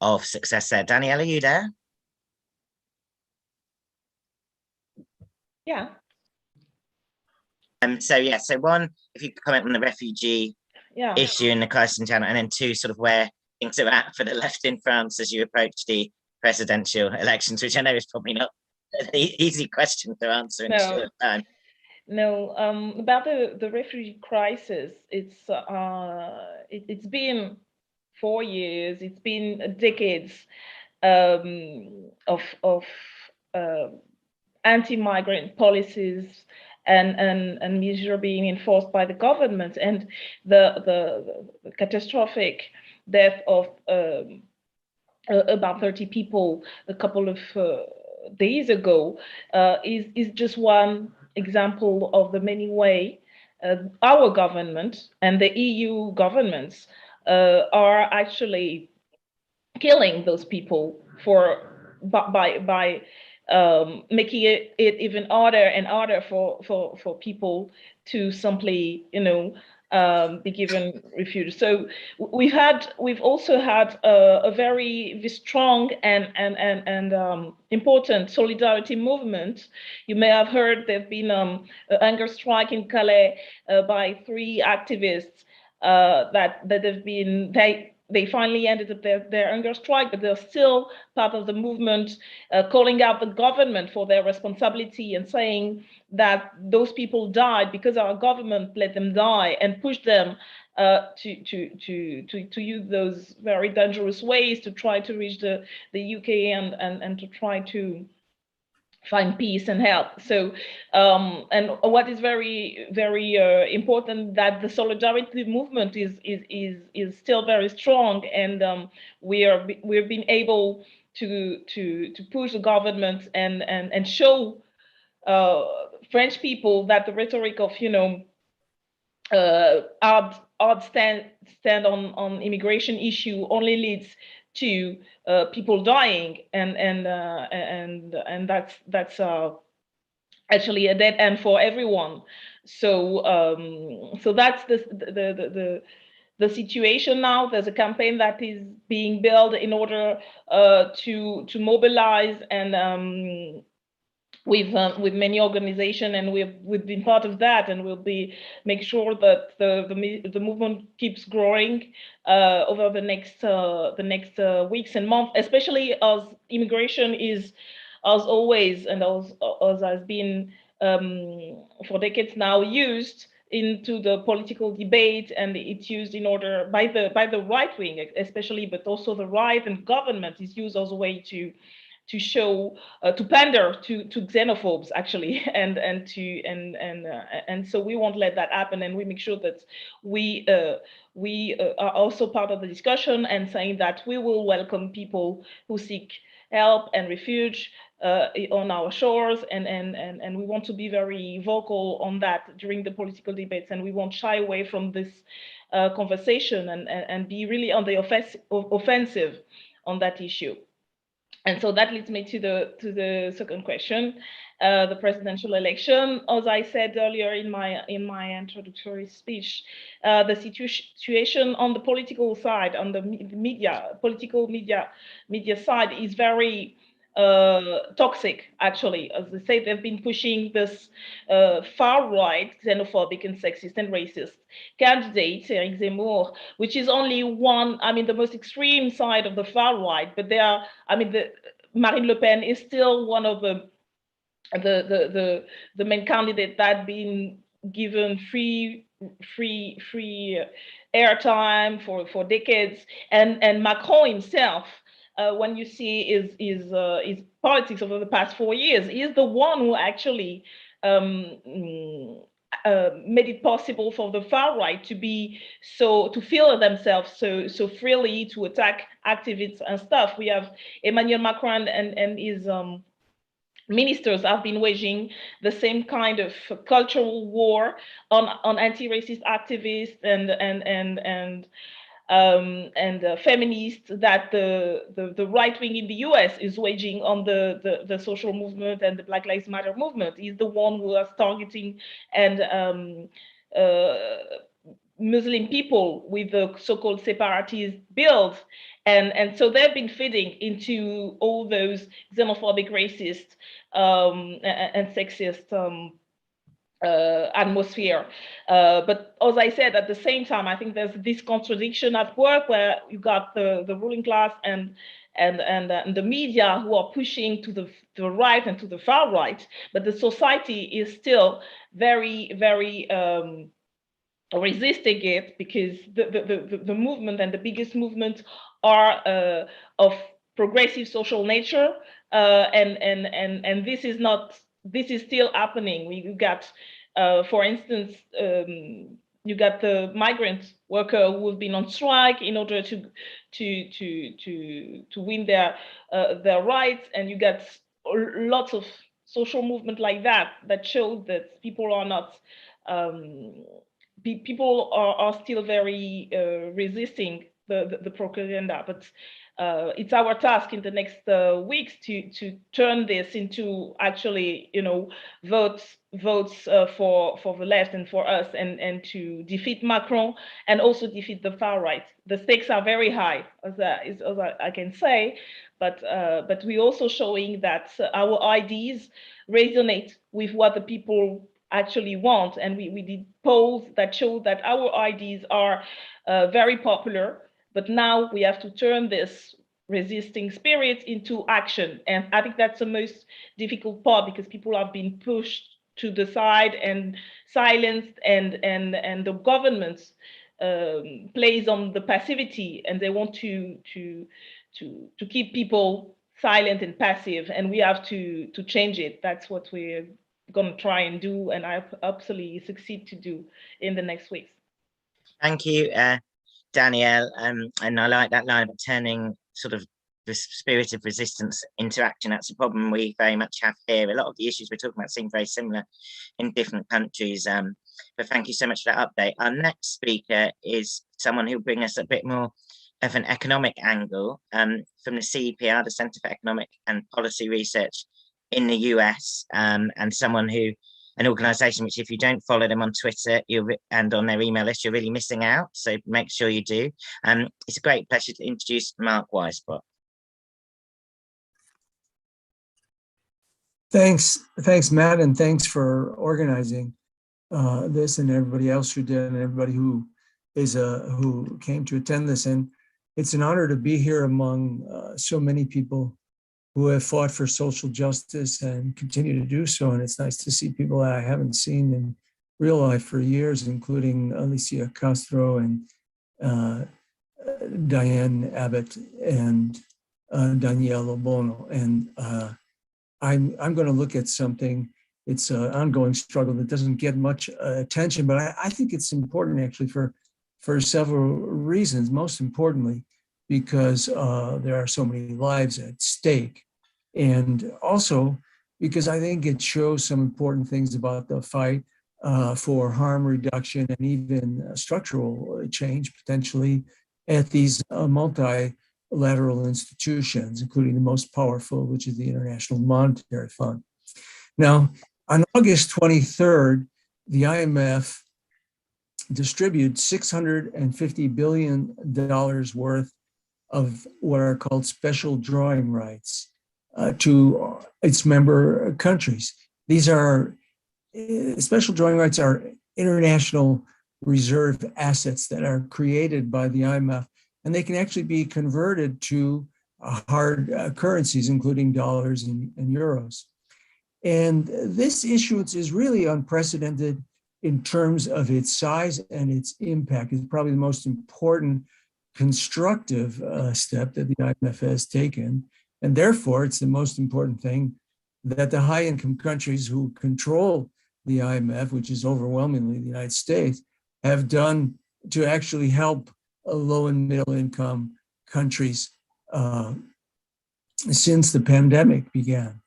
of success there. Danièle, are you there?
Yeah.
So one, if you could comment on the refugee issue in the crisis channel, and then two, sort of where things are at for the left in France as you approach the presidential elections, which I know is probably not an easy question to answer in a short time.
No, about the refugee crisis, it's been 4 years, it's been decades of anti-migrant policies and measures being enforced by the government, and the catastrophic death of about 30 people a couple of days ago is just one example of the many ways our government and the EU governments are actually killing those people by making it even harder and harder for people to simply, be given refuge. So we've also had a very strong and important solidarity movement. You may have heard there've been an hunger strike in Calais by 3 activists that have been they finally ended up their hunger strike, but they're still part of the movement, calling out the government for their responsibility and saying that those people died because our government let them die and pushed them to use those very dangerous ways to try to reach the UK and to try to find peace and help. So, and what is very, very important, that the solidarity movement is still very strong, and we've been able to push the government and show French people that the rhetoric of hard stand on immigration issue only leads to people dying, and that's actually a dead end for everyone. So so that's the situation now. There's a campaign that is being built in order to mobilize, and with many organizations, and we've been part of that, and we'll make sure that the movement keeps growing over the next weeks and months, especially as immigration is, as always, and as has been for decades now, used into the political debate, and it's used in order by the right wing especially, but also the right and government is used as a way to show to pander to xenophobes actually, and so we won't let that happen, and we make sure that we are also part of the discussion and saying that we will welcome people who seek help and refuge on our shores, and we want to be very vocal on that during the political debates, and we won't shy away from this conversation and be really on the offensive on that issue. And so that leads me to the second question, the presidential election. As I said earlier in my introductory speech, the situation on the political side, on the political media side, is very toxic, actually. As I say, they've been pushing this far-right, xenophobic and sexist and racist candidate, Eric Zemmour, which is only one, the most extreme side of the far-right, but Marine Le Pen is still one of the main candidates that been given free airtime for decades, and Macron himself, when you see his politics over the past 4 years, he is the one who actually made it possible for the far right to feel themselves so freely to attack activists and stuff. We have Emmanuel Macron and his ministers have been waging the same kind of cultural war on anti-racist activists and feminists that the right wing in the US is waging on the social movement and the Black Lives Matter movement. Is the one who is targeting and Muslim people with the so-called separatist bills. And so they've been feeding into all those xenophobic, racist, and sexist atmosphere. But as I said, at the same time, I think there's this contradiction at work where you got the ruling class and the media who are pushing to the right and to the far right, but the society is still very, very resisting it, because the movement and the biggest movement are of progressive social nature, and this is still happening. We got, for instance, you got the migrant worker who have been on strike in order to win their rights, and you got lots of social movement like that shows that people are not. People are still very resisting the propaganda, but it's our task in the next weeks to turn this into actually, votes for the left and for us, and to defeat Macron and also defeat the far right. The stakes are very high, as I can say, but we're also showing that our ideas resonate with what the people actually want, and we did polls that show that our ideas are very popular, but now we have to turn this resisting spirit into action, and I think that's the most difficult part, because people have been pushed to the side and silenced, and the government plays on the passivity, and they want to keep people silent and passive, and we have to change it. That's what we're going to try and do, and I absolutely succeed to do in the next weeks.
Thank you, Danièle, and I like that line about turning sort of the spirit of resistance into action. That's a problem we very much have here. A lot of the issues we're talking about seem very similar in different countries, but thank you so much for that update. Our next speaker is someone who'll bring us a bit more of an economic angle, from the CEPR, the Centre for Economic and Policy Research in the US, and someone who, an organization which, if you don't follow them on Twitter and on their email list, you're really missing out, so make sure you do. It's a great pleasure to introduce Mark Weisbrot.
Thanks, Matt, and thanks for organizing this, and everybody else who did, and everybody who came to attend this. And it's an honor to be here among so many people who have fought for social justice and continue to do so. And it's nice to see people that I haven't seen in real life for years, including Alicia Castro and Diane Abbott and Danièle Obono. And I'm going to look at something. It's an ongoing struggle that doesn't get much attention, but I think it's important actually for several reasons. Most importantly, because there are so many lives at stake, and also because I think it shows some important things about the fight for harm reduction and even structural change potentially at these multilateral institutions, including the most powerful, which is the International Monetary Fund. Now, on August 23rd, the IMF distributed $650 billion worth of what are called special drawing rights to its member countries. These are special drawing rights are international reserve assets that are created by the IMF, and they can actually be converted to hard currencies, including dollars and euros. And this issuance is really unprecedented in terms of its size and its impact. It's probably the most important constructive step that the IMF has taken. And therefore, it's the most important thing that the high-income countries who control the IMF, which is overwhelmingly the United States, have done to actually help low and middle-income countries since the pandemic began.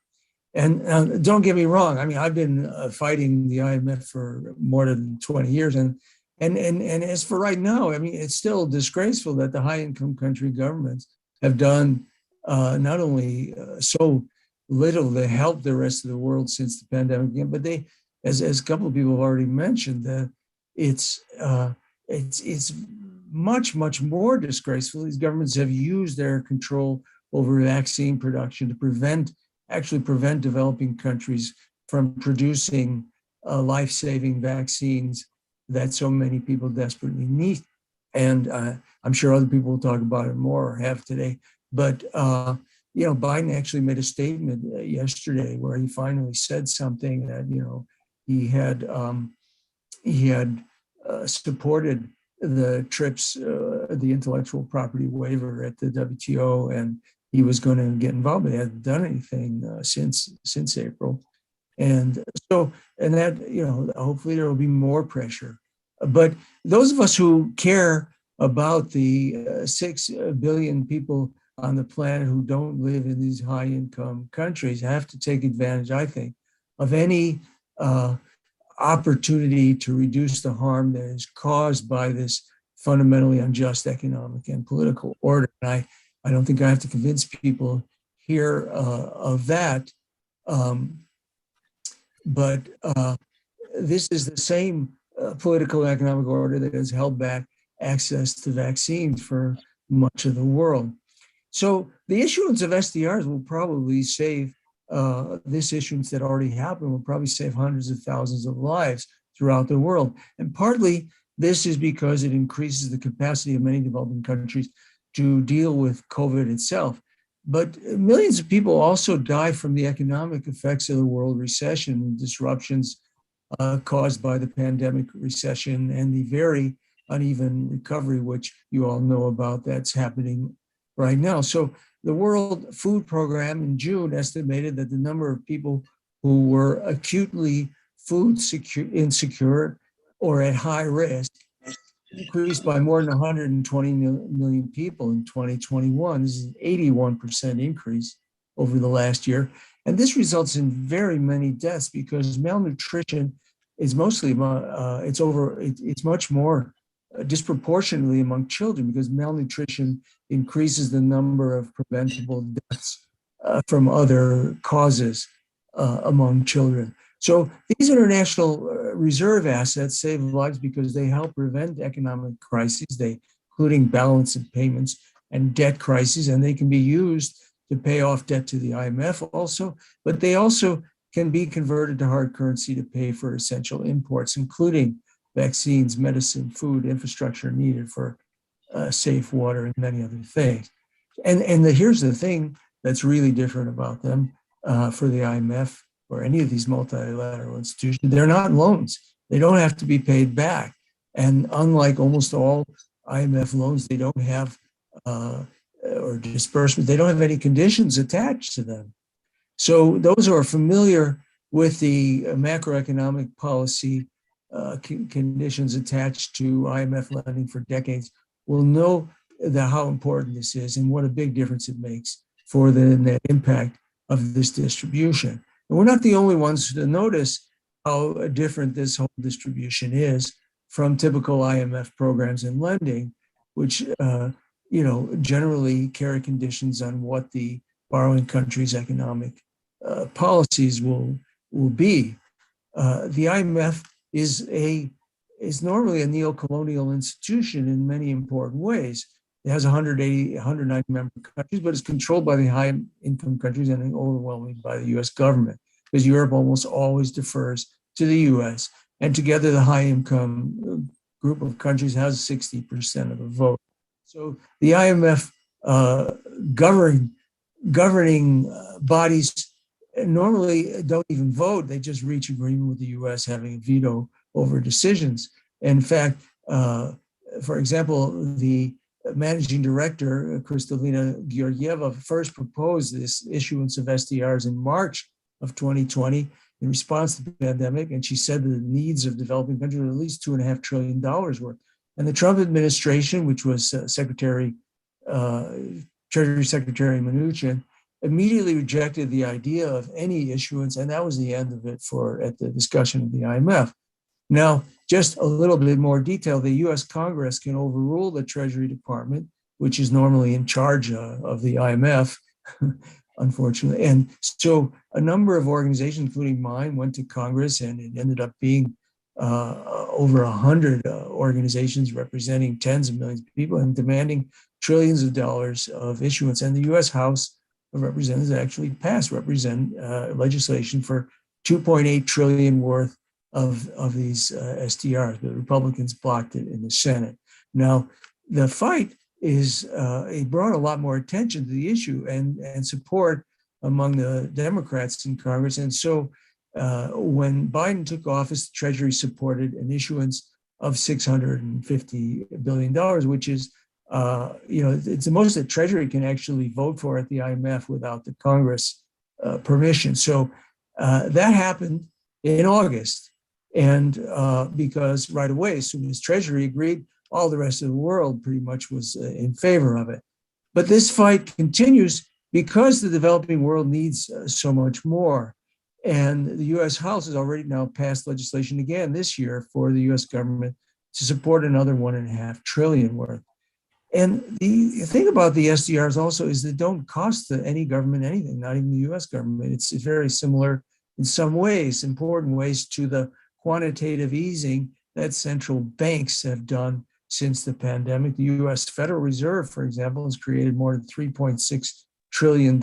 And don't get me wrong. I mean, I've been fighting the IMF for more than 20 years. And as for right now, I mean, it's still disgraceful that the high income country governments have done not only so little to help the rest of the world since the pandemic began, but they, as a couple of people have already mentioned, that it's much more disgraceful. These governments have used their control over vaccine production to prevent developing countries from producing life-saving vaccines that so many people desperately need. And I'm sure other people will talk about it more or have today. But Biden actually made a statement yesterday where he finally said something that he had supported the TRIPS, the intellectual property waiver at the WTO, and he was going to get involved, but he hasn't done anything since April. And that, hopefully there will be more pressure. But those of us who care about the 6 billion people on the planet who don't live in these high income countries have to take advantage, I think, of any opportunity to reduce the harm that is caused by this fundamentally unjust economic and political order. And I don't think I have to convince people here of that. But this is the same political and economic order that has held back access to vaccines for much of the world. So the issuance of SDRs will probably save, this issuance that already happened will probably save hundreds of thousands of lives throughout the world. And partly this is because it increases the capacity of many developing countries to deal with COVID itself. But millions of people also die from the economic effects of the world recession and disruptions caused by the pandemic recession and the very uneven recovery, which you all know about, that's happening right now. So the World Food Program in June estimated that the number of people who were acutely food insecure or at high risk increased by more than 120 million people in 2021. This is an 81% increase over the last year. And this results in very many deaths because malnutrition is mostly, it's much more disproportionately among children, because malnutrition increases the number of preventable deaths from other causes among children. So these international reserve assets save lives because they help prevent economic crises, including balance of payments and debt crises, and they can be used to pay off debt to the IMF also, but they also can be converted to hard currency to pay for essential imports, including vaccines, medicine, food, infrastructure needed for safe water and many other things. And here's the thing that's really different about them for the IMF or any of these multilateral institutions. They're not loans. They don't have to be paid back. And unlike almost all IMF loans, they don't have, or disbursements, they don't have any conditions attached to them. So those who are familiar with the macroeconomic policy conditions attached to IMF lending for decades will know how important this is and what a big difference it makes for the net impact of this distribution. And we're not the only ones to notice how different this whole distribution is from typical IMF programs and lending, which generally carry conditions on what the borrowing country's economic policies will be. The IMF is normally a neo-colonial institution in many important ways. It has 190 member countries, but it's controlled by the high-income countries and overwhelmingly by the U.S. government, because Europe almost always defers to the U.S. And together, the high-income group of countries has 60% of the vote. So the IMF governing bodies normally don't even vote. They just reach agreement with the U.S. having a veto over decisions. In fact, for example, the managing director, Kristalina Georgieva, first proposed this issuance of SDRs in March of 2020 in response to the pandemic. And she said that the needs of developing countries were at least $2.5 trillion worth. And the Trump administration, which was Treasury Secretary Mnuchin, immediately rejected the idea of any issuance, and that was the end of it at the discussion of the IMF. Now, just a little bit more detail, the US Congress can overrule the Treasury Department, which is normally in charge of the IMF, unfortunately. And so a number of organizations, including mine, went to Congress, and it ended up being over 100 organizations representing tens of millions of people and demanding trillions of dollars of issuance. And the US House of Representatives actually passed legislation for 2.8 trillion worth of these SDRs, but the Republicans blocked it in the Senate. Now, the fight it brought a lot more attention to the issue and support among the Democrats in Congress. And so when Biden took office, the Treasury supported an issuance of $650 billion, which is, it's the most that Treasury can actually vote for at the IMF without the Congress permission. So that happened in August. And because right away, as soon as Treasury agreed, all the rest of the world pretty much was in favor of it. But this fight continues because the developing world needs so much more. And the US House has already now passed legislation again this year for the US government to support another 1.5 trillion worth. And the thing about the SDRs also is they don't cost any government anything, not even the US government. It's very similar in some ways, important ways, to the quantitative easing that central banks have done since the pandemic. The US Federal Reserve, for example, has created more than $3.6 trillion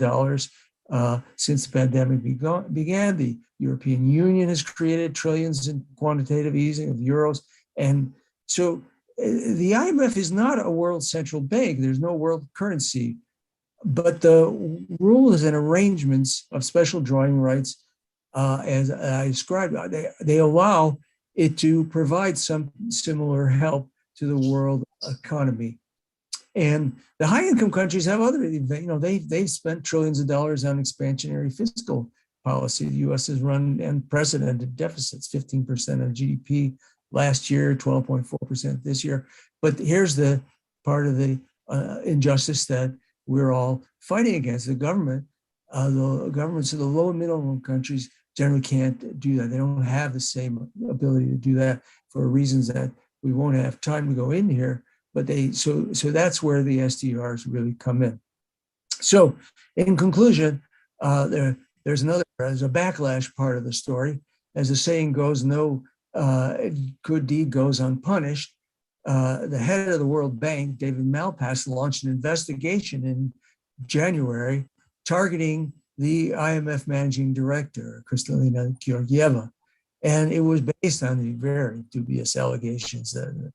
since the pandemic began. The European Union has created trillions in quantitative easing of euros. And so the IMF is not a world central bank. There's no world currency. But the rules and arrangements of special drawing rights, as I described, they allow it to provide some similar help to the world economy. And the high-income countries have other, they've spent trillions of dollars on expansionary fiscal policy. The U.S. has run unprecedented deficits, 15% of GDP last year, 12.4% this year. But here's the part of the injustice that we're all fighting against. The governments of the low and middle income countries generally can't do that. They don't have the same ability to do that for reasons that we won't have time to go in here. But so that's where the SDRs really come in. So in conclusion, there's a backlash part of the story. As the saying goes, no good deed goes unpunished. The head of the World Bank, David Malpass, launched an investigation in January targeting the IMF managing director, Kristalina Georgieva. And it was based on the very dubious allegations that,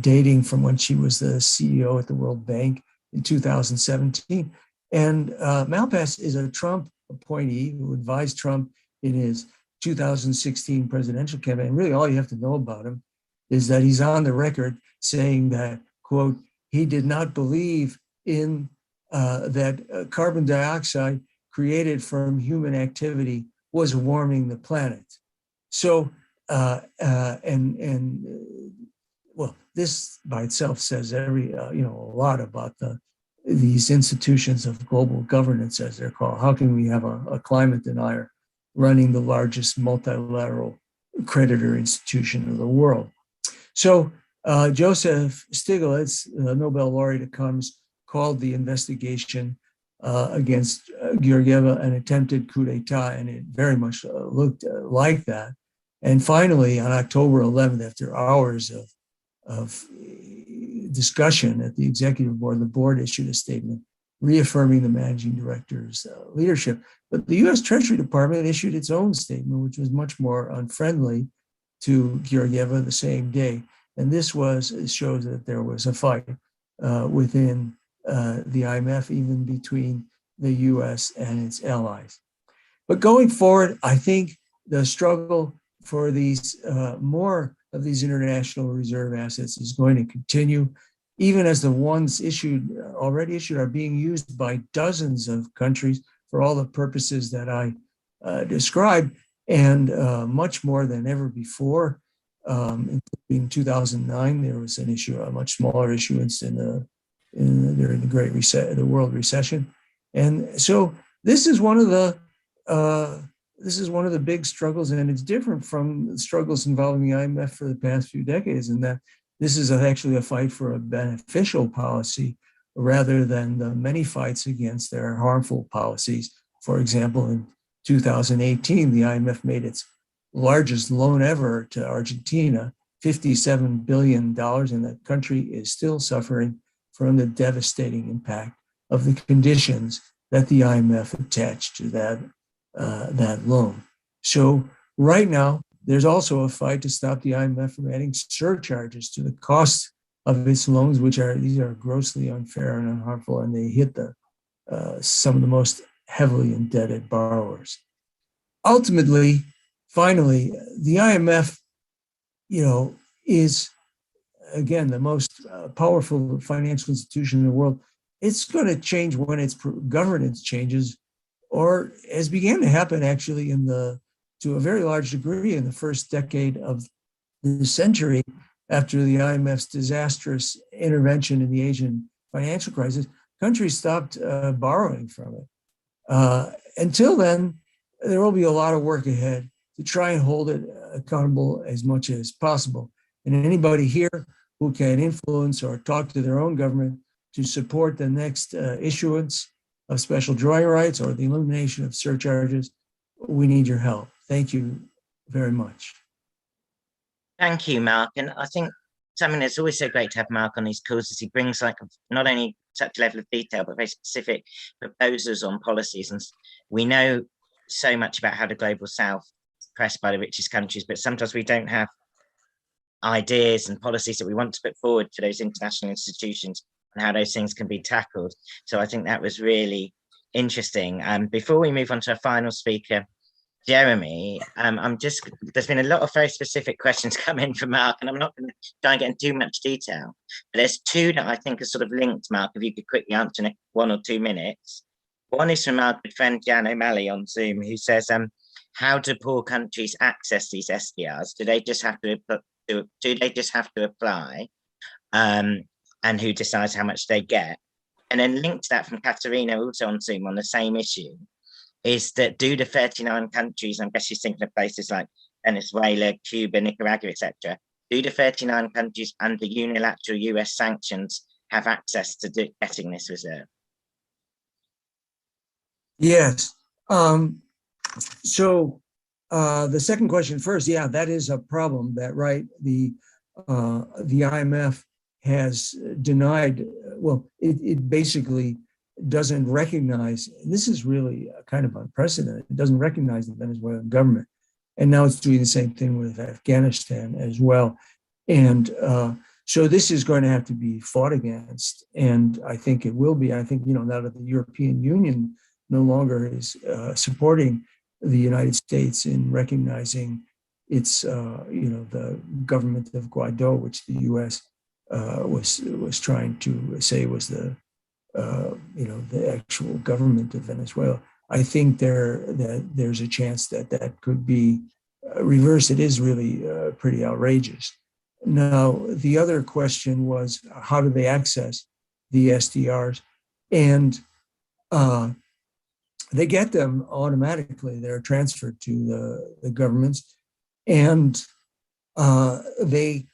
dating from when she was the CEO at the World Bank in 2017. And Malpass is a Trump appointee who advised Trump in his 2016 presidential campaign. Really, all you have to know about him is that he's on the record saying that, quote, he did not believe in that carbon dioxide created from human activity was warming the planet. So, well, this by itself says a lot about these institutions of global governance, as they're called. How can we have a climate denier running the largest multilateral creditor institution of the world? So Joseph Stiglitz, the Nobel laureate economist, called the investigation against Georgieva an attempted coup d'etat, and it very much looked like that. And finally, on October 11th, after hours of discussion at the executive board, the board issued a statement reaffirming the managing director's leadership. But the US Treasury Department issued its own statement, which was much more unfriendly to Georgieva the same day. And this shows that there was a fight within the IMF, even between the US and its allies. But going forward, I think the struggle for these more of these international reserve assets is going to continue, even as the ones already issued are being used by dozens of countries for all the purposes that I described, and much more than ever before. In 2009, there was a much smaller issuance during the Great Reset, the World Recession, And so this is one of the big struggles, and it's different from the struggles involving the IMF for the past few decades, in that this is actually a fight for a beneficial policy rather than the many fights against their harmful policies. For example, in 2018, the IMF made its largest loan ever to Argentina, $57 billion, and the country is still suffering from the devastating impact of the conditions that the IMF attached to that loan. So right now, there's also a fight to stop the IMF from adding surcharges to the cost of its loans, these are grossly unfair and unharmful, and they hit some of the most heavily indebted borrowers. Ultimately, finally, the IMF, is again the most powerful financial institution in the world. It's going to change when its governance changes, or as began to happen actually to a very large degree in the first decade of the century after the IMF's disastrous intervention in the Asian financial crisis. Countries stopped borrowing from it. Until then, there will be a lot of work ahead to try and hold it accountable as much as possible. And anybody here who can influence or talk to their own government to support the next issuance of special drawing rights or the elimination of surcharges, we need your help. Thank you very much.
Thank you, Mark. And I think something that's always so great to have Mark on these calls is he brings not only such a level of detail, but very specific proposals on policies. And we know so much about how the global south is pressed by the richest countries, but sometimes we don't have ideas and policies that we want to put forward to those international institutions and how those things can be tackled. So I think that was really interesting. Before we move on to our final speaker, Jeremy, there's been a lot of very specific questions come in from Mark, and I'm not going to try and get into too much detail, but there's two that I think are sort of linked, Mark, if you could quickly answer in 1 or 2 minutes. One is from our good friend Jan O'Malley on Zoom, who says, how do poor countries access these SDRs? Do they just have to apply? And who decides how much they get? And then linked to that from Katerina, also on Zoom on the same issue, is that do the 39 countries, I guess she's thinking of places like Venezuela, Cuba, Nicaragua, etc., do the 39 countries under unilateral US sanctions have access to getting this reserve?
Yes. So the second question first, yeah, that is a problem. That right, the IMF has denied. Well, it basically doesn't recognize. This is really kind of unprecedented. It doesn't recognize the Venezuelan government, and now it's doing the same thing with Afghanistan as well. And so this is going to have to be fought against, and I think it will be. I think now that the European Union no longer is supporting the United States in recognizing its, the government of Guaido, which the U.S. was trying to say was the actual government of Venezuela. I think there's a chance that could be reversed. It is really pretty outrageous. Now, the other question was, how do they access the SDRs? And they get them automatically. They're transferred to the governments, and they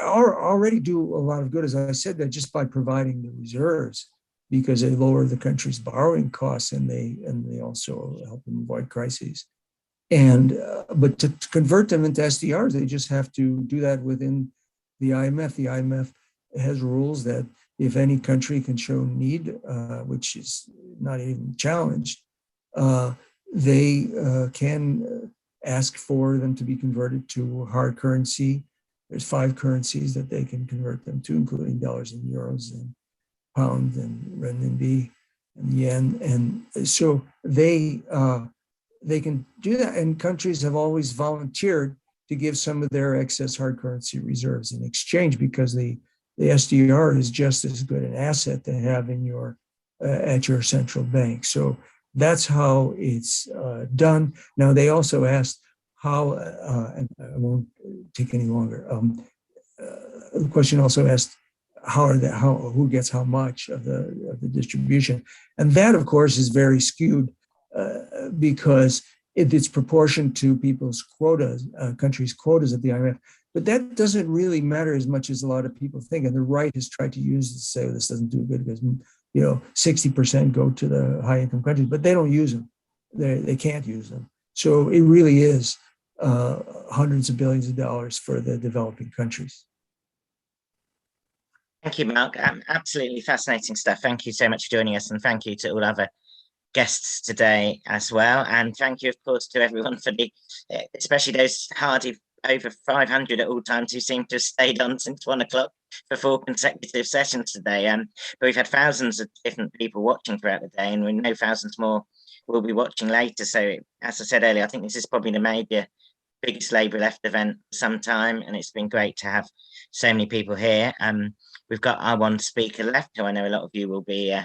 are already do a lot of good, as I said, that just by providing the reserves, because they lower the country's borrowing costs, and they also help them avoid crises. And but to convert them into SDRs, they just have to do that within the IMF. The IMF has rules that if any country can show need, which is not even challenged, they can ask for them to be converted to hard currency. There's 5 currencies that they can convert them to, including dollars and euros and pound and renminbi and yen. And so they can do that. And countries have always volunteered to give some of their excess hard currency reserves in exchange, because the SDR is just as good an asset to have in your at your central bank. So that's how it's done. Now, they also asked how, and I won't take any longer. The question also asked who gets how much of the distribution, and that of course is very skewed because it's proportion to people's quotas, countries' quotas at the IMF. But that doesn't really matter as much as a lot of people think. And the right has tried to use this to say, this doesn't do good because 60% go to the high income countries, but they don't use them. They can't use them. So it really is hundreds of billions of dollars for the developing countries.
Thank you, Mark. Absolutely fascinating stuff. Thank you so much for joining us, and thank you to all other guests today as well. And thank you, of course, to everyone for especially those hardy over 500 at all times who seem to have stayed on since 1 o'clock for 4 consecutive sessions today. But we've had thousands of different people watching throughout the day, and we know thousands more will be watching later. So as I said earlier, I think this is probably the biggest Labour left event sometime, and it's been great to have so many people here. We've got our one speaker left, who I know a lot of you will be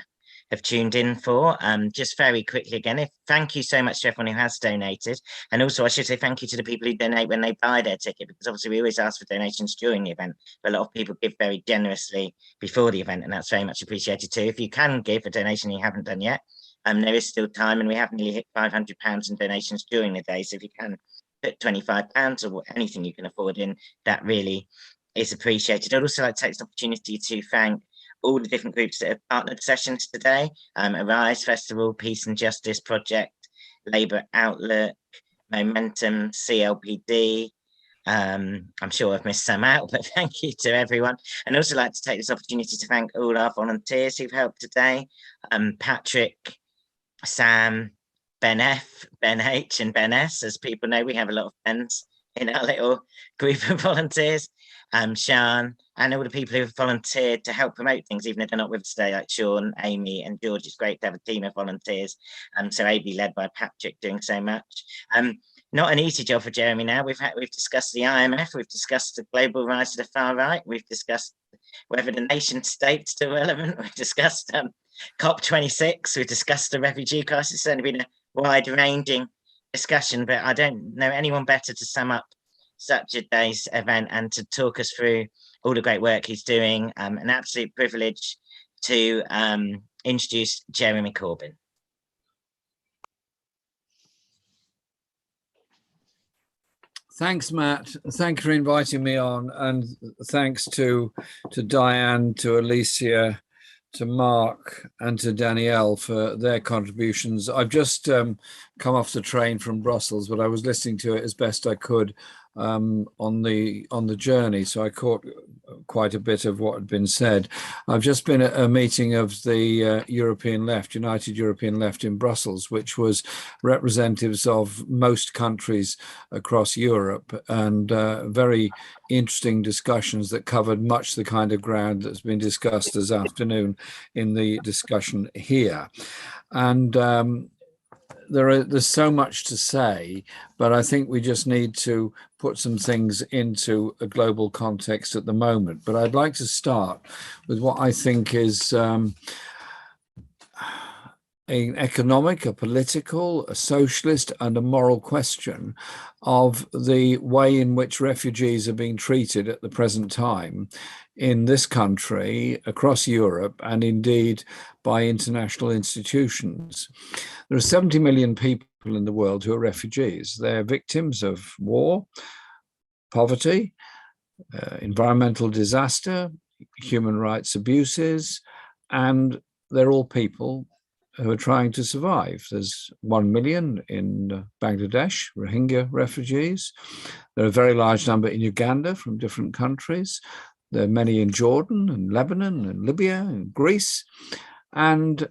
have tuned in for. Just very quickly again, thank you so much to everyone who has donated, and also I should say thank you to the people who donate when they buy their ticket, because obviously we always ask for donations during the event, but a lot of people give very generously before the event, and that's very much appreciated too. If you can give a donation you haven't done yet, there is still time, and we have nearly hit £500 in donations during the day, so if you can put £25 or anything you can afford in, that really is appreciated. I'd also like to take this opportunity to thank all the different groups that have partnered sessions today. Arise Festival, Peace and Justice Project, Labour Outlook, Momentum, CLPD. I'm sure I've missed some out, but thank you to everyone. And also like to take this opportunity to thank all our volunteers who've helped today. Patrick, Sam, Ben F, Ben H and Ben S. As people know, we have a lot of Bens in our little group of volunteers. Sian, and all the people who have volunteered to help promote things, even if they're not with us today, like Sean, Amy and George. It's great to have a team of volunteers. So ably led by Patrick doing so much. Not an easy job for Jeremy now. We've discussed the IMF, we've discussed the global rise to the far right, we've discussed whether the nation state's still relevant, we've discussed COP26, we've discussed the refugee crisis. It's only been a wide-ranging discussion, but I don't know anyone better to sum up such a day's event and to talk us through all the great work he's doing. An absolute privilege to introduce Jeremy Corbyn.
Thanks, Matt. Thank you for inviting me on, and thanks to Diane, to Alicia, to Mark and to Danièle for their contributions. I've just come off the train from Brussels, but I was listening to it as best I could on the journey, so I caught quite a bit of what had been said. I've just been at a meeting of the European Left, United European Left in Brussels, which was representatives of most countries across Europe, and very interesting discussions that covered much the kind of ground that's been discussed this afternoon in the discussion here. And there's so much to say, but I think we just need to put some things into a global context at the moment. But I'd like to start with what I think is an economic, a political, a socialist, and a moral question of the way in which refugees are being treated at the present time in this country, across Europe, and indeed by international institutions. There are 70 million people in the world who are refugees. They're victims of war, poverty, environmental disaster, human rights abuses, and they're all people who are trying to survive. There's 1 million in Bangladesh, Rohingya refugees. There are a very large number in Uganda from different countries. There are many in Jordan and Lebanon and Libya and Greece, and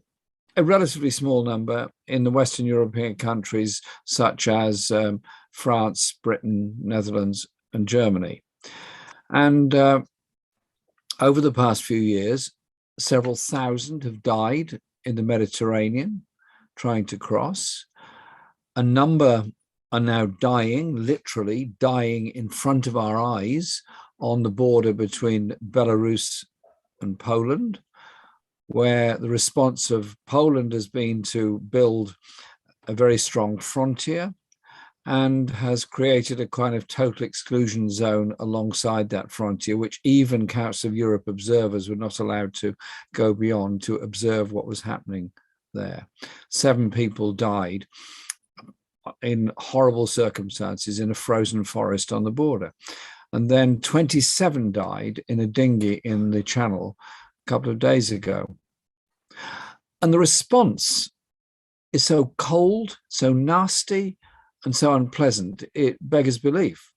a relatively small number in the Western European countries such as France, Britain, Netherlands, and Germany. And over the past few years, several thousand have died in the Mediterranean trying to cross. A number are now dying, literally dying in front of our eyes on the border between Belarus and Poland, where the response of Poland has been to build a very strong frontier and has created a kind of total exclusion zone alongside that frontier, which even Council of Europe observers were not allowed to go beyond to observe what was happening there. 7 people died in horrible circumstances in a frozen forest on the border. And then 27 died in a dinghy in the Channel a couple of days ago. And the response is so cold, so nasty, and so unpleasant, it beggars belief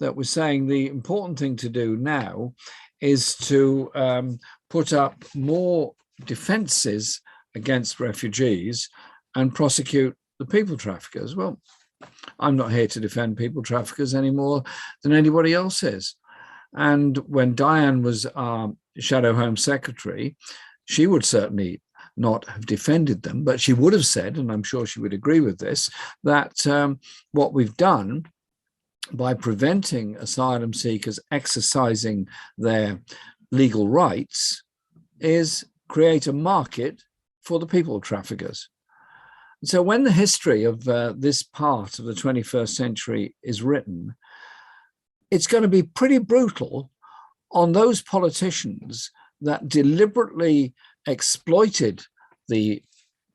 that we're saying the important thing to do now is to put up more defences against refugees and prosecute the people traffickers. Well, I'm not here to defend people traffickers any more than anybody else is. And when Diane was our Shadow Home Secretary, she would certainly not have defended them, but she would have said, and I'm sure she would agree with this, that what we've done by preventing asylum seekers exercising their legal rights is create a market for the people traffickers. So when the history of this part of the 21st century is written, it's going to be pretty brutal on those politicians that deliberately exploited the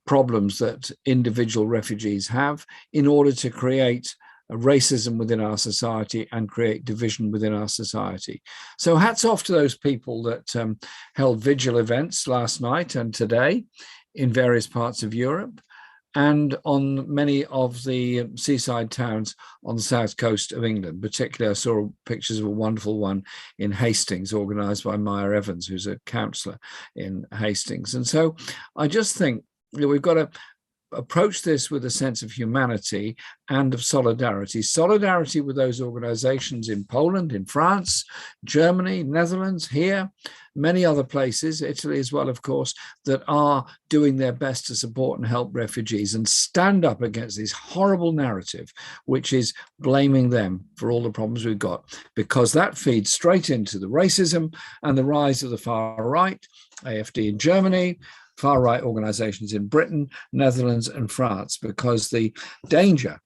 problems that individual refugees have in order to create a racism within our society and create division within our society. So hats off to those people that held vigil events last night and today in various parts of Europe and on many of the seaside towns on the south coast of England. Particularly, I saw pictures of a wonderful one in Hastings, organised by Maya Evans, who's a councillor in Hastings. And so I just think that we've got to approach this with a sense of humanity and of solidarity. Solidarity with those organizations in Poland, in France, Germany, Netherlands, here, many other places, Italy as well, of course, that are doing their best to support and help refugees and stand up against this horrible narrative, which is blaming them for all the problems we've got, because that feeds straight into the racism and the rise of the far right, AfD in Germany, far-right organizations in Britain, Netherlands, and France, because the danger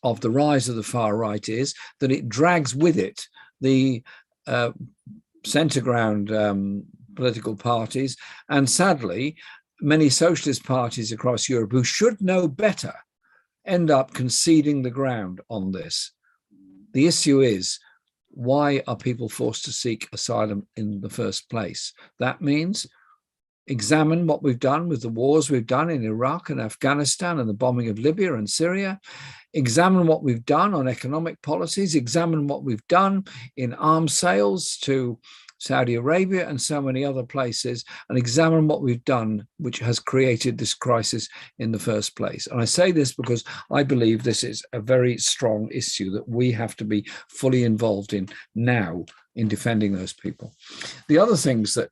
of the rise of the far right is that it drags with it the centre ground political parties, and sadly, many socialist parties across Europe who should know better end up conceding the ground on this. The issue is, why are people forced to seek asylum in the first place? That means examine what we've done with the wars we've done in Iraq and Afghanistan and the bombing of Libya and Syria. Examine what we've done on economic policies. Examine what we've done in arms sales to Saudi Arabia and so many other places, and examine what we've done, which has created this crisis in the first place. And I say this because I believe this is a very strong issue that we have to be fully involved in now in defending those people. The other things that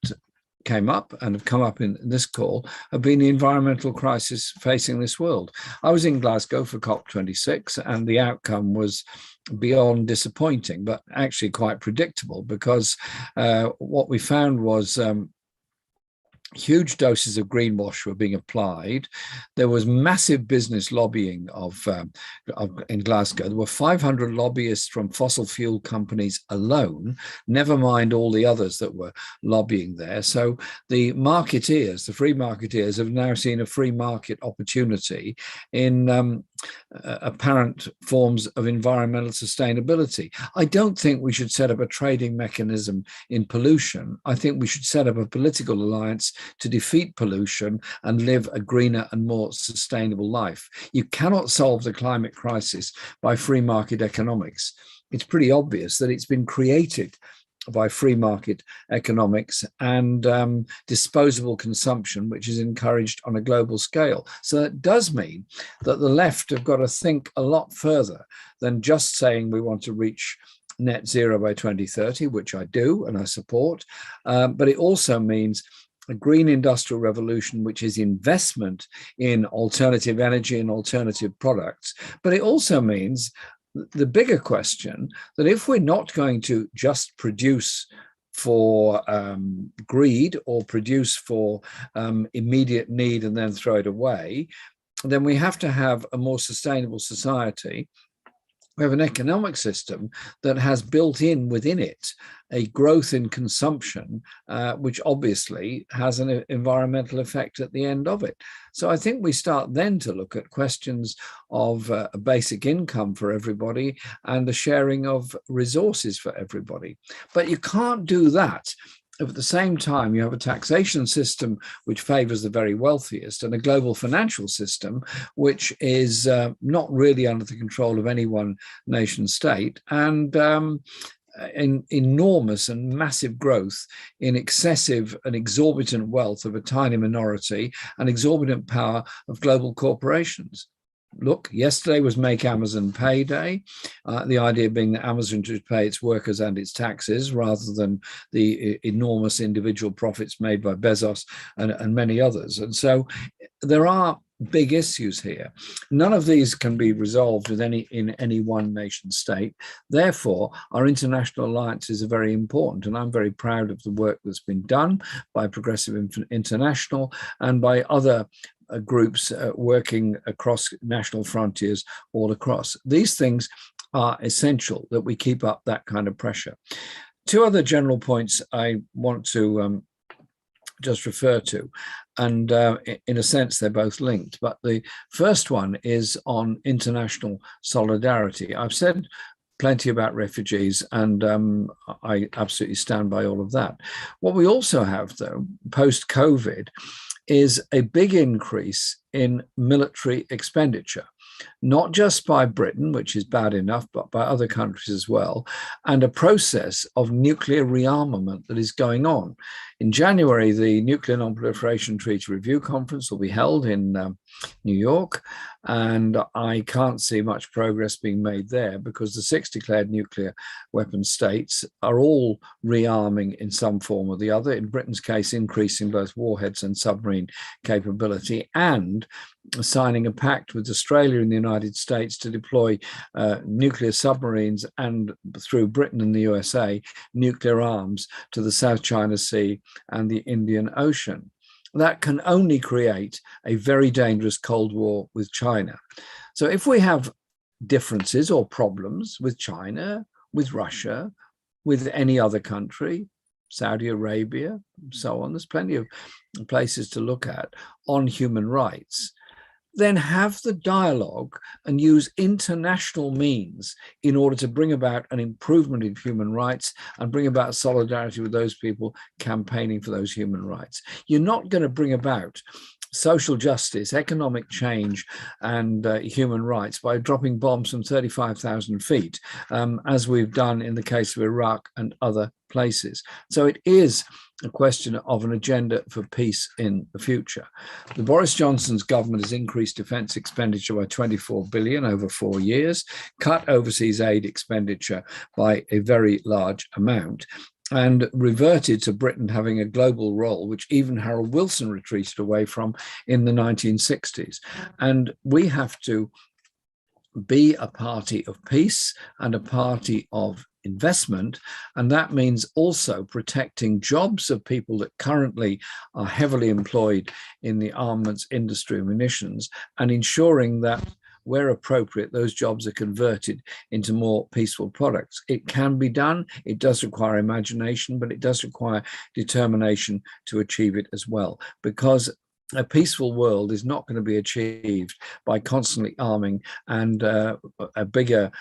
came up and have come up in this call have been the environmental crisis facing this world. I was in Glasgow for COP26 and the outcome was beyond disappointing, but actually quite predictable, because what we found was huge doses of greenwash were being applied. There was massive business lobbying in Glasgow. There were 500 lobbyists from fossil fuel companies alone, never mind all the others that were lobbying there. So the marketeers, the free marketeers, have now seen a free market opportunity in apparent forms of environmental sustainability. I don't think we should set up a trading mechanism in pollution. I think we should set up a political alliance to defeat pollution and live a greener and more sustainable life. You cannot solve the climate crisis by free market economics. It's pretty obvious that it's been created by free market economics and disposable consumption, which is encouraged on a global scale. So that does mean that the left have got to think a lot further than just saying we want to reach net zero by 2030, which I do and I support, but it also means a green industrial revolution, which is investment in alternative energy and alternative products. But it also means the bigger question that if we're not going to just produce for greed or produce for immediate need and then throw it away, then we have to have a more sustainable society We have an economic system that has built in within it a growth in consumption, which obviously has an environmental effect at the end of it. So I think we start then to look at questions of a basic income for everybody and the sharing of resources for everybody. But you can't do that if at the same time you have a taxation system which favors the very wealthiest and a global financial system which is not really under the control of any one nation state, and in enormous and massive growth in excessive and exorbitant wealth of a tiny minority and exorbitant power of global corporations. Look, yesterday was Make Amazon Pay Day. The idea being that Amazon should pay its workers and its taxes rather than the enormous individual profits made by Bezos and many others. And so there are big issues here. None of these can be resolved with in any one nation state. Therefore, our international alliances are very important, and I'm very proud of the work that's been done by Progressive International and by other groups working across national frontiers all across. These things are essential that we keep up that kind of pressure. Two other general points I want to just refer to, and in a sense they're both linked, but the first one is on international solidarity. I've said plenty about refugees, and I absolutely stand by all of that. What we also have, though, post-COVID, is a big increase in military expenditure, not just by Britain, which is bad enough, but by other countries as well, and a process of nuclear rearmament that is going on. In January, the Nuclear Non-Proliferation Treaty Review Conference will be held in New York, and I can't see much progress being made there because the 6 declared nuclear weapon states are all rearming in some form or the other. In Britain's case, increasing both warheads and submarine capability, and signing a pact with Australia and the United States to deploy nuclear submarines and, through Britain and the USA, nuclear arms to the South China Sea and the Indian Ocean. That can only create a very dangerous Cold War with China. So if we have differences or problems with China, with Russia, with any other country, Saudi Arabia, so on, there's plenty of places to look at on human rights, then have the dialogue and use international means in order to bring about an improvement in human rights and bring about solidarity with those people campaigning for those human rights. You're not going to bring about social justice, economic change, and human rights by dropping bombs from 35,000 feet, as we've done in the case of Iraq and other places. So it is a question of an agenda for peace in the future. The Boris Johnson's government has increased defence expenditure by 24 billion over 4 years, cut overseas aid expenditure by a very large amount, and reverted to Britain having a global role, which even Harold Wilson retreated away from in the 1960s. And we have to be a party of peace and a party of investment, and that means also protecting jobs of people that currently are heavily employed in the armaments industry and munitions, and ensuring that where appropriate, those jobs are converted into more peaceful products. It can be done. It does require imagination, but it does require determination to achieve it as well, because a peaceful world is not going to be achieved by constantly arming and a bigger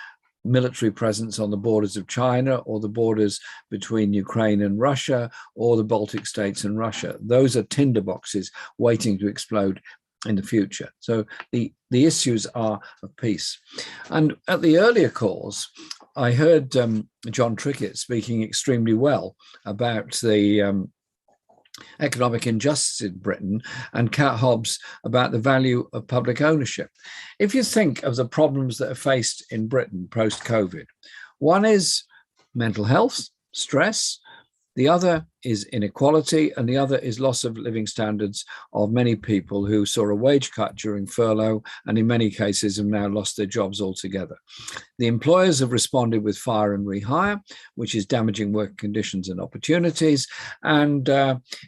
military presence on the borders of China or the borders between Ukraine and Russia or the Baltic states and Russia. Those are tinderboxes waiting to explode in the future. So the issues are of peace. And at the earlier calls, I heard Jon Trickett speaking extremely well about the economic injustice in Britain, and Cat Hobbs about the value of public ownership. If you think of the problems that are faced in Britain post-COVID, one is mental health, stress, the other is inequality, and the other is loss of living standards of many people who saw a wage cut during furlough and in many cases have now lost their jobs altogether. The employers have responded with fire and rehire, which is damaging work conditions and opportunities. And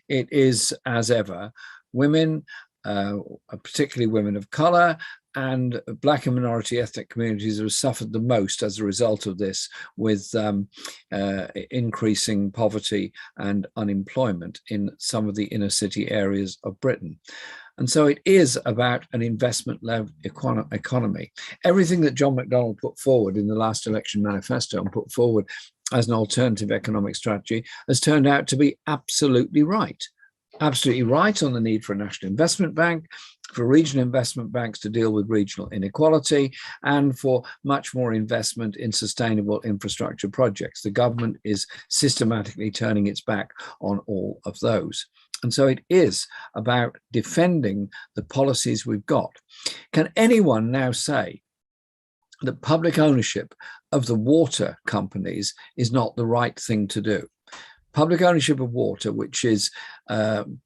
it is, as ever, women, particularly women of colour, and Black and minority ethnic communities have suffered the most as a result of this, with increasing poverty and unemployment in some of the inner city areas of Britain. And so it is about an investment-led economy. Everything that Jon McDonnell put forward in the last election manifesto and put forward as an alternative economic strategy has turned out to be absolutely right. Absolutely right on the need for a national investment bank, for regional investment banks to deal with regional inequality, and for much more investment in sustainable infrastructure projects. The government is systematically turning its back on all of those. And so it is about defending the policies we've got. Can anyone now say that public ownership of the water companies is not the right thing to do? Public ownership of water, which is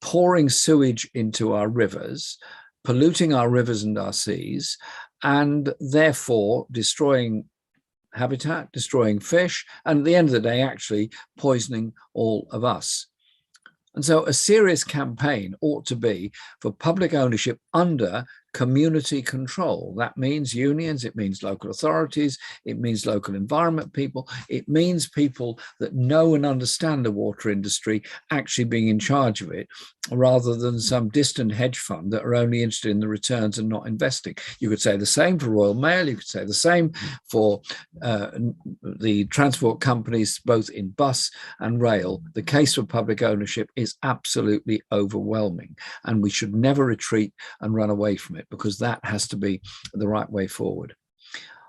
pouring sewage into our rivers, polluting our rivers and our seas, and therefore destroying habitat, destroying fish, and at the end of the day, actually poisoning all of us. And so a serious campaign ought to be for public ownership under community control. That means unions, it means local authorities, it means local environment people, it means people that know and understand the water industry actually being in charge of it, rather than some distant hedge fund that are only interested in the returns and not investing. You could say the same for Royal Mail, you could say the same for the transport companies, both in bus and rail. The case for public ownership is absolutely overwhelming, and we should never retreat and run away from it, because that has to be the right way forward.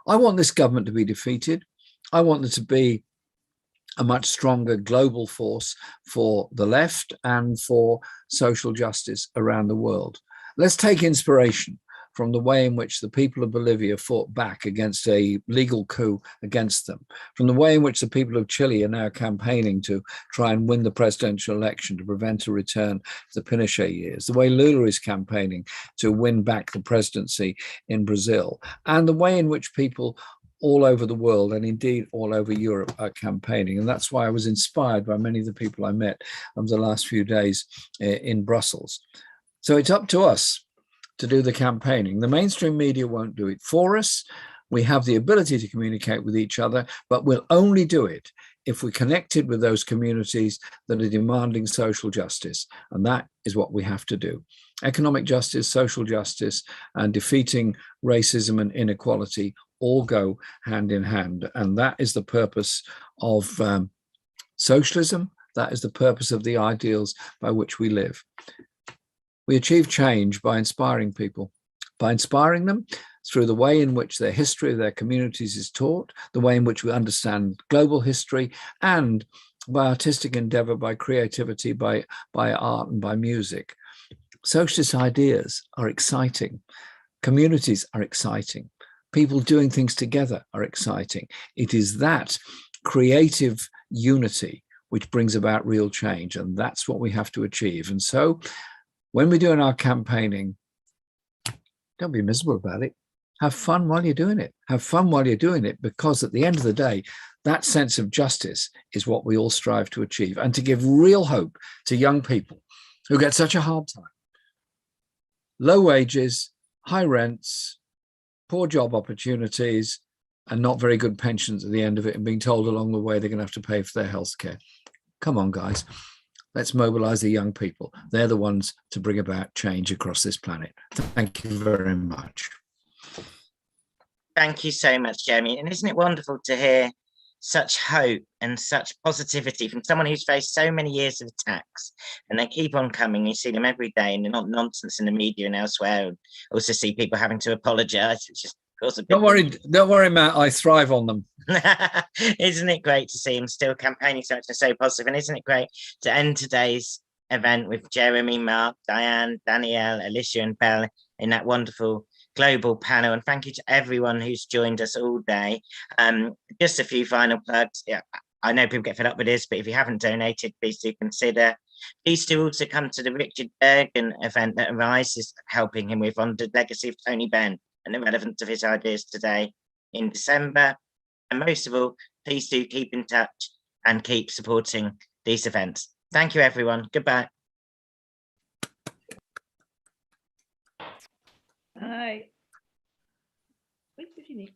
I want this government to be defeated. I want there to be a much stronger global force for the left and for social justice around the world. Let's take inspiration from the way in which the people of Bolivia fought back against a legal coup against them, from the way in which the people of Chile are now campaigning to try and win the presidential election to prevent a return to the Pinochet years, the way Lula is campaigning to win back the presidency in Brazil, and the way in which people all over the world, and indeed all over Europe, are campaigning. And that's why I was inspired by many of the people I met over the last few days in Brussels. So it's up to us to do the campaigning. The mainstream media won't do it for us. We have the ability to communicate with each other, but we'll only do it if we're connected with those communities that are demanding social justice. And that is what we have to do. Economic justice, social justice, and defeating racism and inequality all go hand in hand. And that is the purpose of socialism. That is the purpose of the ideals by which we live. We achieve change by inspiring people, by inspiring them through the way in which their history of their communities is taught, the way in which we understand global history, and by artistic endeavor, by creativity, by art and by music. Socialist ideas are exciting. Communities are exciting. People doing things together are exciting. It is that creative unity which brings about real change, and that's what we have to achieve. And so when we're doing our campaigning, don't be miserable about it. Have fun while you're doing it. Have fun while you're doing it, because at the end of the day, that sense of justice is what we all strive to achieve, and to give real hope to young people who get such a hard time. Low wages, high rents, poor job opportunities, and not very good pensions at the end of it, and being told along the way they're going to have to pay for their healthcare. Come on, guys. Let's mobilize the young people. They're the ones to bring about change across this planet. Thank you very much.
Thank you so much, Jeremy. And isn't it wonderful to hear such hope and such positivity from someone who's faced so many years of attacks, and they keep on coming. You see them every day, and they're not nonsense in the media and elsewhere. And also see people having to apologize, which is, of course, a big
don't worry, Matt. I thrive on them.
Isn't it great to see him still campaigning so much and so positive? And isn't it great to end today's event with Jeremy, Mark, Diane, Danièle, Alicia, and Belle in that wonderful global panel. And thank you to everyone who's joined us all day. Just a few final plugs. Yeah, I know people get fed up with this, but if you haven't donated, please do consider. Please do also come to the Richard Burgon event that Arise is helping him with on the legacy of Tony Benn and the relevance of his ideas today in December. And most of all, please do keep in touch and keep supporting these events. Thank you, everyone. Goodbye.
Hi. c'est fini.